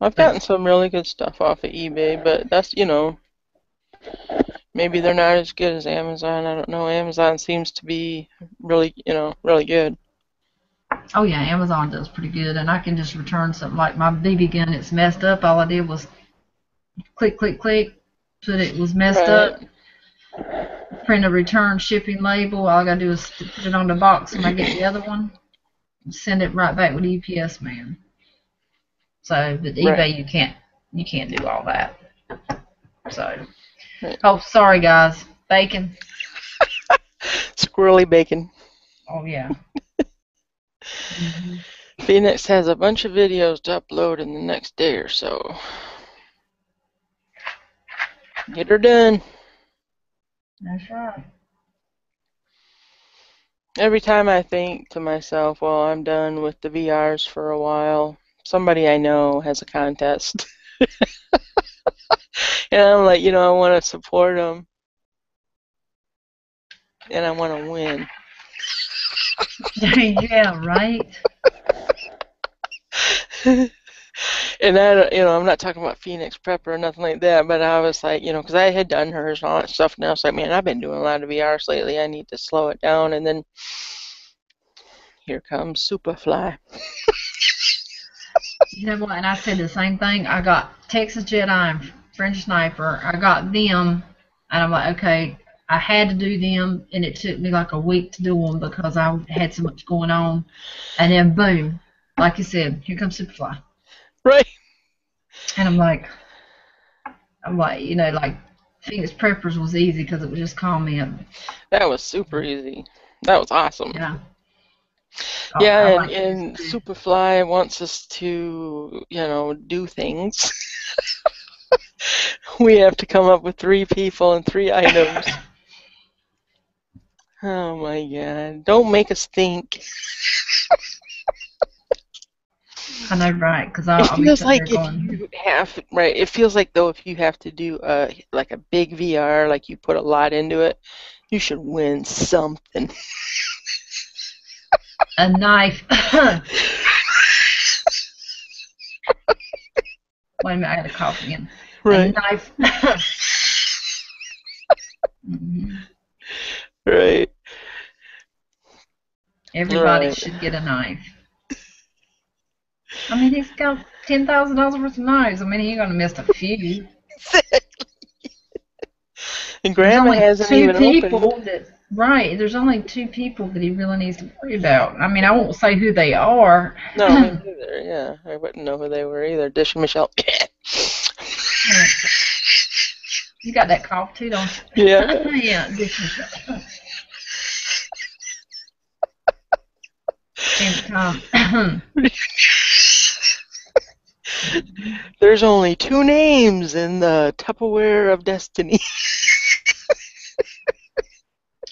I've but gotten some really good stuff off of eBay, but maybe they're not as good as Amazon. I don't know. Amazon seems to be really, really good. oh yeah, Amazon does pretty good, and I can just return something like my BB gun. It's messed up. All I did was click, click, click, put it was messed Right. up. Print a return shipping label. All I gotta do is put it on the box when I get the other one. Send it right back with the UPS man. So, but Right. eBay you can't do all that. So, Right. oh sorry guys. Bacon. Squirrely bacon. Oh, yeah. Mm-hmm. Phoenix has a bunch of videos to upload in the next day or so. Get her done. That's right. Every time I think to myself, well, I'm done with the VRs for a while, somebody I know has a contest. And I'm like, I want to support them. And I want to win. Yeah, right. And I'm not talking about Phoenix Prep or nothing like that, but I was like, because I had done hers and all that stuff, and I was like, man, I've been doing a lot of VRs lately. I need to slow it down. And then here comes Superfly. You know what? And I said the same thing. I got Texas Jedi and French Sniper. I got them, and I'm like, okay, I had to do them, and it took me like a week to do them because I had so much going on. And then boom, like you said, here comes Superfly. Right. And I'm like, like Phoenix Preppers was easy because it was just comment. That was super easy. That was awesome. Yeah. Yeah, like and Superfly wants us to, do things. We have to come up with 3 people and 3 items. Oh my God. Don't make us think. I know, right? Because it feels like it feels like though if you have to do like a big VR, like you put a lot into it, you should win something. A knife. Wait a minute, I got to cough again. Right. A knife. Mm-hmm. Right. Everybody should get a knife. I mean, he's got $10,000 worth of knives. I mean, he ain't gonna miss a few. And Grandma hasn't even opened. Right, there's only 2 people that he really needs to worry about. I mean, I won't say who they are. No, me neither. Yeah, I wouldn't know who they were either. Dish Michelle. You got that cough too, don't you? Yeah. Yeah, Dish Michelle. And There's only 2 names in the Tupperware of Destiny.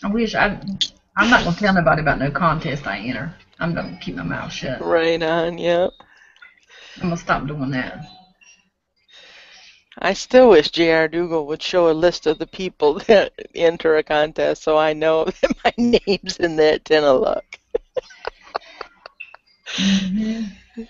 I wish I'm not gonna tell nobody about no contest I enter. I'm gonna keep my mouth shut. Right on, yep. I'm gonna stop doing that. I still wish J.R. Dougal would show a list of the people that enter a contest so I know that my name's in that 10 of luck. Mm-hmm.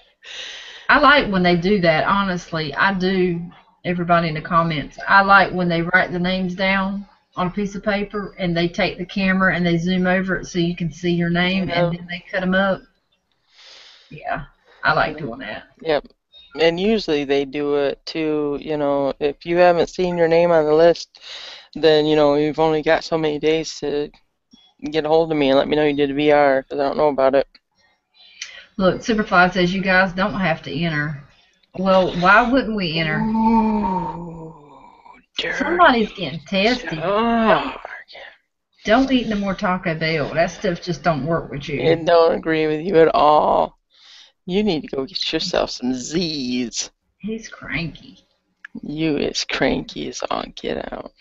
I like when they do that, honestly. I do, everybody in the comments. I like when they write the names down on a piece of paper and they take the camera and they zoom over it so you can see your name and then they cut them up. Yeah, I like doing that. Yep. And usually they do it too, if you haven't seen your name on the list, then, you've only got so many days to get a hold of me and let me know you did a VR because I don't know about it. Look, Superfly says you guys don't have to enter. Well, why wouldn't we enter? Ooh, somebody's getting testy. Don't eat no more Taco Bell. That stuff just don't work with you. I don't agree with you at all. You need to go get yourself some Z's. He's cranky. You is cranky as all get out.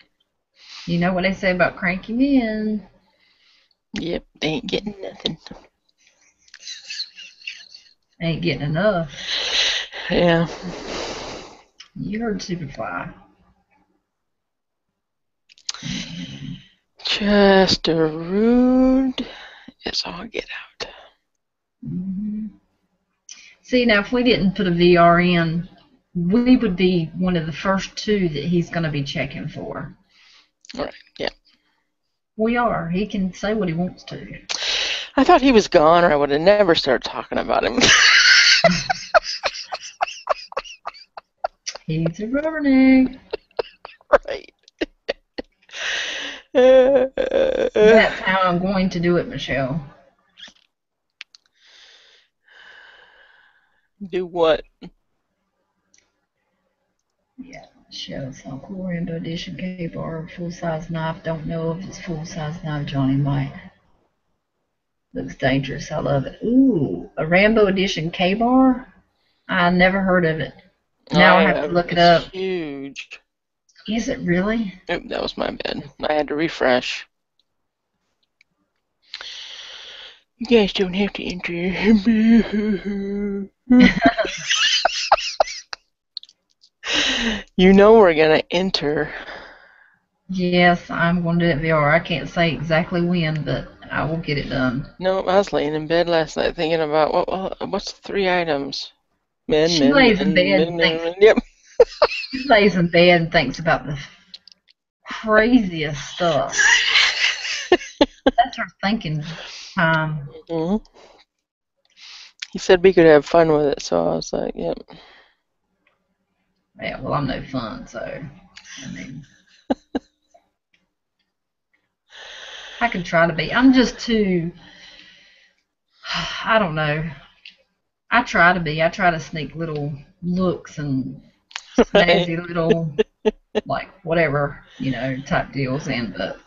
You know what they say about cranky men? Yep, they ain't getting nothing. Ain't getting enough. Yeah. You heard Superfly. Just a rude as all get out. Mm-hmm. See, now if we didn't put a VR in, we would be one of the first 2 that he's going to be checking for. All right, yeah. We are. He can say what he wants to. I thought he was gone or I would have never started talking about him. He's a rubberneck. Right. That's how I'm going to do it, Michelle. Do what? Yeah, Shows how cool Rainbow Edition K-bar, full-size knife. Don't know if it's full-size knife, Johnny might. Looks dangerous. I love it. Ooh, a Rambo Edition K-bar? I never heard of it. Now I have to look it up. It's huge. Is it really? Oop, that was my bad. I had to refresh. You guys don't have to enter. You know we're gonna enter. Yes, I'm going to do it VR. I can't say exactly when, but I will get it done. No, I was laying in bed last night thinking about what's the 3 items? Men. She lays in bed and Yep. She lays in bed and thinks about the craziest stuff. That's her thinking time. Mm-hmm. He said we could have fun with it, so I was like, yep. Yeah, well, I'm no fun, so, I mean, I can try to be. I'm just too, I don't know. I try to be. I try to sneak little looks and snazzy little, like, whatever, type deals in, but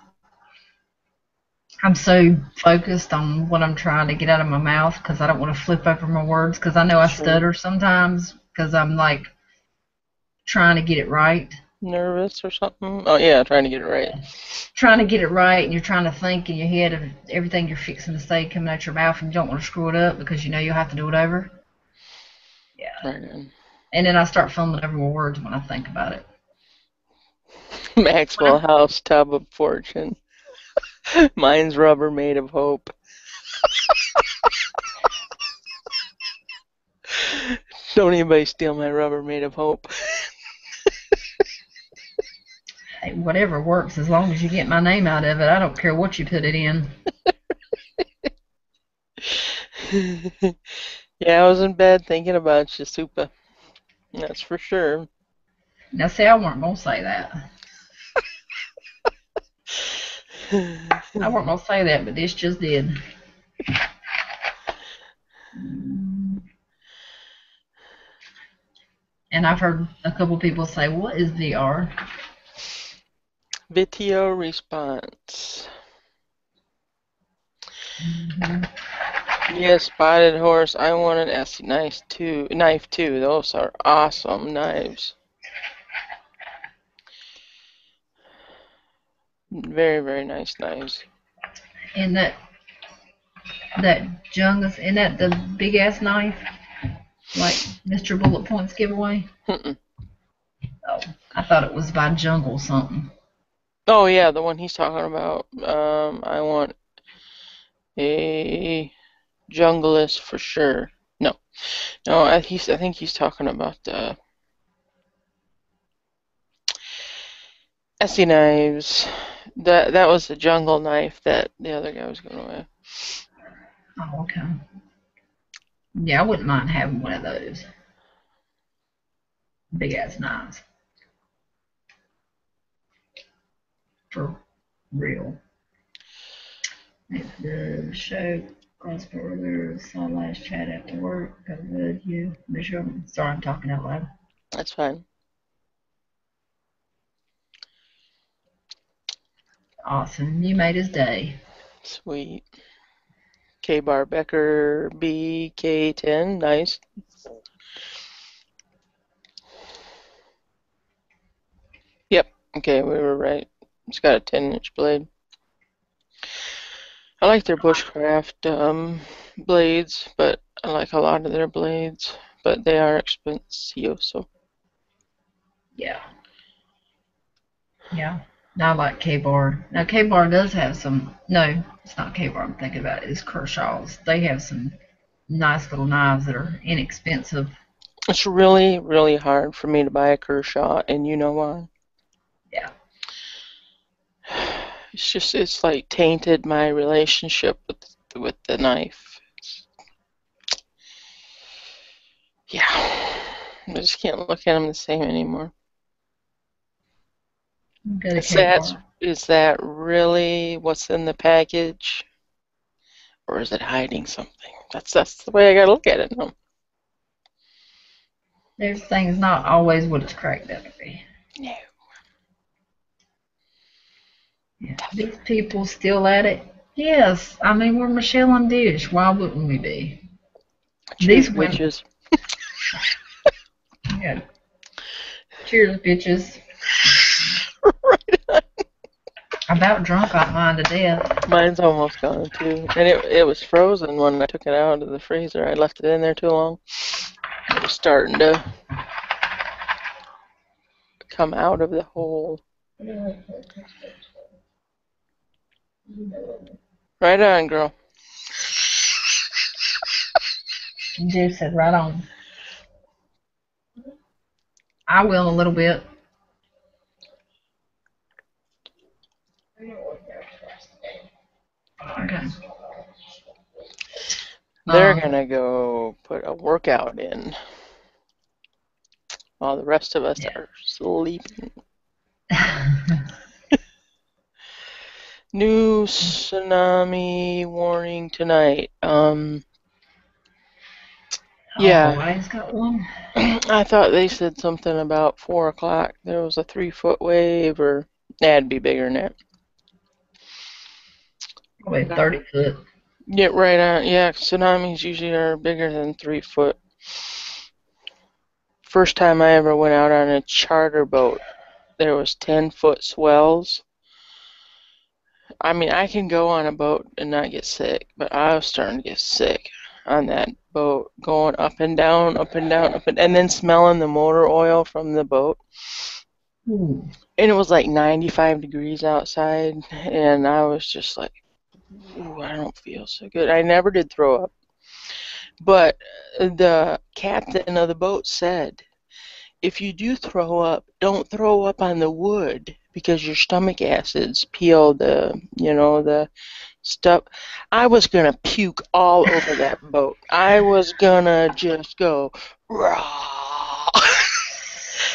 I'm so focused on what I'm trying to get out of my mouth because I don't want to flip over my words because I know I stutter sometimes because I'm, like, trying to get it right. Nervous or something? Oh, yeah, trying to get it right. Trying to get it right, and you're trying to think in your head of everything you're fixing to say coming out your mouth, and you don't want to screw it up because you know you'll have to do it over. Yeah. Right on. And then I start fumbling over my words when I think about it. Maxwell House tub of fortune. Mine's rubber made of hope. Don't anybody steal my rubber made of hope. Hey, whatever works, as long as you get my name out of it. I don't care what you put it in. Yeah, I was in bed thinking about you, Supa. That's for sure. Now, see, I weren't going to say that. I weren't going to say that, but this just did. And I've heard a couple people say, what is VR? Video response. Yes, spotted horse. I want an Essie knife too. Those are awesome knives. Very, very nice knives. And that Jungus, and that the big ass knife, like Mr. Bullet Points giveaway. Mm-mm. Oh, I thought it was by Jungle something. Oh yeah, the one he's talking about. I want a Jungleist for sure. No, I think he's talking about the Essie knives. That was the jungle knife that the other guy was going with. Oh, okay. Yeah, I wouldn't mind having one of those big ass knives. For real. It's the show calls for earlier. Saw last chat after work. Got good. You, Bishop. Sorry, I'm talking out loud. That's fine. Awesome. You made his day. Sweet. K-Bar Becker BK10. Nice. Yep. Okay, we were right. It's got a 10-inch blade. I like their bushcraft blades, but I like a lot of their blades, but they are expensive. So. Yeah. Yeah. I like K-Bar. Now, K-Bar does have some. No, it's not K-Bar I'm thinking about. It's Kershaw's. They have some nice little knives that are inexpensive. It's really, really hard for me to buy a Kershaw, and you know why? Yeah. It's like tainted my relationship with the knife. Yeah. I just can't look at them the same anymore. Is that really what's in the package? Or is it hiding something? That's the way I gotta look at it now. There's things not always what it's cracked up to be. These people still at it. Yes, I mean we're Michelle and Dish. Why wouldn't we be? Cheers, These women. bitches. Yeah. Cheers, bitches. Right. About drunk on mine to death. Mine's almost gone too, and it was frozen when I took it out of the freezer. I left it in there too long. It was starting to come out of the hole. Right on, girl. Dave said right on. I will in a little bit. Okay. They're gonna go put a workout in while the rest of us are sleeping. New tsunami warning tonight. Yeah. Hawaii's got one. I thought they said something about 4 o'clock. There was a 3-foot wave, or that'd be bigger than that. Probably 30 foot. Yeah, right on. Yeah, tsunamis usually are bigger than 3 foot. First time I ever went out on a charter boat, there was 10-foot swells. I mean, I can go on a boat and not get sick, but I was starting to get sick on that boat, going up and down, up and down, and then smelling the motor oil from the boat. Ooh. And it was like 95 degrees outside, and I was just like, ooh, I don't feel so good. I never did throw up. But the captain of the boat said, if you do throw up, don't throw up on the wood because your stomach acids peel the stuff. I was going to puke all over that boat. I was going to just go, raw.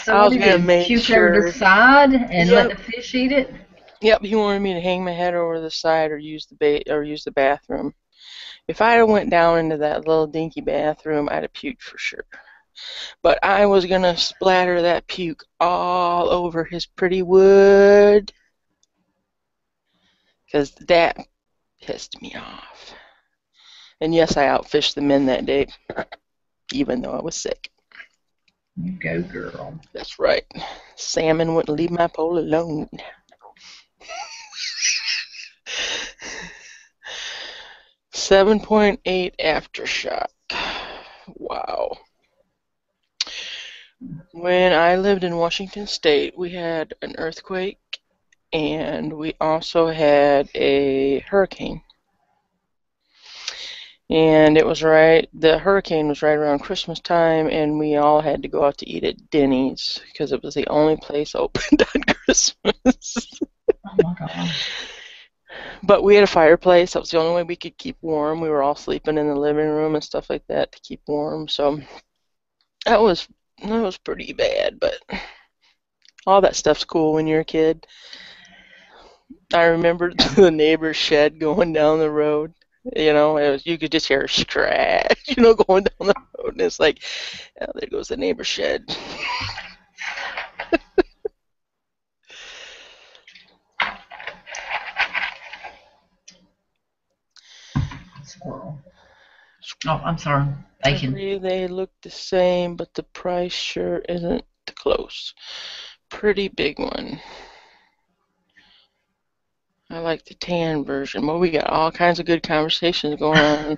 So I was what going to did make puke sure. over the side and let the fish eat it? Yep, he wanted me to hang my head over the side or use the bathroom. If I went down into that little dinky bathroom, I'd have puked for sure. But I was going to splatter that puke all over his pretty wood because that pissed me off. And yes, I outfished the men that day, even though I was sick. You go, girl. That's right. Salmon wouldn't leave my pole alone. .8 aftershock. Wow. When I lived in Washington State, we had an earthquake and we also had a hurricane. And the hurricane was right around Christmas time, and we all had to go out to eat at Denny's because it was the only place opened on Christmas. Oh my God. But we had a fireplace. That was the only way we could keep warm. We were all sleeping in the living room and stuff like that to keep warm. So that was pretty bad, but all that stuff's cool when you're a kid. I remember the neighbor's shed going down the road. You could just hear a scratch, going down the road, and it's like, oh, there goes the neighbor's shed. Squirrel. Oh, I'm sorry. Bacon. They look the same, but the price sure isn't close. Pretty big one. I like the tan version. Well, we got all kinds of good conversations going on.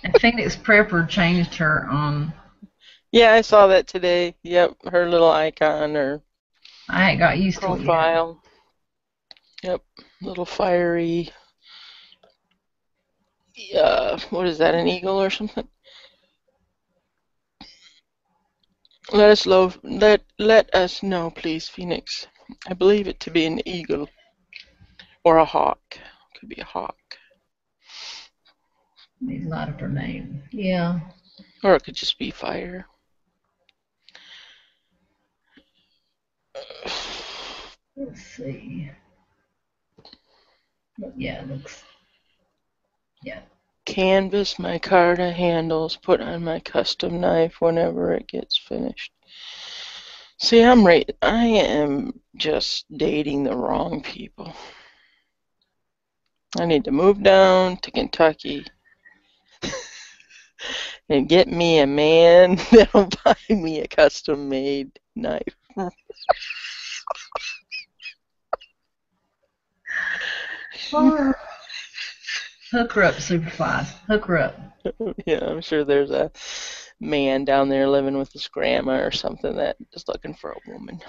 And Phoenix Prepper changed her Yeah, I saw that today. Yep, her little icon or I ain't got used profile. To it yet. Yep, little fiery. What is that? An eagle or something? Let us know, please, Phoenix. I believe it to be an eagle or a hawk. Could be a hawk. Need a lot of her name. Yeah. Or it could just be fire. Let's see. But yeah, it looks. Yeah. Canvas my Micarta handles, put on my custom knife whenever it gets finished. See, I am just dating the wrong people. I need to move down to Kentucky and get me a man that'll buy me a custom-made knife. Hook her up, Superflies. Hook her up. Yeah, I'm sure there's a man down there living with his grandma or something that is looking for a woman.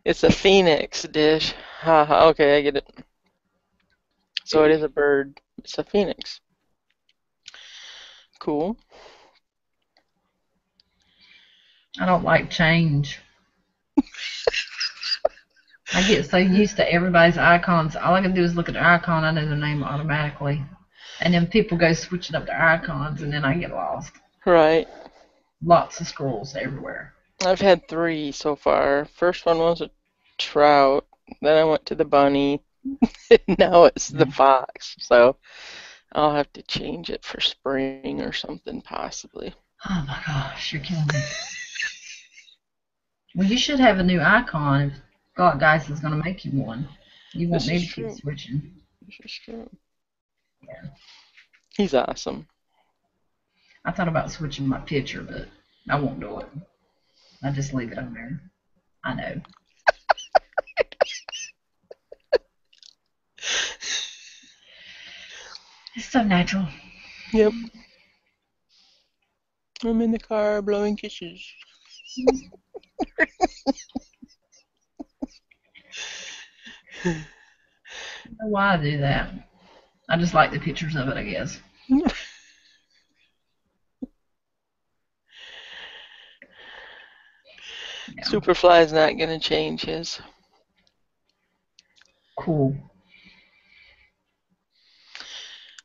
It's a phoenix dish. Haha, okay, I get it. So it is a bird. It's a phoenix. Cool. I don't like change. I get so used to everybody's icons. All I can do is look at their icon. I know their name automatically. And then people go switching up their icons, and then I get lost. Right. Lots of scrolls everywhere. I've had 3 so far. First one was a trout. Then I went to the bunny. Now it's the fox. So I'll have to change it for spring or something possibly. Oh my gosh, you're killing me. Well, you should have a new icon if God Guys is going to make you one. You won't need to keep switching. This is true. Yeah. He's awesome. I thought about switching my picture, but I won't do it. I just leave it on there. I know. It's so natural. Yep. I'm in the car blowing kisses. I don't know why I do that. I just like the pictures of it, I guess. Yeah. Superfly's not going to change his. Cool.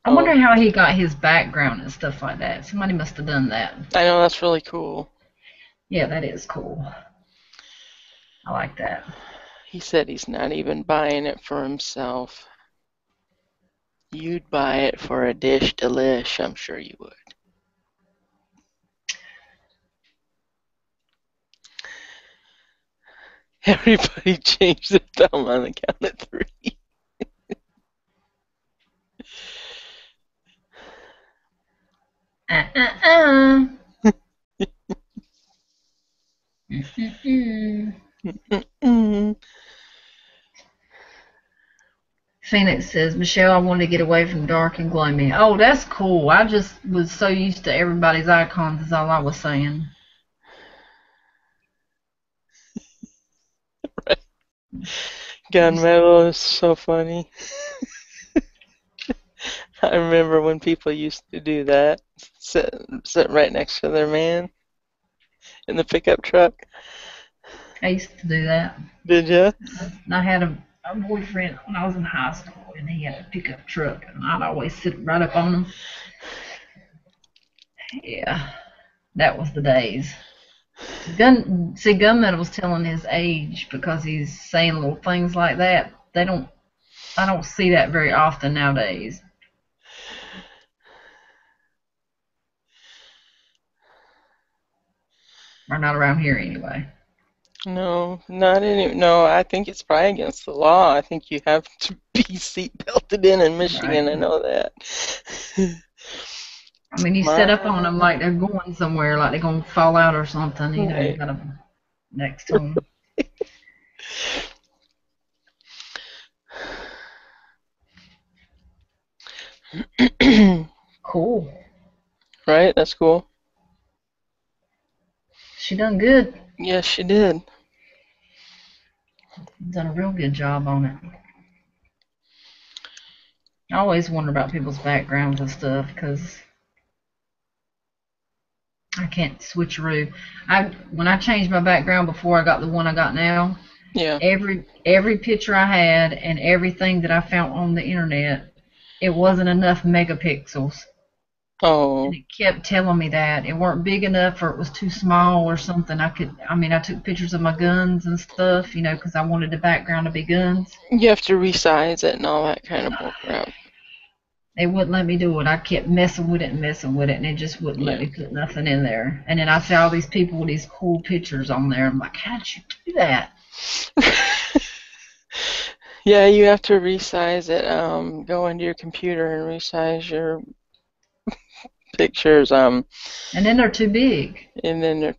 I wonder how he got his background and stuff like that. Somebody must have done that. I know, that's really cool. Yeah, that is cool. I like that. He said he's not even buying it for himself. You'd buy it for a dish delish, I'm sure you would. Everybody change their thumb on the count of 3. Phoenix says, Michelle, I wanted to get away from dark and gloomy. Oh, that's cool. I just was so used to everybody's icons is all I was saying. Right. Gunmetal is so funny. I remember when people used to do that, sit right next to their man in the pickup truck. I used to do that. Did ya? I had a boyfriend when I was in high school, and he had a pickup truck, and I'd always sit right up on him. Yeah, that was the days. Gunmetal was telling his age because he's saying little things like that. I don't see that very often nowadays. Or not around here anyway. No, not any. No, I think it's probably against the law. I think you have to be seat belted in Michigan. Right. I know that. I mean, you set up on them like they're going somewhere, like they're going to fall out or something. You know, you got them next to them. Cool. Right? That's cool. She done good. Yes, she did. Done a real good job on it. I always wonder about people's backgrounds and stuff because I can't switcheroo. When I changed my background before I got the one I got now, yeah, every picture I had and everything that I found on the internet, it wasn't enough megapixels. Oh. And it kept telling me that it weren't big enough or it was too small or something. I took pictures of my guns and stuff, you know, because I wanted the background to be guns. You have to resize it and all that kind of bullcrap. They wouldn't let me do it. I kept messing with it, and it just wouldn't let me put nothing in there. And then I see all these people with these cool pictures on there. I'm like, how did you do that? Yeah, you have to resize it. Go into your computer and resize your pictures. And then they're too big. And then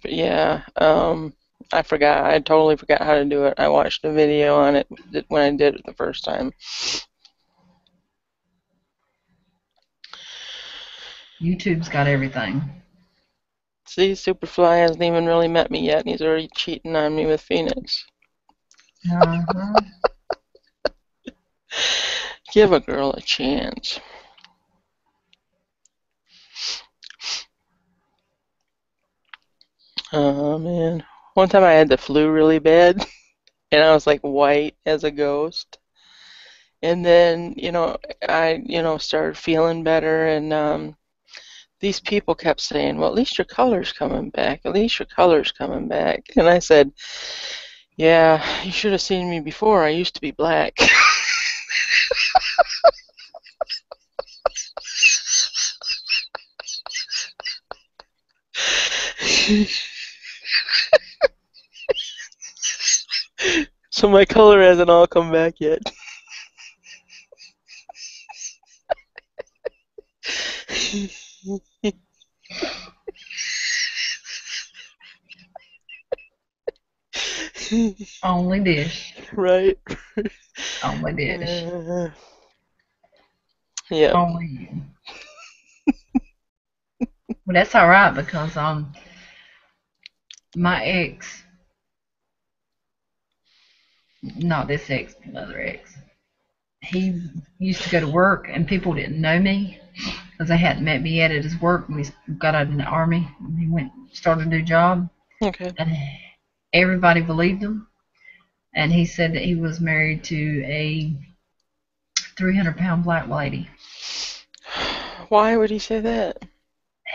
I forgot. I totally forgot how to do it. I watched a video on it when I did it the first time. YouTube's got everything. See, Superfly hasn't even really met me yet, and he's already cheating on me with Phoenix. Uh-huh. Give a girl a chance. Oh, man. One time I had the flu really bad, and I was like white as a ghost. And then, I started feeling better, and these people kept saying, well, at least your color's coming back. At least your color's coming back. And I said, yeah, you should have seen me before. I used to be black. So my color hasn't all come back yet. Only dish. Right. Only dish. Yeah. Only you. Well, that's all right because my ex, not this ex, but another ex, he used to go to work and people didn't know me because they hadn't met me yet at his work when he got out in the army and he started a new job. Okay. And everybody believed him. And he said that he was married to a 300-pound black lady. Why would he say that?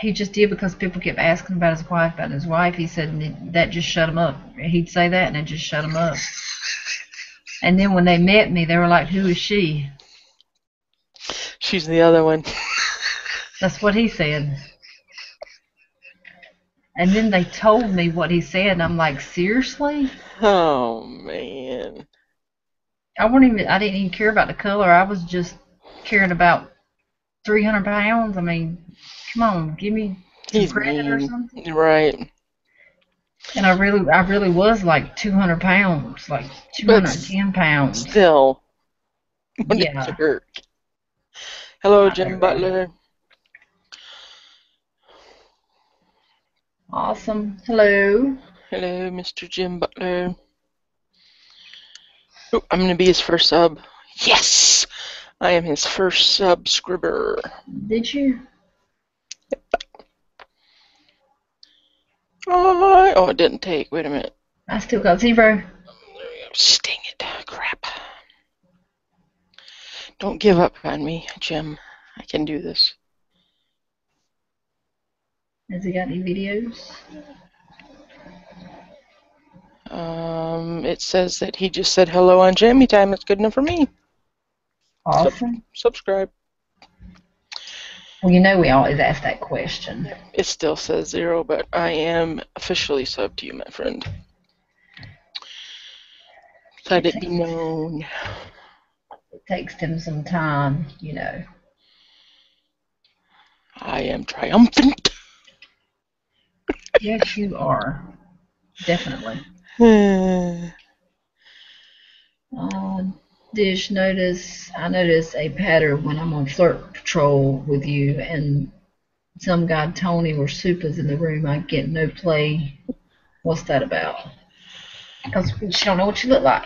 He just did because people kept asking about his wife, He said that just shut him up. He'd say that and it just shut him up. And then when they met me, they were like, who is she? She's the other one. That's what he said. And then they told me what he said, and I'm like, seriously? Oh, man. I didn't even care about the color. I was just caring about 300 pounds. I mean, come on, give me some credit or something. Right. And I really was like 200 pounds, like 210 pounds. Still. Yeah. Hello, Jim Butler. Awesome. Hello. Hello, Mr. Jim Butler. Oh, I'm going to be his first sub. Yes! I am his first subscriber. Did you? Yep. Oh, it didn't take. Wait a minute. I still got 0. There we go. Sting it. Crap. Don't give up on me, Jim. I can do this. Has he got any videos? It says that he just said hello on Jammy Time. That's good enough for me. Awesome. Subscribe. Well, you know we always ask that question. It still says 0, but I am officially subbed to you, my friend. Let it be known. It takes him some time, you know. I am triumphant. Yes, you are. Definitely. Dish, I notice a pattern when I'm on Flirt Patrol with you and some guy, Tony or Supa's in the room. I get no play. What's that about? Because we just don't know what you look like.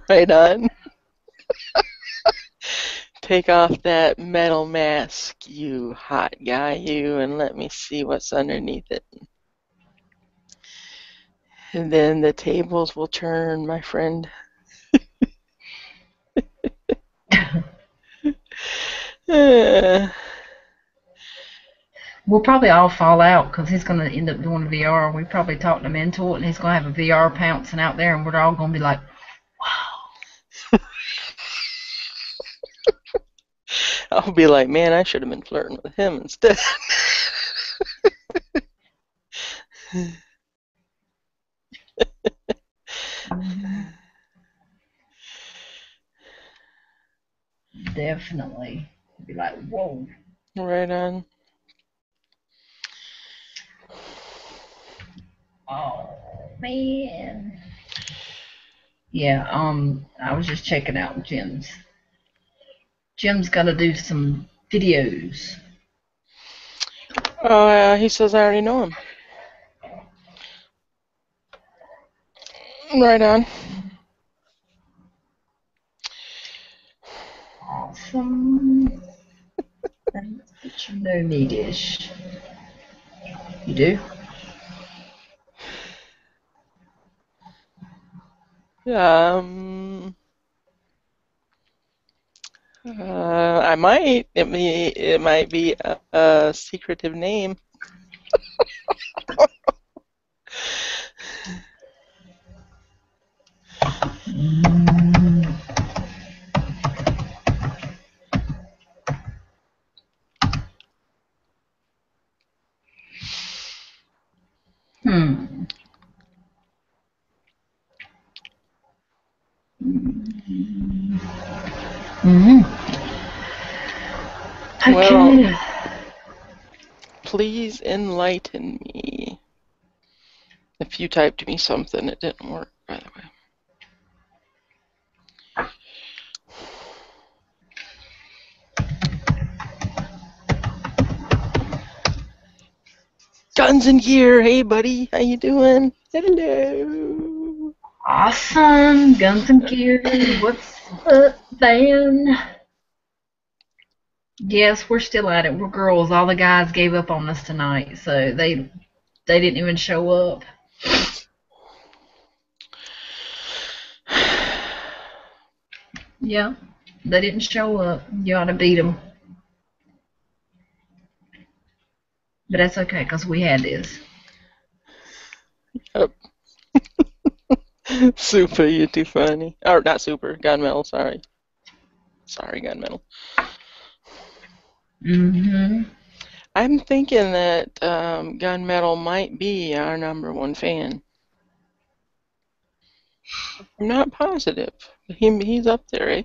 Right on. Take off that metal mask, you hot guy, you, and let me see what's underneath it. And then the tables will turn, my friend. We'll probably all fall out because he's going to end up doing VR. We probably talked him into it, and he's going to have a VR pouncing out there, and we're all going to be like, wow. I'll be like, man, I should have been flirting with him instead. Definitely. Be like, whoa. Right on. Oh man. Yeah, I was just checking out Jim's. Jim's gotta do some videos. Oh, yeah, he says I already know him. Right on. Awesome. But you know me, Dish. You do? I might. It might be a secretive name. Hmm. Mm-hmm. Okay. Well, please enlighten me. If you typed me something, it didn't work, by the way. Guns and Gear, hey buddy, how you doing? Hello. Awesome. Guns and Gear. What's up, Van? Yes, we're still at it. We're girls. All the guys gave up on us tonight, so they didn't even show up. Yeah, they didn't show up. You ought to beat them. But that's okay, because we had this. Yep. Super, you're too funny. Or not super, Gunmetal, sorry. Sorry, Gunmetal. Mm-hmm. I'm thinking that Gunmetal might be our #1 fan. I'm not positive. He's up there, eh?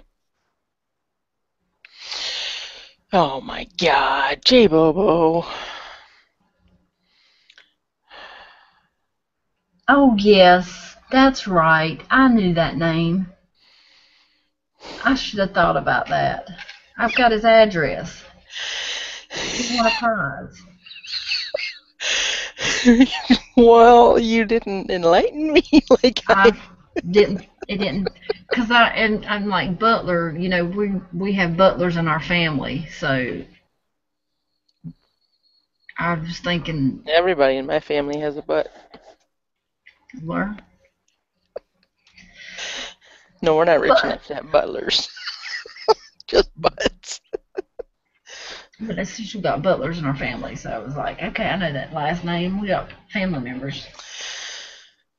Oh my god, J-Bobo. Oh, yes, that's right. I knew that name. I should have thought about that. I've got his address. He won a prize. Well, you didn't enlighten me like I didn't. It didn't. Because I'm like Butler. You know, we have butlers in our family, so I was thinking. Everybody in my family has a butt. Butler. No, we're not rich enough to have butlers. Just butts. But that's just we got butlers in our family, so I was like, okay, I know that last name. We got family members.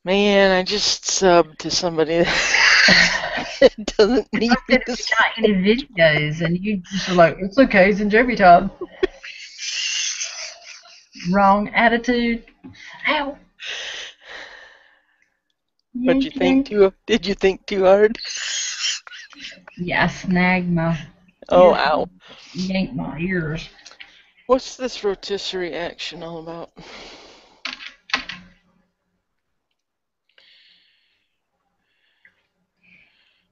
Man, I just subbed to somebody that doesn't need me to Not any videos, and you just were like, it's okay, it's in Jammy Time. Wrong attitude. Ow. Did you think too hard? Yeah, I snagged my. Oh, ow. Yanked my ears. What's this rotisserie action all about?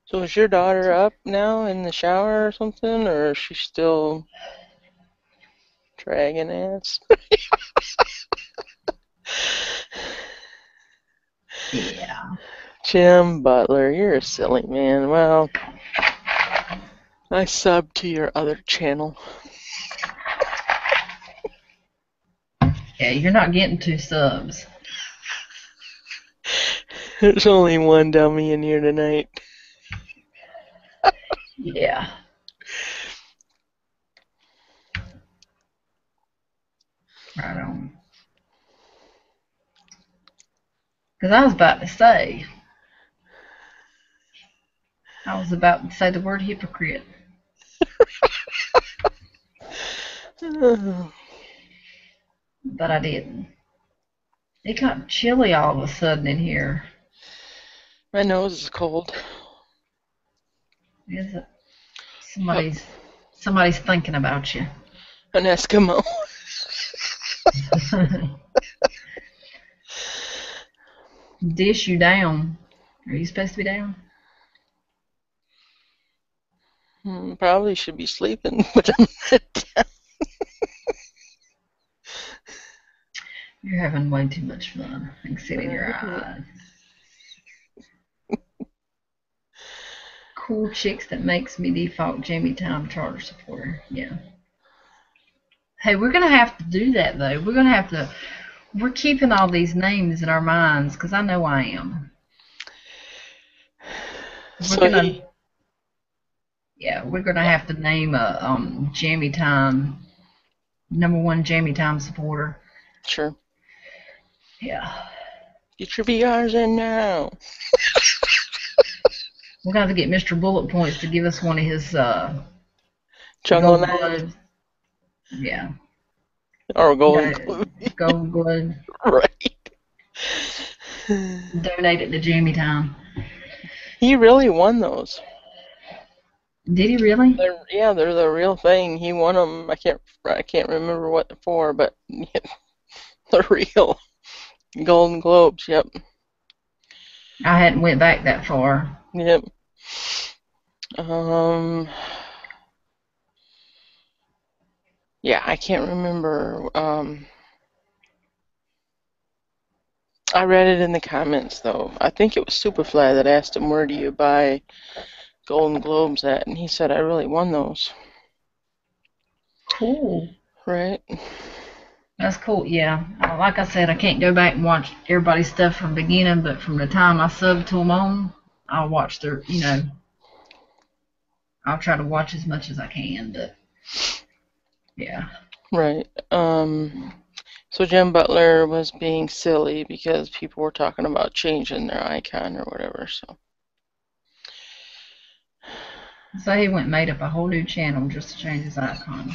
So is your daughter up now in the shower or something, or is she still dragging ass? Yeah. Jim Butler, you're a silly man. Well, I subbed to your other channel. Yeah, you're not getting 2 subs. There's only one dummy in here tonight. Yeah. Right on. Because I was about to say the word hypocrite. but I didn't. It got chilly all of a sudden in here. My nose is cold. Is it? Somebody's thinking about you. An Eskimo. Dish, you down? Are you supposed to be down? Probably should be sleeping, but I'm not down. You're having way too much fun. I can see it in your eyes. Cool chicks that makes me default Jammy Time charter supporter. Yeah. Hey, we're gonna have to do that though. We're gonna have to. We're keeping all these names in our minds because I know I am. We're gonna have to name a Jammy Time #1 Jammy Time supporter. Sure. Yeah. Get your VRs in now. We're gonna have to get Mr. Bullet Points to give us one of his Jungle gold Knight. gloves. Yeah. Or golden glue. Gold glove. Right. Donate it to Jammy Time. He really won those. Did he really? They're the real thing. He won them. I can't remember what they're for, but they're real. Golden Globes. Yep. I hadn't went back that far. Yep. Yeah, I can't remember. I read it in the comments though. I think it was Superfly that asked him, "Where do you buy Golden Globes at?" And he said, "I really won those." Cool. Right. That's cool. Yeah. Like I said, I can't go back and watch everybody's stuff from the beginning, but from the time I subbed to them on, I'll watch their. I'll try to watch as much as I can. But yeah. Right. So Jim Butler was being silly because people were talking about changing their icon or whatever. So he went and made up a whole new channel just to change his icon.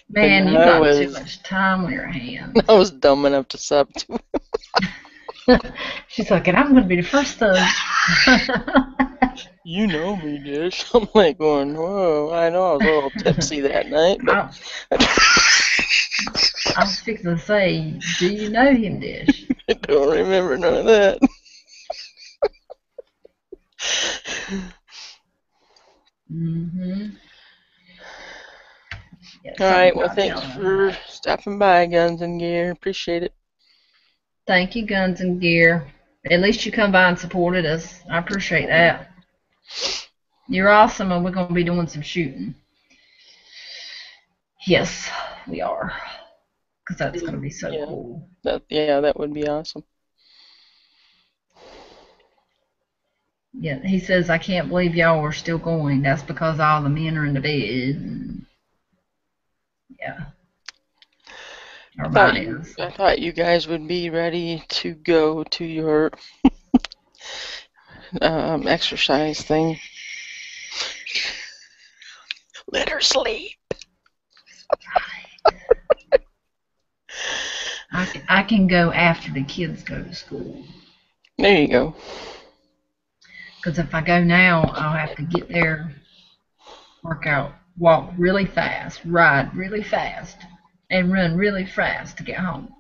Man, And you got too much time on your hands. I was dumb enough to sub to him. She's like, and I'm going to be the first sub. You know me, Dish. I'm like going, whoa, I know I was a little tipsy that night, but I was fixing to say, do you know him, Dish? I don't remember none of that. Yeah, all right, well, thanks for stopping by, Guns and Gear. Appreciate it. Thank you, Guns and Gear. At least you come by and supported us. I appreciate that. You're awesome, and we're going to be doing some shooting. Yes, we are. Because that's going to be so cool. That would be awesome. Yeah, he says, I can't believe y'all are still going. That's because all the men are in the bed. Yeah. I thought you guys would be ready to go to your exercise thing. Let her sleep. I can go after the kids go to school. There you go. Because if I go now, I'll have to get there, work out, walk really fast, ride really fast, and run really fast to get home.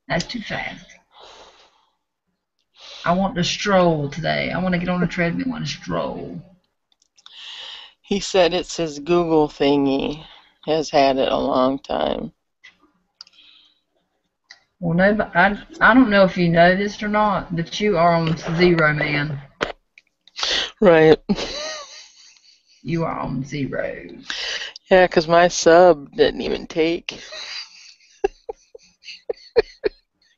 That's too fast. I want to stroll today. I want to get on a treadmill and stroll. He said it's his Google thingy. Has had it a long time. Well, no, but I don't know if you know this or not, but you are on zero, man. Right. You are on zero. Yeah, because my sub didn't even take.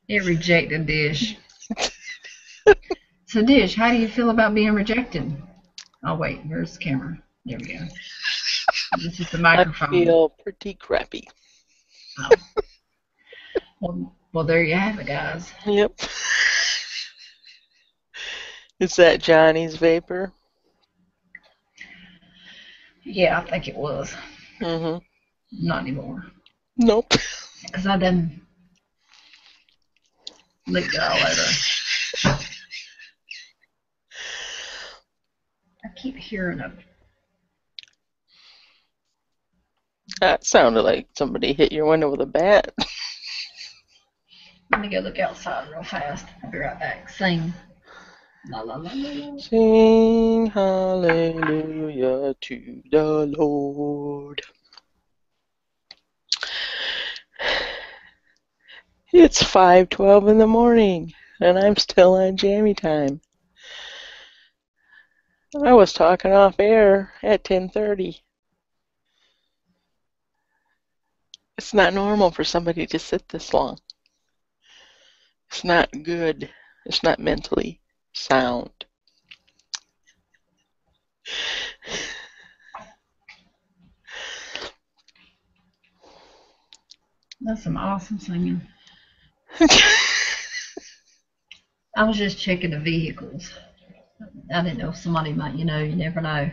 It rejected Dish. So, Dish, how do you feel about being rejected? Oh, wait, here's the camera. There we go. This is the microphone. I feel pretty crappy. Oh. Well, there you have it, guys. Yep. Is that Johnny's vapor? Yeah, I think it was. Mhm. Not anymore. Nope. Because I done licked it all over. I keep hearing them. That sounded like somebody hit your window with a bat. Let me go look outside real fast. I'll be right back. Sing. La la la la la. Sing hallelujah to the Lord. It's 5:12 in the morning, and I'm still on Jammy Time. I was talking off air at 10:30. It's not normal for somebody to sit this long. It's not good. It's not mentally sound. That's some awesome singing. I was just checking the vehicles. I didn't know if somebody might, you never know.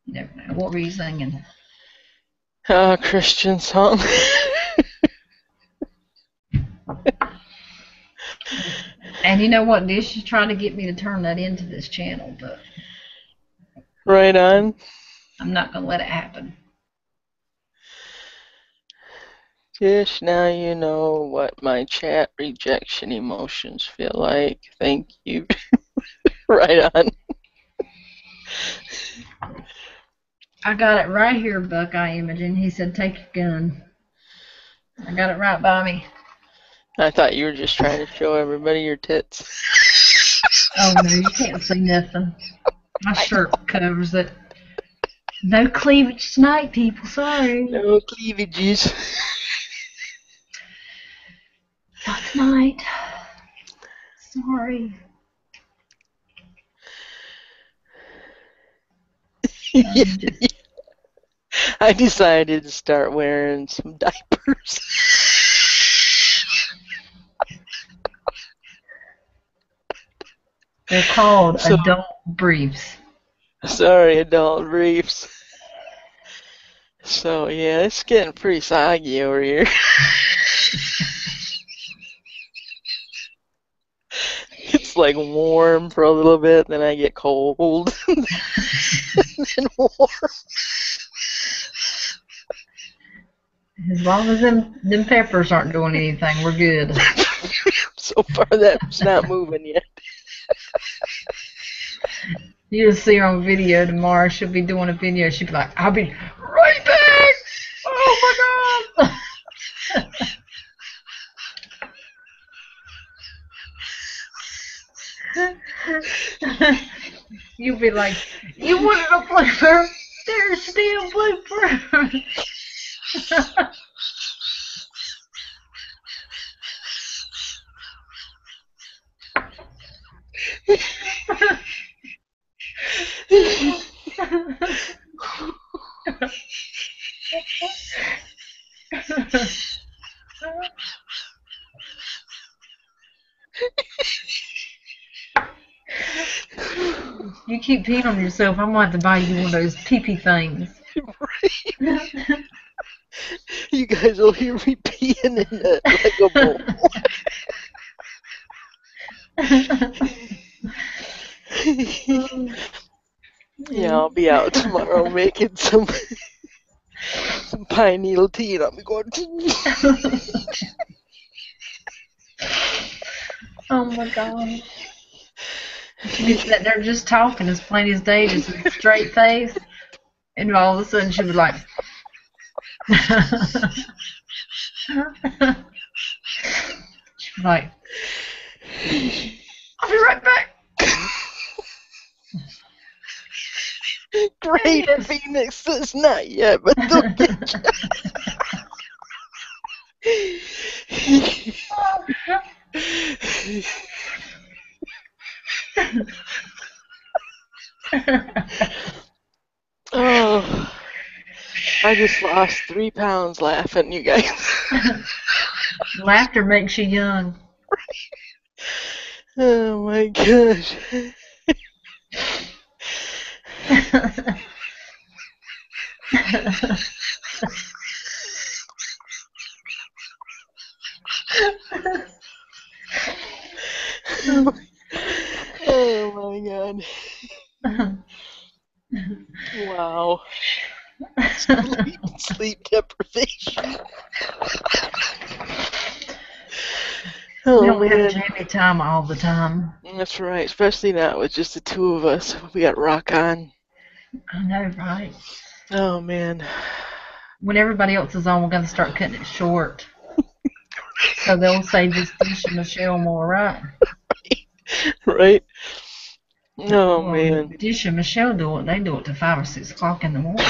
You never know. What were you singing? Christian song. And you know what? Dish is trying to get me to turn that into this channel, but Right on. I'm not going to let it happen. Just now you know what my chat rejection emotions feel like. Thank you. Right on. I got it right here, Buckeye Imogen. He said, take your gun. I got it right by me. I thought you were just trying to show everybody your tits. Oh, no, you can't see nothing. My shirt covers it. No cleavage tonight, people. Sorry. No cleavages. Not tonight. Sorry. I decided to start wearing some diapers. They're called adult briefs. Sorry, adult briefs. So, yeah, it's getting pretty soggy over here. It's like warm for a little bit, then I get cold. Then warm. As long as them peppers aren't doing anything, we're good. So far, that's not moving yet. You'll see her on video tomorrow. She'll be doing a video. She'll be like, I'll be right back. Oh my God. You'll be like, you wanted a blooper? There's still blooper. You keep peeing on yourself, I'm going to have to buy you one of those pee-pee things. Right. You guys will hear me peeing in that like a bowl. Yeah, I'll be out tomorrow making some pine needle tea, and I'll be going. Oh my God. She'd be sitting there just talking as plain as day, just with a straight face, and all of a sudden she'd be like, she'd be like, I'll be right back. Great, Phoenix says not yet, but don't get Oh, I just lost 3 pounds laughing, you guys. Laughter makes you young. Oh my gosh. Oh my God. Wow. Sleep deprivation. Oh, We don't have man. Jammy Time all the time. That's right, especially now with just the two of us. We got rock on. I know, right? Oh, man. When everybody else is on, we're going to start cutting it short. So they'll say just Dish and Michelle more, right? Right? Oh, Well, man. Dish and Michelle do it. They do it to 5 or 6 o'clock in the morning.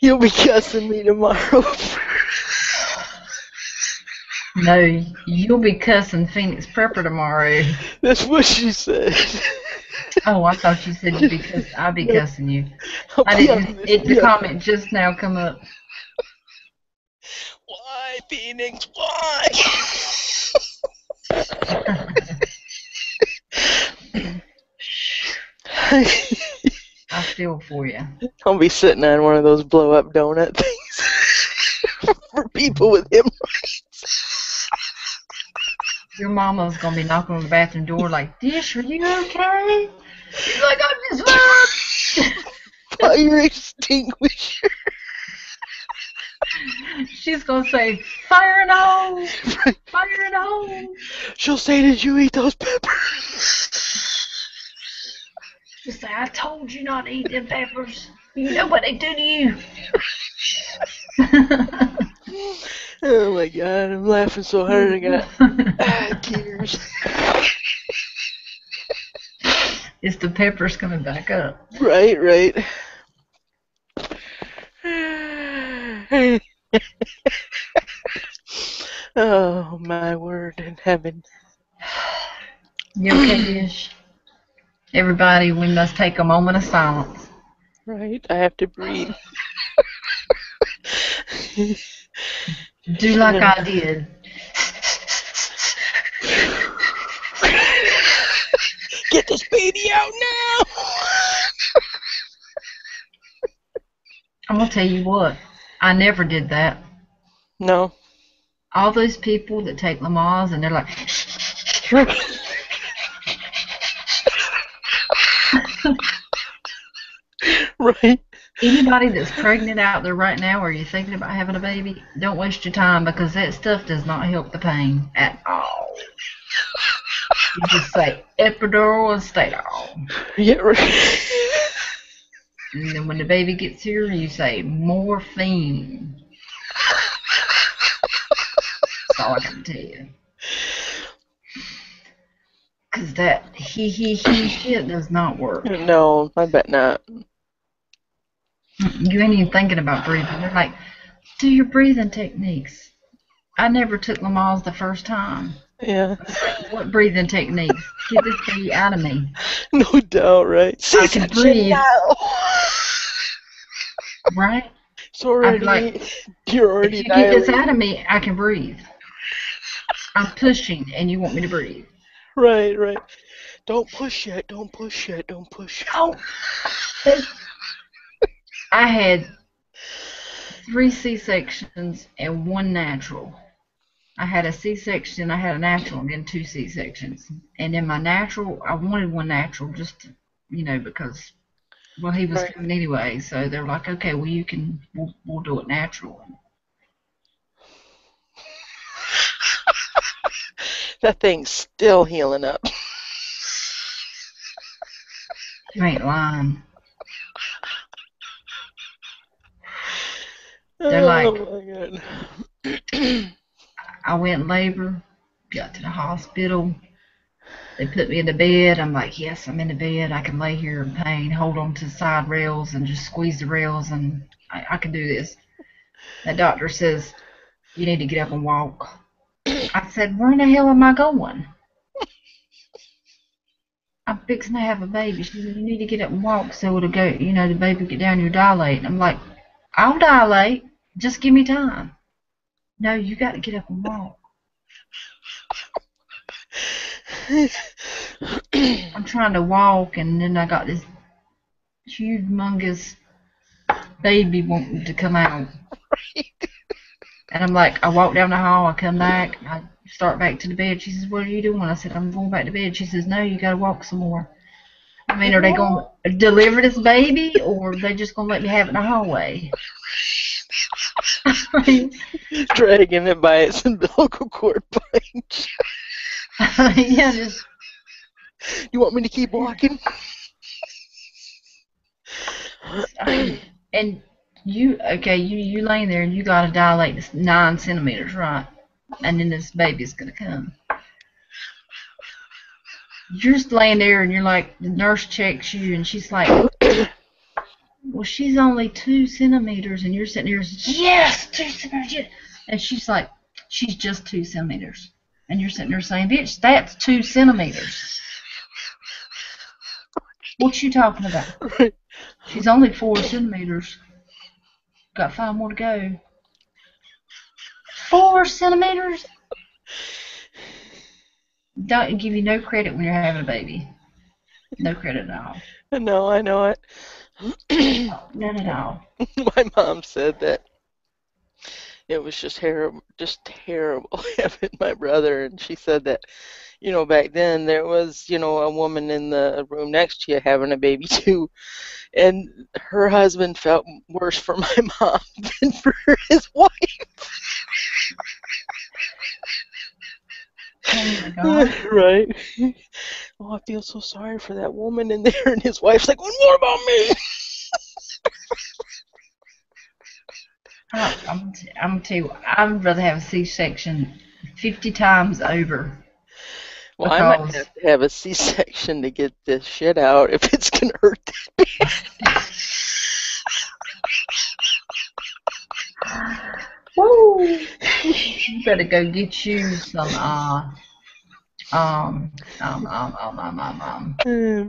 You'll be cussing me tomorrow. No, you'll be cussing Phoenix Prepper tomorrow. That's what she said. Oh, I thought you said you'd be cussing. I'll be cussing you. I didn't. The comment just now come up. Why, Phoenix? Why? I feel for you. I'll be sitting on one of those blow-up donut things for people with hemorrhoids. Your mama's gonna be knocking on the bathroom door like, Dish, are you okay? She's like, I'm just Fire extinguisher. She's gonna say, fire in the hole! Fire in the hole! She'll say, did you eat those peppers? She'll say, I told you not to eat them peppers. You know what they do to you. Oh my God, I'm laughing so hard I got tears. It's the peppers coming back up. Right, right. Oh, my word in heaven. You okay, Dish? Everybody, we must take a moment of silence. Right, I have to breathe. Do like I did. Get this baby out now! I'm gonna tell you what, I never did that. No. All those people that take Lamaze and they're like, right. Anybody that's pregnant out there right now, or you're thinking about having a baby, don't waste your time because that stuff does not help the pain at all. You just say epidural and Stadol. Yeah, right. And then when the baby gets here, you say morphine. That's all I can tell you. Because that he shit does not work. No, I bet not. You ain't even thinking about breathing. They're like, do your breathing techniques. I never took Lamaze the first time. Yeah. What breathing techniques? Get this baby out of me. No doubt, right? I can breathe. Right? It's already, like, you're already if you get this out of me, I can breathe. I'm pushing, and you want me to breathe. Right, right. Don't push yet, don't push yet, don't push yet. Oh, I had 3 C-sections and 1 natural. I had a C-section, I had a natural, and then 2 C-sections. And in my natural, I wanted 1 natural just to, because, well, he was coming anyway. So they're like, okay, well, we'll do it natural. That thing's still healing up. You ain't lying. They're like, oh my God. I went in labor, got to the hospital. They put me in the bed. I'm like, yes, I'm in the bed. I can lay here in pain, hold on to the side rails and just squeeze the rails, and I can do this. That doctor says, you need to get up and walk. I said, where in the hell am I going? I'm fixing to have a baby. She said, you need to get up and walk so it'll go, the baby will get down, you'll dilate. And I'm like, I'll dilate. Just give me time. No, you got to get up and walk. I'm trying to walk, and then I got this humongous baby wanting to come out. And I'm like, I walk down the hall, I come back, I start back to the bed. She says, what are you doing? I said, I'm going back to bed. She says, no, you got to walk some more. I mean, are they going to deliver this baby, or are they just going to let me have it in the hallway? Dragging it by its umbilical cord bunch. Yeah, just. You want me to keep walking? And you laying there and you got to dilate this 9 centimeters, right? And then this baby's going to come. You're just laying there and you're like, the nurse checks you and she's like, well, she's only 2 centimeters. And you're sitting there, yes, 2 centimeters. Yes. And she's like, she's just 2 centimeters. And you're sitting there saying, bitch, that's 2 centimeters. What you talking about? She's only 4 centimeters. Got 5 more to go. 4 centimeters? Don't give you no credit when you're having a baby. No credit at all. No, I know it. None at all. My mom said that it was just terrible having my brother, and she said that, back then there was, a woman in the room next to you having a baby too, and her husband felt worse for my mom than for his wife. Oh my God. Right. Oh, I feel so sorry for that woman in there, and his wife's like, what about me? I'm gonna tell you, I'd rather have a C-section 50 times over. Well, I might have to have a C-section to get this shit out if it's gonna hurt that bad. Woo! You better go get you some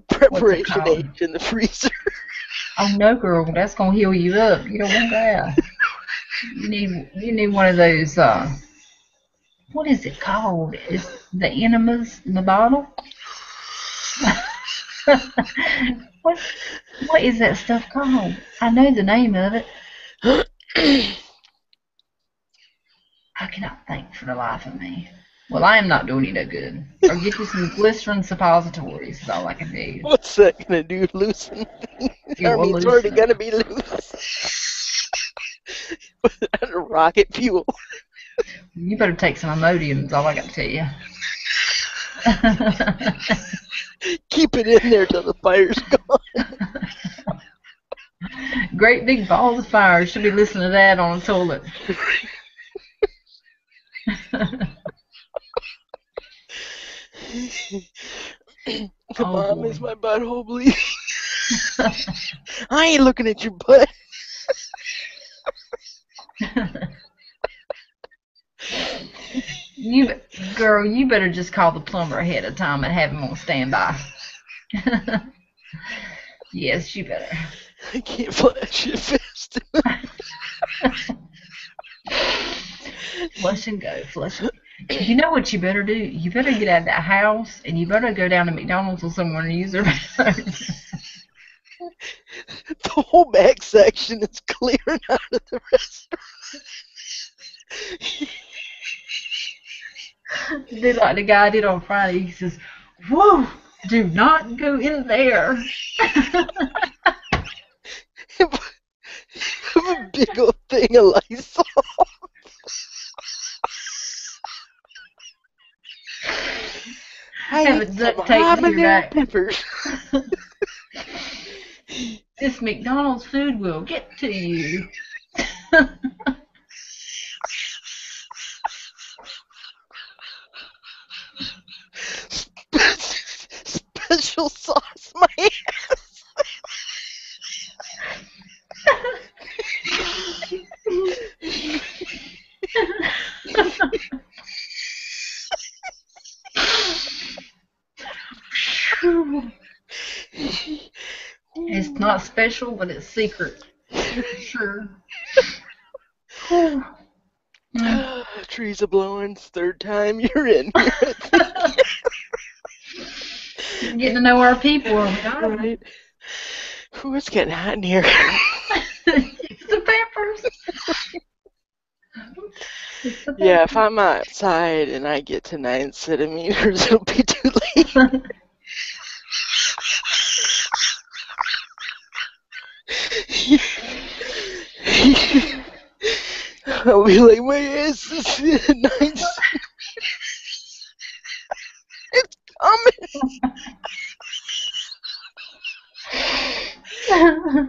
preparation H in the freezer. Oh no, girl, that's gonna heal you up. You don't want that. You need one of those. What is it called? Is the enemas in the bottle? What is that stuff called? I know the name of it. I cannot think for the life of me. Well, I am not doing you no good. Or get you some glycerin suppositories is all I can do. What's that gonna do? Loosen? It's already gonna be loose. Without a rocket fuel. You better take some Imodium is all I got to tell you. Keep it in there till the fire's gone. Great big balls of fire. You should be listening to that on the toilet. Mom, is my butthole bleeding? I ain't looking at your butt. Girl, you better just call the plumber ahead of time and have him on standby. Yes, you better. I can't flush it fast enough. Flush and go, flush and go. You know what you better do? You better get out of that house and you better go down to McDonald's or somewhere and use their bathroom. The whole back section is clearing out of the restaurant. Do like the guy did on Friday. He says, "Whoa, do not go in there." A big old thing of Lysol. I have it duct taped to your back. Peppers. This McDonald's food will get to you. Special sauce, my ass. It's not special, but it's secret. Sure. Trees a blowing. Third time you're in here. Getting to know our people. Right. Ooh, it's getting hot in here. It's the peppers. It's the Yeah, if peppers. I'm outside and I get to 9 centimeters, it'll be too late. I'll be like, my ass is 9 centimeters. It's coming.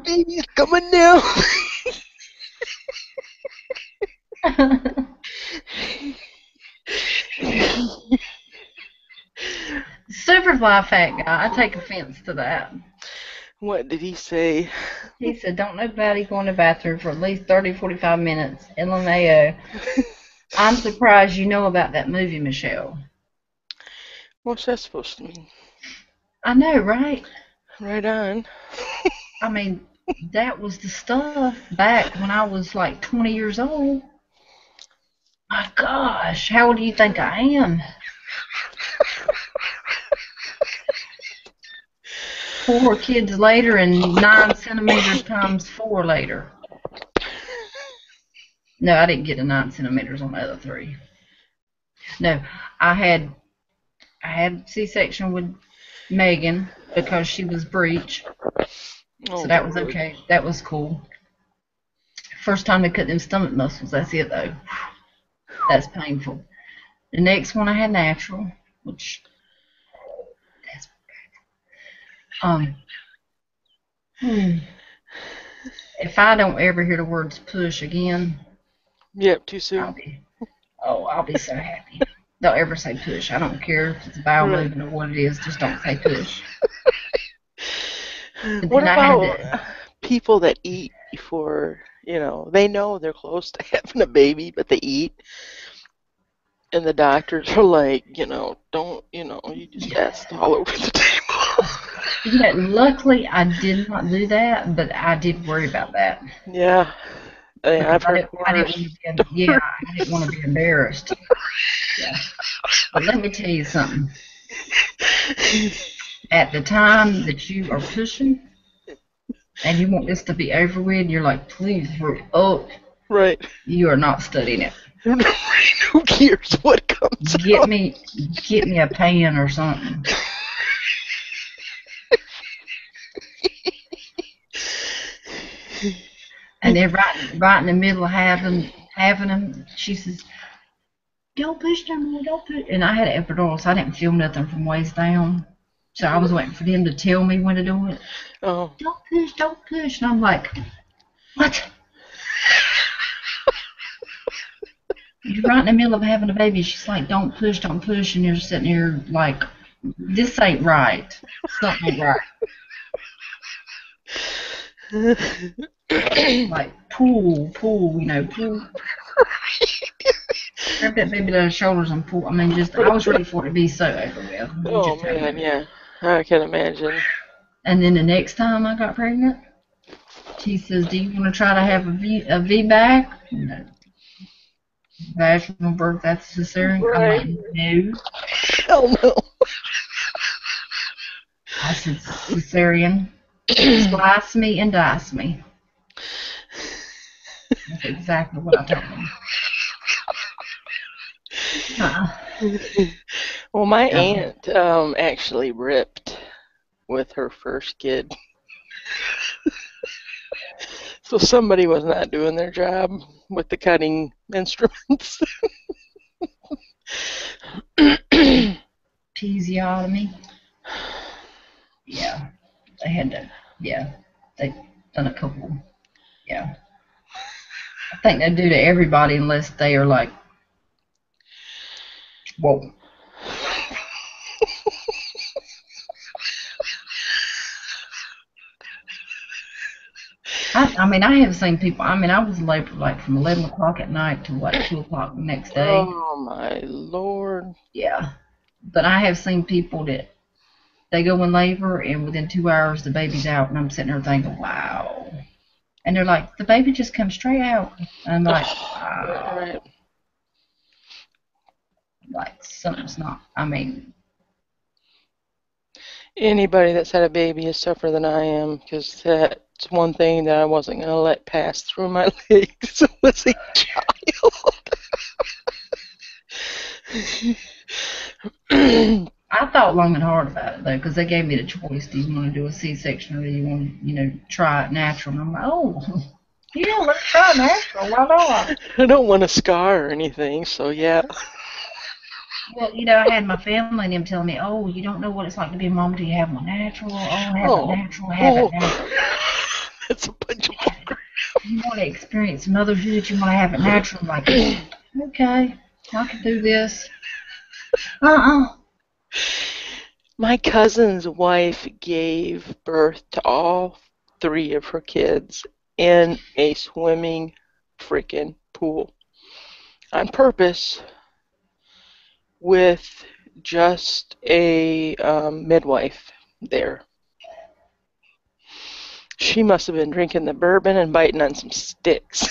Baby's coming now. Superfly fat guy. I take offense to that. What did he say? He said, don't nobody go in the bathroom for at least 30, 45 minutes. LMAO. I'm surprised you know about that movie, Michelle. What's that supposed to mean? I know, right? Right on. I mean, that was the stuff back when I was like 20 years old. My gosh, how old do you think I am? 4 kids later and 9 centimeters times 4 later. No, I didn't get the 9 centimeters on the other 3. No, I had C-section with Megan because she was breech. Oh, So that was Lord. okay. That was cool. First time they cut them stomach muscles. That's it, though. That's painful. The next one I had natural, which that's if I don't ever hear the words push again, Yep, too soon. I'll be so happy. Don't ever say push. I don't care if it's a bowel Right. movement or what it is. Just don't say push. What about people that eat before, they know they're close to having a baby, but they eat? And the doctors are like, don't, you just acid all over the table. Yeah, luckily I did not do that, but I did worry about that. Yeah. I've heard I didn't want to be embarrassed. Yeah. But let me tell you something. At the time that you are pushing and you want this to be over with, you're like, please hurry up. Right. You are not studying it. Who cares what comes out? Get me a pan or something. And then right in the middle of having them, she says, don't push them more, don't push. And I had an epidural, so I didn't feel nothing from waist down. So I was waiting for them to tell me when to do it. Oh. Don't push, don't push. And I'm like, what? You're right in the middle of having a baby. She's like, don't push, don't push. And you're sitting here like, this ain't right. Something ain't right. Like, pull, pull. Grab that baby to the shoulders and pull. I mean, I was ready for it to be so over with. Oh, man, yeah. I can imagine. And then the next time I got pregnant, she says, do you want to try to have a VBAC? No. Vaginal birth, that's cesarean? Right. I'm like, no. Hell no. I said, cesarean. Slice me and dice me. That's exactly what I told them. Well, my aunt actually ripped with her first kid. So somebody was not doing their job with the cutting instruments. Episiotomy. Yeah. They had to, they've done a couple. Yeah. I think they do to everybody unless they are like, whoa. I have seen people, I was in labor like from 11 o'clock at night to like 2 o'clock the next day. Oh, my Lord. Yeah. But I have seen people that they go in labor and within 2 hours the baby's out, and I'm sitting there thinking, wow. And they're like, the baby just comes straight out. And I'm like, wow. Right. like something's not. I mean, Anybody that's had a baby is tougher than I am, because that's one thing that I wasn't going to let pass through my legs was a child. I thought long and hard about it though, because they gave me the choice: do you want to do a C-section or do you want to, try it natural? And I'm like, oh, yeah, let's try natural. Why not? I don't want a scar or anything, so yeah. Well, I had my family and them telling me, oh, you don't know what it's like to be a mom till you have one natural. Oh, have it natural, have it natural. That's a bunch of bullcrap. You want to experience motherhood, you want to have it natural. I'm like, okay, I can do this. My cousin's wife gave birth to all 3 of her kids in a swimming freaking pool on purpose with just a midwife there. She must have been drinking the bourbon and biting on some sticks.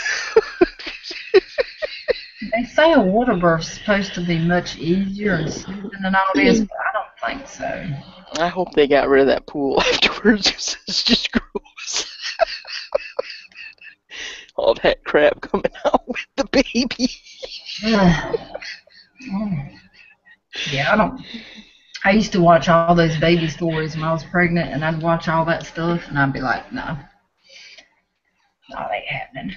They say a water birth's supposed to be much easier and smoother than all this, but I don't think so. I hope they got rid of that pool afterwards, because it's just gross. All that crap coming out with the baby. Yeah, I used to watch all those baby stories when I was pregnant, and I'd watch all that stuff, and I'd be like, no, that ain't happening.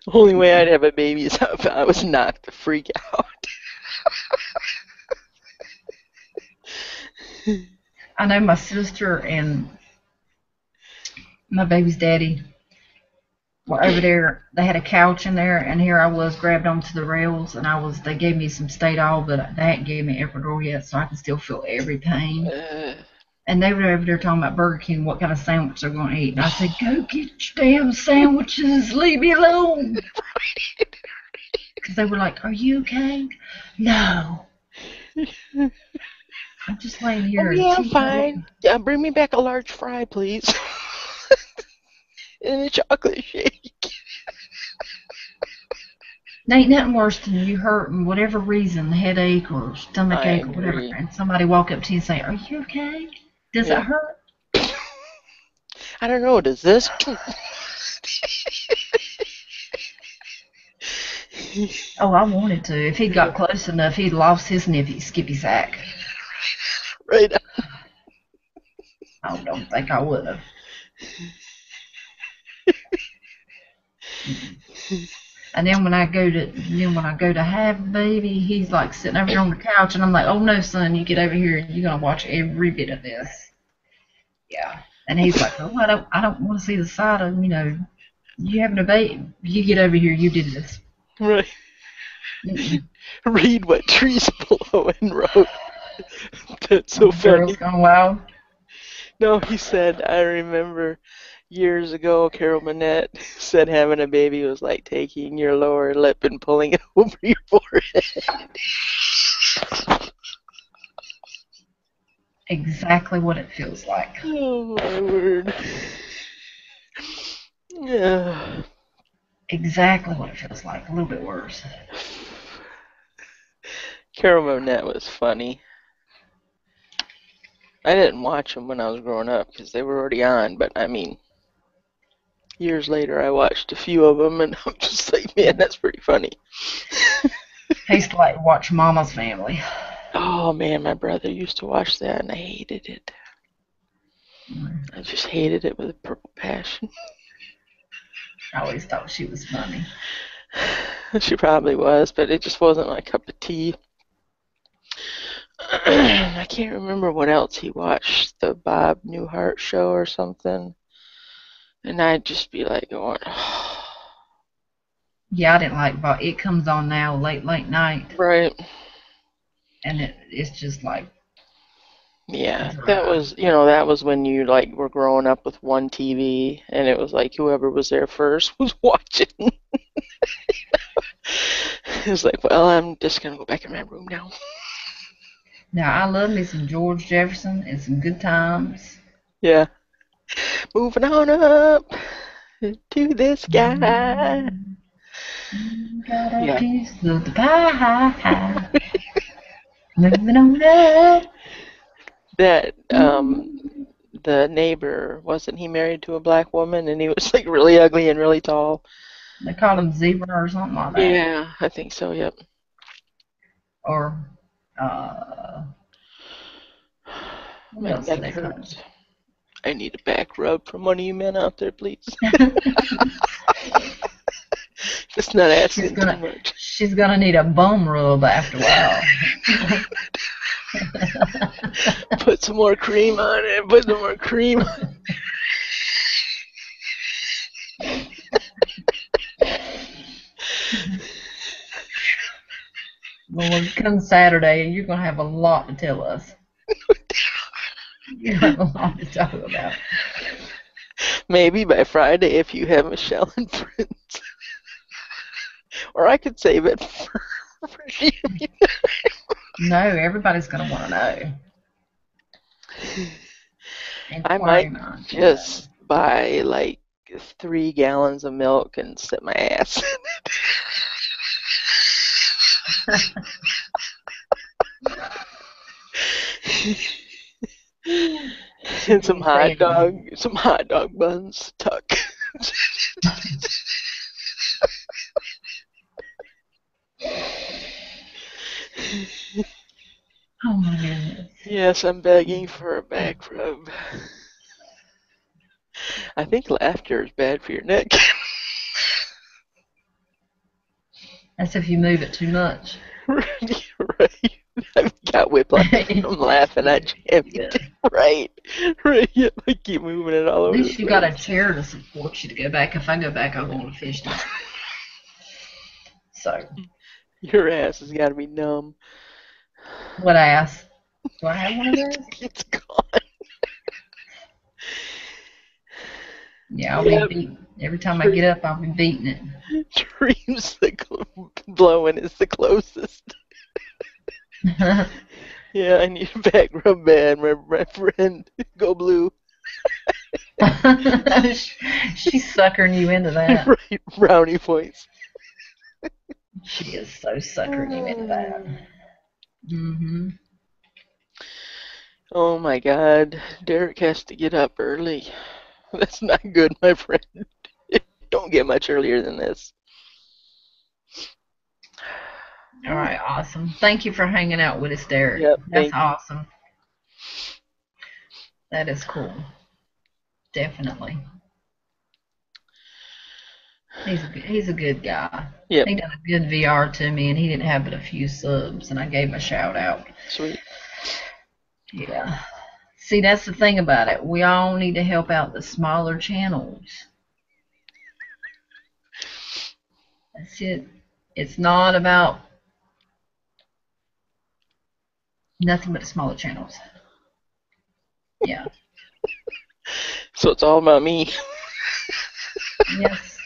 The only way I'd have a baby is if I was knocked the freak out. I know my sister and my baby's daddy were over there. They had a couch in there, and here I was grabbed onto the rails, and they gave me some Stadol, but they hadn't given me Ecuador yet, so I can still feel every pain. And they were over there talking about Burger King, what kind of sandwich they're going to eat. And I said, go get your damn sandwiches. Leave me alone. Because they were like, are you okay? No. I'm just laying here. Oh, yeah, I'm fine. Yeah, bring me back a large fry, please. And a chocolate shake. There ain't nothing worse than you hurting, whatever reason, headache or stomach ache or whatever, and somebody walk up to you and say, are you okay? Does it hurt? I don't know, does this? Oh, I wanted to. If he'd got close enough, he'd lost his skippy sack. Right. I don't think I would have. And then when I go to have a baby, he's like sitting over here on the couch, and I'm like, oh no, son, you get over here and you're gonna watch every bit of this. Yeah. And he's like, oh, I don't want to see the side of you having a baby. You get over here, you did this. Right. Read what Trees Below and wrote. That's so funny. Girls Gone Wild. No, he said, I remember years ago, Carol Manette said having a baby was like taking your lower lip and pulling it over your forehead. Exactly what it feels like. Oh, my word. Yeah. Exactly what it feels like. A little bit worse. Carol Manette was funny. I didn't watch them when I was growing up because they were already on, but I mean, years later I watched a few of them and I'm just like, man, that's pretty funny. I used to like watch Mama's Family. Oh man, my brother used to watch that and I hated it. I just hated it with a purple passion. I always thought she was funny. She probably was, but it just wasn't my cup of tea. I can't remember what else he watched, the Bob Newhart show or something. And I'd just be like going, oh. Yeah, I didn't like Bob. It comes on now late night. Right. And it's just like. Yeah, that was when you like were growing up with one TV and it was like whoever was there first was watching. It was like, well, I'm just going to go back in my room now. Now, I love me some George Jefferson and some Good Times. Yeah. Moving on up to the sky. Got a Yeah. piece of the pie. Moving on up. That the neighbor, wasn't he married to a black woman and he was like really ugly and really tall? They call him zebra or something like that. Yeah, I think so, yep. Or, what My else do neck they call hurts. I need a back rub from one of you men out there, please. Just not asking too much. She's gonna need a bum rub after a while. Put some more cream on it. Put some more cream on it. Well, when it comes Saturday, you're gonna have a lot to tell us. You have a lot to talk about. Maybe by Friday if you have Michelle and Prince. Or I could save it for Jimmy. No, everybody's gonna want to know. I might just buy like 3 gallons of milk and sit my ass in it. And some hot dog buns to tuck. Oh my goodness. Yes, I'm begging for a back rub. I think laughter is bad for your neck. That's if you move it too much. Right. I've got whiplash from laughing at Jammy. Yeah. Right. Yeah, I keep moving it all over. At least you got a chair to support you to go back. If I go back, I'll go on a fish tank. So. Your ass has got to be numb. What ass? Do I have one of those? It's gone. Yeah, I'll be beating. Every time I get up, I'll be beating it. Dreams blowing is the closest. Yeah, I need a back rub bad, my friend. Go blue. She's suckering you into that. Right, brownie points. She is so suckering you into that. Mm-hmm. Oh my God, Derek has to get up early. That's not good, my friend. Don't get much earlier than this. All right, awesome. Thank you for hanging out with us, Derek. Yep, That's awesome. That is cool. Definitely. He's a good guy. Yep. He done a good VR to me, and he didn't have but a few subs, and I gave him a shout out. Sweet. Yeah. See, that's the thing about it. We all need to help out the smaller channels. That's it. It's not about nothing but the smaller channels. Yeah. So it's all about me. Yes.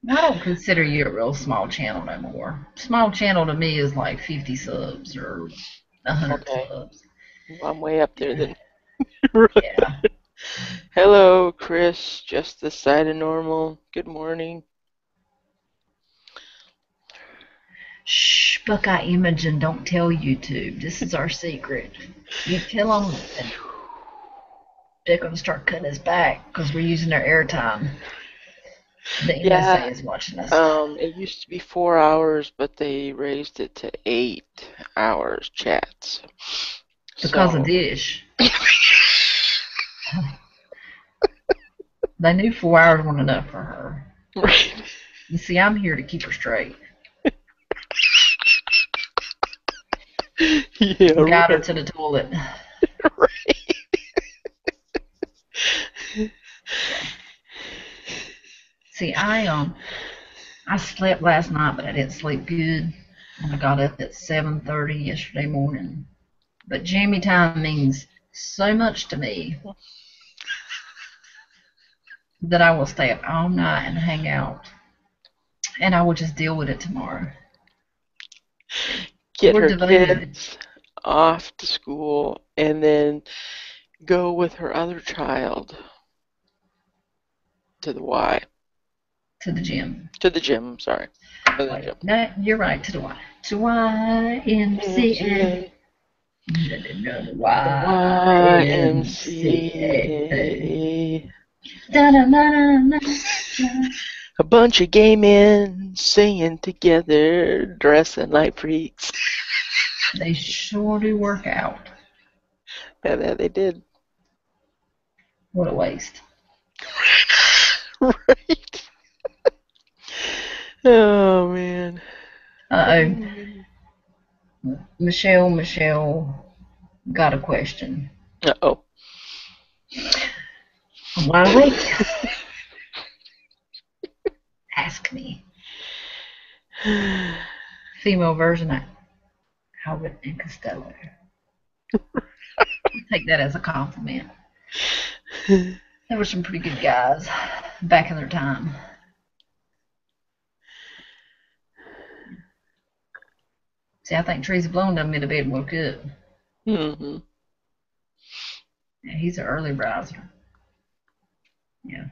I don't consider you a real small channel no more. Small channel to me is like 50 subs or 100 subs. Well, I'm way up there then. Yeah. Hello, Chris. Just this side of normal. Good morning. Shh, Buckeye Imogen, don't tell YouTube. This is our secret. You tell them and they're going to start cutting us back because we're using their airtime. The NSA is watching us. It used to be 4 hours, but they raised it to 8 hours chats. Because of Dish. They knew 4 hours weren't enough for her. Right. You see, I'm here to keep her straight. Yeah, got her to the toilet. Right. See, I slept last night, but I didn't sleep good. And I got up at 7:30 yesterday morning. But Jammy Time means so much to me that I will stay up all night and hang out. And I will just deal with it tomorrow. Get her kids off to school and then go with her other child to the Y. To the gym. To the gym, sorry. To the gym. No, you're right, to the Y. To YMCA. YMCA. A bunch of gay men singing together, dressing like freaks. They sure do work out. Yeah, they did. What a waste. Right. Oh, man. Uh-oh. Michelle got a question. Uh-oh. I'm wide awake. Ask me. Female version of Albert and Costello. Take that as a compliment. There were some pretty good guys back in their time. See, I think Teresa Blown done made a bed more good. Mm-hmm. Yeah, he's an early riser. Yeah.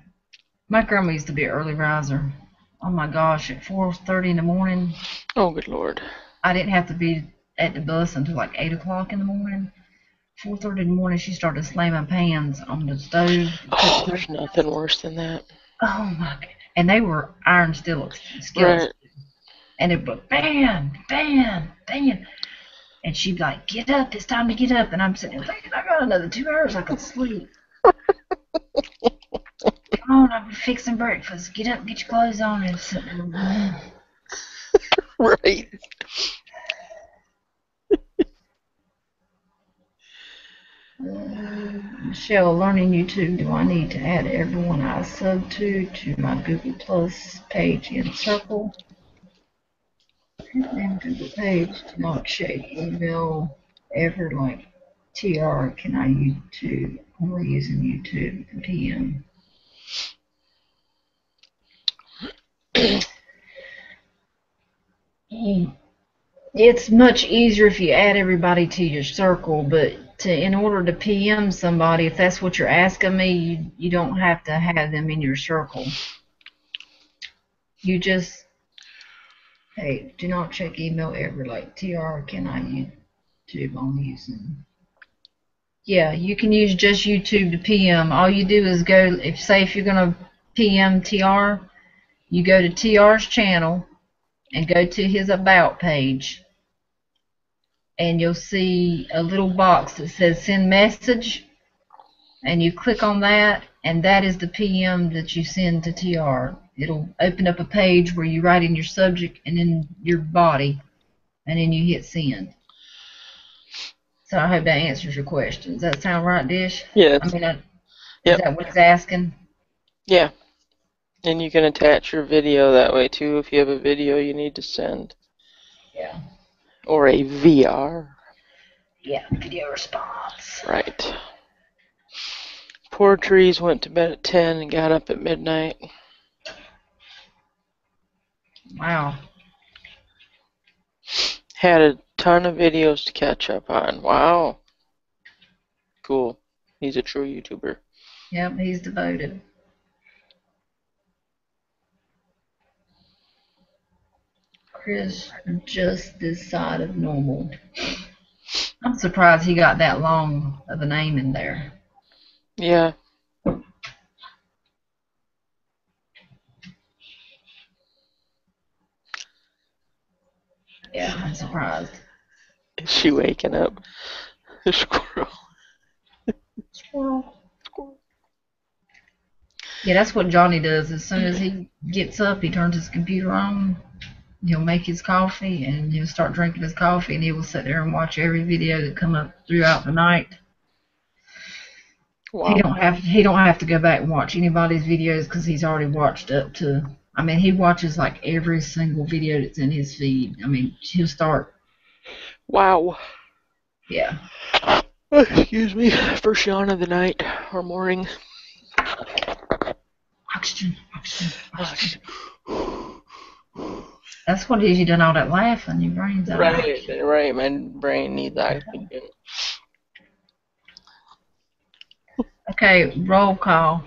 My grandma used to be an early riser. Oh my gosh, at 4:30 in the morning. Oh, good Lord. I didn't have to be at the bus until like 8 o'clock in the morning. 4:30 in the morning, she started slamming pans on the stove. Oh, there's nothing worse than that. Oh my God. And they were iron skillets. Right. And it would bang, bang, bang. And she'd be like, get up, it's time to get up. And I'm sitting there thinking, I got another 2 hours I could sleep. Come on, I'll be fixing breakfast. Get up, get your clothes on. And sitting there. Right. Michelle, learning YouTube, do I need to add everyone I sub to my Google Plus page in Circle? And Google page, do not check email ever like TR, can I YouTube, only using YouTube and PM. It's much easier if you add everybody to your circle, but in order to PM somebody, if that's what you're asking me, you don't have to have them in your circle. You just, hey, do not check email ever like TR, can I YouTube, only using. Yeah, you can use just YouTube to PM. All you do is go, if you're going to PM TR, you go to TR's channel and go to his About page. And you'll see a little box that says Send Message. And you click on that, and that is the PM that you send to TR. It'll open up a page where you write in your subject and in your body, and then you hit Send. So I hope that answers your question. Does that sound right, Dish? Yeah. I mean, is that what it's asking? Yeah. And you can attach your video that way too if you have a video you need to send. Yeah. Or a VR. Yeah, video response. Right. Poor Trees went to bed at 10 and got up at midnight. Wow. Had a ton of videos to catch up on. Wow. Cool. He's a true YouTuber. Yep, he's devoted. Chris, just this side of normal. I'm surprised he got that long of a name in there. Yeah. Yeah, I'm surprised. Is she waking up? The squirrel. Squirrel. Yeah, that's what Johnny does. As soon as he gets up, he turns his computer on. He'll make his coffee, and he'll start drinking his coffee, and he will sit there and watch every video that come up throughout the night. Wow. He don't have to go back and watch anybody's videos because he's already watched up to. I mean, he watches like every single video that's in his feed. I mean, he'll start. Wow. Yeah. Excuse me. First yawn of the night or morning. Oxygen. That's what it is. You done all that laughing. Your brain's out. Right. My brain needs oxygen. Okay, roll call.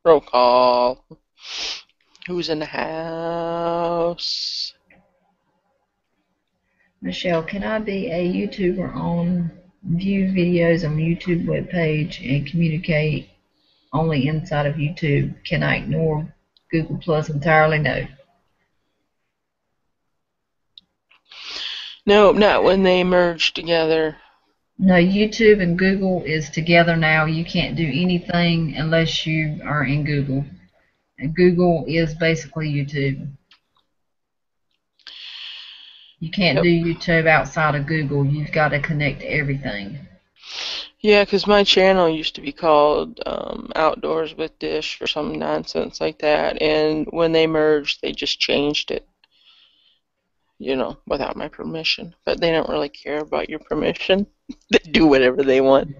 Roll call. Who's in the house? Michelle, can I be a YouTuber on view videos on YouTube webpage and communicate only inside of YouTube? Can I ignore Google Plus entirely? No. No, not when they merge together. No, YouTube and Google is together now. You can't do anything unless you are in Google. And Google is basically YouTube. You can't do YouTube outside of Google. You've got to connect to everything. Yeah, because my channel used to be called Outdoors with Dish or some nonsense like that. And when they merged, they just changed it, without my permission. But they don't really care about your permission. They do whatever they want.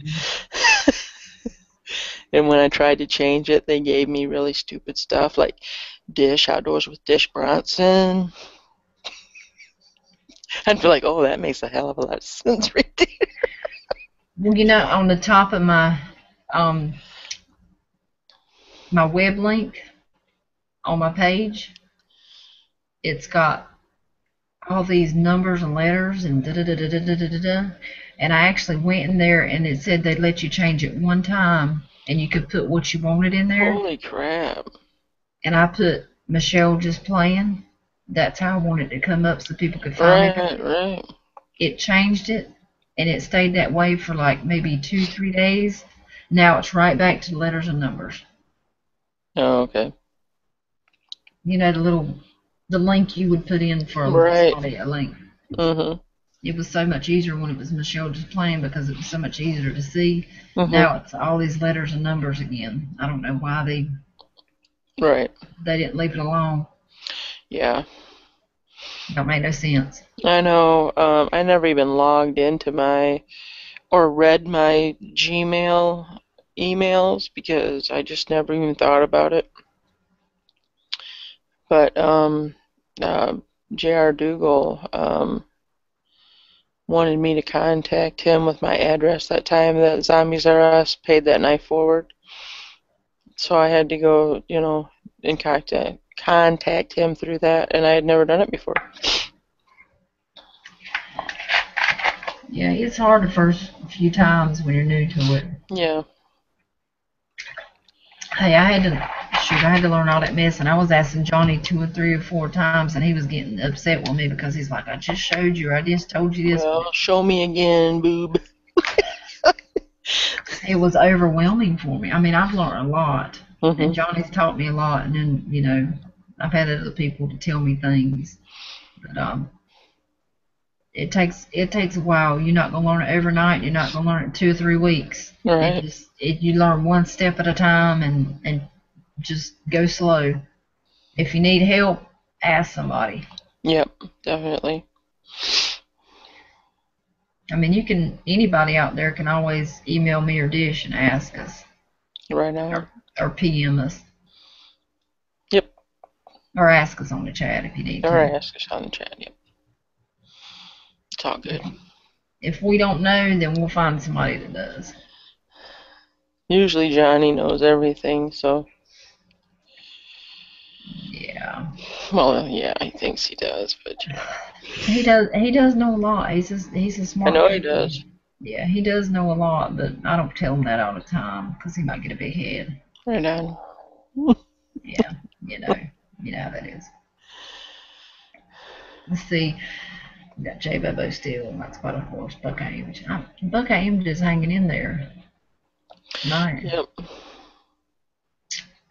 And when I tried to change it, they gave me really stupid stuff like Dish, Outdoors with Dish Bronson. I'd be like, oh, that makes a hell of a lot of sense right there. Well, on the top of my my web link on my page, it's got all these numbers and letters and da-da-da-da-da-da-da-da. And I actually went in there and it said they'd let you change it one time and you could put what you wanted in there. Holy crap. And I put Michelle Just Playing. That's how I wanted it to come up so people could find it. Right. It changed it and it stayed that way for like maybe 2-3 days. Now it's right back to letters and numbers. Oh, okay. The link you would put in for somebody, a link. Mm-hmm. It was so much easier when it was Michelle Just Playing because it was so much easier to see. Mm-hmm. Now it's all these letters and numbers again. I don't know why they didn't leave it alone. Yeah. Don't make no sense. I know. I never even logged into or read my Gmail emails because I just never even thought about it. But J.R. Dougal wanted me to contact him with my address that time that Zombies R Us paid that night forward. So I had to go, and contact him through that, and I had never done it before. Yeah, it's hard the first few times when you're new to it. Yeah. Hey, I had to learn all that mess, and I was asking Johnny 2 or 3 or 4 times, and he was getting upset with me because he's like, I just showed you, I just told you this. Well, show me again, boob. It was overwhelming for me. I mean, I've learned a lot, mm-hmm. and Johnny's taught me a lot, and then, I've had other people to tell me things, but it takes a while. You're not gonna learn it overnight. You're not gonna learn it in 2 or 3 weeks. Right. You learn one step at a time, and just go slow. If you need help, ask somebody. Yep, definitely. I mean, anybody out there can always email me or Dish and ask us. Right now. Or PM us. Yep. Or ask us on the chat if you need to. Or ask us on the chat, yep. It's all good. If we don't know, then we'll find somebody that does. Usually Johnny knows everything, so. Yeah. Well, yeah, he thinks he does, but. He does know a lot. He's a smart. I know he does. Yeah, he does know a lot, but I don't tell him that all the time because he might get a big head. Right on. Yeah, you know how that is. Let's see. We got J Bobo still, and that's quite a horse. Buck Aim. Buck Aim just hanging in there. Nice. Yep.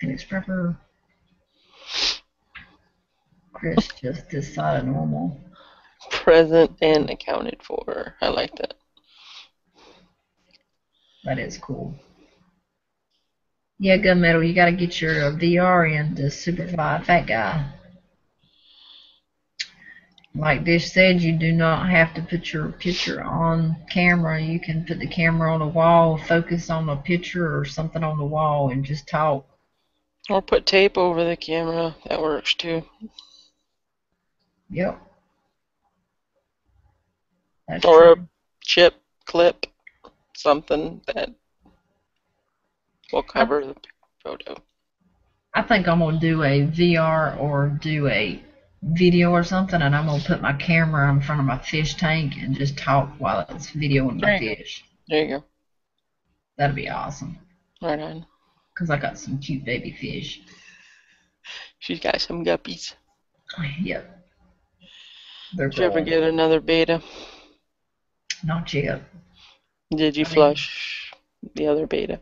Phoenix Prepper. Chris just this side of normal. Present and accounted for. I like that. That is cool. Yeah, Gunmetal, you got to get your VR in to Superfly Fat Guy. Like Dish said, you do not have to put your picture on camera. You can put the camera on the wall, focus on a picture or something on the wall, and just talk. Or put tape over the camera. That works too. Yep. That's or true. A chip clip, something that will cover the photo. I think I'm gonna do a VR or do a video or something, and I'm gonna put my camera in front of my fish tank and just talk while it's videoing my fish. There you go. That'd be awesome. Right on. Cause I got some cute baby fish. She's got some guppies. Yep. They're Did you ever growing. get another beta? Not yet. Did you flush the other beta?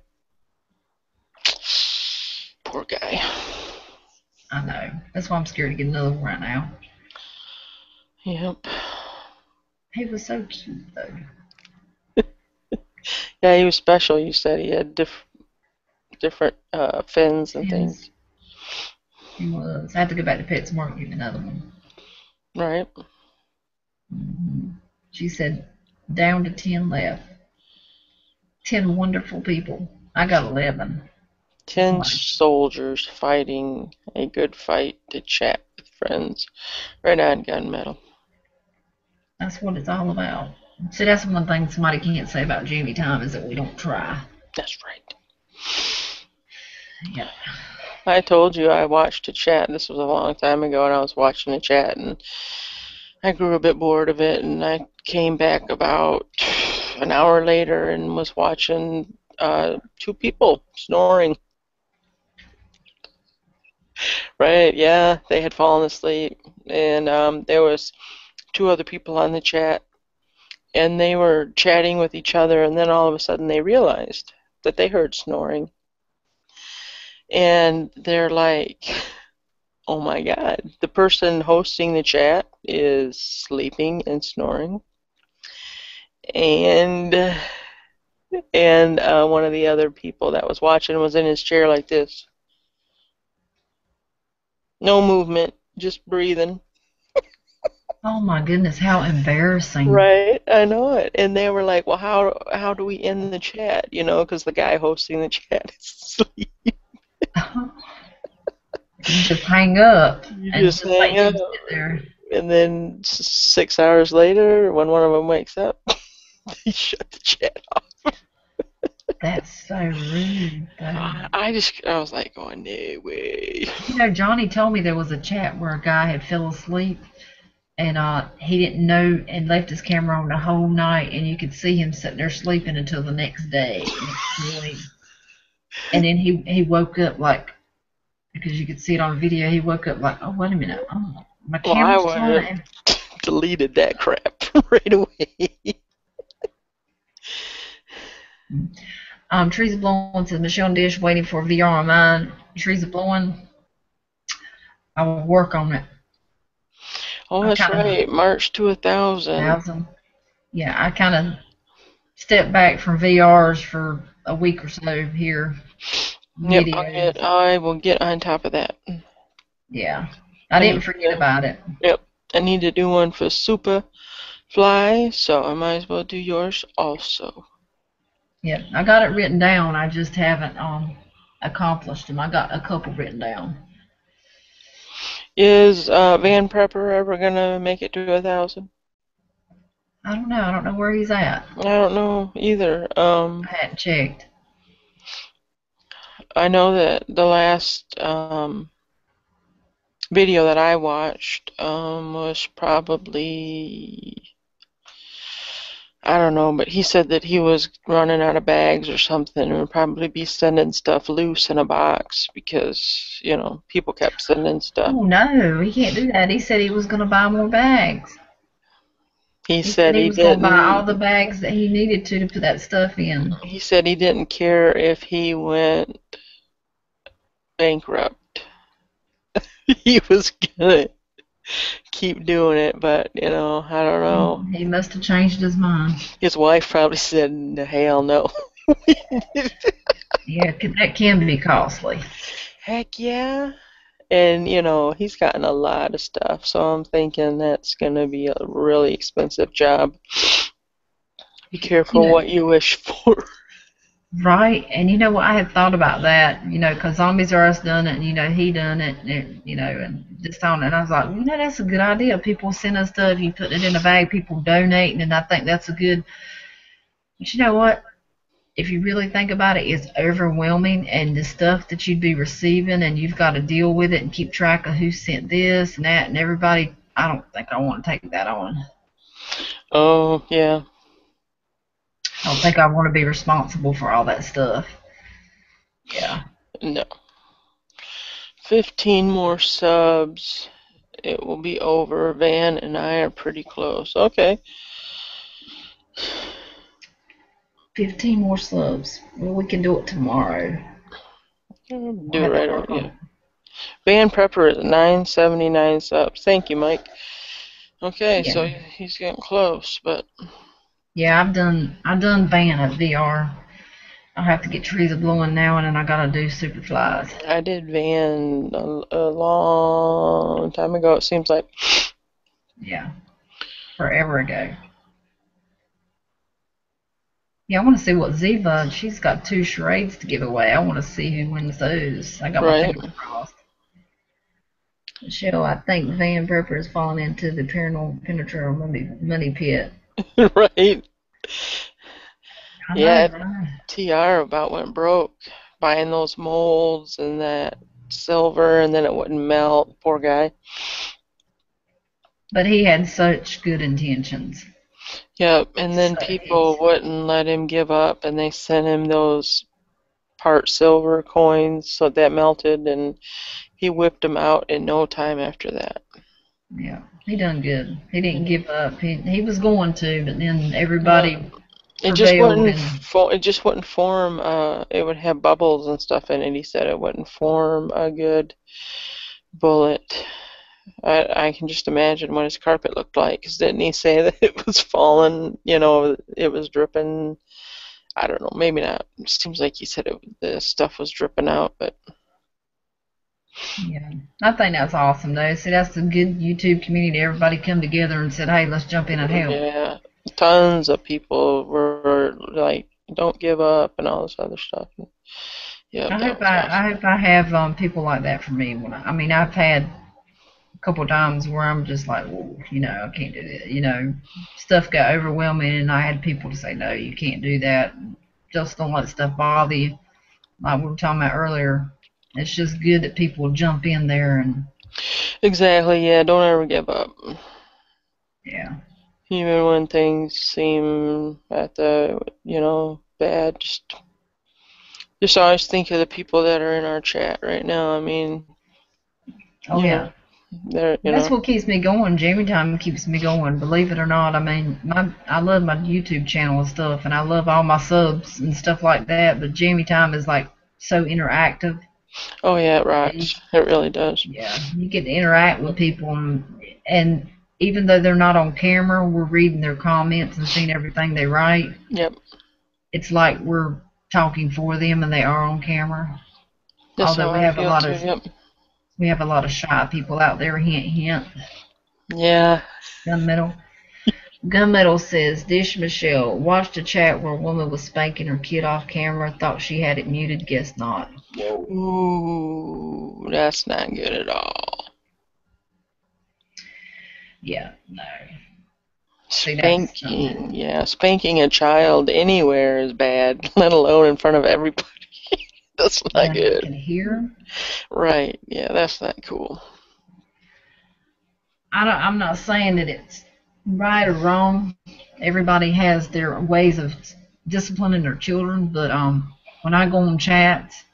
Poor guy. I know. That's why I'm scared to get another one right now. Yep. He was so cute, though. Yeah, he was special. You said he had different fins and things. He was. I have to go back to PetSmart and get another one. Right. She said, down to 10 left. 10 wonderful people. I got 11. 10 soldiers fighting a good fight to chat with friends. Right on, gunmetal. That's what it's all about. See, that's one thing somebody can't say about Jammy Time is that we don't try. That's right. Yeah. I told you I watched a chat. This was a long time ago, and I was watching a chat, and I grew a bit bored of it, and I came back about an hour later and was watching 2 people snoring. Right, yeah, they had fallen asleep, and there was 2 other people on the chat, and they were chatting with each other, and then all of a sudden they realized that they heard snoring. And they're like, oh my God, the person hosting the chat is sleeping and snoring. And one of the other people that was watching was in his chair like this. No movement, just breathing. Oh my goodness, how embarrassing. Right, I know it. And they were like, well, how do we end the chat? You know, because the guy hosting the chat is asleep. You just hang up. You and just hang let him up. sit there. And then 6 hours later, when one of them wakes up, he shut the chat off. That's so rude. I was like, oh, no way. You know, Johnny told me there was a chat where a guy had fell asleep and he didn't know and left his camera on the whole night, and you could see him sitting there sleeping until the next day. And then he woke up like, because you could see it on video, he woke up like, oh, wait a minute. Oh, my camera's on. Deleted that crap right away. Trees blowing says Michelle and Dish waiting for VR on mine. Trees blowing. I will work on it. Oh, that's right. March to 1,000. Yeah, I kind of stepped back from VRs for a week or so here. Yep, I will get on top of that. Yeah, I didn't forget about it. Yep, I need to do one for Superfly, so I might as well do yours also. Yep, I got it written down. I just haven't accomplished them. I got a couple written down. Is Van Prepper ever gonna make it to 1,000? I don't know. I don't know where he's at. I don't know either. I hadn't checked. I know that the last video that I watched was probably, I don't know, but he said that he was running out of bags or something and would probably be sending stuff loose in a box because, you know, people kept sending stuff. Oh, no, he can't do that. He said he was going to buy more bags. He said he was going to buy all the bags that he needed to put that stuff in. He said he didn't care if he went bankrupt. He was going to keep doing it, but, you know, I don't know. He must have changed his mind. His wife probably said, hell no. Yeah, that can be costly. Heck yeah. And, you know, he's gotten a lot of stuff, so I'm thinking that's going to be a really expensive job. Be careful what you wish for. Right, and you know what, I had thought about that, you know, because Zombies R Us done it, and, you know, he done it, and, you know, and just on it, and I was like, you know, that's a good idea. People send us stuff, you put it in a bag, people donating, and I think that's a good, but you know what, if you really think about it, it's overwhelming, and the stuff that you'd be receiving, and you've got to deal with it and keep track of who sent this and that and everybody. I don't think I want to take that on. Oh, yeah. I don't think I want to be responsible for all that stuff. Yeah. No. 15 more subs. It will be over. Van and I are pretty close. Okay. 15 more subs. Well, we can do it tomorrow. Do I'll it have to right work over. on Yeah. it. Van Prepper is 979 subs. Thank you, Mike. Okay, so Yeah. he's getting close, but Yeah, I've done Van at VR. I'll have to get Teresa blowing now, and then I gotta do Superflies. I did Van a long time ago, it seems like. Yeah. Forever ago. Yeah, I want to see what Ziva. She's got 2 charades to give away. I want to see who wins those. I got my Right. fingers crossed. Michelle, I think Van Berper has fallen into the penetrator money pit. Right. I Yeah, know, right? TR about went broke buying those molds and that silver, and then it wouldn't melt. Poor guy. But he had such good intentions. Yep, and then So people wouldn't let him give up, and they sent him those part silver coins so that melted, and he whipped them out in no time after that. yeah, he done good. He didn't give up. He was going to, but then everybody It just prevailed. wouldn't. And It just wouldn't form. It would have bubbles and stuff in it. He said it wouldn't form a good bullet. I can just imagine what his carpet looked like. 'Cause didn't he say that it was falling? You know, it was dripping. I don't know. Maybe not. It seems like he said the stuff was dripping out, but yeah, I think that's awesome though. See, that's a good YouTube community. Everybody come together and said, "Hey, let's jump in and help." yeah, tons of people were like, "Don't give up" and all this other stuff. Yeah, I that hope was awesome. I have people like that for me. I mean, I've had a couple times where I'm just like, well, I can't do that. Stuff got overwhelming, and I had people to say, no, you can't do that. Just don't let stuff bother you. Like we were talking about earlier, it's just good that people jump in there and Exactly. Yeah, don't ever give up. yeah. Even when things seem bad, just always think of the people that are in our chat right now. I mean, Oh you know, yeah. they're, That's what keeps me going. Jammy Time keeps me going. Believe it or not, I mean, I love my YouTube channel and stuff, and I love all my subs and stuff like that. But Jammy Time is like so interactive. oh yeah, it And rocks. It really does. yeah, you get to interact with people, and even though they're not on camera, we're reading their comments and seeing everything they write. Yep, It's like we're talking for them, and they are on camera. that's Although how we I have a feel lot too. of Yep. shy people out there. Hint, hint. Yeah. Gunmetal. Gunmetal says, Dish Michelle, watched a chat where a woman was spanking her kid off camera, thought she had it muted, guess not. Whoa. Ooh, that's not good at all. Yeah, no. See, that's Spanking, yeah, spanking a child anywhere is bad, let alone in front of everybody. That's not none of you good. can hear. Right, yeah, that's not cool. I'm not saying that it's right or wrong. Everybody has their ways of disciplining their children, but when I go on chats,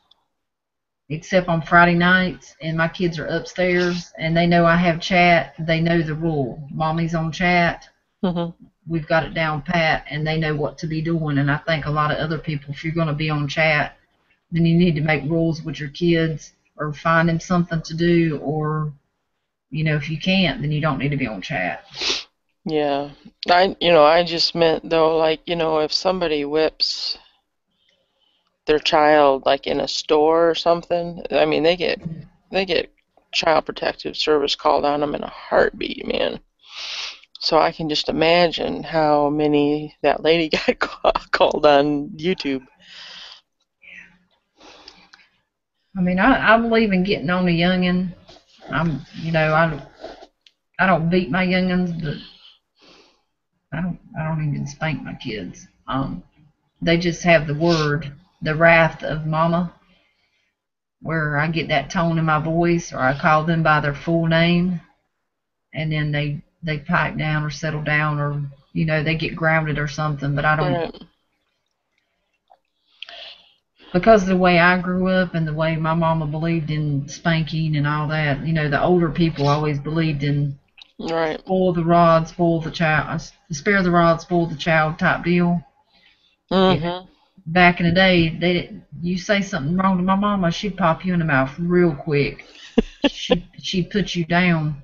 except on Friday nights, and my kids are upstairs, and they know I have chat, they know the rule. Mommy's on chat. Mhm. We've got it down pat, and they know what to be doing. And I think a lot of other people, if you're going to be on chat, then you need to make rules with your kids, or find them something to do, or if you can't, then you don't need to be on chat. Yeah. I just meant though, like, if somebody whips their child like in a store or something, I mean, they get child protective service called on them in a heartbeat, man. So I can just imagine how many that lady got called on YouTube. I mean, I believe in getting on a youngin. I don't beat my youngins, but I don't even spank my kids. they just have the word, the wrath of mama, where I get that tone in my voice, or I call them by their full name, and then they pipe down or settle down, or they get grounded or something. But I don't, Right. because of the way I grew up and the way my mama believed in spanking and all that. The older people always believed in Right. spoil the rod, spoil the child, spare the rod, spoil the child type deal. Mhm. Back in the day, you say something wrong to my mama, she'd pop you in the mouth real quick. She'd put you down.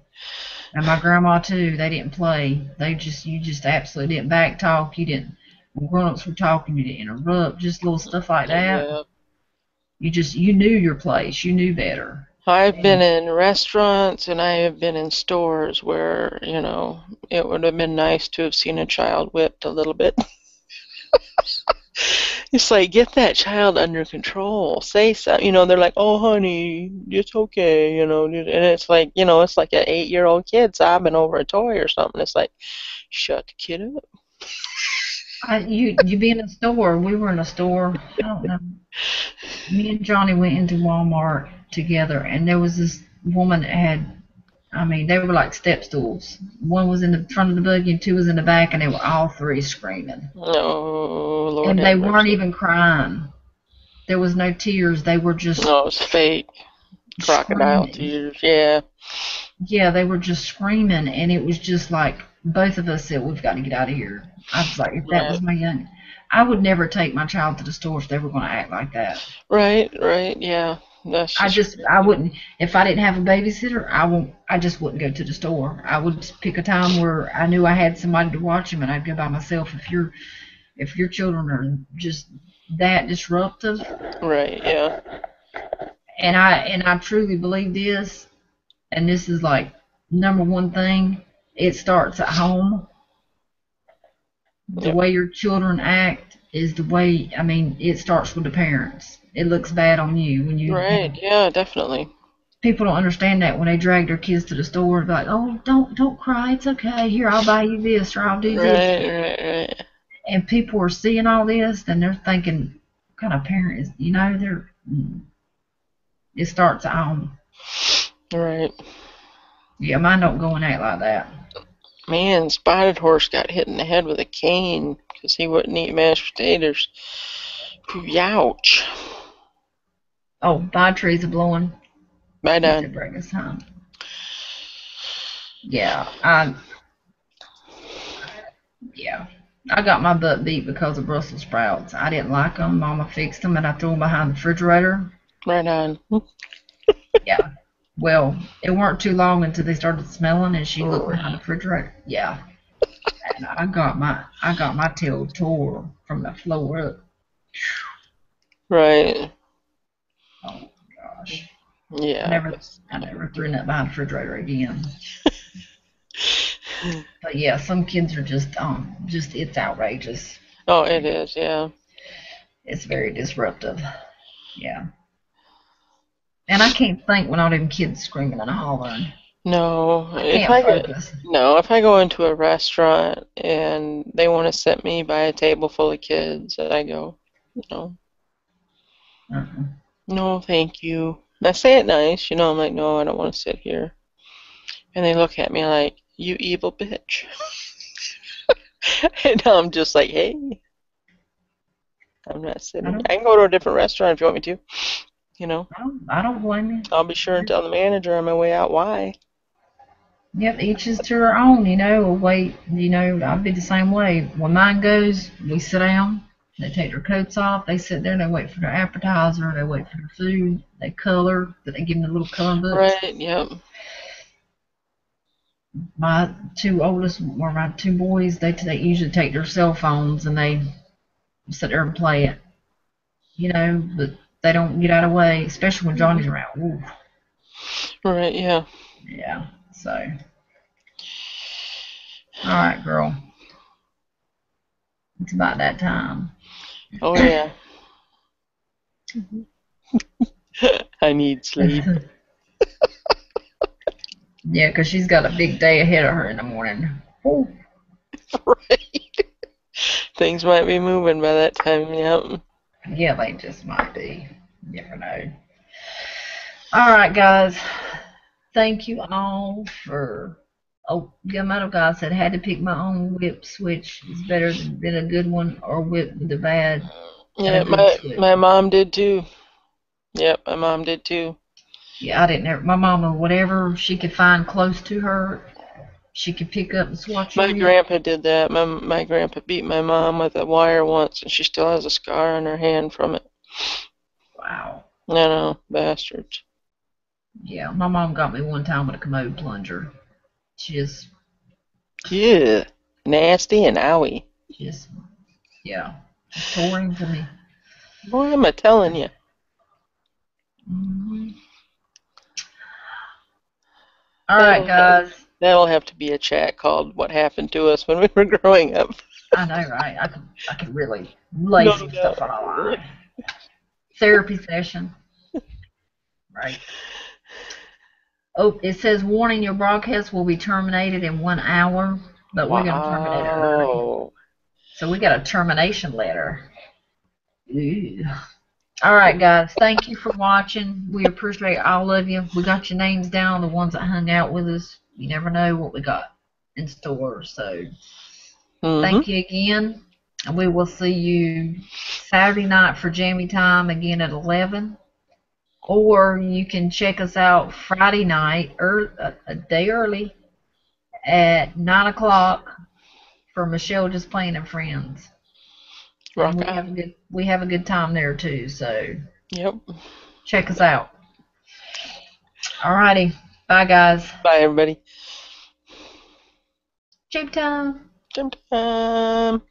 And my grandma too. They didn't play. You just absolutely didn't back talk. You didn't. When grown-ups were talking, you didn't interrupt. Just little stuff like that. Yeah. You knew your place. You knew better. I've been And in restaurants and I have been in stores where, it would have been nice to have seen a child whipped a little bit. It's like, get that child under control. Say something. They're like, oh, honey, it's okay, and it's like, it's like an 8-year-old kid sobbing over a toy or something. It's like, shut the kid up. you be in a store. We were in a store. I don't know. Me and Johnny went into Walmart together, and there was this woman that had. I mean, they were like step stools. One was in the front of the buggy, and two was in the back, and they were all three screaming. Oh, Lord And have they weren't mercy. even crying. There was no tears. They were just No, it's fake. Crocodile screaming. tears. Yeah. Yeah, they were just screaming, and it was just like both of us said, "We've got to get out of here." I was like, if that Right. was my young, I would never take my child to the store if they were going to act like that. Right, yeah. That's just I crazy. wouldn't, if I didn't have a babysitter, I just wouldn't go to the store. I would pick a time where I knew I had somebody to watch them, and I'd go by myself. If your children are just that disruptive, Right, yeah. and I truly believe this, and this is like number one thing, it starts at home. The Yep. way your children act is the way, I mean, it starts with the parents. It looks bad on you when Right, yeah, definitely. people don't understand that when they drag their kids to the store. They're like, oh, don't cry, it's okay. Here, I'll buy you this or I'll do this. Right. And people are seeing all this, and they're thinking, what kind of parent is, it starts at home. Right. Yeah, mine don't go and act like that. Man, Spotted Horse got hit in the head with a cane because he wouldn't eat mashed potatoes. Youch. Oh, my trees are blowing. Bye, It's Don. at breakfast time. Yeah, yeah. I got my butt beat because of Brussels sprouts. I didn't like them. Mama fixed them, and I threw them behind the refrigerator. Right on. Yeah. Well, it weren't too long until they started smelling, and she looked behind the refrigerator. Yeah. And I got my tail tore from the floor up. Right. Oh gosh. I Yeah. never I never threw that behind the refrigerator again. But yeah, some kids are just it's outrageous. Oh, it is, yeah. It's very disruptive. Yeah. And I can't think when all them kids screaming and hollering. No, I can't focus. if I go into a restaurant and they want to sit me by a table full of kids, I go, no, Uh-uh. no, thank you. I say it nice, I'm like, no, I don't want to sit here. And they look at me like, you evil bitch. And I'm just like, hey, I'm not I sitting. don't, I can go to a different restaurant if you want me to, I don't blame you. I'll be sure and tell the manager on my way out why. Yep, each is to their own, wait, I'd be the same way. When mine goes, we sit down, they take their coats off, they sit there, they wait for their appetizer, they wait for their food, they color, they give them the little coloring books. Right, yep. My two oldest, or my two boys, they usually take their cell phones and they sit there and play it, but they don't get out of the way, especially when Johnny's around. Ooh, Right, yeah. yeah, so. All right, girl. It's about that time. Oh, yeah. I need sleep. Yeah, 'cause she's got a big day ahead of her in the morning. Ooh. Right. Things might be moving by that time, yep. Yeah, they just might be. You never know. All right, guys. Thank you all for. Oh, Gummo guy said had to pick my own whip switch. It's better than a good one or whip with a bad. Yeah, Good switch. my mom did too. Yep, my mom did too. Yeah, I didn't ever. My mama, whatever she could find close to her, she could pick up and swatch My her with. grandpa did that. My grandpa beat my mom with a wire once, and she still has a scar on her hand from it. Wow. I know, bastards. Yeah, my mom got me one time with a commode plunger. Just, Yeah, nasty and owie. yeah, just tore into me. Boy, am I telling you. Mm-hmm. All right, guys. That'll have to be a chat called "What Happened to Us When We Were Growing Up." I know, right? I could really lay some stuff on our line. Therapy session. Right. Oh, it says warning: your broadcast will be terminated in 1 hour, but we're gonna terminate it early. So we got a termination letter. Ew. All right, guys. Thank you for watching. We appreciate all of you. We got your names down, the ones that hung out with us. You never know what we got in store. So thank you again. And we will see you Saturday night for Jammy Time again at 11. Or you can check us out Friday night, a day early, at 9 o'clock for Michelle Just Playing and Friends. And we have a good time there too. So check us out. Alrighty. Bye, guys. Bye, everybody. Jammy Time. Jammy Time.